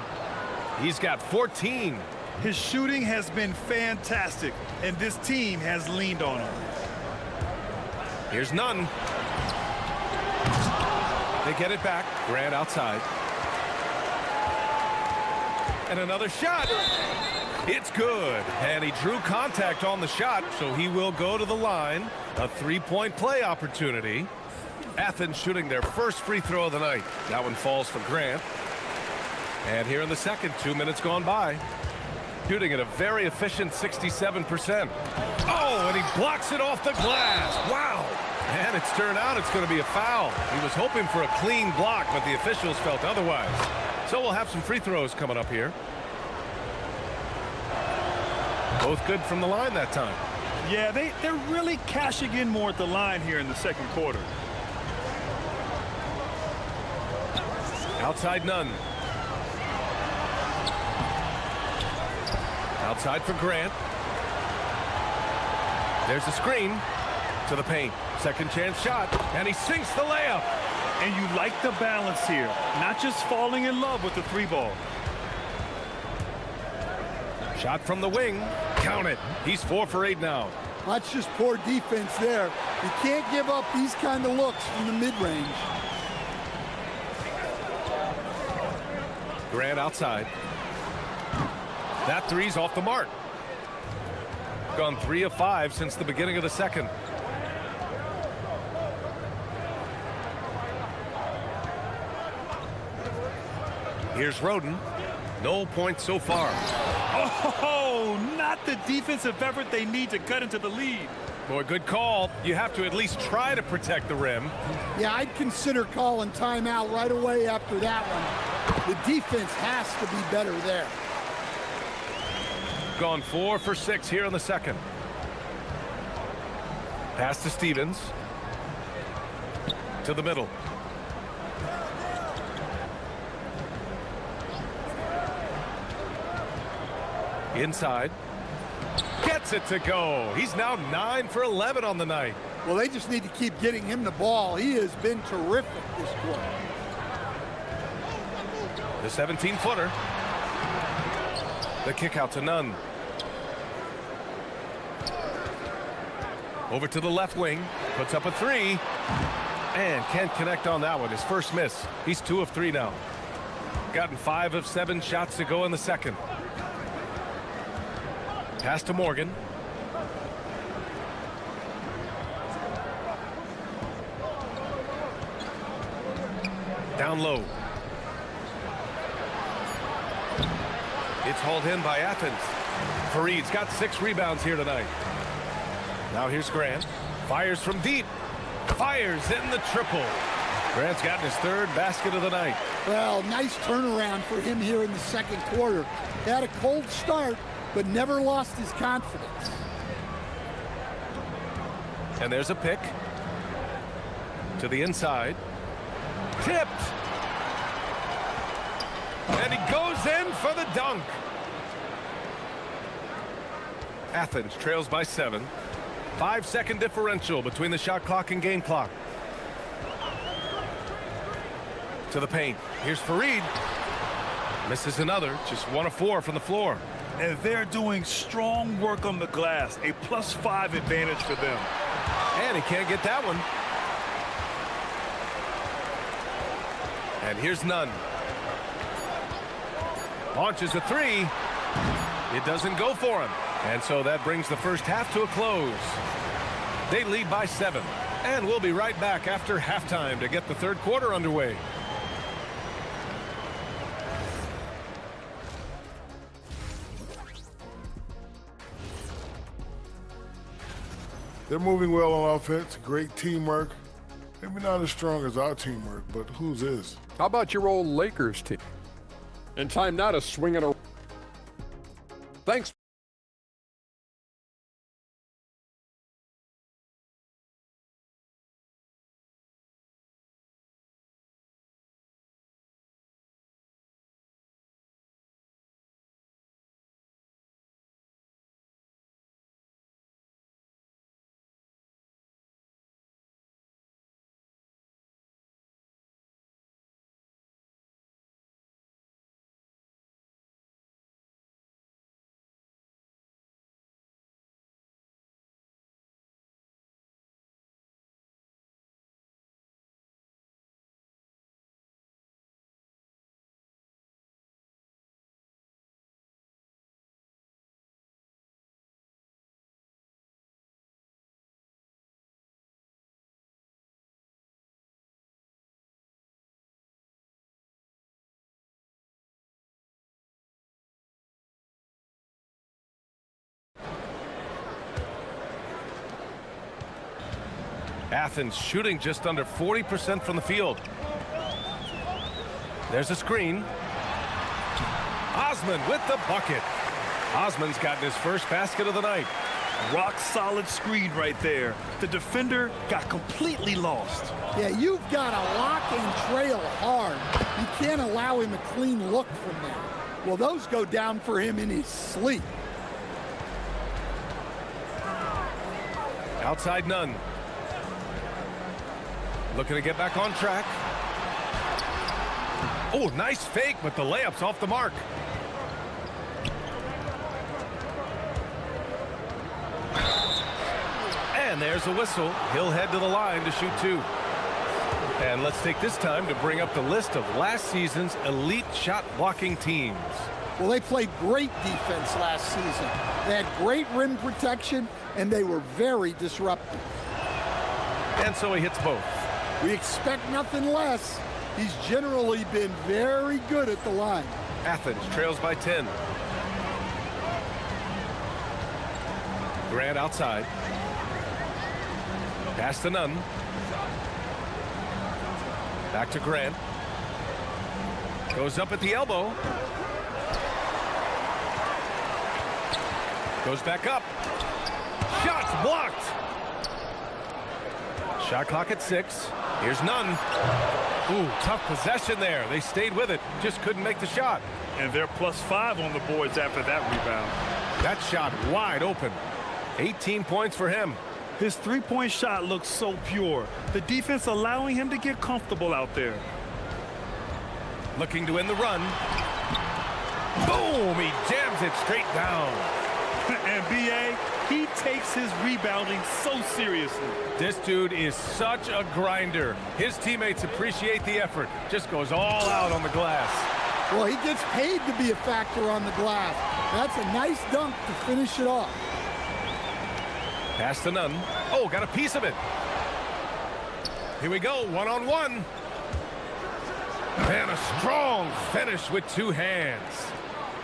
He's got 14. His shooting has been fantastic, and this team has leaned on him. Here's Nunn. They get it back. Grant outside. And another shot. It's good. And he drew contact on the shot, so he will go to the line. A 3-point play opportunity. Athens shooting their first free throw of the night. That one falls for Grant. And here in the second, 2 minutes gone by. Shooting at a very efficient 67%. Oh, and he blocks it off the glass. Wow. And it's turned out it's going to be a foul. He was hoping for a clean block, but the officials felt otherwise. So we'll have some free throws coming up here. Both good from the line that time. Yeah, they're really cashing in more at the line here in the second quarter. Outside Nunn. Outside for Grant. There's the screen to the paint. Second chance shot, and he sinks the layup. And you like the balance here, not just falling in love with the 3-ball. Shot from the wing. Count it. He's 4 for 8 now. That's just poor defense there. You can't give up these kind of looks from the mid-range. Grant outside. That 3's off the mark. Gone 3 of 5 since the beginning of the second. Here's Roden. No points so far. Oh, not the defensive effort they need to cut into the lead. Boy, good call. You have to at least try to protect the rim. Yeah, I'd consider calling timeout right away after that one. The defense has to be better there. Gone 4 for 6 here in the second. Pass to Stevens. To the middle. Inside. Gets it to go. He's now 9 for 11 on the night. Well, they just need to keep getting him the ball. He has been terrific this quarter. The 17-footer. The kick out to Nunn. Over to the left wing. Puts up a 3. And can't connect on that one. His first miss. He's 2 of 3 now. Gotten 5 of 7 shots to go in the second. Pass to Morgan. Down low. It's hauled in by Athens. Fareed's got 6 rebounds here tonight. Now here's Grant. Fires from deep. Fires in the triple. Grant's gotten his 3rd basket of the night. Well, nice turnaround for him here in the second quarter. Had a cold start, but never lost his confidence. And there's a pick. To the inside. Tipped. And he goes in for the dunk. Athens trails by 7. 5-second differential between the shot clock and game clock. To the paint. Here's Fareed. Misses another. Just 1 of 4 from the floor. And they're doing strong work on the glass. A +5 advantage for them. And he can't get that one. And here's Nunn. Launches a 3. It doesn't go for him. And so that brings the first half to a close. They lead by 7. And we'll be right back after halftime to get the third quarter underway. They're moving well on offense. Great teamwork. Maybe not as strong as our teamwork, but whose is? How about your old Lakers team? And time now to swing it around. Thanks. Athens shooting just under 40% from the field. There's a screen. Osman with the bucket. Osman's gotten his first basket of the night. Rock solid screen right there. The defender got completely lost. Yeah, you've got to lock and trail hard. You can't allow him a clean look from there. Well, those go down for him in his sleep. Outside Nunn. Looking to get back on track. Oh, nice fake, but the layup's off the mark. And there's a whistle. He'll head to the line to shoot 2. And let's take this time to bring up the list of last season's elite shot blocking teams. Well, they played great defense last season. They had great rim protection, and they were very disruptive. And so he hits both. We expect nothing less. He's generally been very good at the line. Athens trails by 10. Grant outside. Pass to Nunn. Back to Grant. Goes up at the elbow. Goes back up. Shots blocked. Shot clock at 6. Here's none. Ooh, tough possession there. They stayed with it. Just couldn't make the shot. And they're +5 on the boards after that rebound. That shot wide open. 18 points for him. His three-point shot looks so pure. The defense allowing him to get comfortable out there. Looking to win the run. Boom! He jams it straight down. And B.A., he takes his rebounding so seriously. This dude is such a grinder. His teammates appreciate the effort. Just goes all out on the glass. Well, he gets paid to be a factor on the glass. That's a nice dunk to finish it off. Pass to none. Oh, got a piece of it. Here we go, one-on-one. And a strong finish with 2 hands.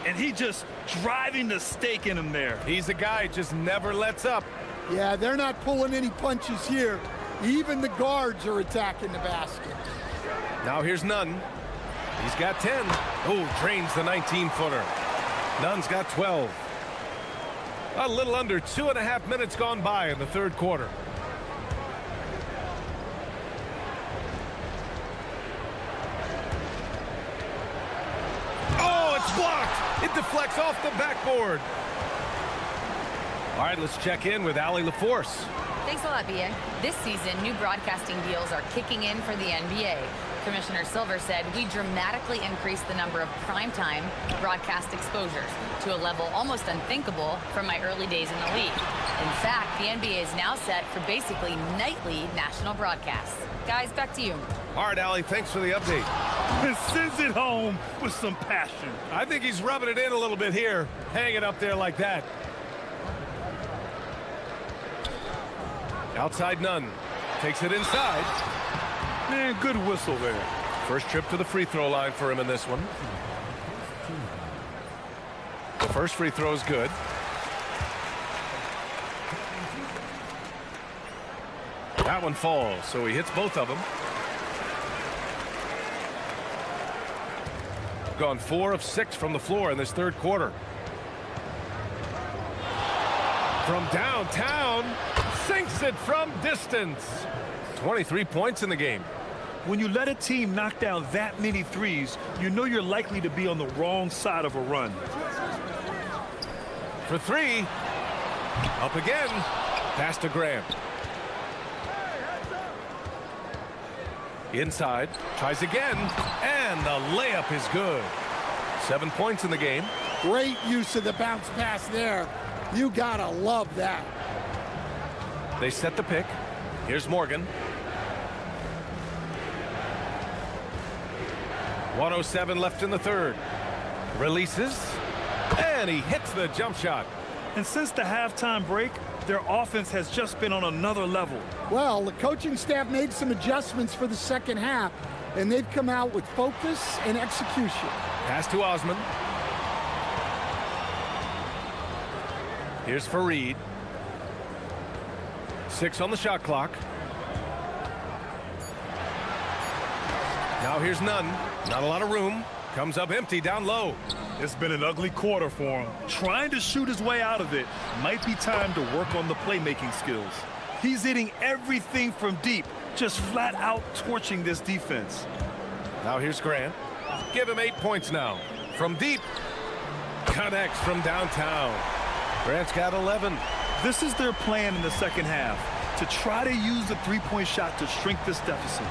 And he just driving the stake in him there. He's a guy just never lets up. Yeah, they're not pulling any punches here. Even the guards are attacking the basket. Now here's Nunn. He's got 10. Oh, drains the 19-footer. Nunn's got 12. A little under 2.5 minutes gone by in the third quarter. Oh, it's blocked. It deflects off the backboard. All right, let's check in with Allie LaForce. Thanks a lot, B.A. This season, new broadcasting deals are kicking in for the NBA. Commissioner Silver said we dramatically increased the number of primetime broadcast exposures to a level almost unthinkable from my early days in the league. In fact, the NBA is now set for basically nightly national broadcasts. Guys, back to you. All right, Allie, thanks for the update. And sends it home with some passion. I think he's rubbing it in a little bit here. Hang it up there like that. Outside Nunn. Takes it inside. Man, good whistle there. First trip to the free throw line for him in this one. The first free throw is good. That one falls, so he hits both of them. Gone 4 of 6 from the floor in this third quarter. From downtown, sinks it from distance. 23 points in the game. When you let a team knock down that many threes, you know you're likely to be on the wrong side of a run. For 3. Up again. Pass to Graham. Inside. Tries again. And the layup is good. 7 points in the game. Great use of the bounce pass there. You gotta love that. They set the pick. Here's Morgan. 1:07 left in the third. Releases. And he hits the jump shot. And since the halftime break, their offense has just been on another level. Well, the coaching staff made some adjustments for the second half, and they've come out with focus and execution. Pass to Osman. Here's Fareed. 6 on the shot clock. Now here's Nunn. Not a lot of room. Comes up empty down low. It's been an ugly quarter for him. Trying to shoot his way out of it. Might be time to work on the playmaking skills. He's hitting everything from deep, just flat out torching this defense. Now here's Grant. Give him 8 points now. From deep. Connects from downtown. Grant's got 11. This is their plan in the second half, to try to use the three-point shot to shrink this deficit.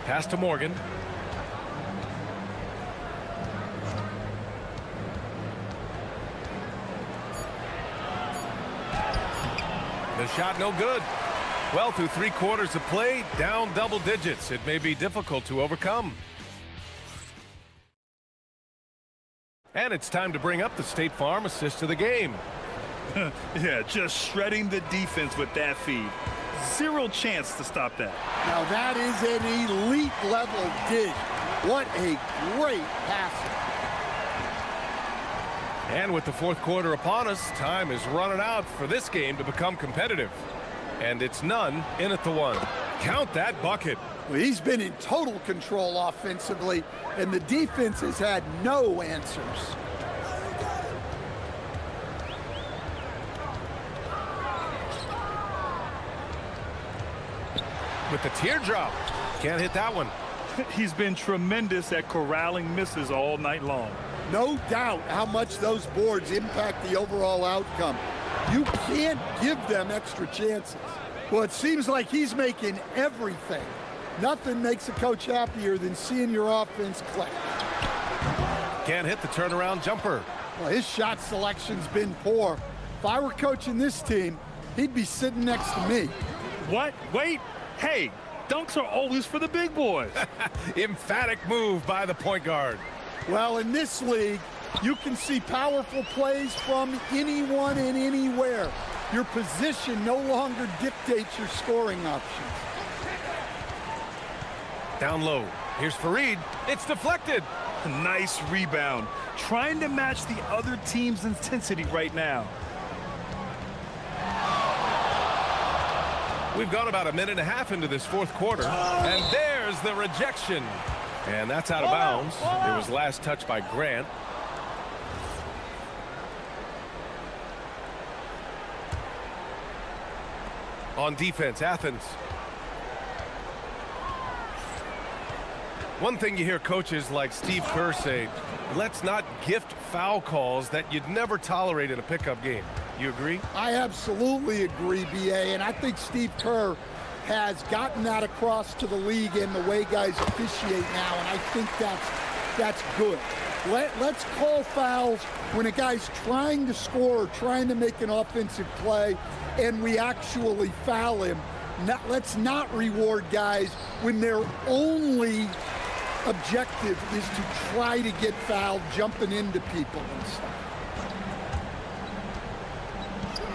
Pass to Morgan. The shot no good. Well, through 3 quarters of play, down double digits. It may be difficult to overcome. And it's time to bring up the State Farm assist of the game. Yeah, just shredding the defense with that feed. Zero chance to stop that. Now that is an elite level dig. What a great passer. And with the fourth quarter upon us, time is running out for this game to become competitive. And it's Nunn in at the 1. Count that bucket. Well, he's been in total control offensively, and the defense has had no answers. With the teardrop. Can't hit that one. He's been tremendous at corralling misses all night long. No doubt how much those boards impact the overall outcome. You can't give them extra chances. Well, it seems like he's making everything. Nothing makes a coach happier than seeing your offense click. Can't hit the turnaround jumper. Well, his shot selection's been poor. If I were coaching this team, he'd be sitting next to me. What? Wait. Hey, dunks are always for the big boys. Emphatic move by the point guard. Well, in this league, you can see powerful plays from anyone and anywhere. Your position no longer dictates your scoring options. Down low. Here's Fareed. It's deflected. Nice rebound. Trying to match the other team's intensity right now. We've gone about a minute and a half into this fourth quarter, and there's the rejection. And that's out of bounds. It was last touched by Grant. On defense, Athens. One thing you hear coaches like Steve Kerr say, let's not gift foul calls that you'd never tolerate in a pickup game. You agree? I absolutely agree, B.A., and I think Steve Kerr has gotten that across to the league in the way guys officiate now, and I think that's good. Let's call fouls when a guy's trying to score or trying to make an offensive play and we actually foul him. Let's not reward guys when their only objective is to try to get fouled, jumping into people and stuff.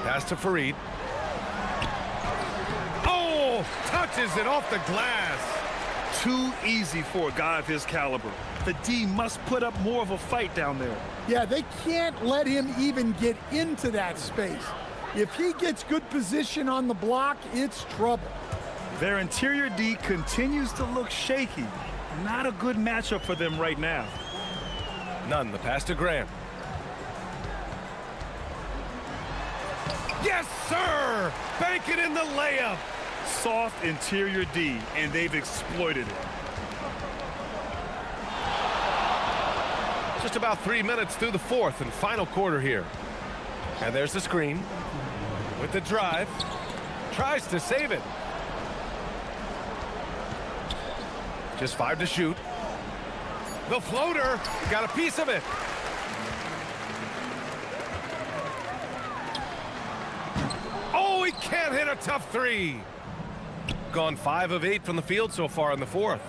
Pass to Fareed. Oh, touches it off the glass. Too easy for a guy of his caliber. The D must put up more of a fight down there. Yeah, they can't let him even get into that space. If he gets good position on the block, it's trouble. Their interior D continues to look shaky. Not a good matchup for them right now. None. The pass to Grant. Yes, sir! Bank it in the layup. Soft interior D, and they've exploited it. Just about 3 minutes through the fourth and final quarter here. And there's the screen. With the drive. Tries to save it. Just 5 to shoot. The floater. Got a piece of it. Oh, he can't hit a tough three. Gone 5 of 8 from the field so far in the fourth.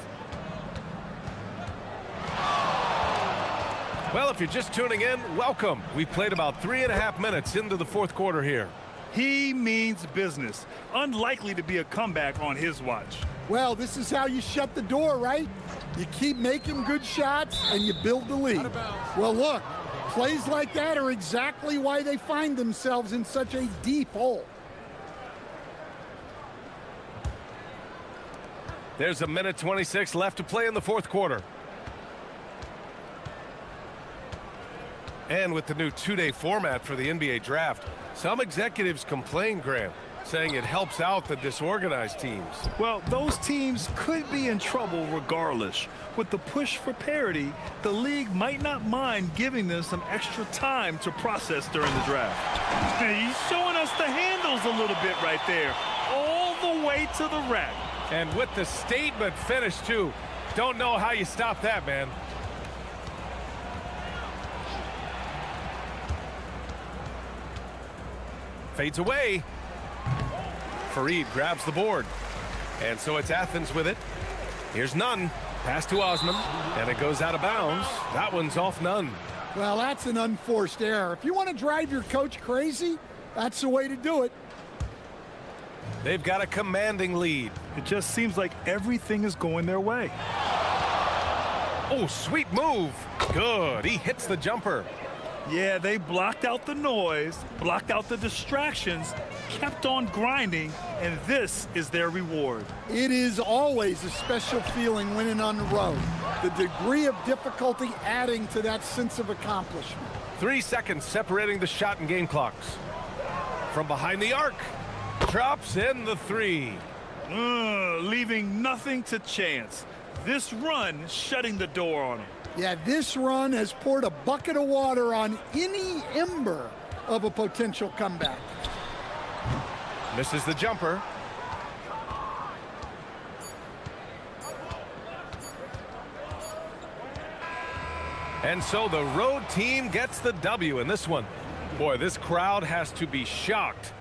Well, if you're just tuning in, welcome. We've played about 3.5 minutes into the fourth quarter here. He means business. Unlikely to be a comeback on his watch. Well, this is how you shut the door, right? You keep making good shots and you build the lead. Well, look, plays like that are exactly why they find themselves in such a deep hole. There's a minute 26 left to play in the fourth quarter. And with the new two-day format for the NBA draft, some executives complain, Graham, saying it helps out the disorganized teams. Well, those teams could be in trouble regardless. With the push for parity, the league might not mind giving them some extra time to process during the draft. He's showing us the handles a little bit right there, all the way to the rack. And with the statement finish, too. Don't know how you stop that, man. Fades away. Fareed grabs the board. And so it's Athens with it. Here's Nunn. Pass to Osman. And it goes out of bounds. That one's off Nunn. Well, that's an unforced error. If you want to drive your coach crazy, that's the way to do it. They've got a commanding lead. It just seems like everything is going their way. Oh, sweet move. Good. He hits the jumper. Yeah, they blocked out the noise, blocked out the distractions, kept on grinding, and this is their reward. It is always a special feeling winning on the road. The degree of difficulty adding to that sense of accomplishment. 3 seconds separating the shot and game clocks. From behind the arc, drops in the 3. Leaving nothing to chance. This run shutting the door on him. Yeah, this run has poured a bucket of water on any ember of a potential comeback. Misses the jumper. And so the road team gets the W in this one. Boy, this crowd has to be shocked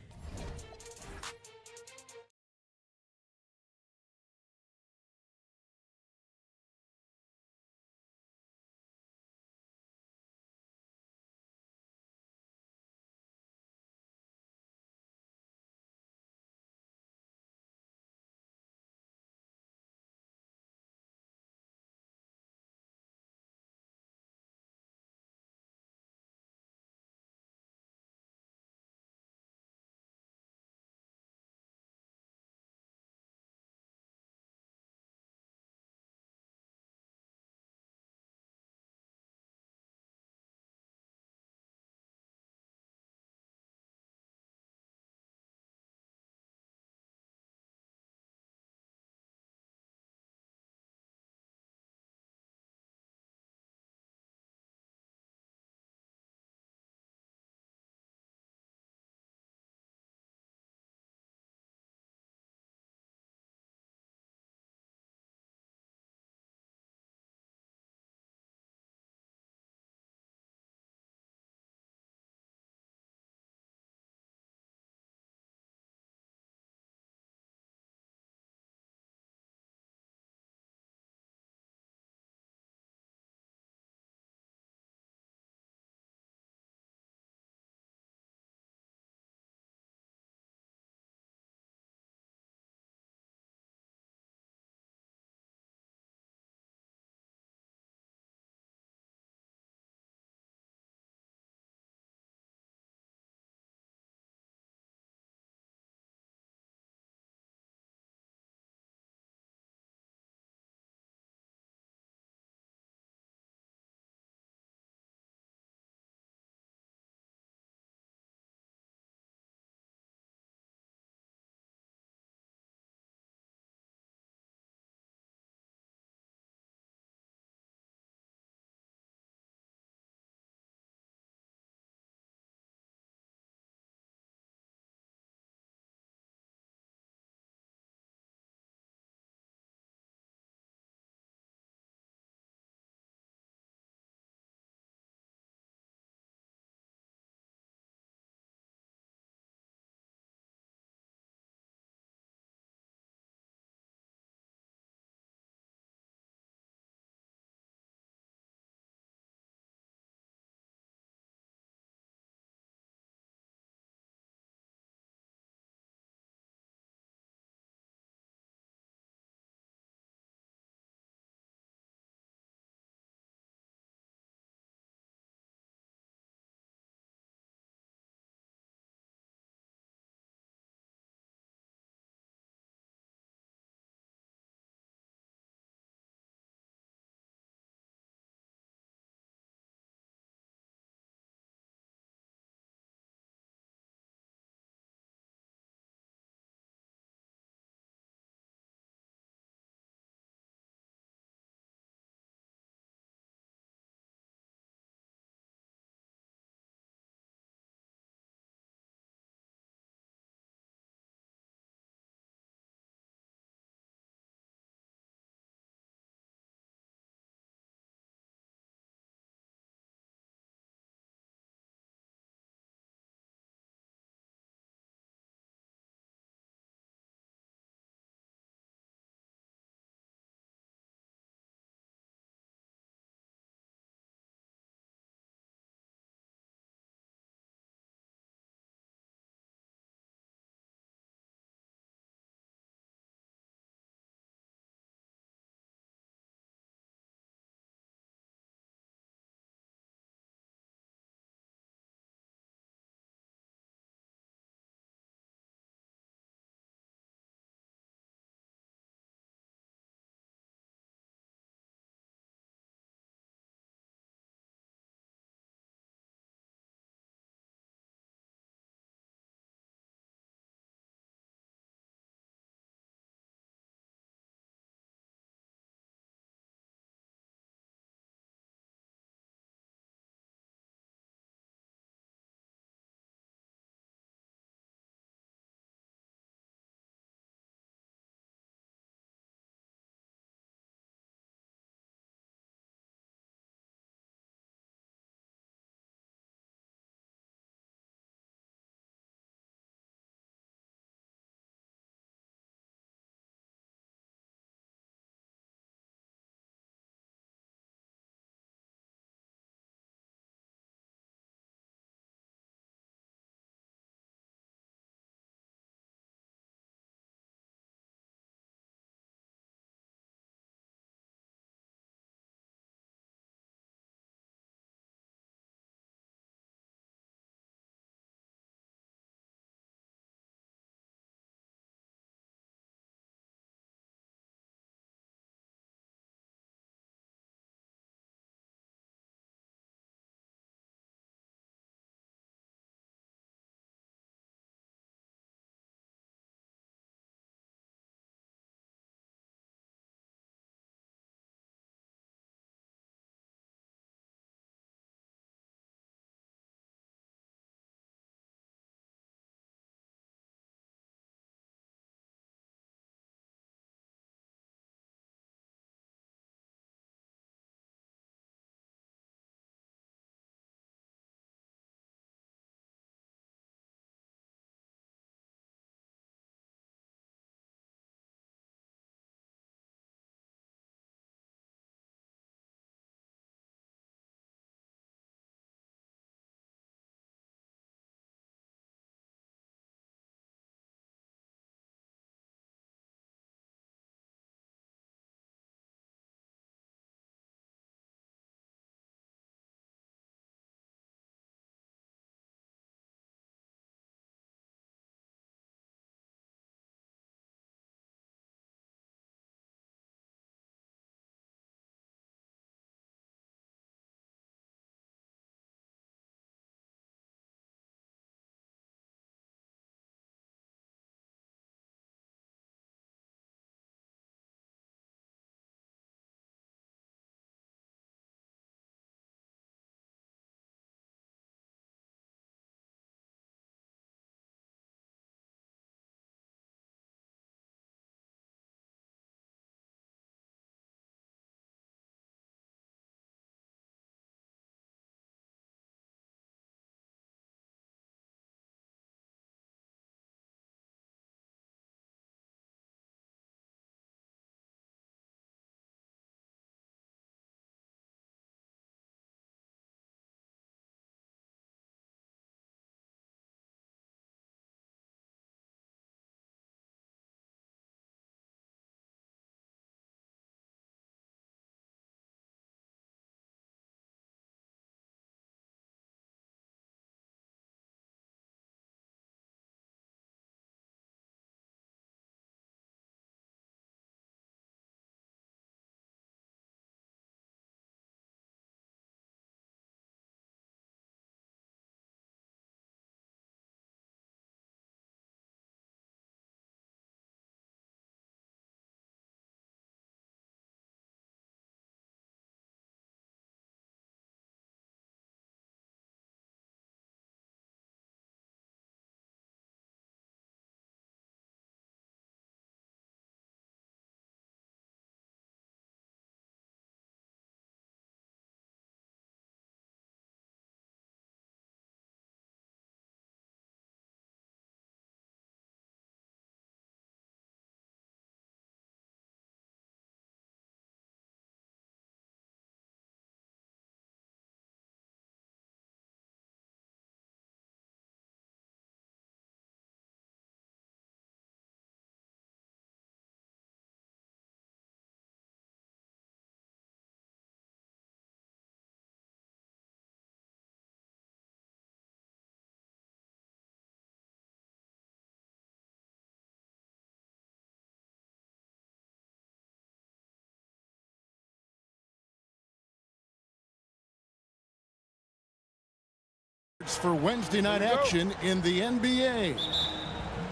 starts for Wednesday night action in the NBA.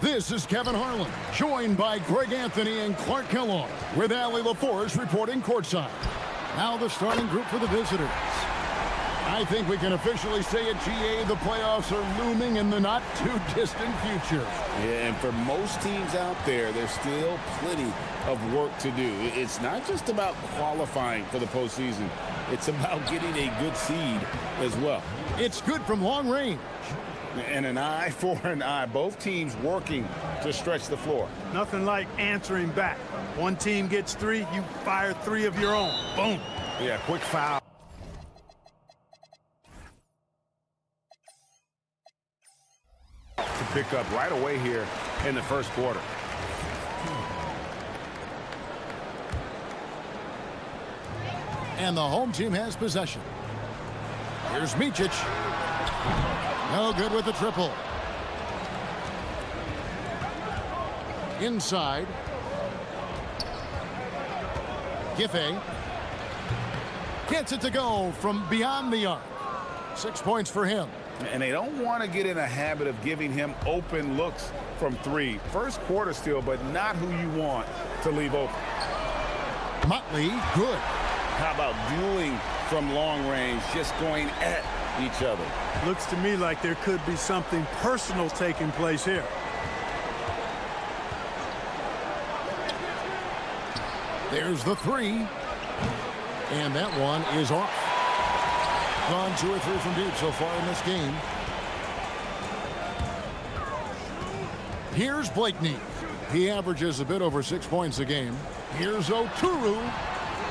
This is Kevin Harlan, joined by Greg Anthony and Clark Kellogg, with Allie LaForce reporting courtside. Now the starting group for the visitors. I think we can officially say at GA the playoffs are looming in the not-too-distant future. Yeah, and for most teams out there, there's still plenty of work to do. It's not just about qualifying for the postseason. It's about getting a good seed as well. It's good from long range. And an eye for an eye. Both teams working to stretch the floor. Nothing like answering back. One team gets 3, you fire 3 of your own. Boom. Yeah, quick foul. To pick up right away here in the first quarter. And the home team has possession. Here's Micic. No good with the triple. Inside. Giffey gets it to go from beyond the arc. 6 points for him. And they don't want to get in a habit of giving him open looks from 3. First quarter still, but not who you want to leave open. Motley, good. How about dueling from long range, just going at each other? Looks to me like there could be something personal taking place here. There's the 3. And that one is off. Gone 2 or 3 from deep so far in this game. Here's Blakeney. He averages a bit over 6 points a game. Here's Oturu.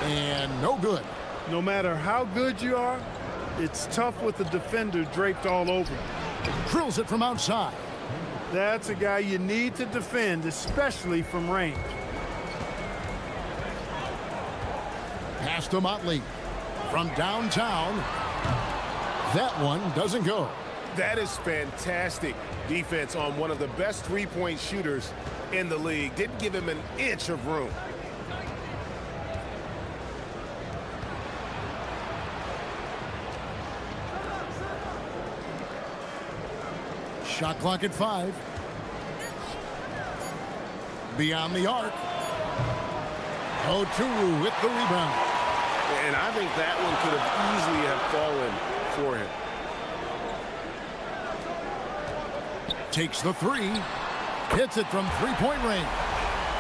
And no good. No matter how good you are, it's tough with the defender draped all over him. Drills it from outside. That's a guy you need to defend, especially from range. Pass to Motley. From downtown. That one doesn't go. That is fantastic defense on one of the best three-point shooters in the league. Didn't give him an inch of room. Shot clock at 5. Beyond the arc. Oturu with the rebound. And I think that one could have easily have fallen for him. Takes the 3. Hits it from three-point range.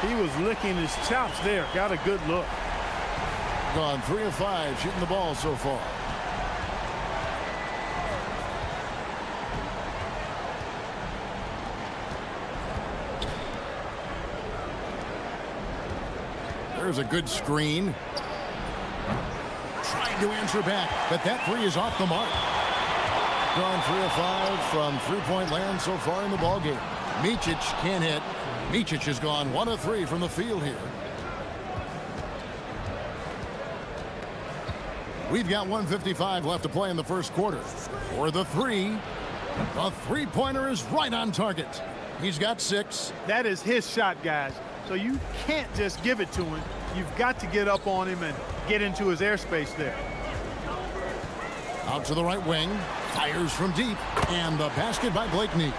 He was licking his chops there. Got a good look. Gone 3 of 5 shooting the ball so far. There's a good screen. Trying to answer back, but that 3 is off the mark. Gone 3 of 5 from three-point land so far in the ballgame. Micic can't hit. Micic has gone 1 of 3 from the field here. We've got 1:55 left to play in the first quarter. For the 3, the three-pointer is right on target. He's got 6. That is his shot, guys. So you can't just give it to him. You've got to get up on him and get into his airspace there. Out to the right wing. Fires from deep. And the basket by Blakeney.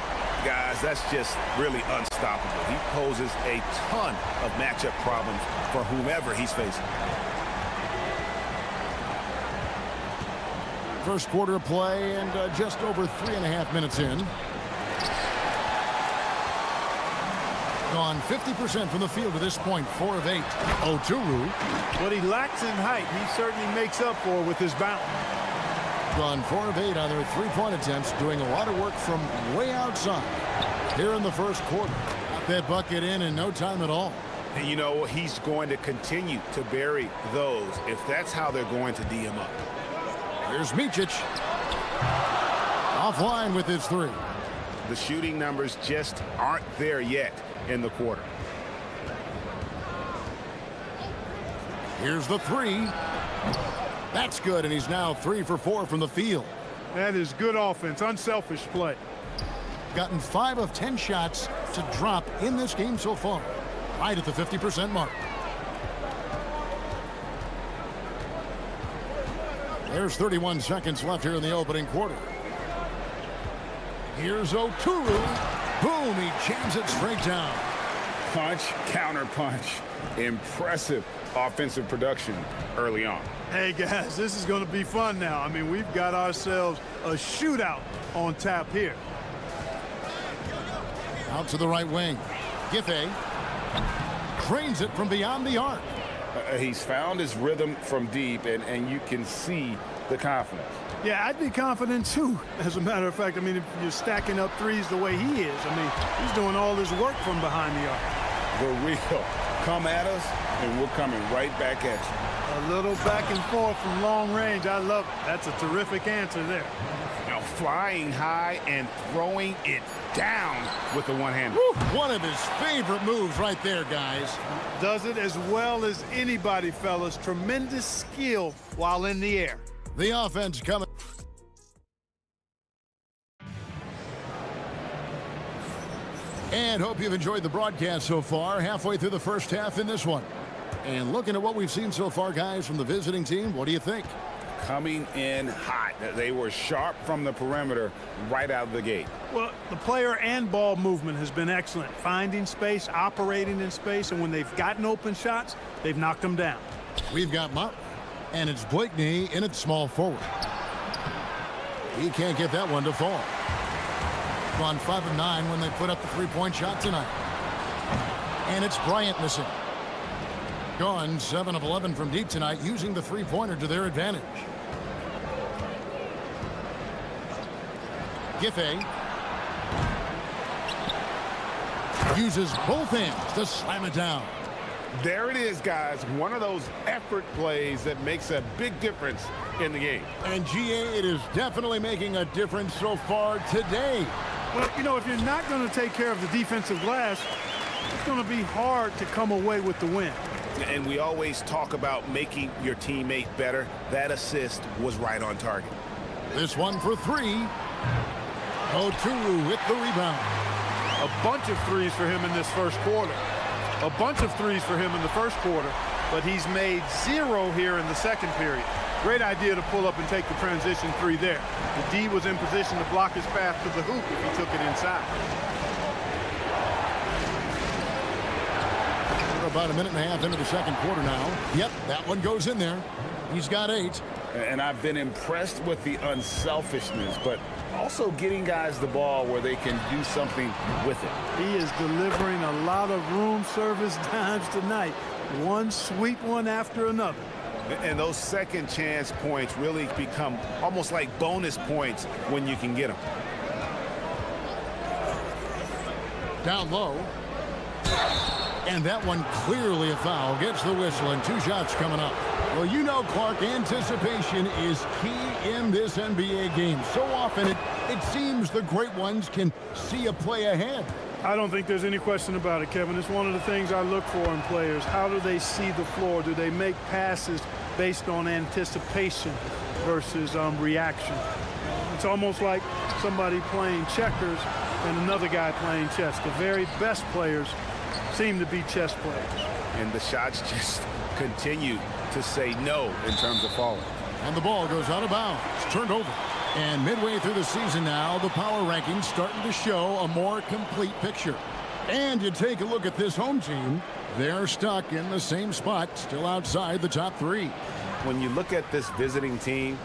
Guys, that's just really unstoppable. He poses a ton of matchup problems for whomever he's facing. First quarter of play and just over 3.5 minutes in. Gone 50% from the field to this point, 4 of 8. Oturu. What he lacks in height, he certainly makes up for with his bounce. Gone 4 of 8 on their three-point attempts, doing a lot of work from way outside here in the first quarter. Got that bucket in no time at all. And you know, he's going to continue to bury those if that's how they're going to D him up. Here's Micic. Offline with his 3. The shooting numbers just aren't there yet in the quarter. Here's the 3. That's good, and he's now 3 for 4 from the field. That is good offense, unselfish play. Gotten 5 of 10 shots to drop in this game so far, right at the 50% mark. There's 31 seconds left here in the opening quarter. Here's Oturu. Boom, he jams it straight down. Punch, counter punch. Impressive offensive production early on. Hey, guys, this is going to be fun now. I mean, we've got ourselves a shootout on tap here. Out to the right wing. Giffey drains it from beyond the arc. He's found his rhythm from deep, and you can see the confidence. Yeah, I'd be confident, too. As a matter of fact, I mean, if you're stacking up threes the way he is, I mean, he's doing all his work from behind the arc. The real come at us, and we're coming right back at you. A little back and forth from long range. I love it. That's a terrific answer there. Now flying high and throwing it down with the one-hander. One of his favorite moves right there, guys. Does it as well as anybody, fellas. Tremendous skill while in the air. The offense coming. And hope you've enjoyed the broadcast so far. Halfway through the first half in this one. And looking at what we've seen so far, guys, from the visiting team, what do you think? Coming in hot. They were sharp from the perimeter right out of the gate. Well, the player and ball movement has been excellent. Finding space, operating in space, and when they've gotten open shots, they've knocked them down. We've got Mott, and it's Blakeney in at small forward. He can't get that one to fall. Gone 5 of 9 when they put up the three-point shot tonight. And it's Bryant missing. Gone 7 of 11 from deep tonight, using the three-pointer to their advantage. Giffey uses both hands to slam it down. There it is, guys. One of those effort plays that makes a big difference in the game. And GA, it is definitely making a difference so far today. Well, you know, if you're not going to take care of the defensive glass, it's going to be hard to come away with the win. And we always talk about making your teammate better. That assist was right on target. This one for three. Oturu with the rebound. A bunch of threes for him in this first quarter. A bunch of threes for him in the first quarter, but he's made 0 here in the second period. Great idea to pull up and take the transition three there. The D was in position to block his path to the hoop if he took it inside. We're about a minute and a half into the second quarter now. Yep, that one goes in there. He's got 8. And I've been impressed with the unselfishness, but also getting guys the ball where they can do something with it. He is delivering a lot of room service dimes tonight. One sweet one after another. And those second chance points really become almost like bonus points when you can get them. Down low. And that one clearly a foul. Gets the whistle and 2 shots coming up. Well, you know, Clark, anticipation is key in this NBA game. So often it seems the great ones can see a play ahead. I don't think there's any question about it, Kevin. It's one of the things I look for in players. How do they see the floor? Do they make passes based on anticipation versus reaction? It's almost like somebody playing checkers and another guy playing chess. The very best players seem to be chess players. And the shots just continue to say no in terms of falling. And the ball goes out of bounds. It's turned over. And midway through the season now, the power rankings starting to show a more complete picture. And you take a look at this home team, they're stuck in the same spot, still outside the top 3. When you look at this visiting team,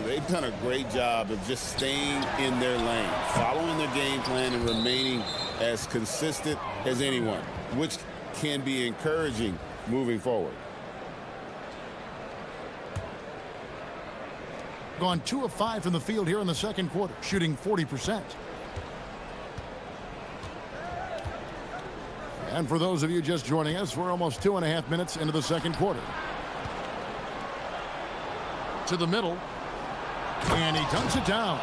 they've done a great job of just staying in their lane, following their game plan and remaining as consistent as anyone, which can be encouraging moving forward. Gone 2 of 5 from the field here in the second quarter, shooting 40%. And for those of you just joining us, we're almost 2.5 minutes into the second quarter. To the middle, and he dunks it down.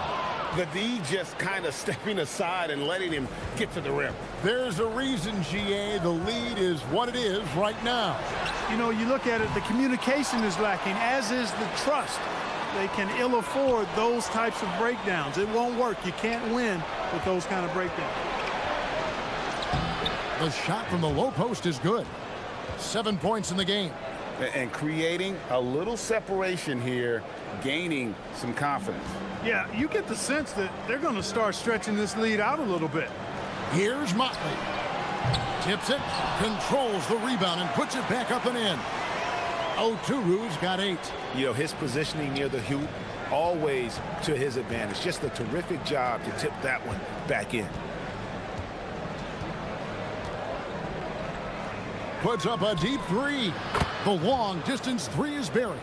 The D just kind of stepping aside and letting him get to the rim. There's a reason, GA, the lead is what it is right now. You know, you look at it, the communication is lacking, as is the trust. They can ill afford those types of breakdowns. It won't work. You can't win with those kind of breakdowns. The shot from the low post is good. 7 points in the game. And creating a little separation here, gaining some confidence. Yeah, you get the sense that they're going to start stretching this lead out a little bit. Here's Motley. Tips it, controls the rebound, and puts it back up and in. Oturu's got 8. You know, his positioning near the hoop, always to his advantage. Just a terrific job to tip that one back in. Puts up a deep 3. The long distance 3 is buried.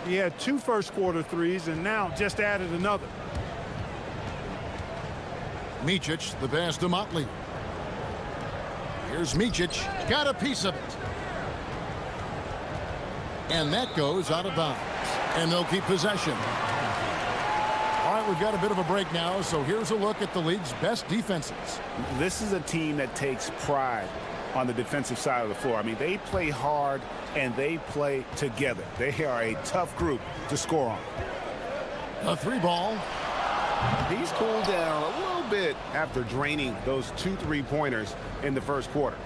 He had 2 first-quarter threes and now just added another. Micic, the pass to Motley. Here's Micic, got a piece of it. And that goes out of bounds. And they'll keep possession. All right, we've got a bit of a break now, so here's a look at the league's best defenses. This is a team that takes pride on the defensive side of the floor. I mean, they play hard and they play together. They are a tough group to score on. A 3 ball. He's cooled down a little bit after draining those 2 3-pointers in the first quarter.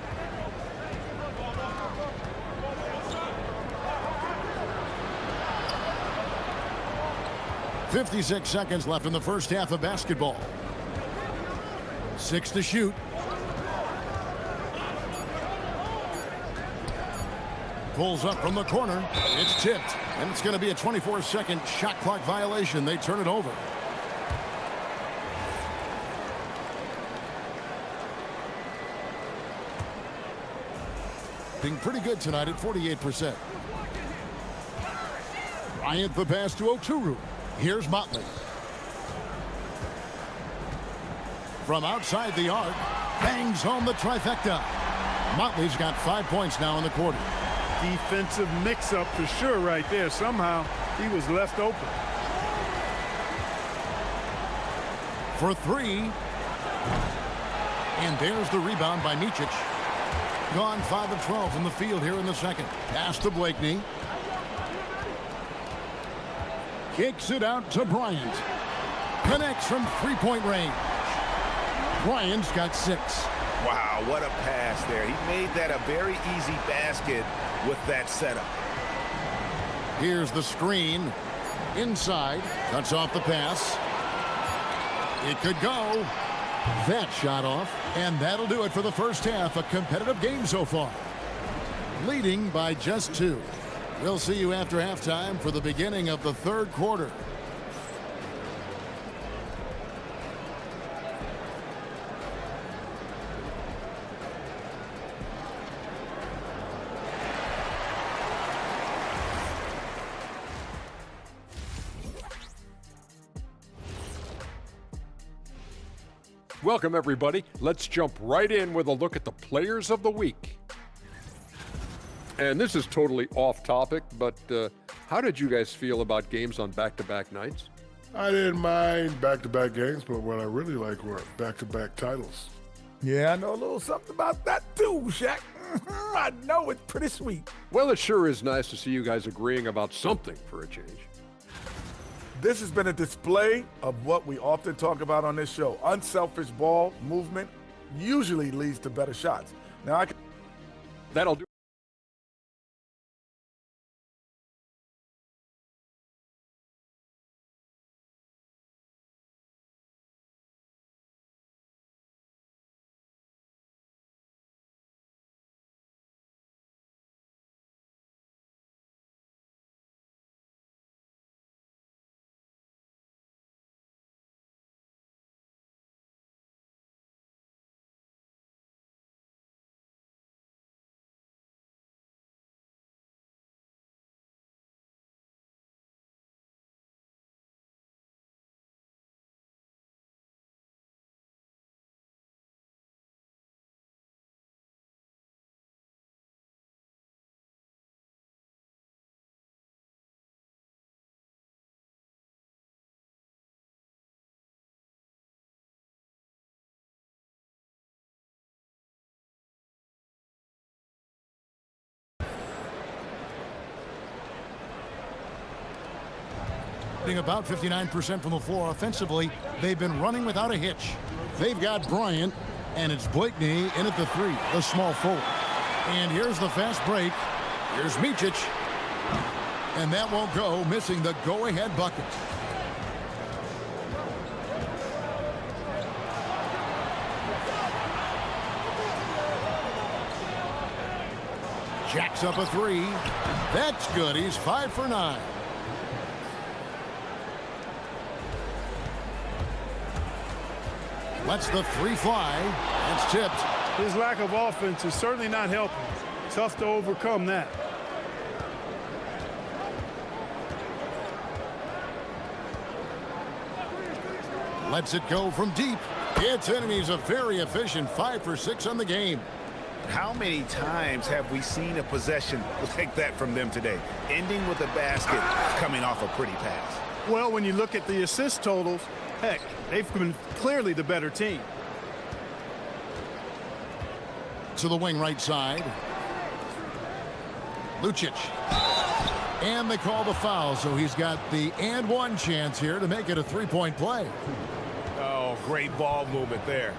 .56 seconds left in the first half of basketball. 6 to shoot. Pulls up from the corner. It's tipped. And it's going to be a 24-second shot clock violation. They turn it over. Being pretty good tonight at 48%. Bryant the pass to Oturu. Here's Motley. From outside the arc, bangs home the trifecta. Motley's got 5 points now in the quarter. Defensive mix-up for sure right there. Somehow he was left open. For 3. And there's the rebound by Micic. Gone 5 of 12 from the field here in the second. Pass to Blakeney. Kicks it out to Bryant. Connects from 3-point range. Bryant's got 6. Wow, what a pass there. He made that a very easy basket with that setup. Here's the screen. Inside. Cuts off the pass. It could go. That shot off. And that'll do it for the first half. A competitive game so far. Leading by just 2. We'll see you after halftime for the beginning of the third quarter. Welcome, everybody. Let's jump right in with a look at the players of the week. And this is totally off topic, but how did you guys feel about games on back-to-back nights? I didn't mind back-to-back games, but what I really like were back-to-back titles. Yeah, I know a little something about that too, Shaq. I know it's pretty sweet. Well, it sure is nice to see you guys agreeing about something for a change. This has been a display of what we often talk about on this show. Unselfish ball movement usually leads to better shots. Now, that'll do. About 59% from the floor offensively. They've been running without a hitch. They've got Bryant, and it's Blakeney in at the 3, the small forward. And here's the fast break. Here's Micic. And that won't go, missing the go-ahead bucket. Jacks up a three. That's good. He's 5 for 9. Lets the three fly. That's tipped. His lack of offense is certainly not helping. Tough to overcome that. Lets it go from deep. It's in, and he's a very efficient 5 for 6 on the game. How many times have we seen a possession like that from them today, ending with a basket coming off a pretty pass? Well, when you look at the assist totals, heck, they've been clearly the better team. To the wing right side. Lucic. And they call the foul, so he's got the and one chance here to make it a three-point play. Oh, great ball movement there.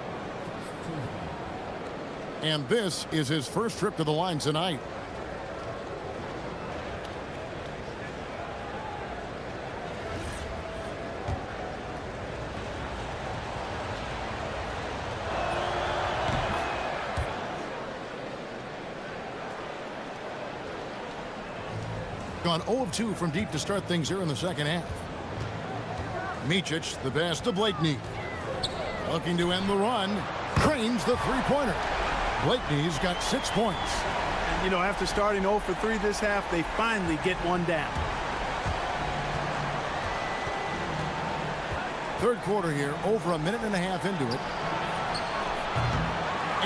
And this is his first trip to the line tonight. Gone 0 of 2 from deep to start things here in the second half. Micic, the pass to Blakeney. Looking to end the run. Cranes the three-pointer. Blakeney's got 6 points. And, you know, after starting 0 for 3 this half, they finally get one down. Third quarter here, over a minute and a half into it.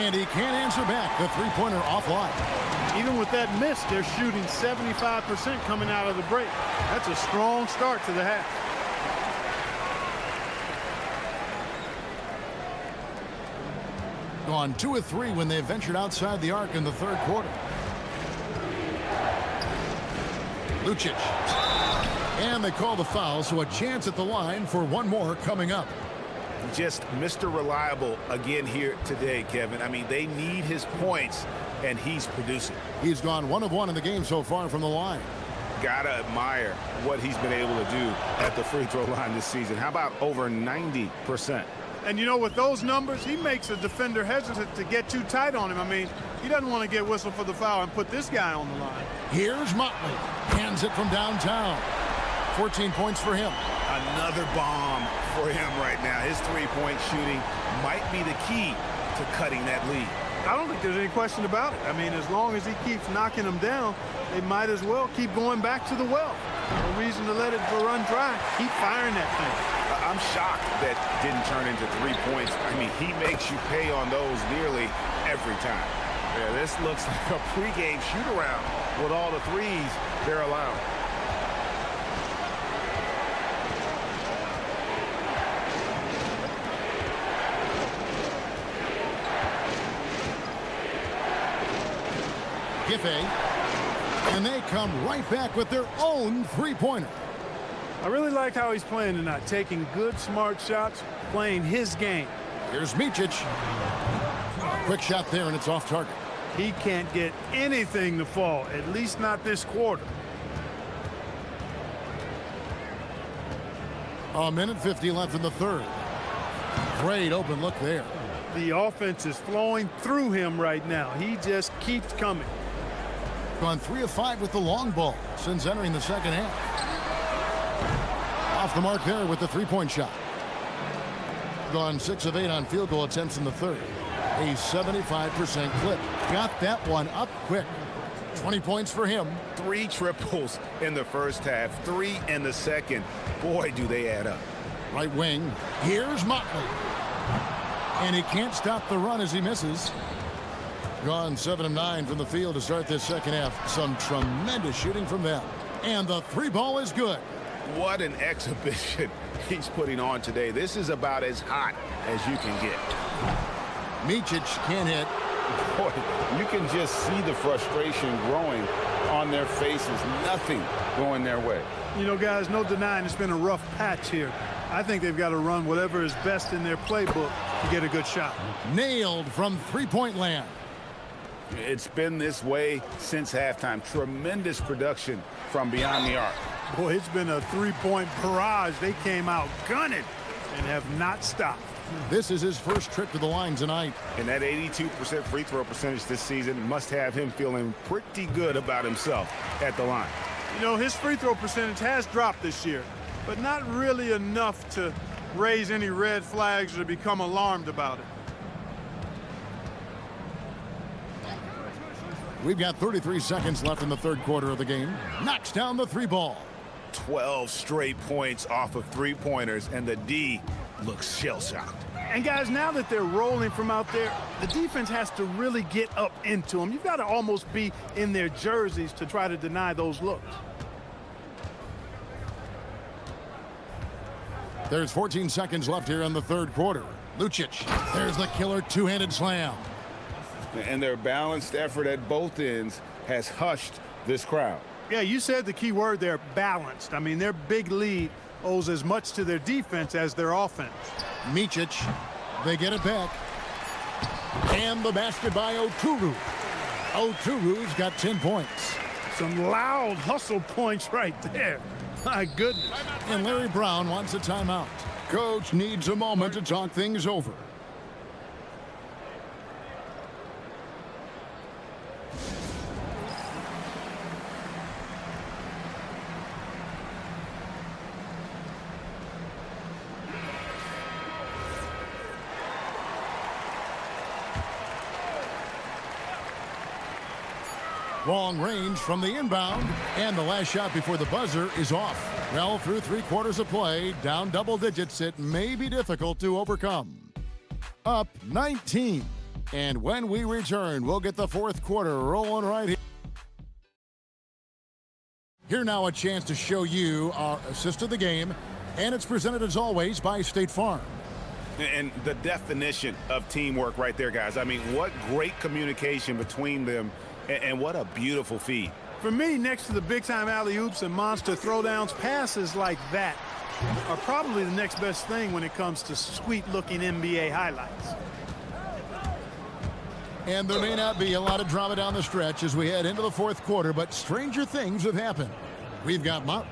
And he can't answer back. The three-pointer offline. Even with that miss, they're shooting 75% coming out of the break. That's a strong start to the half. Gone 2 of 3 when they ventured outside the arc in the third quarter. Lucic. And they call the foul, so a chance at the line for one more coming up. Just Mr. Reliable again here today, Kevin. I mean, they need his points, and he's producing. He's gone 1 of 1 in the game so far from the line. Gotta admire what he's been able to do at the free throw line this season. How about over 90%? And, you know, with those numbers, he makes a defender hesitant to get too tight on him. I mean, he doesn't want to get whistled for the foul and put this guy on the line. Here's Motley. Hands it from downtown. 14 points for him. Another bomb for him right now. His three-point shooting might be the key to cutting that lead. I don't think there's any question about it. I mean, as long as he keeps knocking them down, they might as well keep going back to the well. No reason to let it run dry. Keep firing that thing. I'm shocked that didn't turn into 3 points. I mean, he makes you pay on those nearly every time. Yeah, this looks like a pregame shoot-around with all the threes they're allowing. Giffey. And they come right back with their own three-pointer. I really like how he's playing tonight, taking good, smart shots, playing his game. Here's Micic. Quick shot there, and it's off target. He can't get anything to fall, at least not this quarter. A minute 50 left in the third. Great open look there. The offense is flowing through him right now. He just keeps coming. Gone 3 of 5 with the long ball since entering the second half. Off the mark there with the three-point shot. Gone 6 of 8 on field goal attempts in the third. A 75% clip. Got that one up quick. 20 points for him. 3 triples in the first half, 3 in the second. Boy, do they add up. Right wing. Here's Motley. And he can't stop the run as he misses. Gone 7 of 9 from the field to start this second half. Some tremendous shooting from them. And the three ball is good. What an exhibition he's putting on today. This is about as hot as you can get. Micic can't hit. Boy, you can just see the frustration growing on their faces. Nothing going their way. You know, guys, no denying it's been a rough patch here. I think they've got to run whatever is best in their playbook to get a good shot. Nailed from three-point land. It's been this way since halftime. Tremendous production from beyond the arc. Boy, it's been a three-point barrage. They came out gunning and have not stopped. This is his first trip to the line tonight. And that 82% free throw percentage this season must have him feeling pretty good about himself at the line. You know, his free throw percentage has dropped this year, but not really enough to raise any red flags or to become alarmed about it. We've got 33 seconds left in the third quarter of the game. Knocks down the three ball. 12 straight points off of three-pointers, and the D looks shell-shocked. And guys, now that they're rolling from out there, the defense has to really get up into them. You've got to almost be in their jerseys to try to deny those looks. There's 14 seconds left here in the third quarter. Lucic, there's the killer two-handed slam. And their balanced effort at both ends has hushed this crowd. Yeah, you said the key word there, balanced. I mean, their big lead owes as much to their defense as their offense. Micic, they get it back. And the basket by Oturu. Oturu's got 10 points. Some loud hustle points right there. My goodness. And Larry Brown wants a timeout. Coach needs a moment to talk things over. Long range from the inbound, and the last shot before the buzzer is off. Well, through 3 quarters of play, down double digits, it may be difficult to overcome. Up 19. And when we return, we'll get the fourth quarter rolling right here. Here now a chance to show you our assist of the game, and it's presented as always by State Farm. And the definition of teamwork right there, guys. I mean, what great communication between them. And what a beautiful feed. For me, next to the big-time alley-oops and monster throwdowns, passes like that are probably the next best thing when it comes to sweet-looking NBA highlights. And there may not be a lot of drama down the stretch as we head into the fourth quarter, but stranger things have happened. We've got Mount,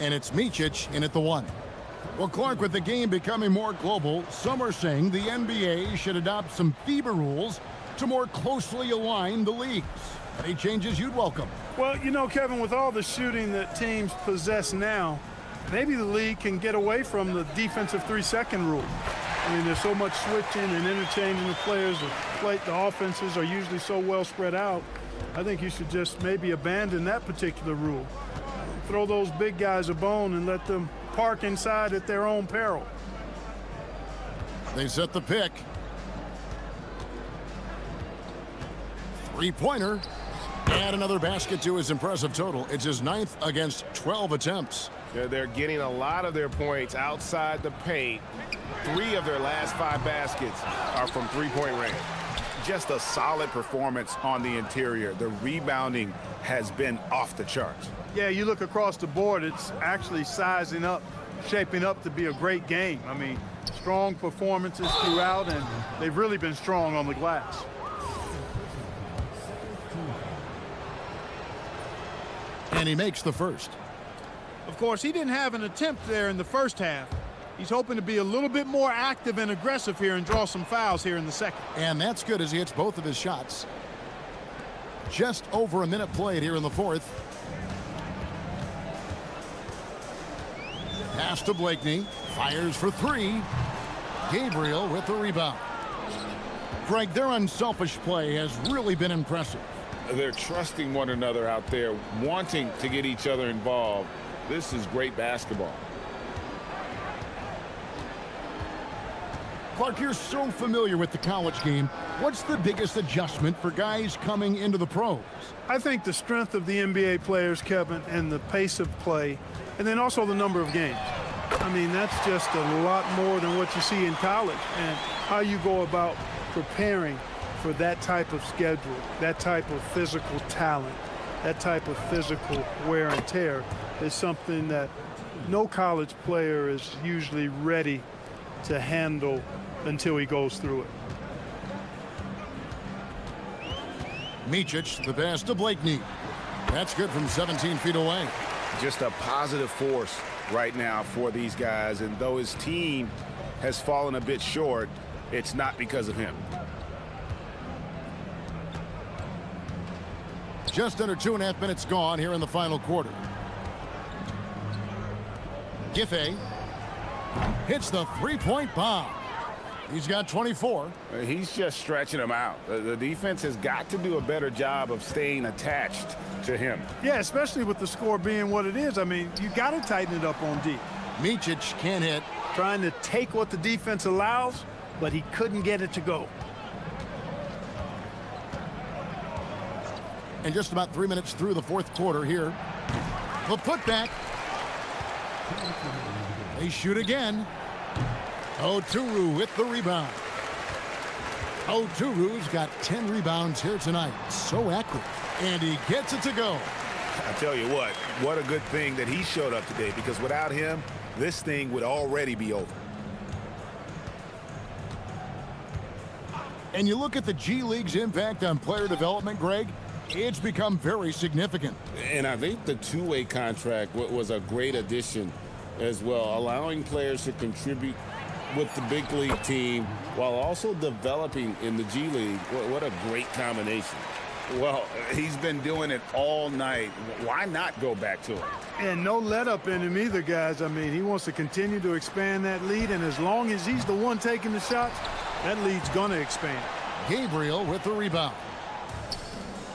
and it's Micic in at the one. Well, Clark, with the game becoming more global, some are saying the NBA should adopt some FIBA rules to more closely align the leagues. Any changes you'd welcome? Well, you know, Kevin, with all the shooting that teams possess now, maybe the league can get away from the defensive 3-second rule. I mean, there's so much switching and interchanging the players. The offenses are usually so well spread out. I think you should just maybe abandon that particular rule. Throw those big guys a bone and let them park inside at their own peril. They set the pick. Three-pointer. Add another basket to his impressive total. It's his 9th against 12 attempts. They're getting a lot of their points outside the paint. 3 of their last 5 baskets are from three-point range. Just a solid performance on the interior. The rebounding has been off the charts. Yeah, you look across the board, it's actually sizing up, shaping up to be a great game. I mean, strong performances throughout, and they've really been strong on the glass. And he makes the first. Of course, he didn't have an attempt there in the first half. He's hoping to be a little bit more active and aggressive here and draw some fouls here in the second. And that's good as he hits both of his shots. Just over a minute played here in the fourth. Pass to Blakeney. Fires for 3. Gabriel with the rebound. Greg, their unselfish play has really been impressive. They're trusting one another out there, wanting to get each other involved. This is great basketball. Clark, you're so familiar with the college game. What's the biggest adjustment for guys coming into the pros? I think the strength of the NBA players, Kevin, and the pace of play, and then also the number of games. I mean, that's just a lot more than what you see in college, and how you go about preparing for that type of schedule, that type of physical talent, that type of physical wear and tear is something that no college player is usually ready to handle until he goes through it. Micic, the pass to Blakeney. That's good from 17 feet away. Just a positive force right now for these guys, and though his team has fallen a bit short, it's not because of him. Just under 2.5 minutes gone here in the final quarter. Giffey hits the three-point bomb. He's got 24. He's just stretching them out. The defense has got to do a better job of staying attached to him. Yeah, especially with the score being what it is. I mean, you got to tighten it up on D. Micic can't hit. Trying to take what the defense allows, but he couldn't get it to go. And just about 3 minutes through the fourth quarter here. The putback. They shoot again. Oturu with the rebound. Oturu's got 10 rebounds here tonight. So active. And he gets it to go. I tell you what a good thing that he showed up today, because without him, this thing would already be over. And you look at the G League's impact on player development, Greg, it's become very significant. And I think the two-way contract was a great addition as well, allowing players to contribute with the big league team while also developing in the G League. What a great combination. Well, he's been doing it all night. Why not go back to it? And no let up in him either, guys. I mean, he wants to continue to expand that lead, and as long as he's the one taking the shots, that lead's going to expand. Gabriel with the rebound.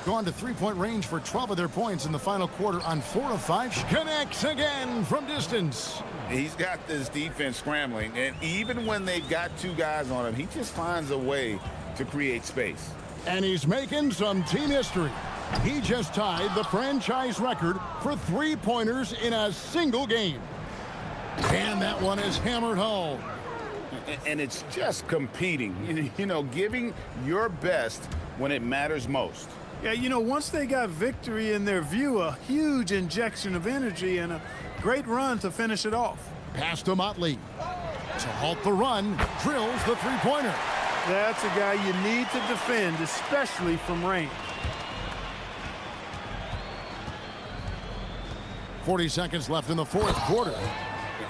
Gone to three-point range for 12 of their points in the final quarter on 4 of 5. Connects again from distance. He's got this defense scrambling, and even when they've got two guys on him, he just finds a way to create space. And he's making some team history. He just tied the franchise record for three-pointers in a single game. And that one is hammered home. And it's just competing, you know, giving your best when it matters most. Yeah, you know, once they got victory in their view, a huge injection of energy and a great run to finish it off. Pass to Motley. To halt the run, drills the three-pointer. That's a guy you need to defend, especially from range. 40 seconds left in the fourth quarter.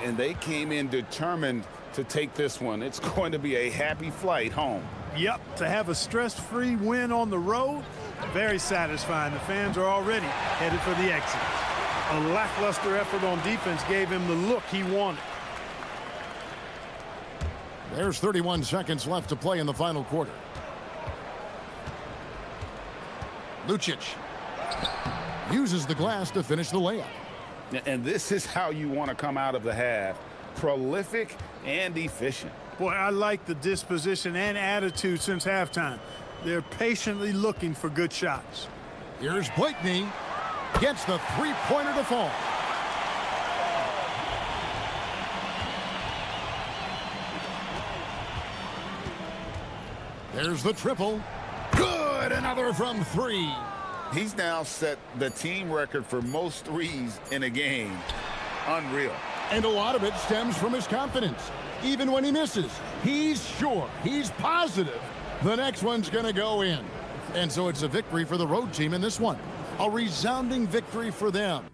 And they came in determined to take this one. It's going to be a happy flight home. Yep, to have a stress-free win on the road, very satisfying. The fans are already headed for the exit. A lackluster effort on defense gave him the look he wanted. There's 31 seconds left to play in the final quarter. Lucic uses the glass to finish the layup. And this is how you want to come out of the half. Prolific and efficient. Boy, I like the disposition and attitude since halftime. They're patiently looking for good shots. Here's Blakeney. Gets the three-pointer to fall. There's the triple. Good, another from three. He's now set the team record for most threes in a game. Unreal. And a lot of it stems from his confidence. Even when he misses, he's sure, he's positive the next one's going to go in. And so it's a victory for the road team in this one. A resounding victory for them.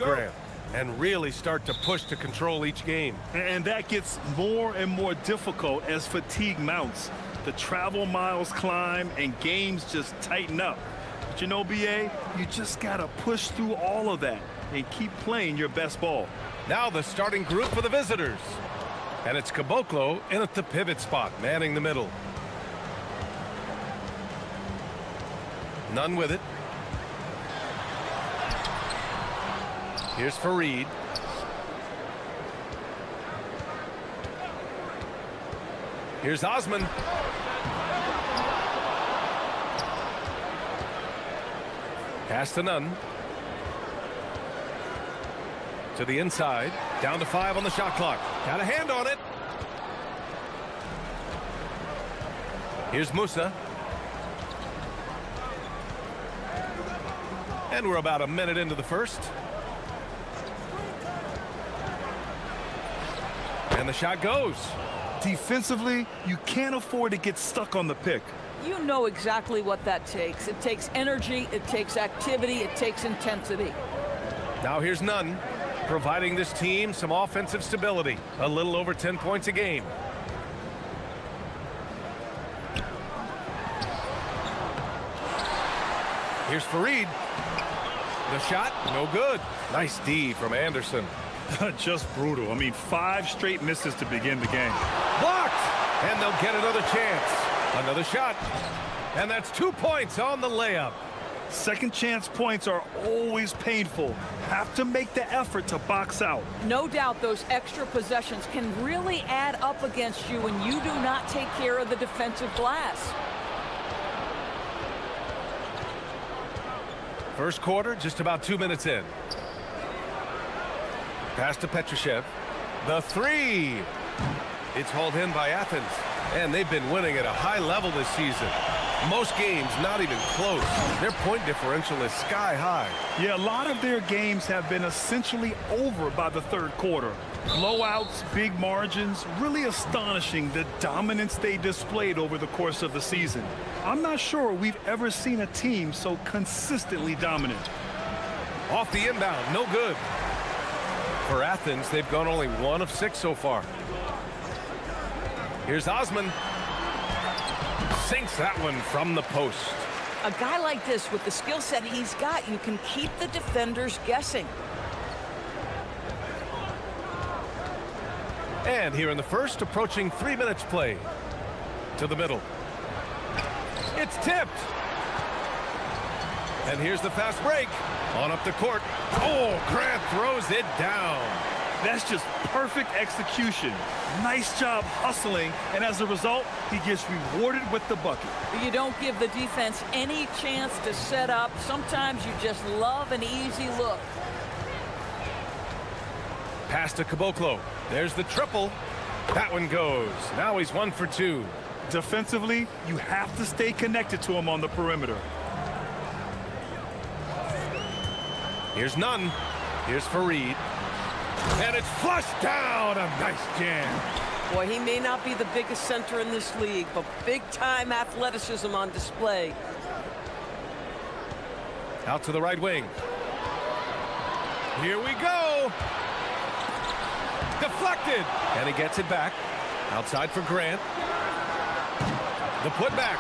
Grant, and really start to push to control each game. And that gets more and more difficult as fatigue mounts. The travel miles climb and games just tighten up. But you know, BA, you just got to push through all of that and keep playing your best ball. Now the starting group for the visitors. And it's Caboclo in at the pivot spot, manning the middle. None with it. Here's Fareed. Here's Osman. Pass to Nunn. To the inside. Down to 5 on the shot clock. Got a hand on it. Here's Musa. And we're about a minute into the first. And the shot goes. Defensively, you can't afford to get stuck on the pick. You know exactly what that takes. It takes energy, it takes activity, it takes intensity. Now here's Nunn, providing this team some offensive stability. A little over 10 points a game. Here's Fareed. The shot, no good. Nice D from Anderson. Just brutal. I mean, 5 straight misses to begin the game. Blocked! And they'll get another chance. Another shot. And that's 2 points on the layup. Second chance points are always painful. Have to make the effort to box out. No doubt those extra possessions can really add up against you when you do not take care of the defensive glass. First quarter, just about 2 minutes in. Pass to Petrushev. The 3. It's hauled in by Athens. And they've been winning at a high level this season. Most games not even close. Their point differential is sky high. Yeah, a lot of their games have been essentially over by the third quarter. Blowouts, big margins, really astonishing the dominance they displayed over the course of the season. I'm not sure we've ever seen a team so consistently dominant. Off the inbound, no good. For Athens, they've gone only 1 of 6 so far. Here's Osman. Sinks that one from the post. A guy like this, with the skill set he's got, you can keep the defenders guessing. And here in the first, approaching 3 minutes play. To the middle. It's tipped. And here's the fast break. On up the court. Oh, Grant throws it down. That's just perfect execution. Nice job hustling, and as a result, he gets rewarded with the bucket. You don't give the defense any chance to set up. Sometimes you just love an easy look. Pass to Caboclo. There's the triple. That one goes. Now he's 1 for 2. Defensively, you have to stay connected to him on the perimeter. Here's Nunn. Here's Fareed. And it's flushed down. A nice jam. Boy, he may not be the biggest center in this league, but big-time athleticism on display. Out to the right wing. Here we go. Deflected. And he gets it back. Outside for Grant. The putback.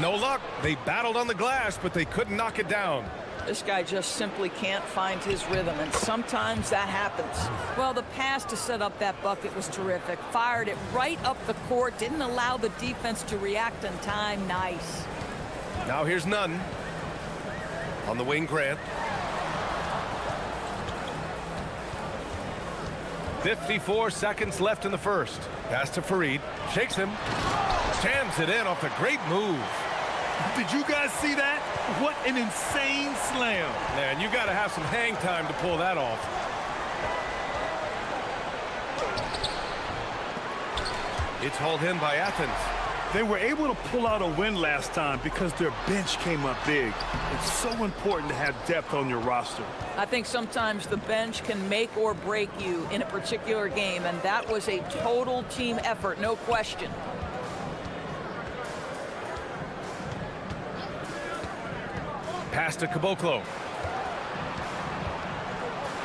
No luck. They battled on the glass, but they couldn't knock it down. This guy just simply can't find his rhythm, and sometimes that happens. Well, the pass to set up that bucket was terrific. Fired it right up the court, didn't allow the defense to react in time. Nice. Now here's Nunn. On the wing, Grant. 54 seconds left in the first. Pass to Fareed. Shakes him. Jams it in off a great move. Did you guys see that? What an insane slam. Man, you got to have some hang time to pull that off. It's hauled in by Athens. They were able to pull out a win last time because their bench came up big. It's so important to have depth on your roster. I think sometimes the bench can make or break you in a particular game, and that was a total team effort, no question. Pass to Caboclo.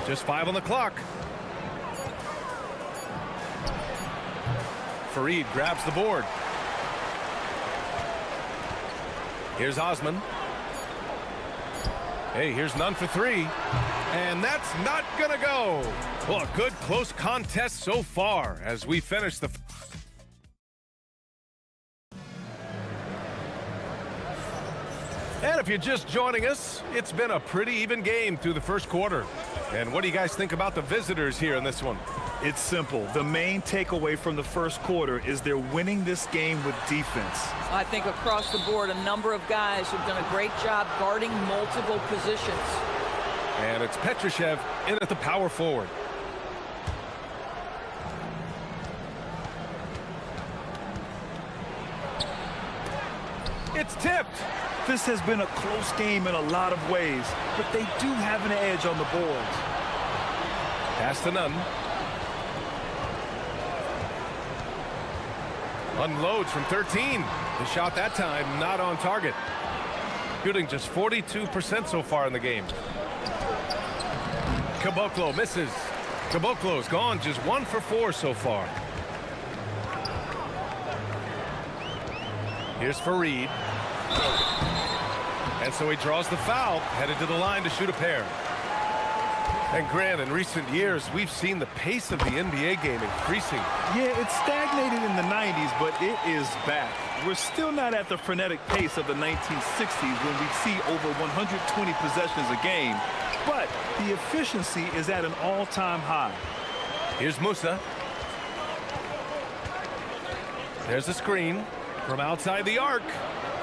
Just 5 on the clock. Fareed grabs the board. Here's Osman. Hey, here's none for 3. And that's not gonna go. Well, a good close contest so far as we finish the... And if you're just joining us, it's been a pretty even game through the first quarter. And what do you guys think about the visitors here in this one? It's simple. The main takeaway from the first quarter is they're winning this game with defense. I think across the board, a number of guys have done a great job guarding multiple positions. And it's Petrushev in at the power forward. It's tipped. This has been a close game in a lot of ways, but they do have an edge on the boards. Pass to Nunn. Unloads from 13. The shot that time not on target. Shooting just 42% so far in the game. Caboclo misses. Caboclo's gone just 1 for 4 so far. Here's Fareed. And so he draws the foul, headed to the line to shoot a pair. And Grant, in recent years, we've seen the pace of the NBA game increasing. Yeah, it stagnated in the 90s, but it is back. We're still not at the frenetic pace of the 1960s when we see over 120 possessions a game, but the efficiency is at an all-time high. Here's Musa. There's a screen from outside the arc.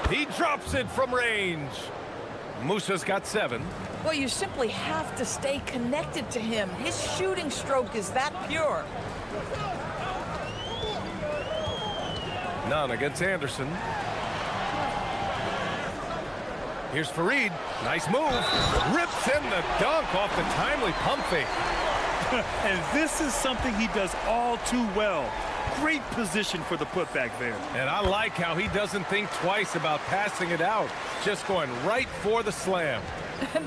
He drops it from range. Musa's got 7. Well, you simply have to stay connected to him. His shooting stroke is that pure. None against Anderson. Here's Fareed. Nice move. Rips in the dunk off the timely pump fake. And this is something he does all too well. Great position for the putback there. And I like how he doesn't think twice about passing it out. Just going right for the slam.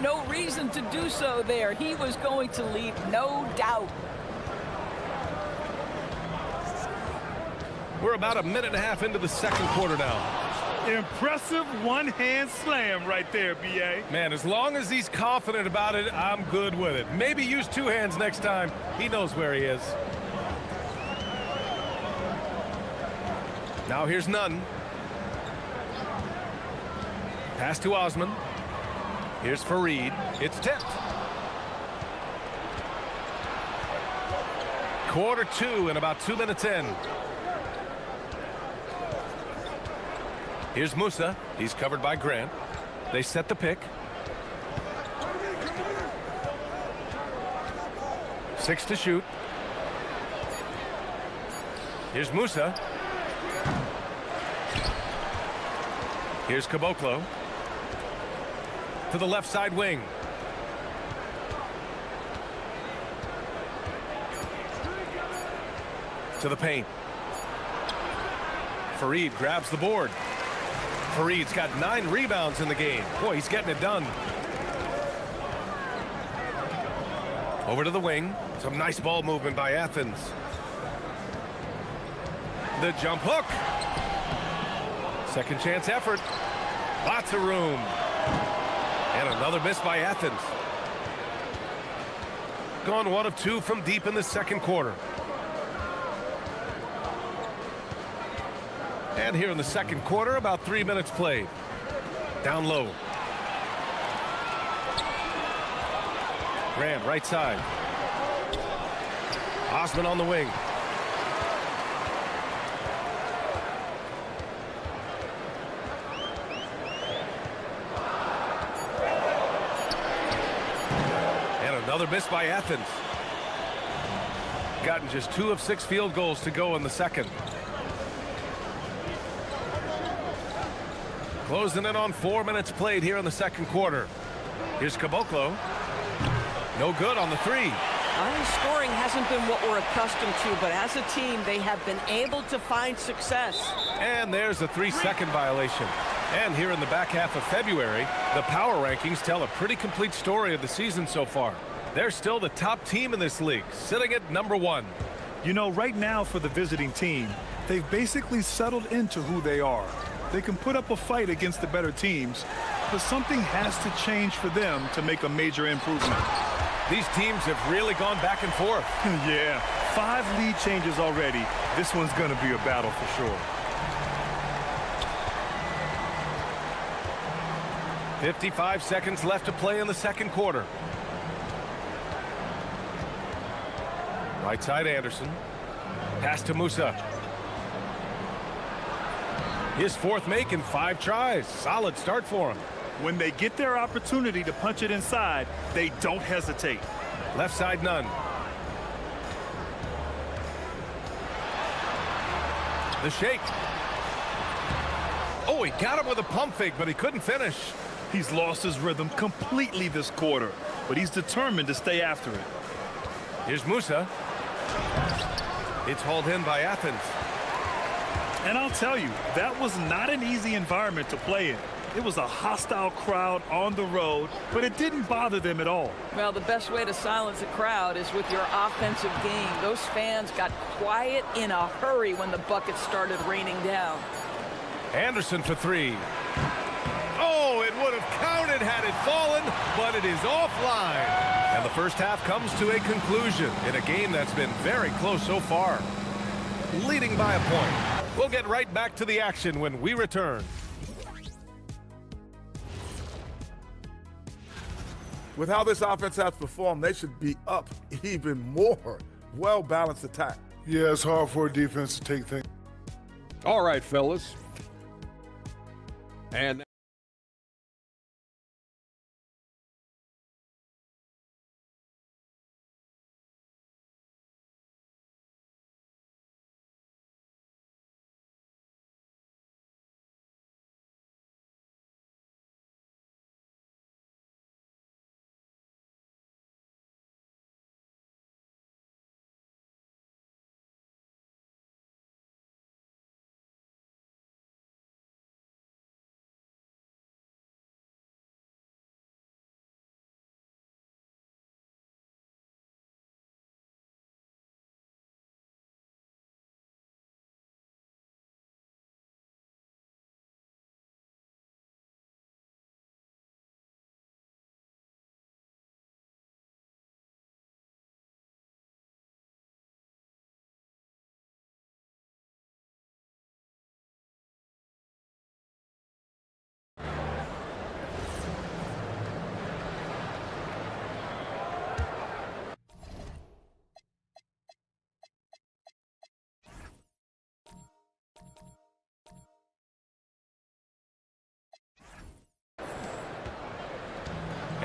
No reason to do so there. He was going to leave, no doubt. We're about a minute and a half into the second quarter now. Impressive one-hand slam right there, B.A. Man, as long as he's confident about it, I'm good with it. Maybe use 2 hands next time. He knows where he is. Now here's Nunn. Pass to Osman. Here's Fareed. It's tipped. Quarter 2 and about 2 minutes in. Here's Musa. He's covered by Grant. They set the pick. 6 to shoot. Here's Musa. Here's Caboclo. To the left side wing. To the paint. Fareed grabs the board. Fareed's got 9 rebounds in the game. Boy, he's getting it done. Over to the wing. Some nice ball movement by Athens. The jump hook. Second chance effort. Lots of room. And another miss by Athens. Gone 1 of 2 from deep in the second quarter. And here in the second quarter, about 3 minutes played. Down low. Grant, right side. Osman on the wing. Another miss by Athens. Gotten just 2 of 6 field goals to go in the second. Closing in on 4 minutes played here in the second quarter. Here's Caboclo. No good on the 3. Scoring hasn't been what we're accustomed to, but as a team, they have been able to find success. And there's a 3-second violation. And here in the back half of February, the power rankings tell a pretty complete story of the season so far. They're still the top team in this league, sitting at number 1. You know, right now for the visiting team, they've basically settled into who they are. They can put up a fight against the better teams, but something has to change for them to make a major improvement. These teams have really gone back and forth. Yeah, 5 lead changes already. This one's going to be a battle for sure. 55 seconds left to play in the second quarter. Right side Anderson. Pass to Musa. His 4th make in 5 tries. Solid start for him. When they get their opportunity to punch it inside, they don't hesitate. Left side Nunn. The shake. Oh, he got him with a pump fake, but he couldn't finish. He's lost his rhythm completely this quarter, but he's determined to stay after it. Here's Musa. It's hauled in by Athens. And I'll tell you, that was not an easy environment to play in. It was a hostile crowd on the road, but it didn't bother them at all. Well, the best way to silence a crowd is with your offensive game. Those fans got quiet in a hurry when the buckets started raining down. Anderson for 3. Oh, it would have counted had it fallen, but it is offline. And the first half comes to a conclusion in a game that's been very close so far. Leading by a point. We'll get right back to the action when we return. With how this offense has performed, they should be up even more. Well-balanced attack. Yeah, it's hard for a defense to take things. All right, fellas. And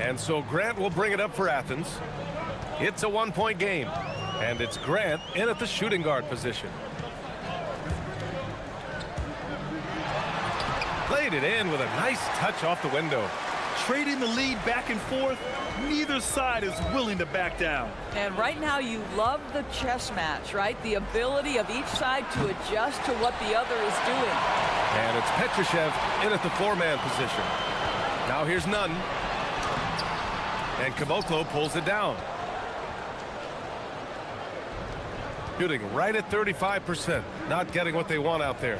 And so Grant will bring it up for Athens. It's a 1-point game. And it's Grant in at the shooting guard position. Played it in with a nice touch off the window. Trading the lead back and forth, neither side is willing to back down. And right now you love the chess match, right? The ability of each side to adjust to what the other is doing. And it's Petrushev in at the 4-man position. Now here's Nunn. And Caboclo pulls it down. Shooting right at 35%. Not getting what they want out there.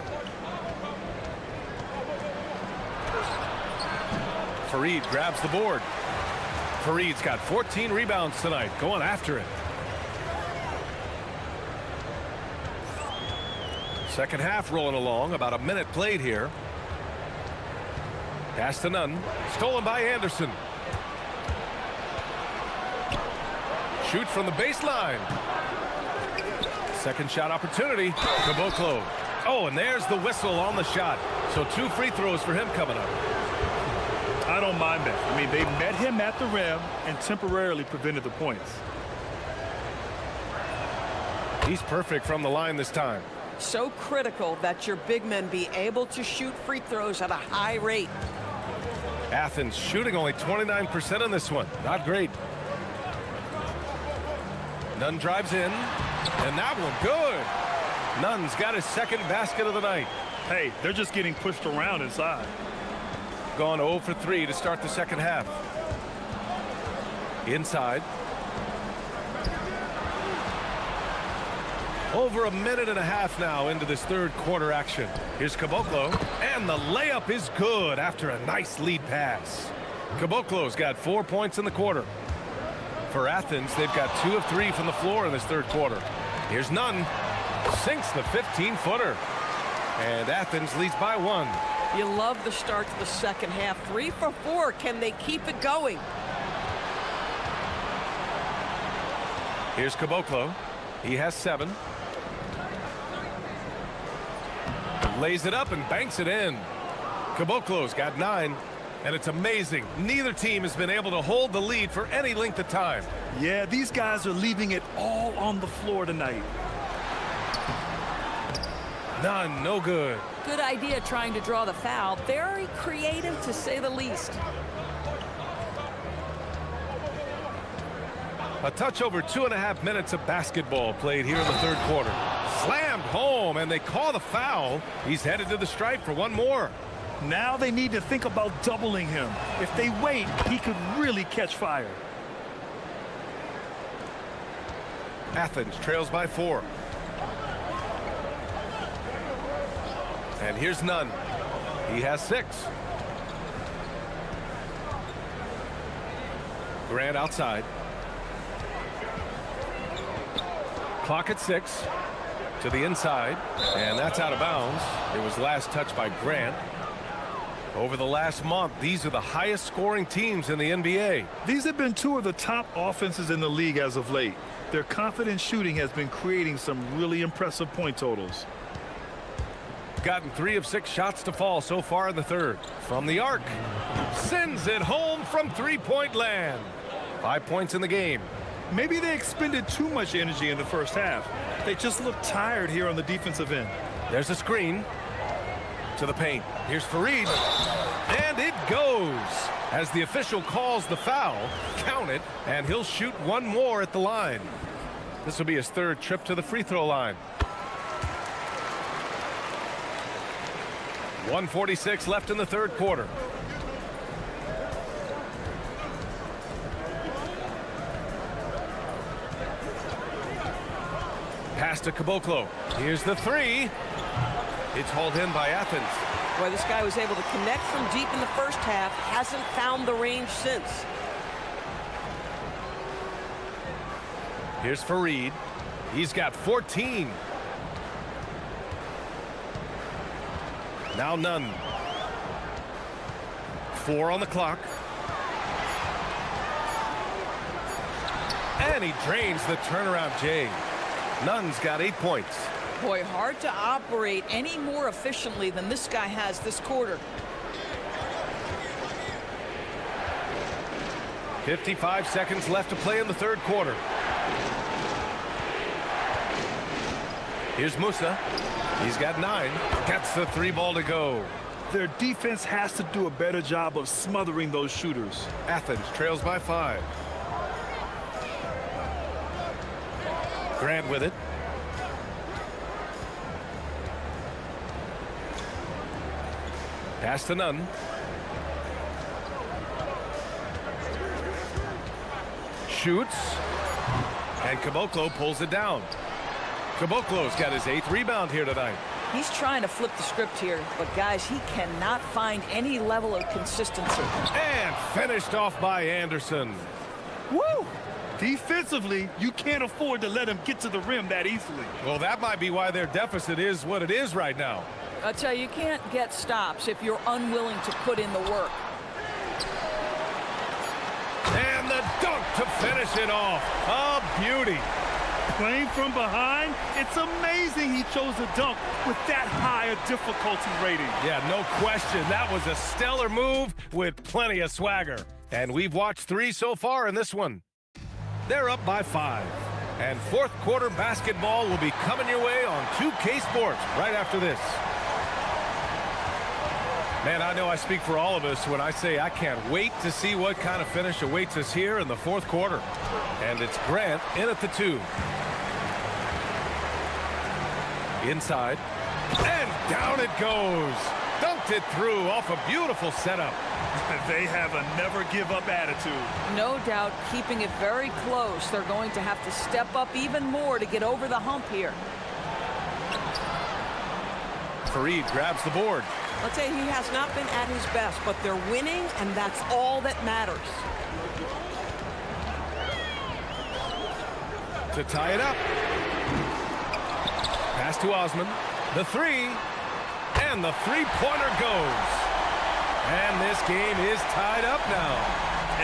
Fareed grabs the board. Fareed's got 14 rebounds tonight, going after it. Second half rolling along, about a minute played here. Pass to Nunn, stolen by Anderson. Shoot from the baseline. Second shot opportunity. Caboclo. Oh, and there's the whistle on the shot. So 2 free throws for him coming up. I don't mind that. I mean, they met him at the rim and temporarily prevented the points. He's perfect from the line this time. So critical that your big men be able to shoot free throws at a high rate. Athens shooting only 29% on this one. Not great. Nunn drives in, and that one good. Nunn's got his second basket of the night. Hey, they're just getting pushed around inside. Gone 0 for 3 to start the second half. Inside, Over a minute and a half now into this third quarter action. Here's Caboclo, and the layup is good after a nice lead pass. Caboclo's got 4 points in the quarter. For Athens, they've got 2 of 3 from the floor in this third quarter. Here's Nunn, sinks the 15-footer. And Athens leads by 1. You love the start to the second half. 3 for 4. Can they keep it going? Here's Caboclo. He has 7. Lays it up and banks it in. Caboclo's got 9. And it's amazing. Neither team has been able to hold the lead for any length of time. Yeah, these guys are leaving it all on the floor tonight. None, no good. Good idea trying to draw the foul. Very creative, to say the least. A touch over 2.5 minutes of basketball played here in the third quarter. Slammed home, and they call the foul. He's headed to the stripe for one more. Now they need to think about doubling him. If they wait, he could really catch fire. Athens trails by 4. And here's Nunn. He has 6. Grant outside. Clock at 6. To the inside. And that's out of bounds. It was last touched by Grant. Over the last month, these are the highest scoring teams in the NBA. These have been 2 of the top offenses in the league as of late. Their confident shooting has been creating some really impressive point totals. Gotten 3 of 6 shots to fall so far in the third. From the arc. Sends it home from three-point land. 5 points in the game. Maybe they expended too much energy in the first half. They just look tired here on the defensive end. There's a screen. To the paint. Here's Fareed. And it goes. As the official calls the foul, count it, and he'll shoot one more at the line. This will be his 3rd trip to the free throw line. 1:46 left in the third quarter. Pass to Caboclo. Here's the 3. It's hauled in by Athens. Boy, this guy was able to connect from deep in the first half. Hasn't found the range since. Here's Fareed. He's got 14. Now Nunn. 4 on the clock. And he drains the turnaround J. Nunn's got 8 points. Boy, hard to operate any more efficiently than this guy has this quarter. 55 seconds left to play in the third quarter. Here's Musa. He's got 9. Gets the 3 ball to go. Their defense has to do a better job of smothering those shooters. Athens trails by 5. Grant with it. Pass to Nunn. Shoots. And Caboclo pulls it down. Caboclo's got his 8th rebound here tonight. He's trying to flip the script here, but guys, he cannot find any level of consistency. And finished off by Anderson. Woo! Defensively, you can't afford to let him get to the rim that easily. Well, that might be why their deficit is what it is right now. I tell you, you can't get stops if you're unwilling to put in the work. And the dunk to finish it off. A beauty. Playing from behind, it's amazing he chose a dunk with that high a difficulty rating. Yeah, no question. That was a stellar move with plenty of swagger. And we've watched 3 so far in this one. They're up by 5. And fourth quarter basketball will be coming your way on 2K Sports right after this. Man, I know I speak for all of us when I say I can't wait to see what kind of finish awaits us here in the fourth quarter. And it's Grant in at the 2. Inside. And down it goes. Dunked it through off a beautiful setup. They have a never-give-up attitude. No doubt keeping it very close. They're going to have to step up even more to get over the hump here. Fareed grabs the board. Let's say he has not been at his best, but they're winning, and that's all that matters. To tie it up. Pass to Osman. The three. And the three-pointer goes. And this game is tied up now.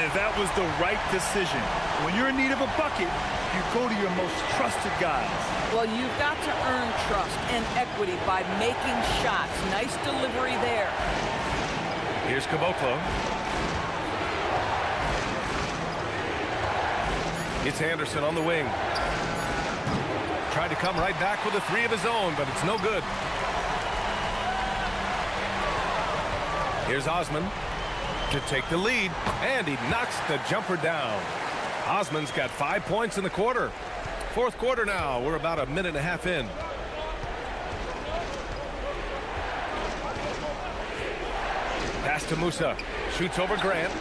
And that was the right decision. When you're in need of a bucket, you go to your most trusted guys. Well, you've got to earn trust and equity by making shots. Nice delivery there. Here's Caboclo. It's Anderson on the wing. Tried to come right back with a three of his own, but it's no good. Here's Osman to take the lead, and he knocks the jumper down. Osman's got 5 points in the quarter. Fourth quarter now. We're about a minute and a half in. Pass to Musa. Shoots over Grant.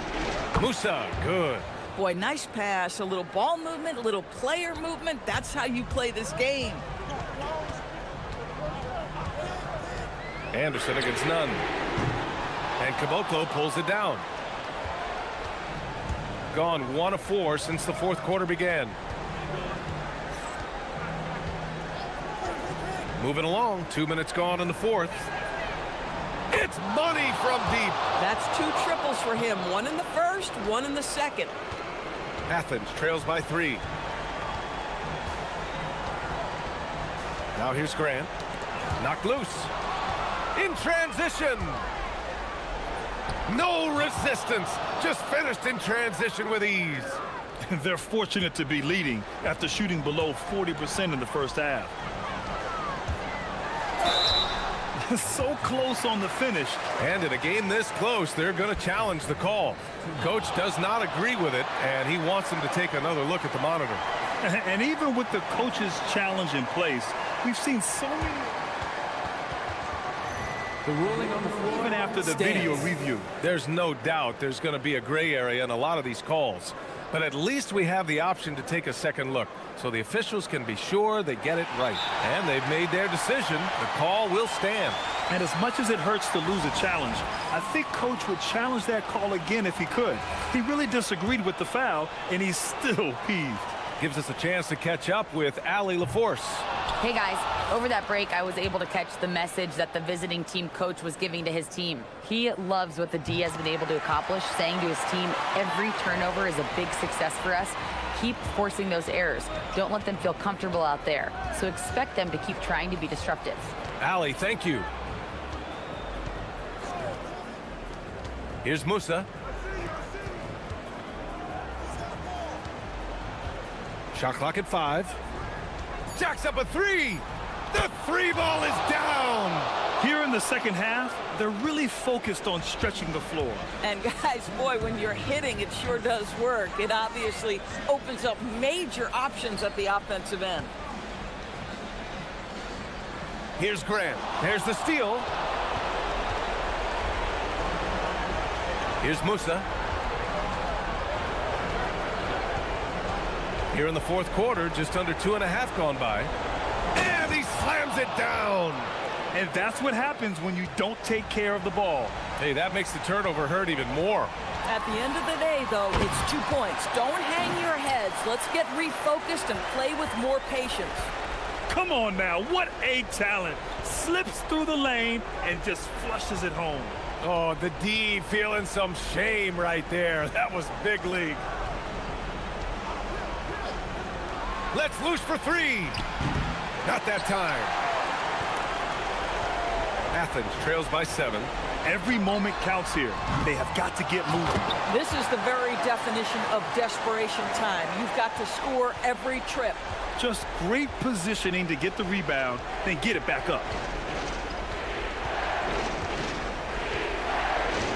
Musa, good. Boy, nice pass. A little ball movement, a little player movement. That's how you play this game. Anderson against none. And Caboclo pulls it down. Gone 1 of 4 since the fourth quarter began. Moving along, 2 minutes gone in the fourth. It's money from deep. That's 2 triples for him. 1 in the first, 1 in the second. Athens trails by 3. Now here's Grant. Knocked loose. In transition. No resistance. Just finished in transition with ease. They're fortunate to be leading after shooting below 40% in the first half. So close on the finish. And in a game this close, they're going to challenge the call. Coach does not agree with it, and he wants them to take another look at the monitor. And even with the coach's challenge in place, we've seen so many. The ruling on the floor. Even after the video review. There's no doubt there's going to be a gray area in a lot of these calls. But at least we have the option to take a second look, so the officials can be sure they get it right. And they've made their decision. The call will stand. And as much as it hurts to lose a challenge, I think Coach would challenge that call again if he could. He really disagreed with the foul, and he's still peeved. Gives us a chance to catch up with Allie LaForce. Hey guys, over that break, I was able to catch the message that the visiting team coach was giving to his team. He loves what the D has been able to accomplish, saying to his team, every turnover is a big success for us. Keep forcing those errors. Don't let them feel comfortable out there. So expect them to keep trying to be disruptive. Allie, thank you. Here's Musa. Shot clock at 5. Jacks up a 3. The 3 ball is down. Here in the second half, they're really focused on stretching the floor. And guys, boy, when you're hitting, it sure does work. It obviously opens up major options at the offensive end. Here's Grant. There's the steal. Here's Musa. Here in the fourth quarter, just under 2.5 gone by. And he slams it down. And that's what happens when you don't take care of the ball. Hey, that makes the turnover hurt even more. At the end of the day, though, it's 2 points. Don't hang your heads. Let's get refocused and play with more patience. Come on now, what a talent. Slips through the lane and just flushes it home. Oh, the D feeling some shame right there. That was big league. Let's loose for 3. Not that time. Athens trails by 7. Every moment counts here. They have got to get moving. This is the very definition of desperation time. You've got to score every trip. Just great positioning to get the rebound, then get it back up.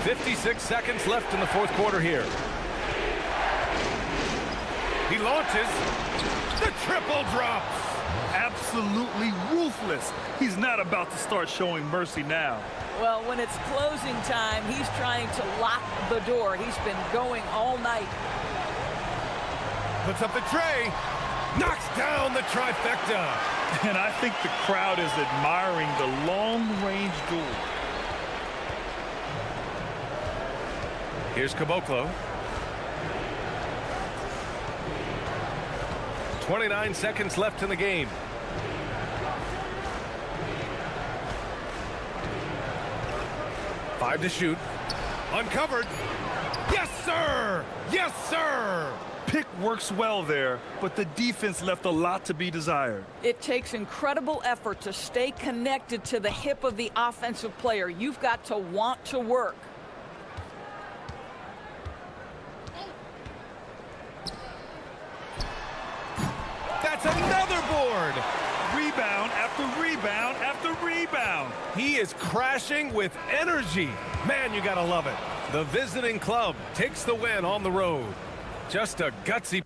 56 seconds left in the fourth quarter here. He launches. The triple drops. Absolutely ruthless. He's not about to start showing mercy now. Well, when it's closing time, he's trying to lock the door. He's been going all night. Puts up the tray. Knocks down the trifecta. And I think the crowd is admiring the long-range duel. Here's Caboclo. 29 seconds left in the game. Five to shoot. Uncovered. Yes, sir! Yes, sir! Pick works well there, but the defense left a lot to be desired. It takes incredible effort to stay connected to the hip of the offensive player. You've got to want to work. That's another board. Rebound after rebound after rebound. He is crashing with energy. Man, you gotta love it. The visiting club takes the win on the road. Just a gutsy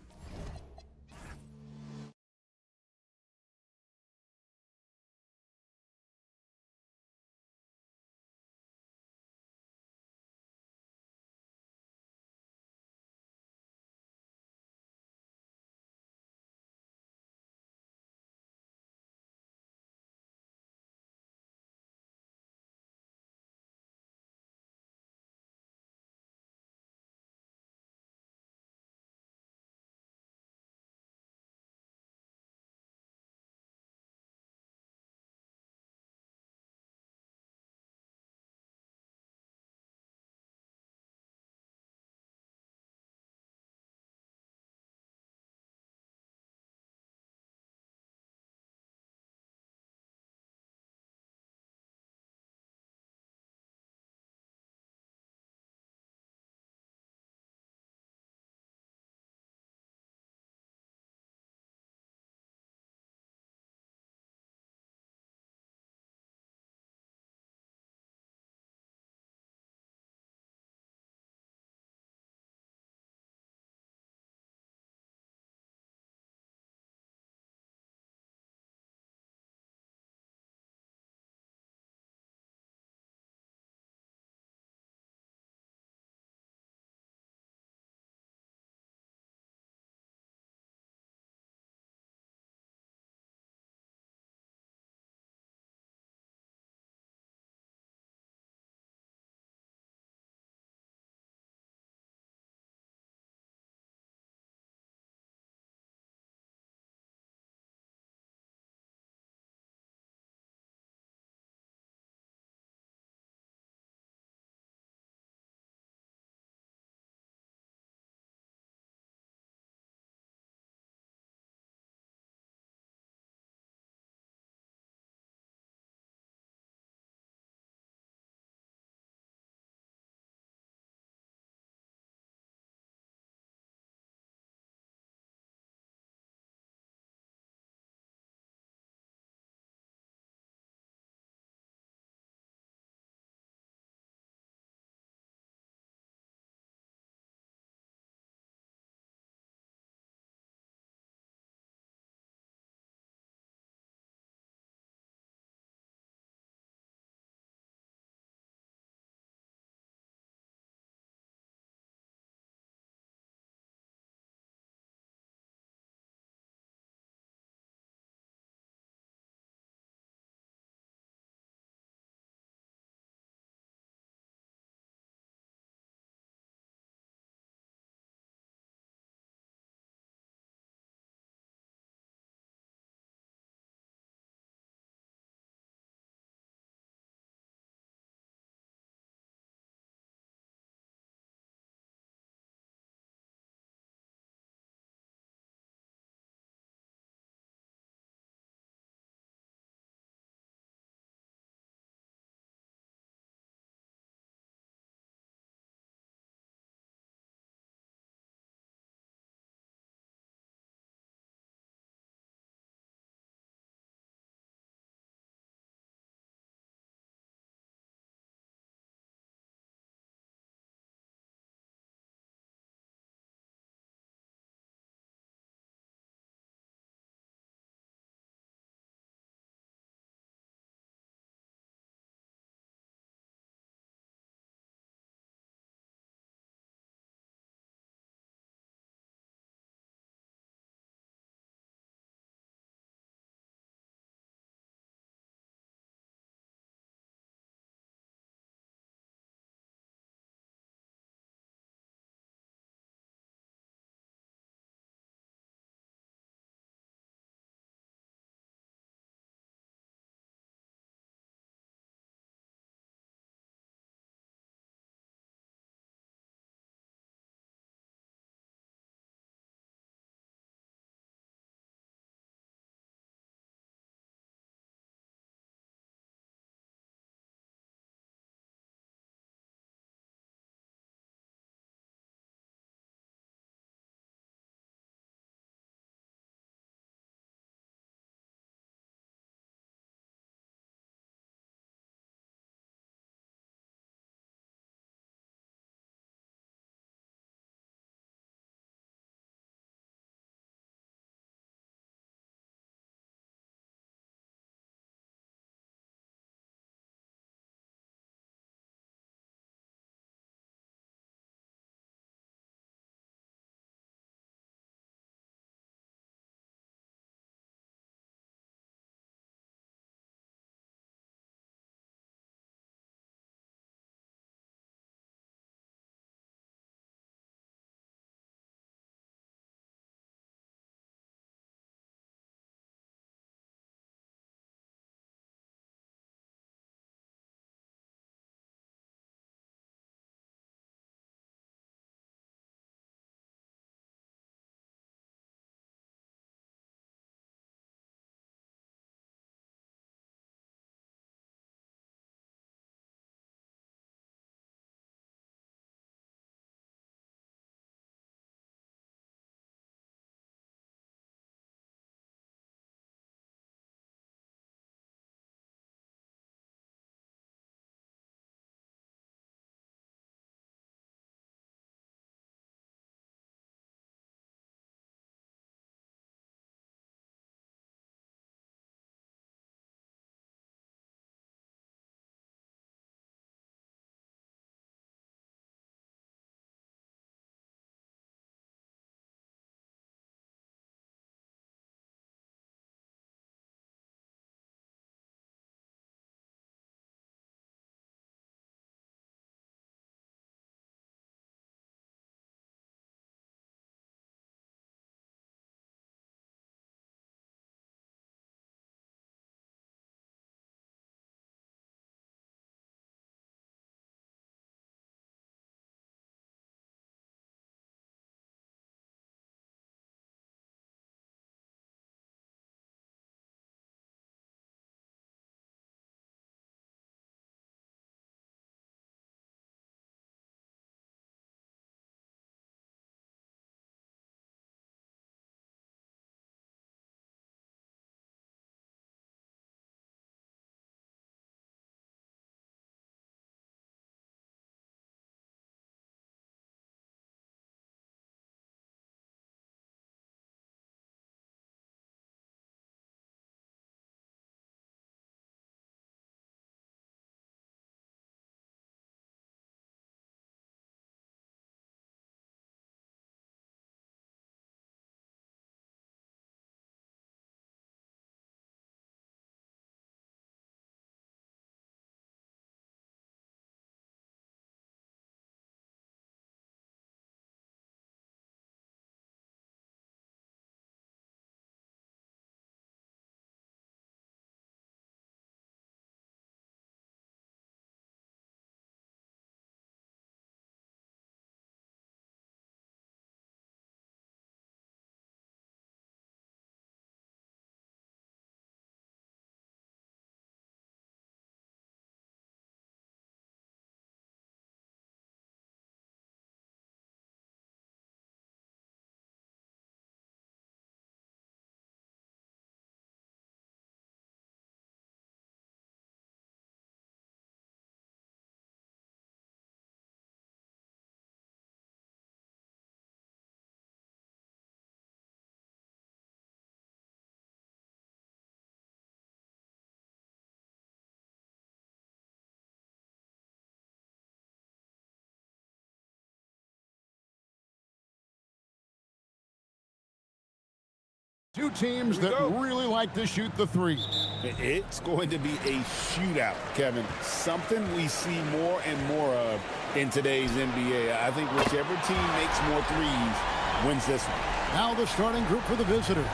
Two teams that really like to shoot the three. It's going to be a shootout, Kevin. Something we see more and more of in today's NBA. I think whichever team makes more threes wins this one. Now the starting group for the visitors.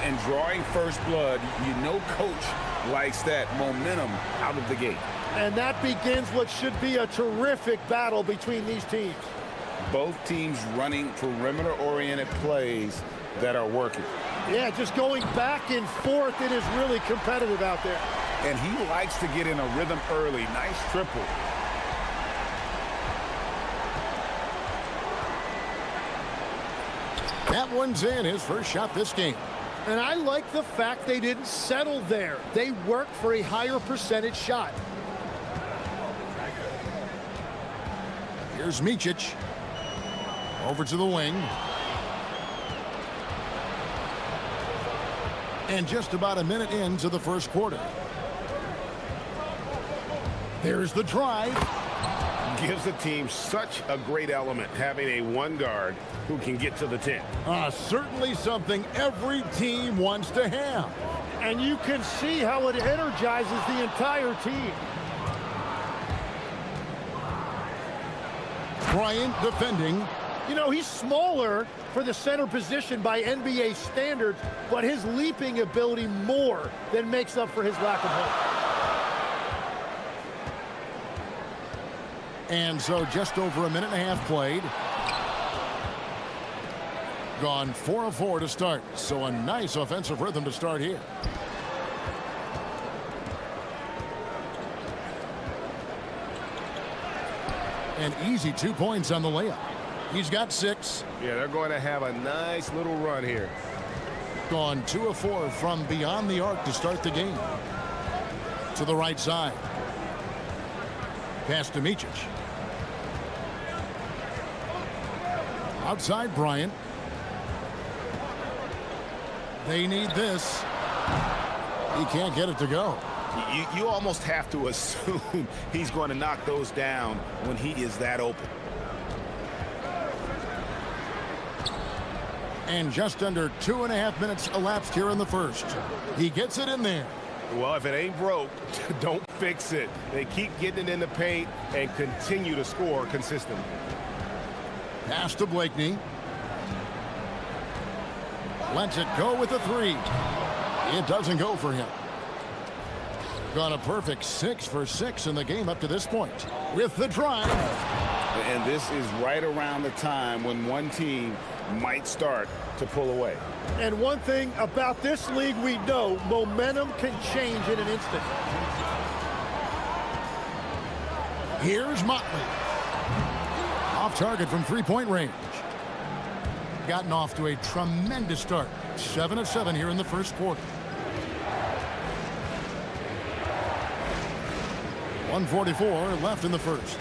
And drawing first blood, you know coach likes that momentum out of the gate. And that begins what should be a terrific battle between these teams. Both teams running perimeter-oriented plays that are working. Yeah, just going back and forth, it is really competitive out there. And he likes to get in a rhythm early. Nice triple. That one's in, his first shot this game. And I like the fact they didn't settle there. They worked for a higher percentage shot. Here's Micic. Over to the wing. And just about a minute into the first quarter. There's the drive. Gives the team such a great element, having a one guard who can get to the 10. Certainly something every team wants to have. And you can see how it energizes the entire team. Bryant defending. You know, he's smaller for the center position by NBA standards, but his leaping ability more than makes up for his lack of height. And so just over a minute and a half played. Gone 4 of 4 to start. So a nice offensive rhythm to start here. An easy 2 points on the layup. He's got 6. Yeah, they're going to have a nice little run here. Gone 2 of 4 from beyond the arc to start the game. To the right side. Pass to Micic. Outside Bryant. They need this. He can't get it to go. You almost have to assume he's going to knock those down when he is that open. And just under 2.5 minutes elapsed here in the first. He gets it in there. Well, if it ain't broke, don't fix it. They keep getting it in the paint and continue to score consistently. Pass to Blakeney. Lets it go with a 3. It doesn't go for him. Gone a perfect 6 for 6 in the game up to this point. With the drive. And this is right around the time when one team might start to pull away. And one thing about this league we know, momentum can change in an instant. Here's Motley. Off target from 3-point range. Gotten off to a tremendous start. 7 of 7 here in the first quarter. 1:44 left in the first.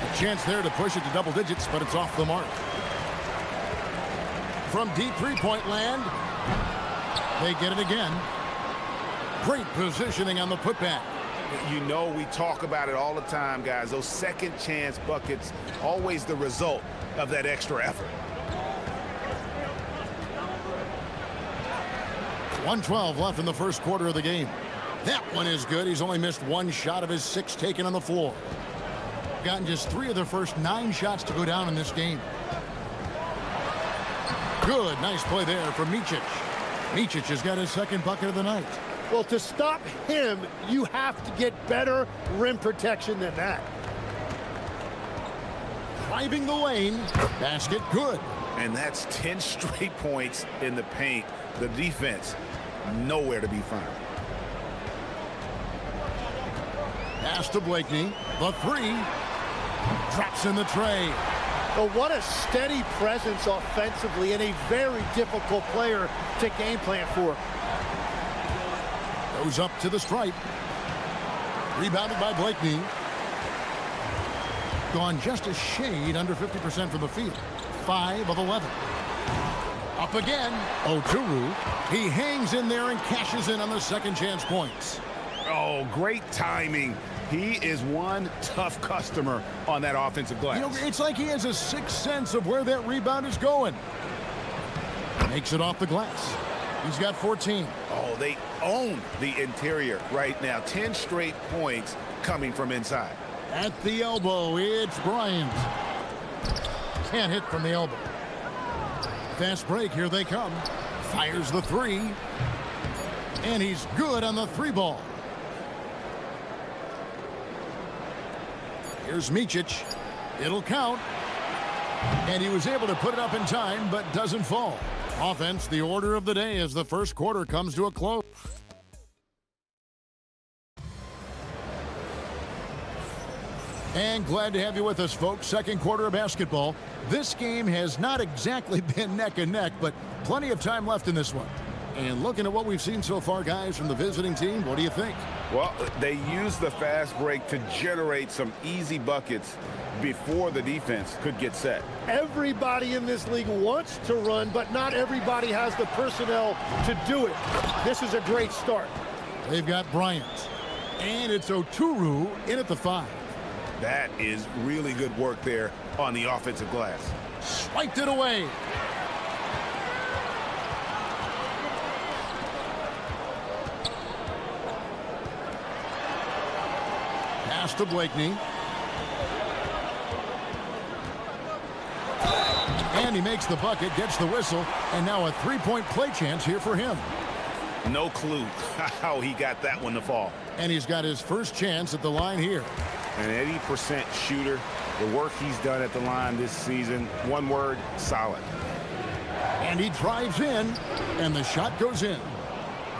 A chance there to push it to double digits, but it's off the mark. From deep 3-point land, they get it again. Great positioning on the putback. You know, we talk about it all the time, guys. Those second chance buckets, always the result of that extra effort. 1:12 left in the first quarter of the game. That one is good. He's only missed 1 shot of his 6 taken on the floor. Gotten just 3 of the first 9 shots to go down in this game. Good, nice play there from Micic. Micic has got his second bucket of the night. Well, to stop him, you have to get better rim protection than that. Driving the lane. Basket good. And that's 10 straight points in the paint. The defense, nowhere to be found. Pass to Blakeney. The 3. Drops in the tray. But what a steady presence offensively and a very difficult player to game plan for. Goes up to the stripe. Rebounded by Blakeney. Gone just a shade under 50% from the field. 5 of 11. Up again. Oturu. He hangs in there and cashes in on the second chance points. Oh, great timing He is one tough customer on that offensive glass. You know, it's like he has a sixth sense of where that rebound is going. Makes it off the glass. He's got 14. Oh, they own the interior right now. 10 straight points coming from inside. At the elbow, it's Bryant. Can't hit from the elbow. Fast break, here they come. Fires the three. And he's good on the three ball. Here's Micic. It'll count. And he was able to put it up in time, but doesn't fall. Offense, the order of the day as the first quarter comes to a close. And glad to have you with us, folks. Second quarter of basketball. This game has not exactly been neck and neck, but plenty of time left in this one. And looking at what we've seen so far, guys, from the visiting team, what do you think? Well, they used the fast break to generate some easy buckets before the defense could get set. Everybody in this league wants to run, but not everybody has the personnel to do it. This is a great start. They've got Bryant. And it's Oturu in at the 5. That is really good work there on the offensive glass. Swiped it away. Pass to Blakeney. And he makes the bucket, gets the whistle, and now a three-point play chance here for him. No clue how he got that one to fall. And he's got his first chance at the line here. An 80% shooter. The work he's done at the line this season, one word, solid. And he drives in, and the shot goes in.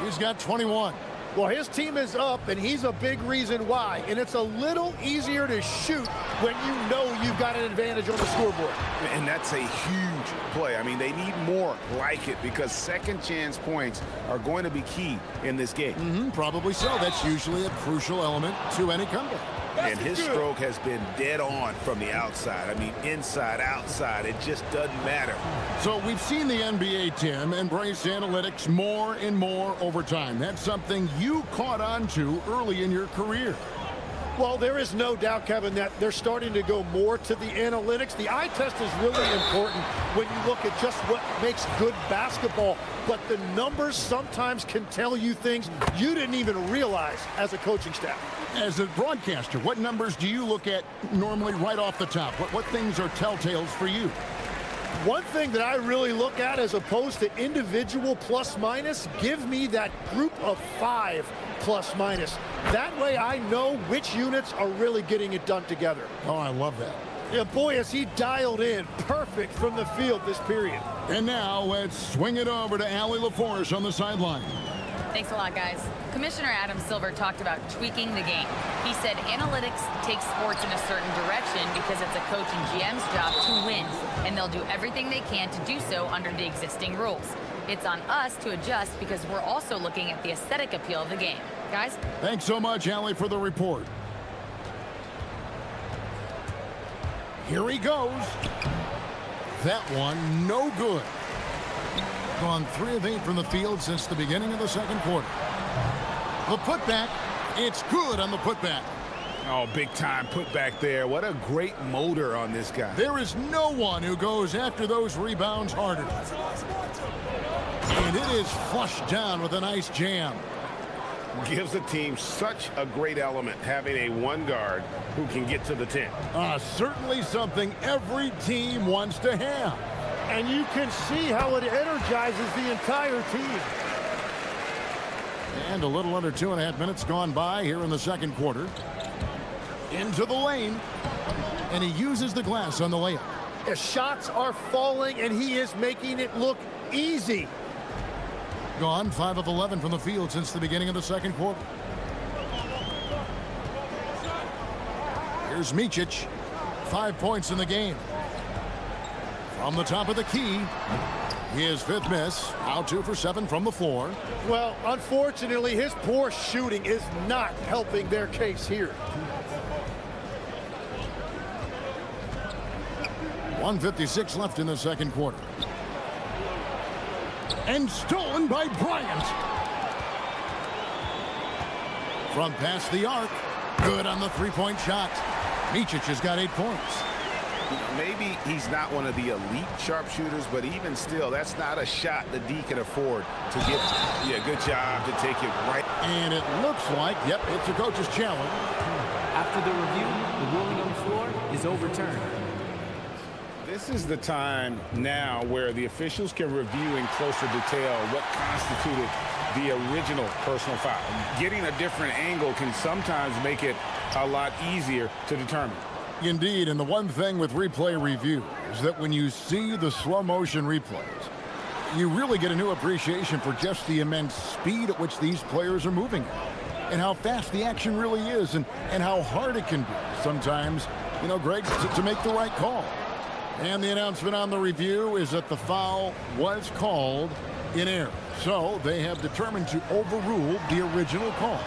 He's got 21. Well, his team is up, and he's a big reason why. And it's a little easier to shoot when you know you've got an advantage on the scoreboard. And that's a huge play. I mean, they need more like it because second chance points are going to be key in this game. Probably so. That's usually a crucial element to any comeback. And his stroke has been dead on from the outside. I mean, inside, outside, it just doesn't matter. So we've seen the NBA, Tim, embrace analytics more and more over time. That's something you caught on to early in your career. Well, there is no doubt, Kevin, that they're starting to go more to the analytics. The eye test is really important when you look at just what makes good basketball. But the numbers sometimes can tell you things you didn't even realize as a coaching staff. As a broadcaster, what numbers do you look at normally right off the top? What things are telltales for you? One thing that I really look at as opposed to individual plus minus, give me that group of 5 plus minus. That way I know which units are really getting it done together. Oh, I love that. Yeah, boy, is he dialed in. Perfect from the field this period. And now let's swing it over to Allie LaForce on the sideline. Thanks a lot, guys. Commissioner Adam Silver talked about tweaking the game. He said analytics takes sports in a certain direction because it's a coach and GM's job to win, and they'll do everything they can to do so under the existing rules. It's on us to adjust because we're also looking at the aesthetic appeal of the game. Guys? Thanks so much, Allie, for the report. Here he goes. That one, no good. Gone 3 of 8 from the field since the beginning of the second quarter. The putback, it's good on the putback. Oh, big time putback there. What a great motor on this guy. There is no one who goes after those rebounds harder. And it is flushed down with a nice jam. Gives the team such a great element having a one guard who can get to the 10. Certainly something every team wants to have. And you can see how it energizes the entire team. And a little under 2.5 minutes gone by here in the second quarter. Into the lane. And he uses the glass on the layup. The shots are falling, and he is making it look easy. Gone 5 of 11 from the field since the beginning of the second quarter. Here's Micic. 5 points in the game. From the top of the key, his 5th miss. Now 2 for 7 from the floor. Well, unfortunately, his poor shooting is not helping their case here. 1:56 left in the second quarter. And stolen by Bryant. From past the arc, Good on the three-point shot. Micic has got 8 points. Maybe he's not one of the elite sharpshooters, but even still, that's not a shot the D can afford to get. Yeah, good job to take it right. And it looks like, yep, it's a coach's challenge. After the review, the ruling on the floor is overturned. This is the time now where the officials can review in closer detail what constituted the original personal foul. Getting a different angle can sometimes make it a lot easier to determine. Indeed, and the one thing with replay review is that when you see the slow motion replays, you really get a new appreciation for just the immense speed at which these players are moving at, and how fast the action really is, and how hard it can be sometimes, you know, Greg, to make the right call. And the announcement on the review is that the foul was called in error. So they have determined to overrule the original call.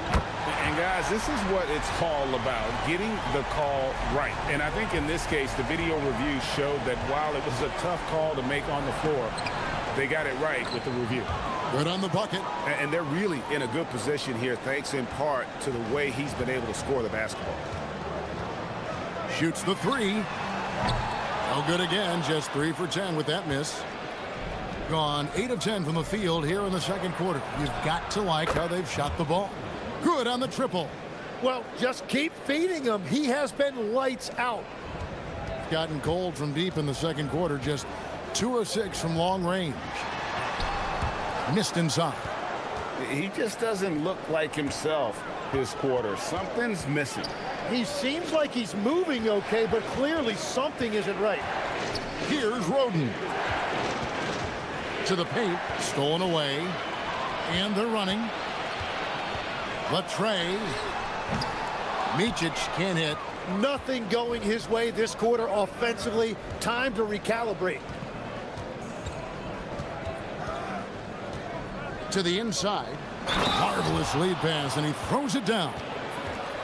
And guys, this is what it's all about, getting the call right. And I think in this case, the video review showed that while it was a tough call to make on the floor, they got it right with the review. Good on the bucket. And they're really in a good position here, thanks in part to the way he's been able to score the basketball. Shoots the three. No good again, just 3 for 10 with that miss. Gone 8 of 10 from the field here in the second quarter. You've got to like how they've shot the ball. Good on the triple. Well, just keep feeding him. He has been lights out. Gotten cold from deep in the second quarter. Just 2 of 6 from long range. Missed inside. He just doesn't look like himself this quarter. Something's missing. He seems like he's moving okay, but clearly something isn't right. Here's Roden. To the paint, stolen away, and they're running. Latre. Micic can't hit. Nothing going his way this quarter offensively. Time to recalibrate. To the inside. Marvelous lead pass, and he throws it down.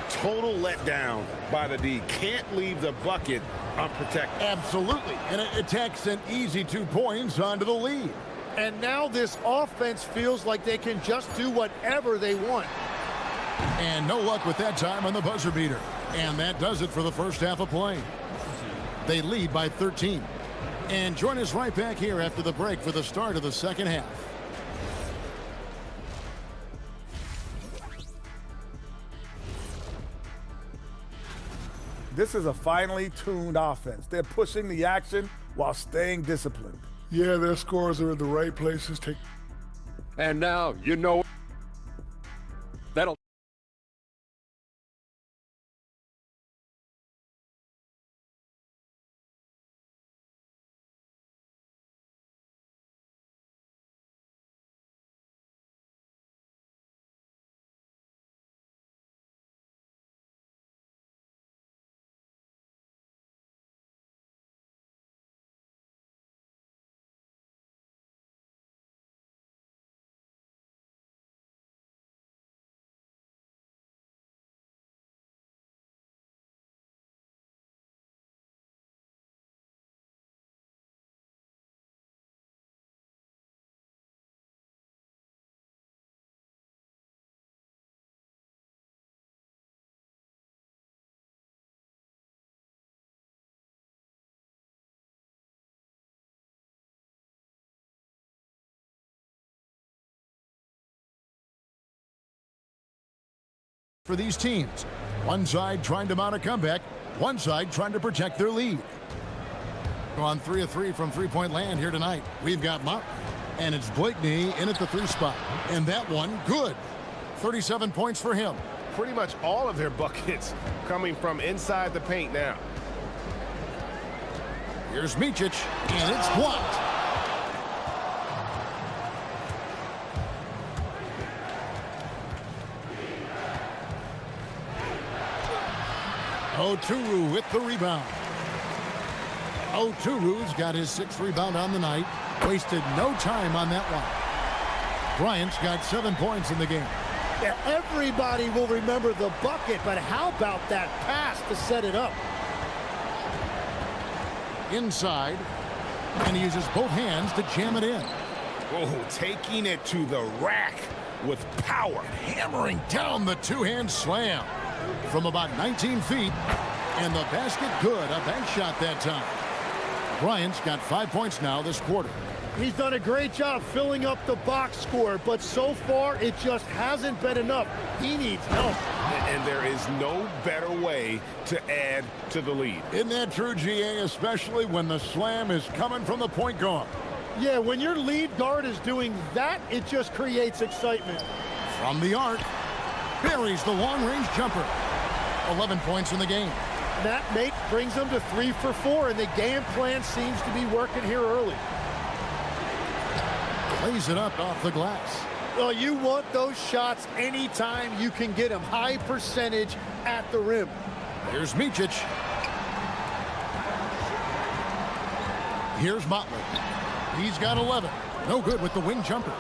Total letdown by the D. Can't leave the bucket unprotected. Absolutely. And it attacks an easy 2 points onto the lead. And now this offense feels like they can just do whatever they want. And no luck with that time on the buzzer beater. And that does it for the first half of play. They lead by 13. And join us right back here after the break for the start of the second half. This is a finely tuned offense. They're pushing the action while staying disciplined. Yeah, their scores are in the right places. And now, you know, that'll... For these teams, one side trying to mount a comeback, one side trying to protect their lead. On 3 of 3 from three-point land here tonight. We've got Martin, and it's Blakeney in at the 3 spot. And that one, good. 37 points for him. Pretty much all of their buckets coming from inside the paint now. Here's Micic, and it's blocked. Oturu with the rebound. Oturu's got his 6th rebound on the night. Wasted no time on that one. Bryant's got 7 points in the game. Yeah, everybody will remember the bucket, but how about that pass to set it up? Inside, and he uses both hands to jam it in. Oh, taking it to the rack with power. Hammering down the two-hand slam. from about 19 feet. And the basket good. A bank shot that time. Bryant's got 5 points now this quarter. He's done a great job filling up the box score, but so far it just hasn't been enough. He needs help. And there is no better way to add to the lead. Isn't that true, GA, especially when the slam is coming from the point guard? Yeah, when your lead guard is doing that, it just creates excitement. From the arc, buries the long-range jumper. 11 points in the game. That, Nate, brings them to 3 for 4, and the game plan seems to be working here early. Lays it up off the glass. Well, you want those shots anytime you can get them. High percentage at the rim. Here's Micic. Here's Motley. He's got 11. No good with the wing jumper.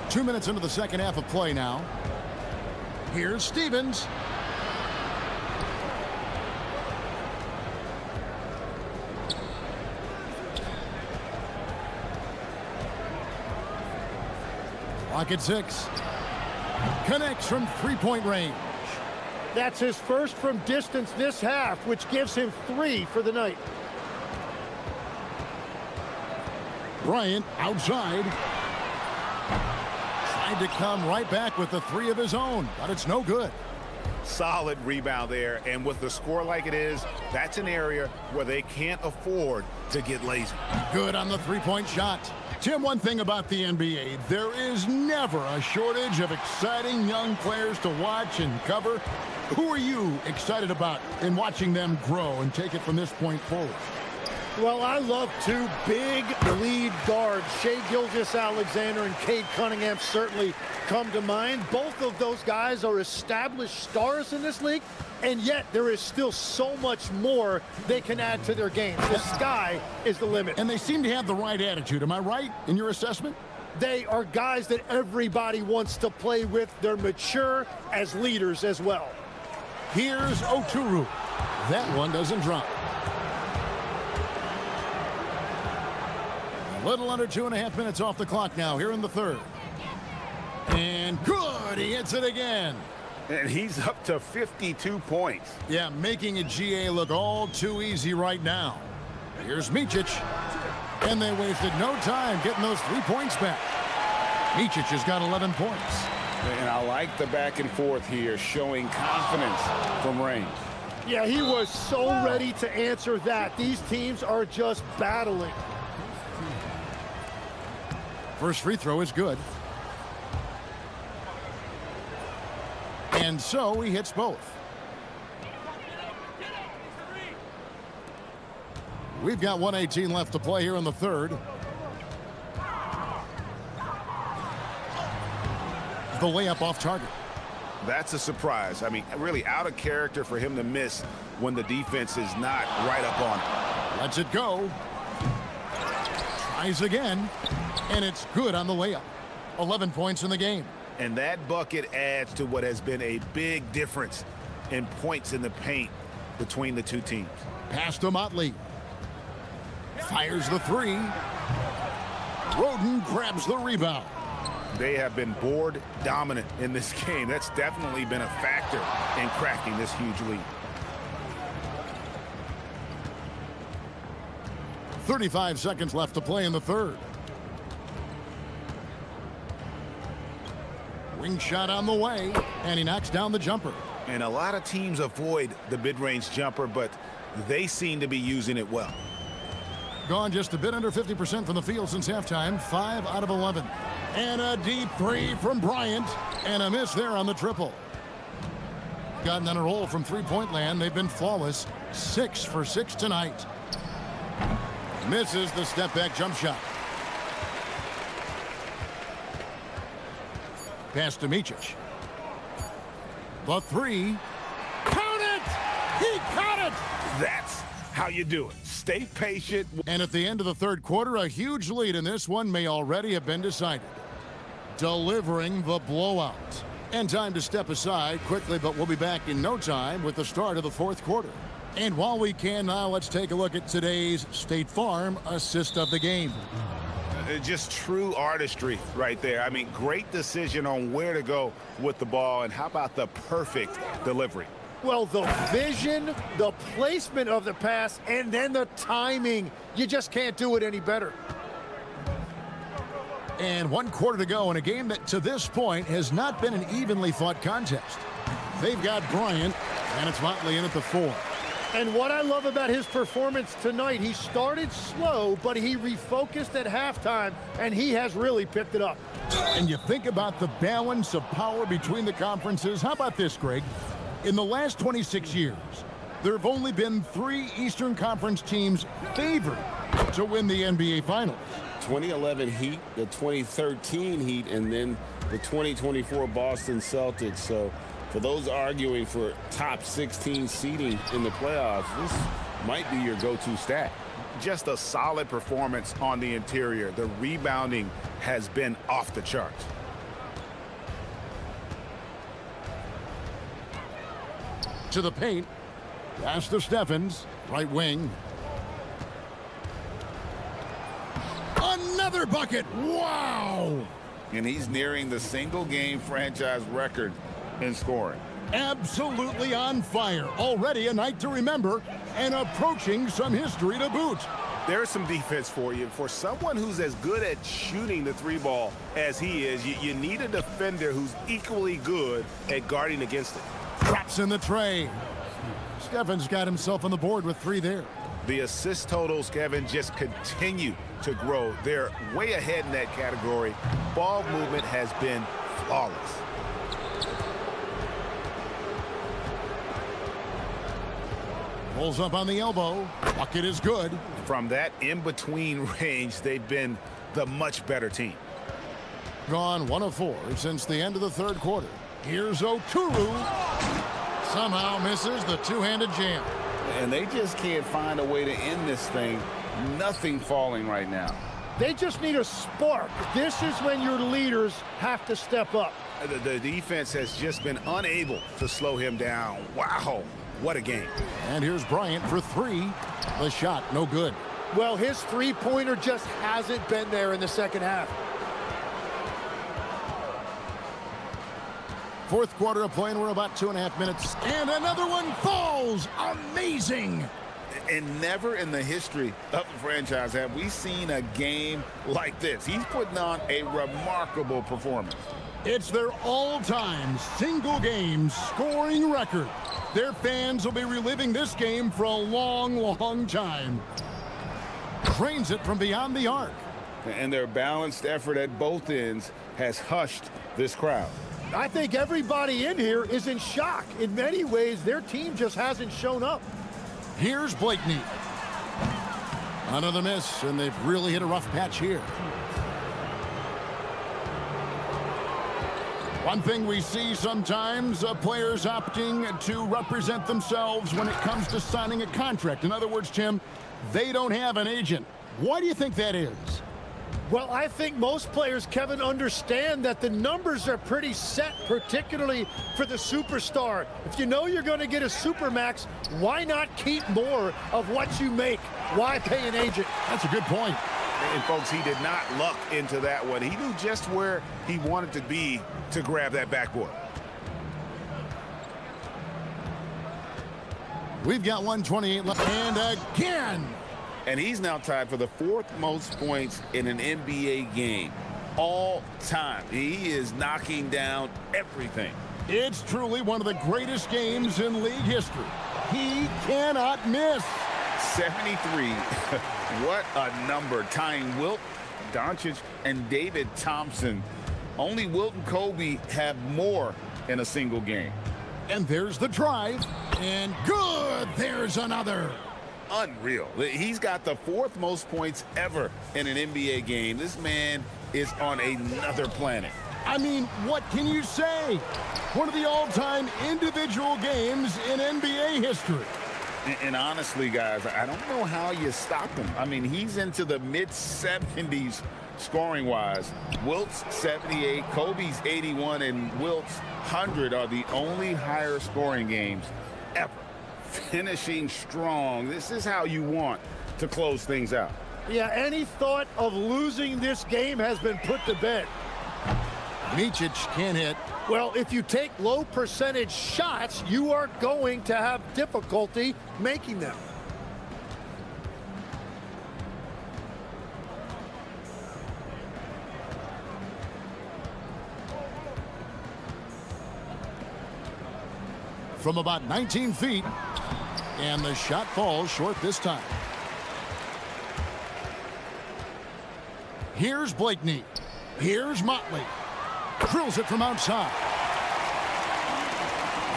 2 minutes into the second half of play now. Here's Stevens. Clock at 6. Connects from three-point range. That's his first from distance this half, which gives him 3 for the night. Bryant outside. Tried to come right back with the 3 of his own, but it's no good. Solid rebound there, and with the score like it is, that's an area where they can't afford to get lazy. Good on the three-point shot. Tim, one thing about the NBA, there is never a shortage of exciting young players to watch and cover. Who are you excited about in watching them grow and take it from this point forward? Well, I love 2 big lead guards. Shai Gilgeous-Alexander and Cade Cunningham certainly come to mind. Both of those guys are established stars in this league, and yet there is still so much more they can add to their game. The sky is the limit. And they seem to have the right attitude. Am I right in your assessment? They are guys that everybody wants to play with. They're mature as leaders as well. Here's Oturu. That one doesn't drop. A little under 2.5 minutes off the clock now here in the third. And good, he hits it again. And he's up to 52 points. Yeah, making a GA look all too easy right now. Here's Micic. And they wasted no time getting those 3 points back. Micic has got 11 points. And I like the back and forth here, showing confidence from range. Yeah, he was so ready to answer that. These teams are just battling. First free throw is good. And so he hits both. We've got 1:18 left to play here in the third. The layup off target. That's a surprise. I mean, really out of character for him to miss when the defense is not right up on him. Lets it go. Tries again. And it's good on the layup. 11 points in the game. And that bucket adds to what has been a big difference in points in the paint between the two teams. Pass to Motley. Fires the 3. Roden grabs the rebound. They have been board dominant in this game. That's definitely been a factor in cracking this huge lead. 35 seconds left to play in the third. Wing shot on the way, and he knocks down the jumper. And a lot of teams avoid the mid-range jumper, but they seem to be using it well. Gone just a bit under 50% from the field since halftime. 5 out of 11. And a deep 3 from Bryant, and a miss there on the triple. Gotten on a roll from three-point land. They've been flawless. 6 for 6 tonight. Misses the step-back jump shot. Pass to Micic. The 3. Count it! He caught it! That's how you do it. Stay patient. And at the end of the third quarter, a huge lead in this one may already have been decided. Delivering the blowout. And time to step aside quickly, but we'll be back in no time with the start of the fourth quarter. And while we can now, let's take a look at today's State Farm assist of the game. Just true artistry right there. I mean, great decision on where to go with the ball, and how about the perfect delivery? Well, the vision, the placement of the pass, and then the timing. You just can't do it any better. And 1 quarter to go in a game that, to this point, has not been an evenly fought contest. They've got Bryant, and it's Motley in at the 4. And what I love about his performance tonight, he started slow, but he refocused at halftime, and he has really picked it up. And you think about the balance of power between the conferences. How about this, Greg? In the last 26 years, there have only been 3 Eastern Conference teams favored to win the NBA Finals. 2011 Heat, the 2013 Heat, and then the 2024 Boston Celtics. So for those arguing for top 16 seeding in the playoffs, this might be your go-to stat. Just a solid performance on the interior. The rebounding has been off the charts. To the paint. Pass to Steffens, right wing. Another bucket. Wow. And he's nearing the single-game franchise record in scoring. Absolutely on fire. Already a night to remember and approaching some history to boot. There's some defense for you. For someone who's as good at shooting the 3-ball as he is, you need a defender who's equally good at guarding against it. Drops in the tray. Steffens got himself on the board with 3 there. The assist totals, Kevin, just continue to grow. They're way ahead in that category. Ball movement has been flawless. Pulls up on the elbow. Bucket is good. From that in-between range, they've been the much better team. Gone 1 of 4 since the end of the 3rd quarter. Here's Okuru. Somehow misses the two-handed jam. And they just can't find a way to end this thing. Nothing falling right now. They just need a spark. This is when your leaders have to step up. The defense has just been unable to slow him down. Wow, what a game. And here's Bryant for 3. The shot, no good. Well, his three-pointer just hasn't been there in the second half. 4th quarter of play, and we're about 2.5 minutes. And another one falls. Amazing. And never in the history of the franchise have we seen a game like this. He's putting on a remarkable performance. It's their all-time single-game scoring record. Their fans will be reliving this game for a long, long time. Trains it from beyond the arc. And their balanced effort at both ends has hushed this crowd. I think everybody in here is in shock. In many ways, their team just hasn't shown up. Here's Blakeney. Another miss, and they've really hit a rough patch here. One thing we see sometimes, players opting to represent themselves when it comes to signing a contract. In other words, Tim, they don't have an agent. Why do you think that is? Well, I think most players, Kevin, understand that the numbers are pretty set, particularly for the superstar. If you know you're going to get a supermax, why not keep more of what you make? Why pay an agent? That's a good point. And, folks, he did not luck into that one. He knew just where he wanted to be to grab that backboard. We've got 1:28 left, and again. And he's now tied for the 4th most points in an NBA game all time. He is knocking down everything. It's truly one of the greatest games in league history. He cannot miss. 73. What a number. Tying Wilt, Doncic, and David Thompson. Only Wilt and Kobe have more in a single game. And there's the drive. And good. There's another. Unreal. He's got the 4th most points ever in an NBA game. This man is on another planet. I mean, what can you say? One of the all-time individual games in NBA history. And honestly, guys, I don't know how you stop him. I mean, he's into the mid-70s scoring-wise. Wilt's 78, Kobe's 81, and Wilt's 100 are the only higher scoring games ever. Finishing strong. This is how you want to close things out. Yeah, any thought of losing this game has been put to bed. Micic can't hit. Well, if you take low percentage shots, you are going to have difficulty making them. From about 19 feet, and the shot falls short this time. Here's Blakeney. Here's Motley. Drills it from outside.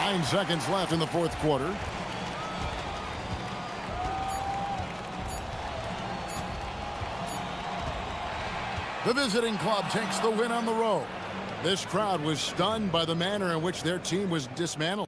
9 seconds left in the fourth quarter. The visiting club takes the win on the road. This crowd was stunned by the manner in which their team was dismantled.